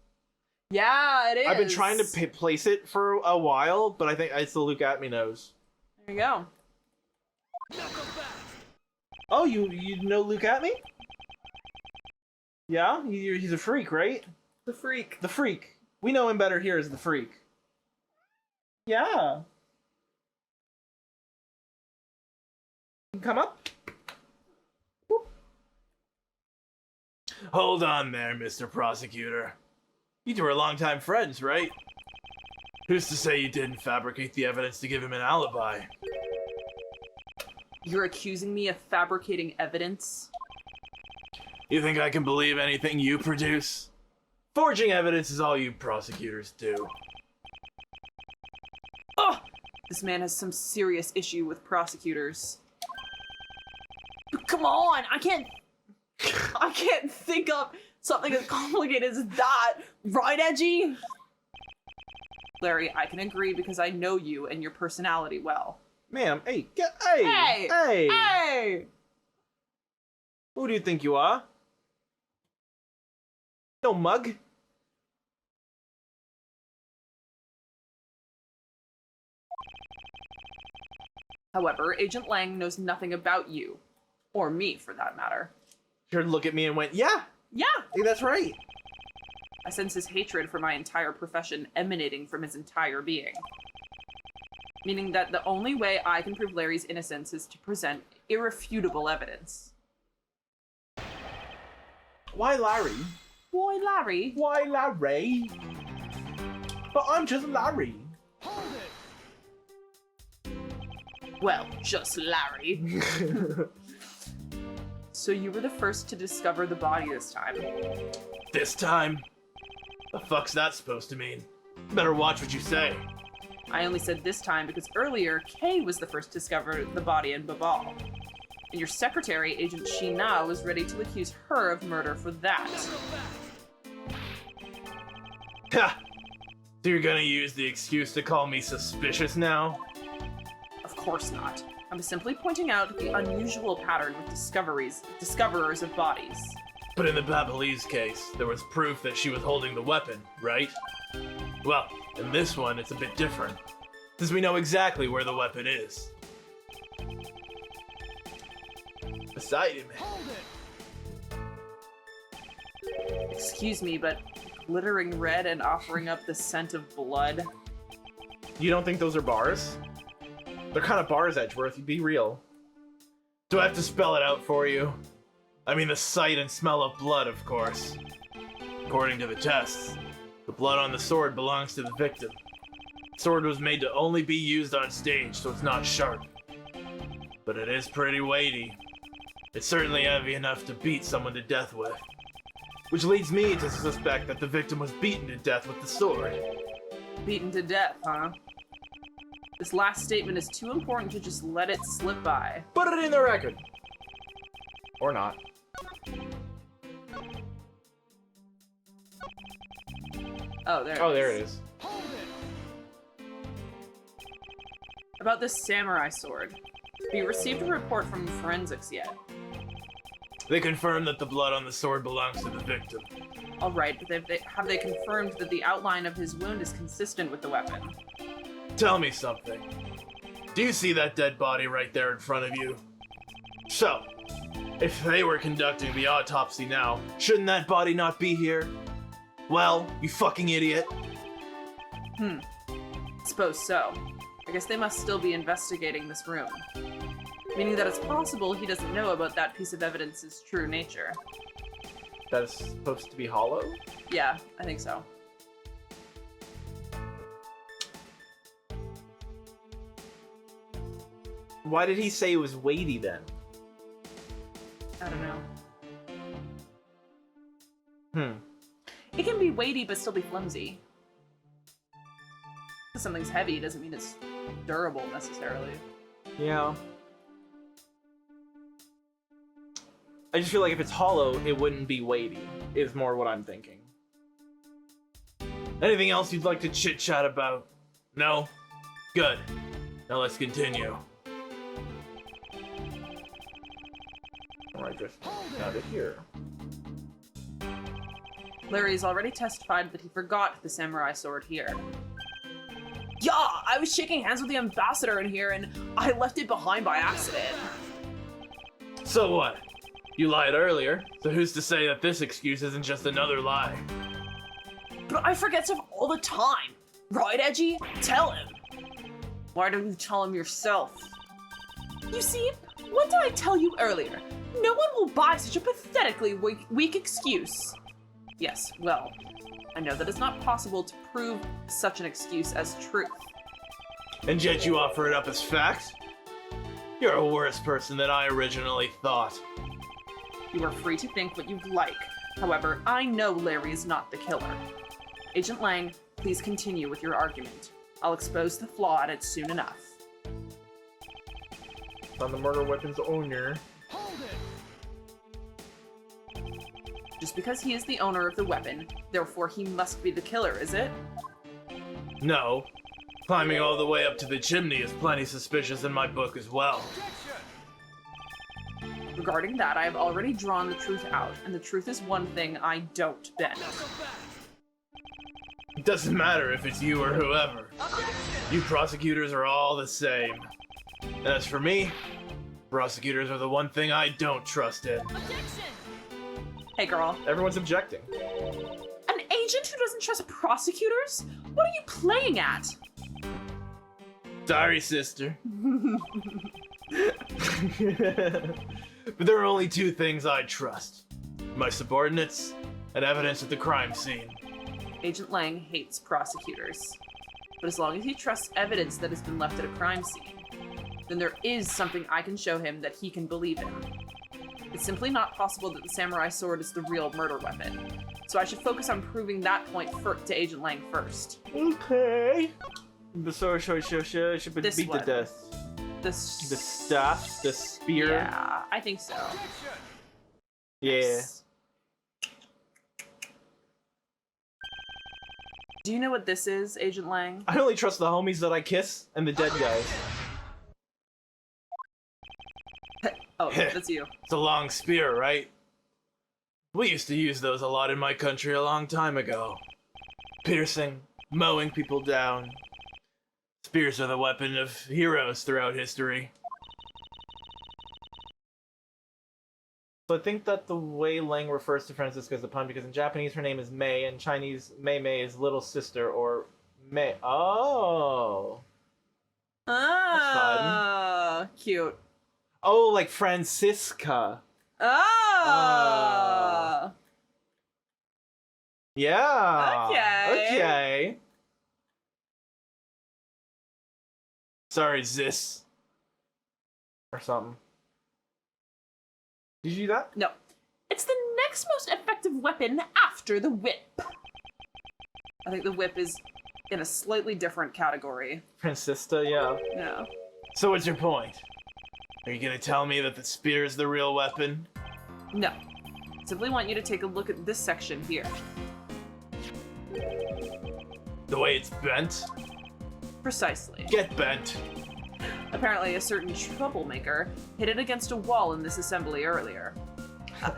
Yeah, it is. I've been trying to place it for a while, but I think it's the Luke at me nose. There you go. Oh, you know Luke at me? Yeah, he's a freak, right? The freak. The freak. We know him better here as the freak. Yeah. Come up. Whoop. Hold on there, Mr. Prosecutor. You two are longtime friends, right? Who's to say you didn't fabricate the evidence to give him an alibi? You're accusing me of fabricating evidence? You think I can believe anything you produce? Forging evidence is all you prosecutors do. Oh! This man has some serious issue with prosecutors. Come on, I can't think of something as complicated as that. Right, Edgy? Larry, I can agree because I know you and your personality well. Ma'am, hey, Hey! Hey! Who do you think you are? No mug. However, Agent Lang knows nothing about you. Or me, for that matter. Sure, look at me and went, yeah, Yeah! hey, that's right. I sense his hatred for my entire profession emanating from his entire being. Meaning that the only way I can prove Larry's innocence is to present irrefutable evidence. Why Larry? Why, Larry? Why Larry? But I'm just Larry. Well, just Larry. So you were the first to discover the body this time. This time? The fuck's that supposed to mean? Better watch what you say. I only said this time because earlier, Kay was the first to discover the body in Babal. And your secretary, Agent Sheena, was ready to accuse her of murder for that. Ha! So you're gonna use the excuse to call me suspicious now? Of course not. I'm simply pointing out the unusual pattern with discoverers of bodies. But in the Babalese case, there was proof that she was holding the weapon, right? Well, in this one, it's a bit different, since we know exactly where the weapon is. Beside him. Excuse me, but glittering red and offering up the scent of blood? You don't think those are bars? They're kind of bars, Edgeworth. Be real. Do I have to spell it out for you? I mean the sight and smell of blood, of course. According to the tests, the blood on the sword belongs to the victim. The sword was made to only be used on stage, so it's not sharp. But it is pretty weighty. It's certainly heavy enough to beat someone to death with. Which leads me to suspect that the victim was beaten to death with the sword. Beaten to death, huh? This last statement is too important to just let it slip by. Put it in the record. Or not. Oh, there. Oh, there it is. About this samurai sword. Have you received a report from forensics yet? They confirmed that the blood on the sword belongs to the victim. All right, but have they confirmed that the outline of his wound is consistent with the weapon? Tell me something. Do you see that dead body right there in front of you? So, if they were conducting the autopsy now, shouldn't that body not be here? Well, you fucking idiot. Suppose so. I guess they must still be investigating this room. Meaning that it's possible he doesn't know about that piece of evidence's true nature. That is supposed to be hollow? Yeah, I think so. Why did he say it was weighty then? I don't know. Hmm. It can be weighty but still be flimsy. If something's heavy doesn't mean it's durable necessarily. Yeah. I just feel like if it's hollow, it wouldn't be weighty, is more what I'm thinking. Anything else you'd like to chit-chat about? No? Good. Now let's continue. Alright, just out of here. Larry's already testified that he forgot the samurai sword here. Yeah, I was shaking hands with the ambassador in here and I left it behind by accident. So what? You lied earlier, so who's to say that this excuse isn't just another lie? But I forget stuff all the time. Right, Edgy? Tell him. Why don't you tell him yourself? You see, what did I tell you earlier? No one will buy such a pathetically weak excuse. Yes, well, I know that it's not possible to prove such an excuse as truth. And yet you offer it up as fact? You're a worse person than I originally thought. You are free to think what you'd like. However, I know Larry is not the killer. Agent Lang, please continue with your argument. I'll expose the flaw in it soon enough. On the murder weapon's owner. Just because he is the owner of the weapon, therefore he must be the killer, is it? No. Climbing all the way up to the chimney is plenty suspicious in my book as well. Regarding that, I have already drawn the truth out, and the truth is one thing I don't bend. It doesn't matter if it's you or whoever. You prosecutors are all the same. And as for me, prosecutors are the one thing I don't trust in. Hey girl. Everyone's objecting. An agent who doesn't trust prosecutors? What are you playing at? Sorry, sister. But there are only two things I trust. My subordinates and evidence at the crime scene. Agent Lang hates prosecutors. But as long as he trusts evidence that has been left at a crime scene, then there is something I can show him that he can believe in. It's simply not possible that the samurai sword is the real murder weapon. So I should focus on proving that point to Agent Lang first. Okay. The sword should beat the death. The staff, the spear. Yeah, I think so. Yeah. Yes. Do you know what this is, Agent Lang? I only trust the homies that I kiss and the dead guys. Oh, that's you. It's a long spear, right? We used to use those a lot in my country a long time ago. Piercing, mowing people down. Spears are the weapon of heroes throughout history. So I think that the way Lang refers to Francisca is the pun, because in Japanese her name is Mei, and Chinese Mei Mei is little sister or Mei. Oh. Ah, cute. Oh, like Francisca. Oh. Yeah. Okay. Okay. Sorry, Zis. Or something. Did you do that? No. It's the next most effective weapon after the whip. I think the whip is in a slightly different category. Francisca, yeah. Yeah. So what's your point? Are you gonna tell me that the spear is the real weapon? No. Simply want you to take a look at this section here. The way it's bent? Precisely. Get bent. Apparently a certain troublemaker hit it against a wall in this assembly earlier.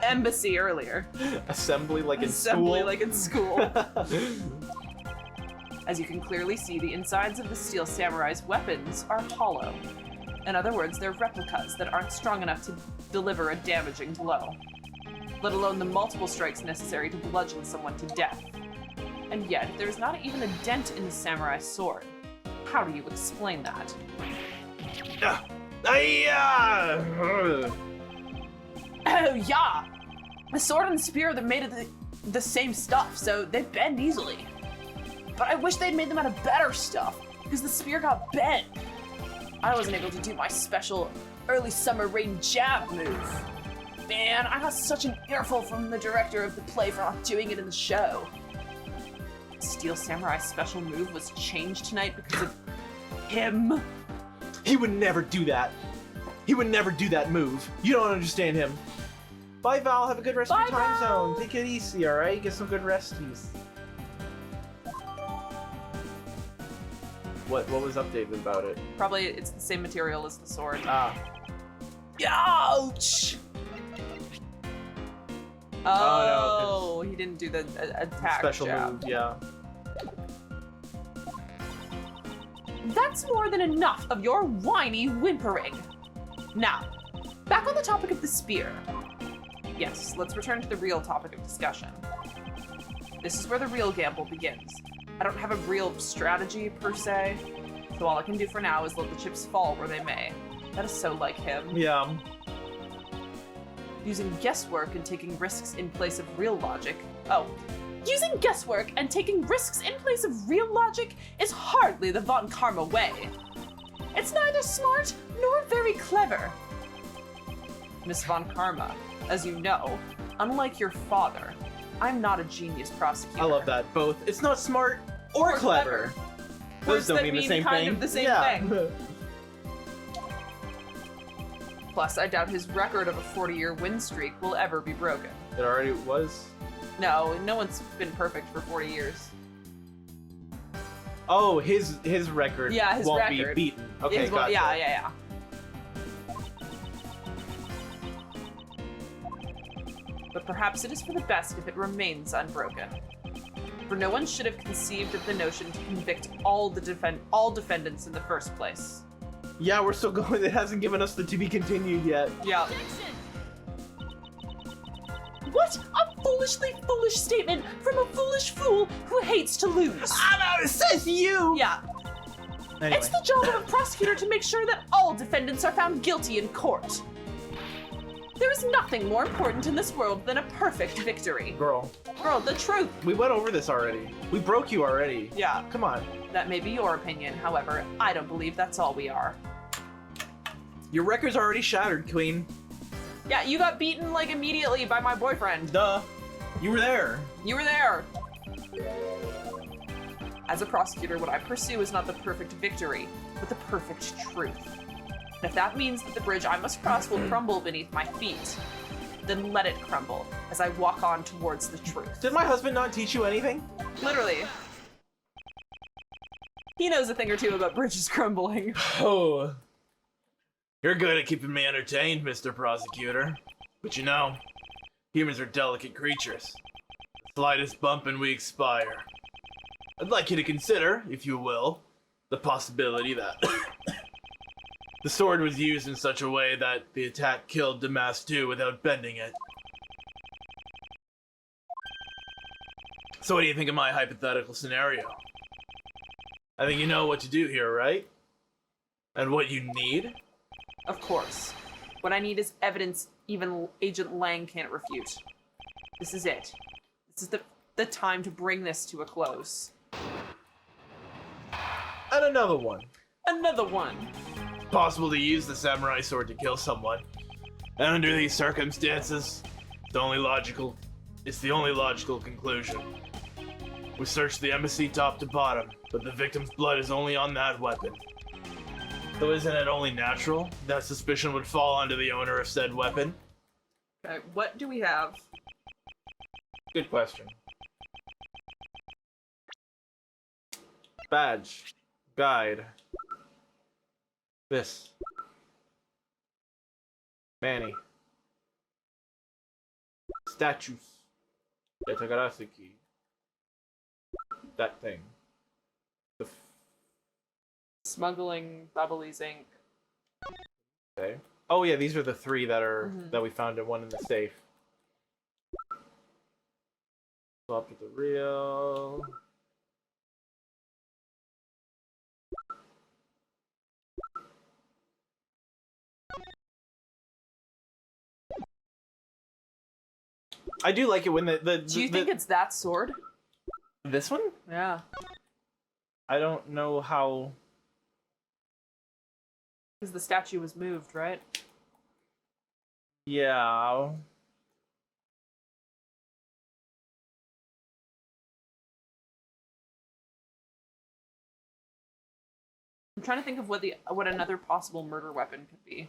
Embassy earlier. Assembly like in Assembly school? like in school. As you can clearly see, the insides of the Steel Samurai's weapons are hollow. In other words, they're replicas that aren't strong enough to deliver a damaging blow, let alone the multiple strikes necessary to bludgeon someone to death. And yet, there's not even a dent in the samurai sword. How do you explain that? Oh, Oh yeah! The sword and the spear are made of the same stuff, so they bend easily. But I wish they'd made them out of better stuff, because the spear got bent. I wasn't able to do my special early summer rain jab move. Man, I got such an earful from the director of the play for not doing it in the show. Steel Samurai's special move was changed tonight because of him. He would never do that. He would never do that move. You don't understand him. Bye, Val. Have a good rest of Bye, your time Val. zone. Take it easy, alright? Get some good resties. What was updated about it? Probably it's the same material as the sword. Ah. Ouch! Oh, Oh, he didn't do the attack Special jab. move, yeah. That's more than enough of your whiny whimpering. Now, back on the topic of the spear. Yes, let's return to the real topic of discussion. This is where the real gamble begins. I don't have a real strategy, per se, so all I can do for now is let the chips fall where they may. That is so like him. Yeah. Using guesswork and taking risks in place of real logic. Oh. Using guesswork and taking risks in place of real logic is hardly the Von Karma way. It's neither smart nor very clever. Miss Von Karma, as you know, unlike your father, I'm not a genius prosecutor. I love that. Both. It's not smart or clever. Words Those don't that mean the mean same kind thing. of the same yeah. thing. Plus, I doubt his record of a 40-year win streak will ever be broken. It already was. No, no one's been perfect for 40 years. Oh, his record Yeah, his won't record. be beaten. Okay, His- gotcha. Yeah. But perhaps it is for the best if it remains unbroken. For no one should have conceived of the notion to convict all defendants in the first place. Yeah, we're still going. It hasn't given us the to be continued yet. Yeah. What a foolishly foolish statement from a foolish fool who hates to lose. I know, it says you! Yeah. Anyway. It's the job of a prosecutor to make sure that all defendants are found guilty in court. There is nothing more important in this world than a perfect victory. Girl, The truth. we went over this already. We broke you already. Yeah, Come on. that may be your opinion. However, I don't believe that's all we are. Your record's already shattered, Queen. Yeah, you got beaten like immediately by my boyfriend. Duh. You were there. You were there. As a prosecutor, what I pursue is not the perfect victory, but the perfect truth. And if that means that the bridge I must cross will crumble beneath my feet, then let it crumble as I walk on towards the truth. Did my husband not teach you anything? Literally. He knows a thing or two about bridges crumbling. Oh. You're good at keeping me entertained, Mr. Prosecutor. But you know, humans are delicate creatures. The slightest bump and we expire. I'd like you to consider, if you will, the possibility that the sword was used in such a way that the attack killed DeMasque too without bending it. So what do you think of my hypothetical scenario? I think you know what to do here, right? And what you need? Of course. What I need is evidence even Agent Lang can't refute. This is it. This is the time to bring this to a close. And another one. Another one. It's possible to use the samurai sword to kill someone. And under these circumstances, it's the only logical conclusion. We searched the embassy top to bottom, but the victim's blood is only on that weapon. So isn't it only natural that suspicion would fall onto the owner of said weapon? Okay, what do we have? Good question. Badge. Guide. This. Manny. Statues. Yatagarasuki. That thing. The Smuggling, Babylese ink. okay. Oh yeah, these are the three that are that we found in one in the safe. Swap with the real. I do like it when Do you think it's that sword? this one? Yeah. I don't know how. Because the statue was moved, right? Yeah. I'm trying to think of what another possible murder weapon could be.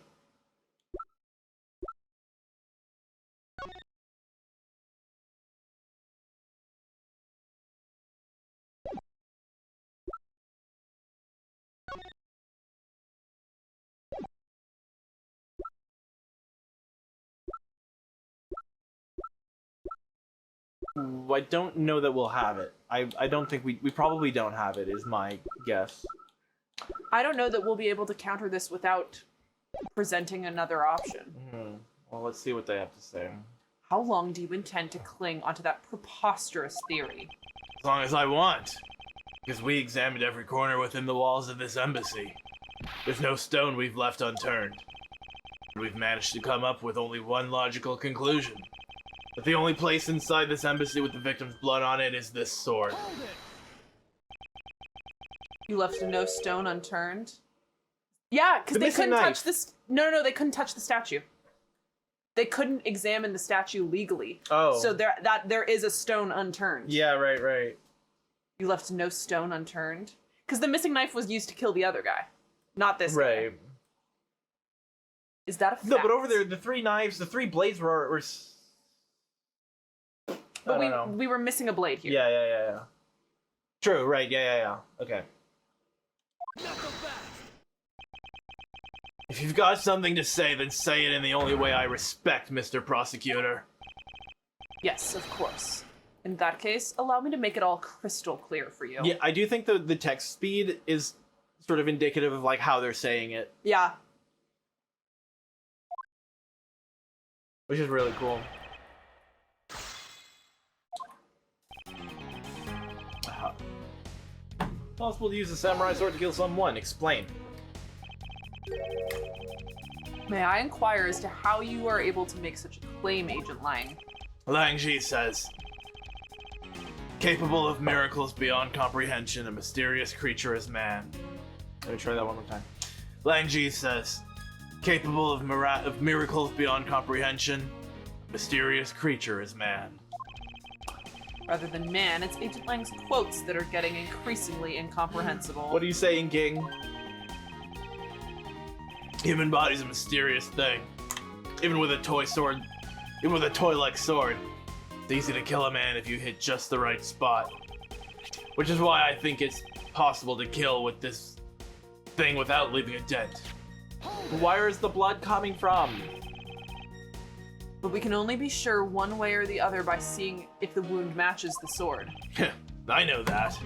I don't know that we'll have it. I don't think we probably don't have it, is my guess. I don't know that we'll be able to counter this without presenting another option. Well, let's see what they have to say. How long do you intend to cling onto that preposterous theory? As long as I want. Because we examined every corner within the walls of this embassy. There's no stone we've left unturned. We've managed to come up with only one logical conclusion. That the only place inside this embassy with the victim's blood on it is this sword. You left no stone unturned? Yeah, because The they missing couldn't touch knife. this. No, they couldn't touch the statue. They couldn't examine the statue legally. Oh. So there is a stone unturned. Yeah, right. You left no stone unturned? Because the missing knife was used to kill the other guy. Not this guy. Right. Is that a fact? No, but over there, the 3 knives, the 3 blades were But I don't know. we were missing a blade here. Yeah. True, right, yeah. Okay. If you've got something to say, then say it in the only way I respect, Mr. Prosecutor. Yes, of course. In that case, allow me to make it all crystal clear for you. Yeah, I do think the text speed is sort of indicative of like how they're saying it, Yeah. which is really cool. Possible to use a samurai sword to kill someone. Explain. May I inquire as to how you are able to make such a claim, Agent Lang? Lang Ji says, capable of miracles beyond comprehension, a mysterious creature is man. Let me try that one more time. Lang Ji says, capable of miracles beyond comprehension, mysterious creature is man. Rather than man, it's Agent Lang's quotes that are getting increasingly incomprehensible. What are you saying, King? Human body's a mysterious thing. Even with a toy sword, even with a toy-like sword, it's easy to kill a man if you hit just the right spot. Which is why I think it's possible to kill with this thing without leaving a dent. Where is the blood coming from? But we can only be sure one way or the other by seeing if the wound matches the sword. I know that.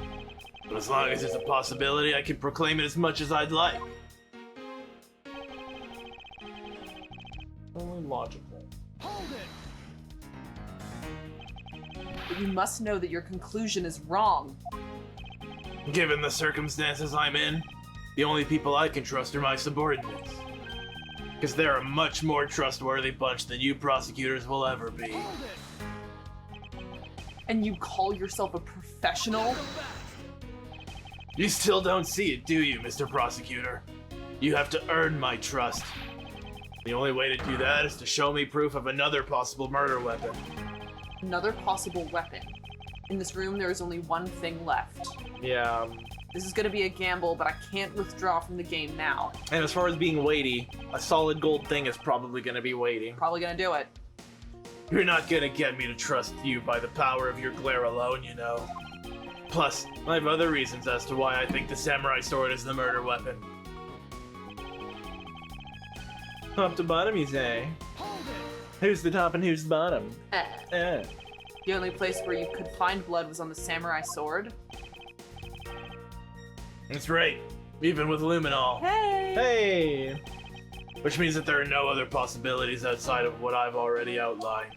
But as long as there's a possibility, I can proclaim it as much as I'd like. Only logical. But you must know that your conclusion is wrong. Given the circumstances I'm in, the only people I can trust are my subordinates. Because they're a much more trustworthy bunch than you prosecutors will ever be. And you call yourself a professional? You still don't see it, do you, Mr. Prosecutor? You have to earn my trust. The only way to do that is to show me proof of another possible murder weapon. Another possible weapon. In this room, there is only one thing left. Yeah. This is gonna be a gamble, but I can't withdraw from the game now. And as far as being weighty, a solid gold thing is probably gonna be weighty. Probably gonna do it. You're not gonna get me to trust you by the power of your glare alone, you know. Plus, I have other reasons as to why I think the samurai sword is the murder weapon. Top to bottom, you say? Who's the top and who's the bottom? The only place where you could find blood was on the samurai sword. That's right, even with luminol. Hey! Hey! Which means that there are no other possibilities outside of what I've already outlined.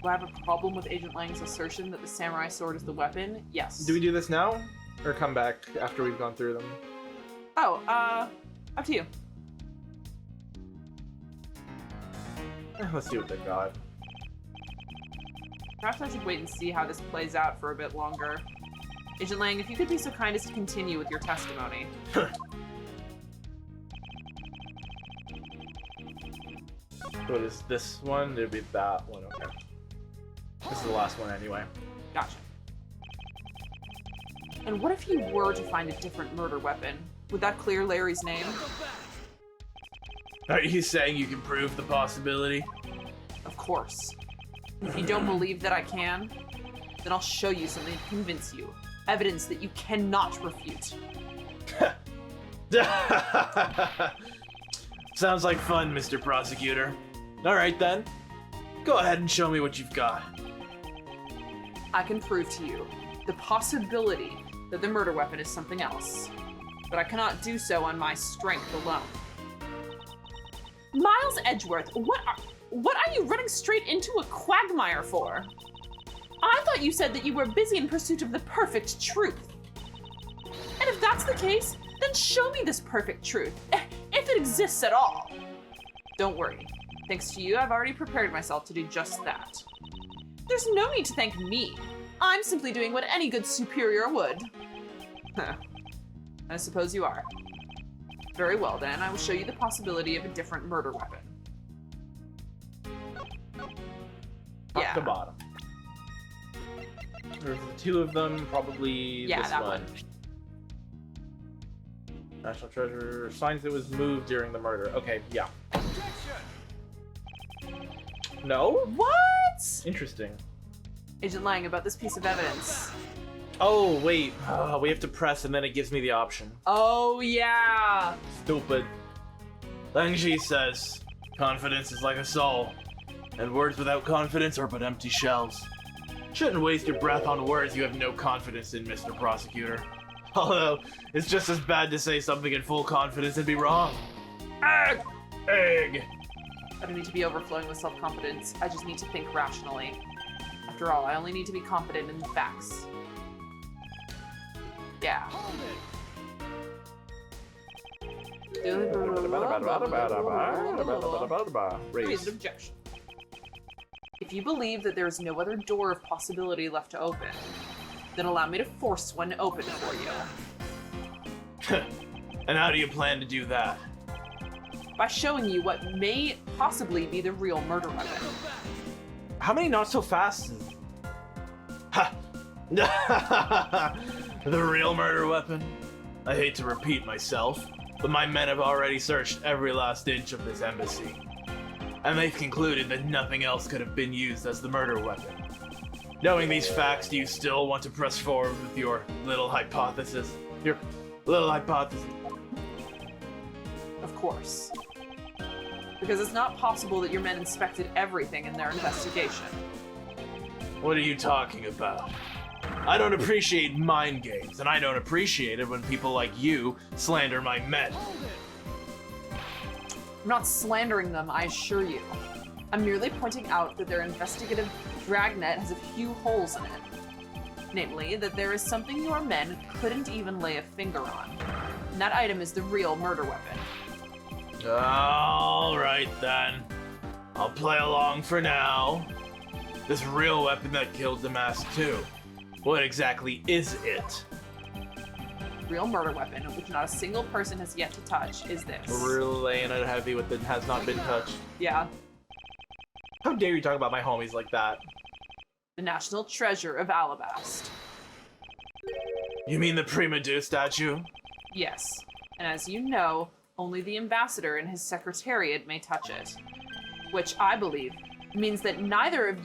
Do I have a problem with Agent Lang's assertion that the samurai sword is the weapon? Yes. Do we do this now? Or come back after we've gone through them? Oh, up to you. Let's see what they got. Perhaps I should wait and see how this plays out for a bit longer. Agent Lang, if you could be so kind as to continue with your testimony. What is this one? It'd be that one, okay. This is the last one anyway. Gotcha. And what if you were to find a different murder weapon? Would that clear Larry's name? Are you saying you can prove the possibility? Of course. If you don't believe that I can, then I'll show you something to convince you. Evidence that you cannot refute. Sounds like fun, Mr. Prosecutor. Alright then. Go ahead and show me what you've got. I can prove to you the possibility that the murder weapon is something else. But I cannot do so on my strength alone. Miles Edgeworth, what are you running straight into a quagmire for? I thought you said that you were busy in pursuit of the perfect truth. And if that's the case, then show me this perfect truth, if it exists at all. Don't worry. Thanks to you, I've already prepared myself to do just that. There's no need to thank me. I'm simply doing what any good superior would. Huh. I suppose you are. Very well then, I will show you the possibility of a different murder weapon. Top to bottom. There's 2 of them, probably this that one. National treasure signs it was moved during the murder. Okay, yeah. No? What? Interesting. Agent lying about this piece of evidence. Oh, wait. We have to press and then it gives me the option. Oh, yeah. Stupid. Langji says, confidence is like a soul, and words without confidence are but empty shells. Shouldn't waste your breath on words you have no confidence in, Mr. Prosecutor. Although, it's just as bad to say something in full confidence and be wrong. Egg! Egg! I don't need to be overflowing with self-confidence. I just need to think rationally. After all, I only need to be confident in the facts. Yeah. Raise an objection. If you believe that there is no other door of possibility left to open, then allow me to force one open for you. And how do you plan to do that? By showing you what may possibly be the real murder weapon. How many not so fast? Ha! The real murder weapon? I hate to repeat myself, but my men have already searched every last inch of this embassy. And they've concluded that nothing else could have been used as the murder weapon. Knowing these facts, do you still want to press forward with your little hypothesis? Your little hypothesis? Of course. Because it's not possible that your men inspected everything in their investigation. What are you talking about? I don't appreciate mind games, and I don't appreciate it when people like you slander my men. I'm not slandering them, I assure you. I'm merely pointing out that their investigative dragnet has a few holes in it. Namely, that there is something your men couldn't even lay a finger on. And that item is the real murder weapon. Alright then. I'll play along for now. This real weapon that killed DeMasque too. What exactly is it? Real murder weapon, which not a single person has yet to touch, is this. We're really laying it heavy with it has not been touched. Yeah. How dare you talk about my homies like that? The national treasure of Allebahst. You mean the Prima Do statue? Yes. And as you know, only the ambassador and his secretariat may touch it. Which I believe means that neither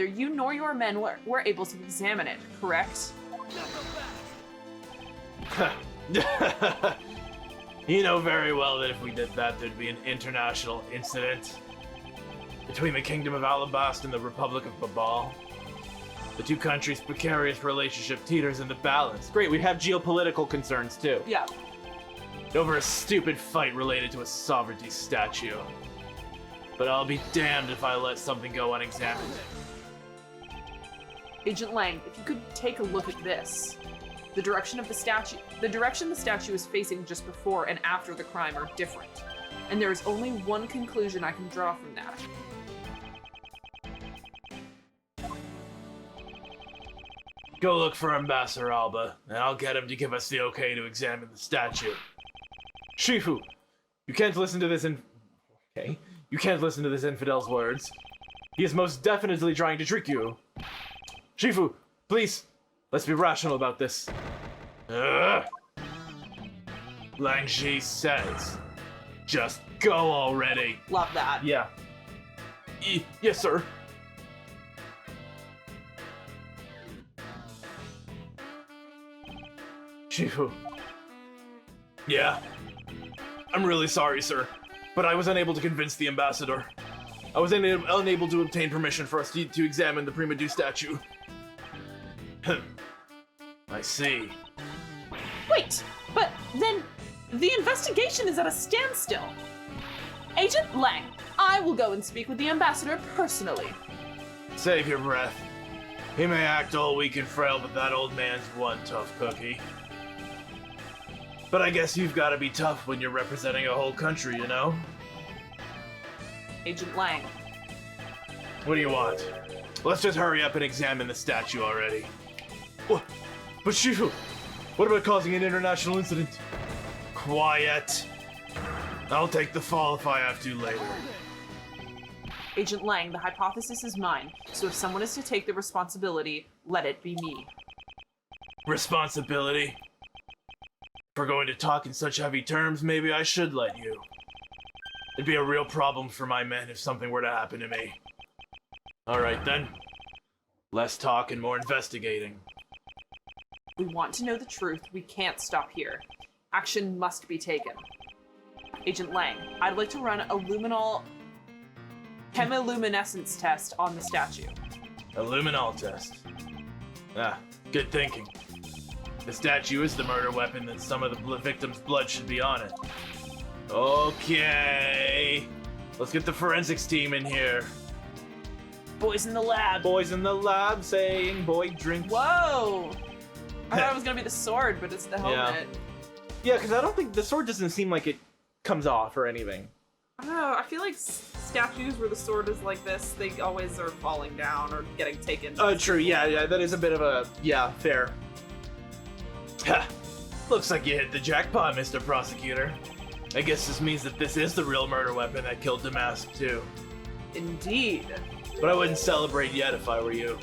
you nor your men were able to examine it, correct? You know very well that if we did that, there'd be an international incident between the Kingdom of Allebahst and the Republic of Babal. The two countries' precarious relationship teeters in the balance. Great, we have geopolitical concerns too. Yeah. Over a stupid fight related to a sovereignty statue. But I'll be damned if I let something go unexamined. Agent Lang, if you could take a look at this. The direction the statue is facing just before and after the crime are different. And there is only one conclusion I can draw from that. Go look for Ambassador Alba, and I'll get him to give us the okay to examine the statue. Shifu, you can't listen to this You can't listen to this infidel's words. He is most definitely trying to trick you. Shifu, please, let's be rational about this. Langji says, just go already. Love that. Yeah. Yes, sir. Shifu. Yeah. I'm really sorry, sir, but I was unable to convince the ambassador. I was unable to obtain permission for us to examine the Prima Do statue. I see. Wait, but then the investigation is at a standstill. Agent Lang, I will go and speak with the ambassador personally. Save your breath. He may act all weak and frail, but that old man's one tough cookie. But I guess you've got to be tough when you're representing a whole country, you know? Agent Lang. What do you want? Let's just hurry up and examine the statue already. What? But you... What about causing an international incident? Quiet. I'll take the fall if I have to later. Agent Lang, the hypothesis is mine, so if someone is to take the responsibility, let it be me. Responsibility? If we're going to talk in such heavy terms, maybe I should let you. It'd be a real problem for my men if something were to happen to me. Alright then. Less talk and more investigating. We want to know the truth. We can't stop here. Action must be taken. Agent Lang, I'd like to run a chemiluminescence test on the statue. A luminol test. Ah, good thinking. The statue is the murder weapon, then some of the victim's blood should be on it. Okay. Let's get the forensics team in here. Boys in the lab. Boys in the lab saying boy drinks. Whoa! I thought it was gonna be the sword, but it's the helmet. Yeah, because I don't think the sword doesn't seem like it comes off or anything. I don't know, I feel like statues where the sword is like this, they always are falling down or getting taken. Oh, true. Yeah, that is a bit of a fair. Ha! Looks like you hit the jackpot, Mr. Prosecutor. I guess this means that this is the real murder weapon that killed DeMasque too. Indeed. But I wouldn't celebrate yet if I were you.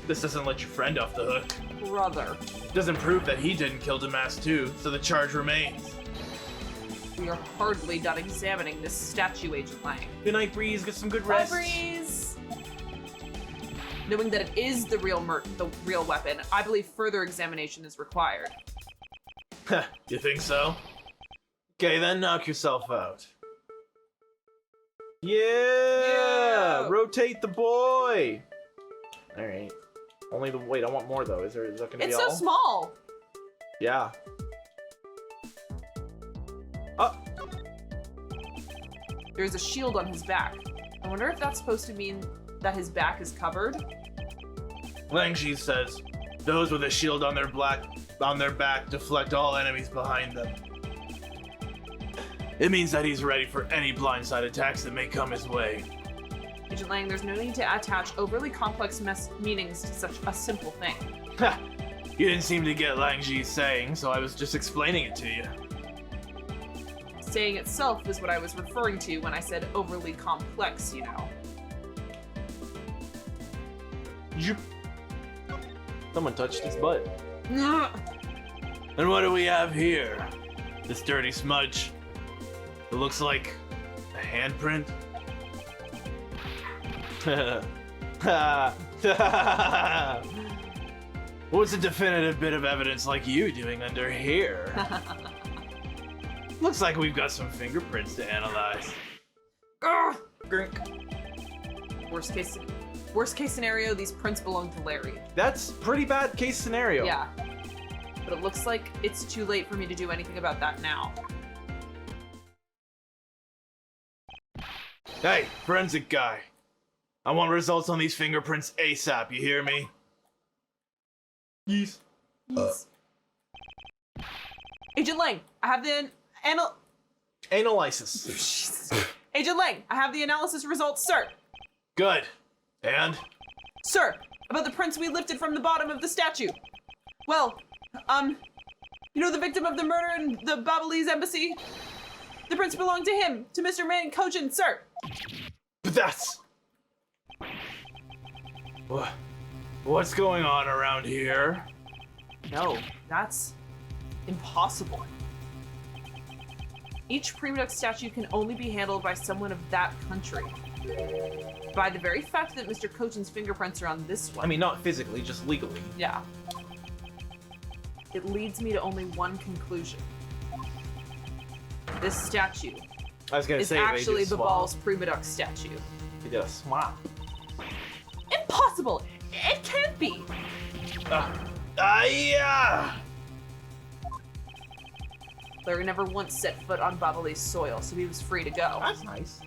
This doesn't let your friend off the hook. Brother. Doesn't prove that he didn't kill DeMasque too, so the charge remains. We are hardly done examining this statue, Agent Lang. Good night, Breeze. Get some good Bye, rest. Breeze! Knowing that it is the real weapon, I believe further examination is required. You think so? Okay, then knock yourself out. Yeah! Rotate the boy! Alright. Only the... Wait, I want more, though. Is that gonna be It's all? so small! Yeah. Oh! There's a shield on his back. I wonder if that's supposed to mean that his back is covered? Langshi says, those with a shield on their back deflect all enemies behind them. It means that he's ready for any blindside attacks that may come his way. Agent Lang, there's no need to attach overly complex meanings to such a simple thing. Ha! You didn't seem to get Langji's saying, so I was just explaining it to you. Saying itself is what I was referring to when I said overly complex, you know. Someone touched his butt. And what do we have here? This dirty smudge. It looks like a handprint. What's a definitive bit of evidence like you doing under here? Looks like we've got some fingerprints to analyze. Worst case scenario, these prints belong to Larry. That's pretty bad case scenario. Yeah. But it looks like it's too late for me to do anything about that now. Hey, forensic guy. I want results on these fingerprints ASAP, you hear me? Yes. Agent Lang, I have the Analysis. Agent Lang, I have the analysis results, sir. Good. And? Sir, about the prints we lifted from the bottom of the statue. Well, you know the victim of the murder in the Allebahst embassy? The prints belong to him, to Mr. Meagan, sir. But that's... What's going on around here? No, that's impossible. Each Premodux statue can only be handled by someone of that country. By the very fact that Mr. Kochin's fingerprints are on this one. I mean, not physically, just legally. Yeah. It leads me to only one conclusion. This statue I was gonna is say actually they the swap. Ball's Premodux statue. He did a swap. Impossible! It can't be. Yeah. Larry never once set foot on Babale's soil, so he was free to go. That's nice.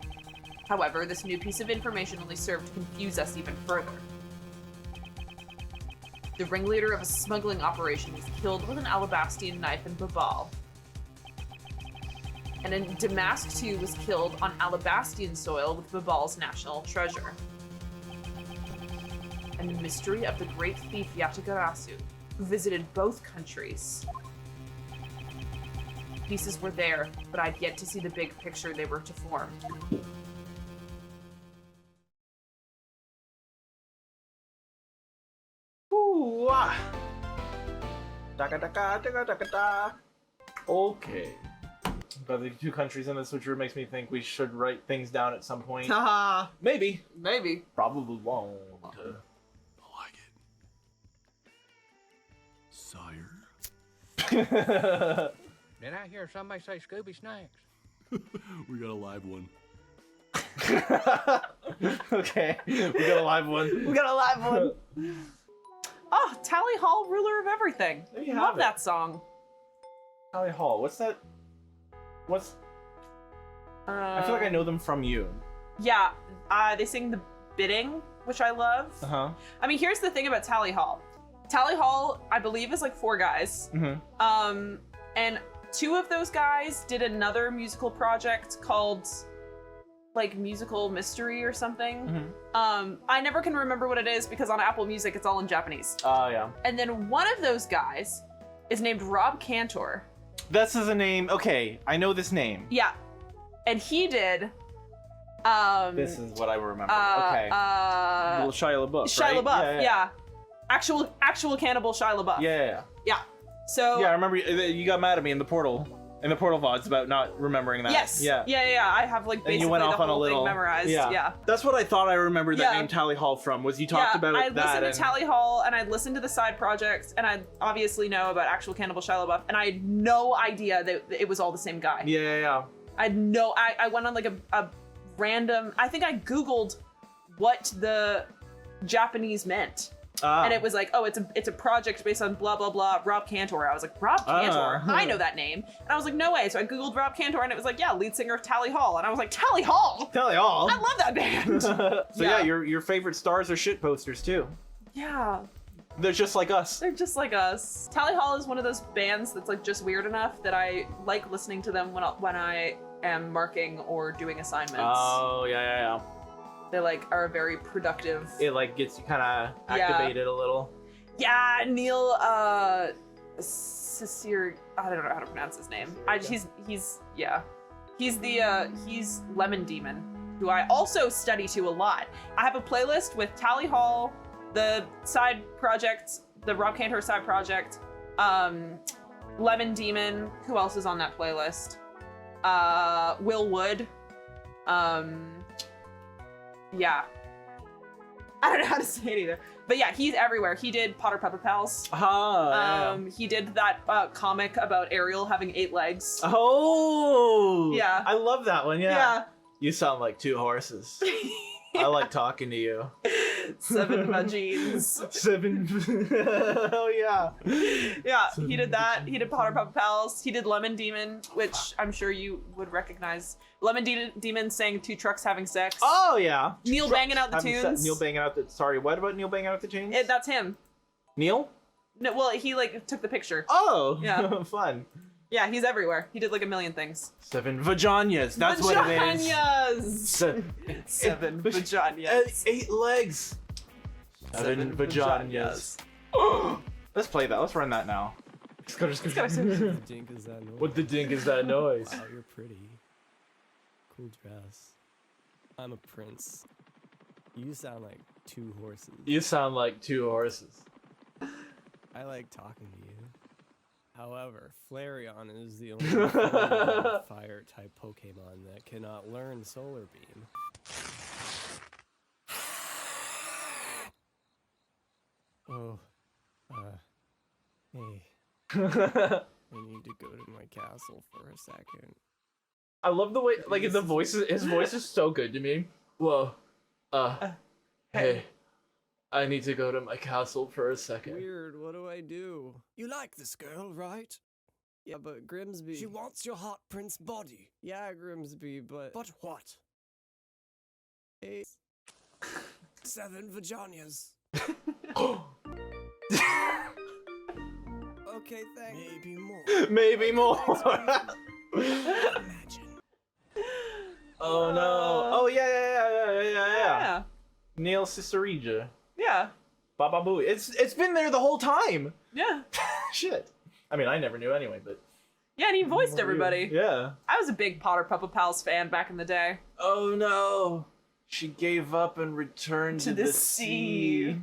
However, this new piece of information only served to confuse us even further. The ringleader of a smuggling operation was killed with an Allebahstian knife in Babal. And then DeMasque too was killed on Allebahstian soil with Babal's national treasure. And the mystery of the great thief Yatagarasu, who visited both countries. Pieces were there, but I'd yet to see the big picture they were to form. Ooh, ah. Daka daka daka daka da. Okay. But the two countries in this, which makes me think we should write things down at some point. Haha. Maybe. Maybe. Probably won't. I like it. Sire? Did I hear somebody say Scooby Snacks? We got a live one. Okay, we got a live one. We got a live one. Oh, Tally Hall, ruler of everything. There you Love have it. that song. Tally Hall. What's that? What's? I feel like I know them from you. Yeah, they sing the bidding, which I love. Uh huh. I mean, here's the thing about Tally Hall. Tally Hall, I believe, is like 4 guys. Mm-hmm. And 2 of those guys did another musical project called like Musical Mystery or something. Mm-hmm. I never can remember what it is because on Apple Music it's all in Japanese. Oh yeah. And then one of those guys is named Rob Cantor. That's as a name. Okay, I know this name. Yeah. And he did This is what I remember. Okay. Little Shia LaBeouf. Shia right? LaBeouf, yeah. Actual cannibal Shia LaBeouf. Yeah. Yeah. So Yeah, I remember you got mad at me in the portal VODs about not remembering that. Yes. Yeah. Yeah. I have like basically And you went off the on a whole little thing memorized. Yeah. That's what I thought I remembered that Yeah. name Tally Hall from. Was you talked about I that? listened to Tally Hall and I'd listened to the side projects and I obviously know about actual cannibal Shia LaBeouf and I had no idea that it was all the same guy. Yeah. I went on like a random, I think I Googled what the Japanese meant. And it was like, oh, it's a project based on blah, blah, blah, Rob Cantor. I was like, Rob Cantor? I know that name. And I was like, no way. So I Googled Rob Cantor and it was like, yeah, lead singer of Tally Hall. And I was like, Tally Hall? Tally Hall. I love that band. So yeah, your favorite stars are shit posters too. Yeah. They're just like us. They're just like us. Tally Hall is one of those bands that's like just weird enough that I like listening to them when I am marking or doing assignments. Oh, yeah. They like are very productive. It like gets you kind of activated a little. Yeah, Neil Cicir, I don't know how to pronounce his name. He's Lemon Demon, who I also study to a lot. I have a playlist with Tally Hall, the side project, the Rob Cantor side project, Lemon Demon, who else is on that playlist? Will Wood, yeah. I don't know how to say it either. But yeah, he's everywhere. He did Potter Pepper Pals. He did that comic about Ariel having 8 legs. Oh! Yeah. I love that one, Yeah. You sound like 2 horses. I like talking to you. 7 vagines. 7. Oh, yeah. Yeah, he did that. He did Potter Pepper Pals. He did Lemon Demon, which I'm sure you would recognize. Lemon Demon sang 2 trucks having sex. Oh, yeah. Neil banging out the tunes. Neil banging out the... Sorry, what about Neil banging out the tunes? That's him. Neil? No, well, he like took the picture. Oh! Yeah. Fun. Yeah, he's everywhere. He did like a million things. 7 vaginas. That's what it is. Vaginas! 7 vaginas. 8 legs. 7 vaginas. Let's play that. Let's run that now. What the dink is that noise? What the dink is that noise? Wow, you're pretty. Cool dress. I'm a prince. You sound like 2 horses. You sound like 2 horses. I like talking to you. However, Flareon is the only fire-type Pokemon that cannot learn Solar Beam. Oh, hey. I need to go to my castle for a second. I love the way, like, his voice is so good to me. Whoa. Hey. I need to go to my castle for a second. Weird, what do I do? You like this girl, right? Yeah, but Grimsby... She wants your hot prince body. Yeah, Grimsby, but... But what? 8, 7 vaginas. Okay, thanks. Maybe more. Maybe more. Imagine. Oh no. Oh yeah. Yeah. Neil Cicerija. Yeah. Baba Booey. It's been there the whole time. Yeah. Shit. I mean, I never knew anyway, but. Yeah, and he voiced everybody. Yeah. I was a big Potter Puppa Pals fan back in the day. Oh no. She gave up and returned to the sea.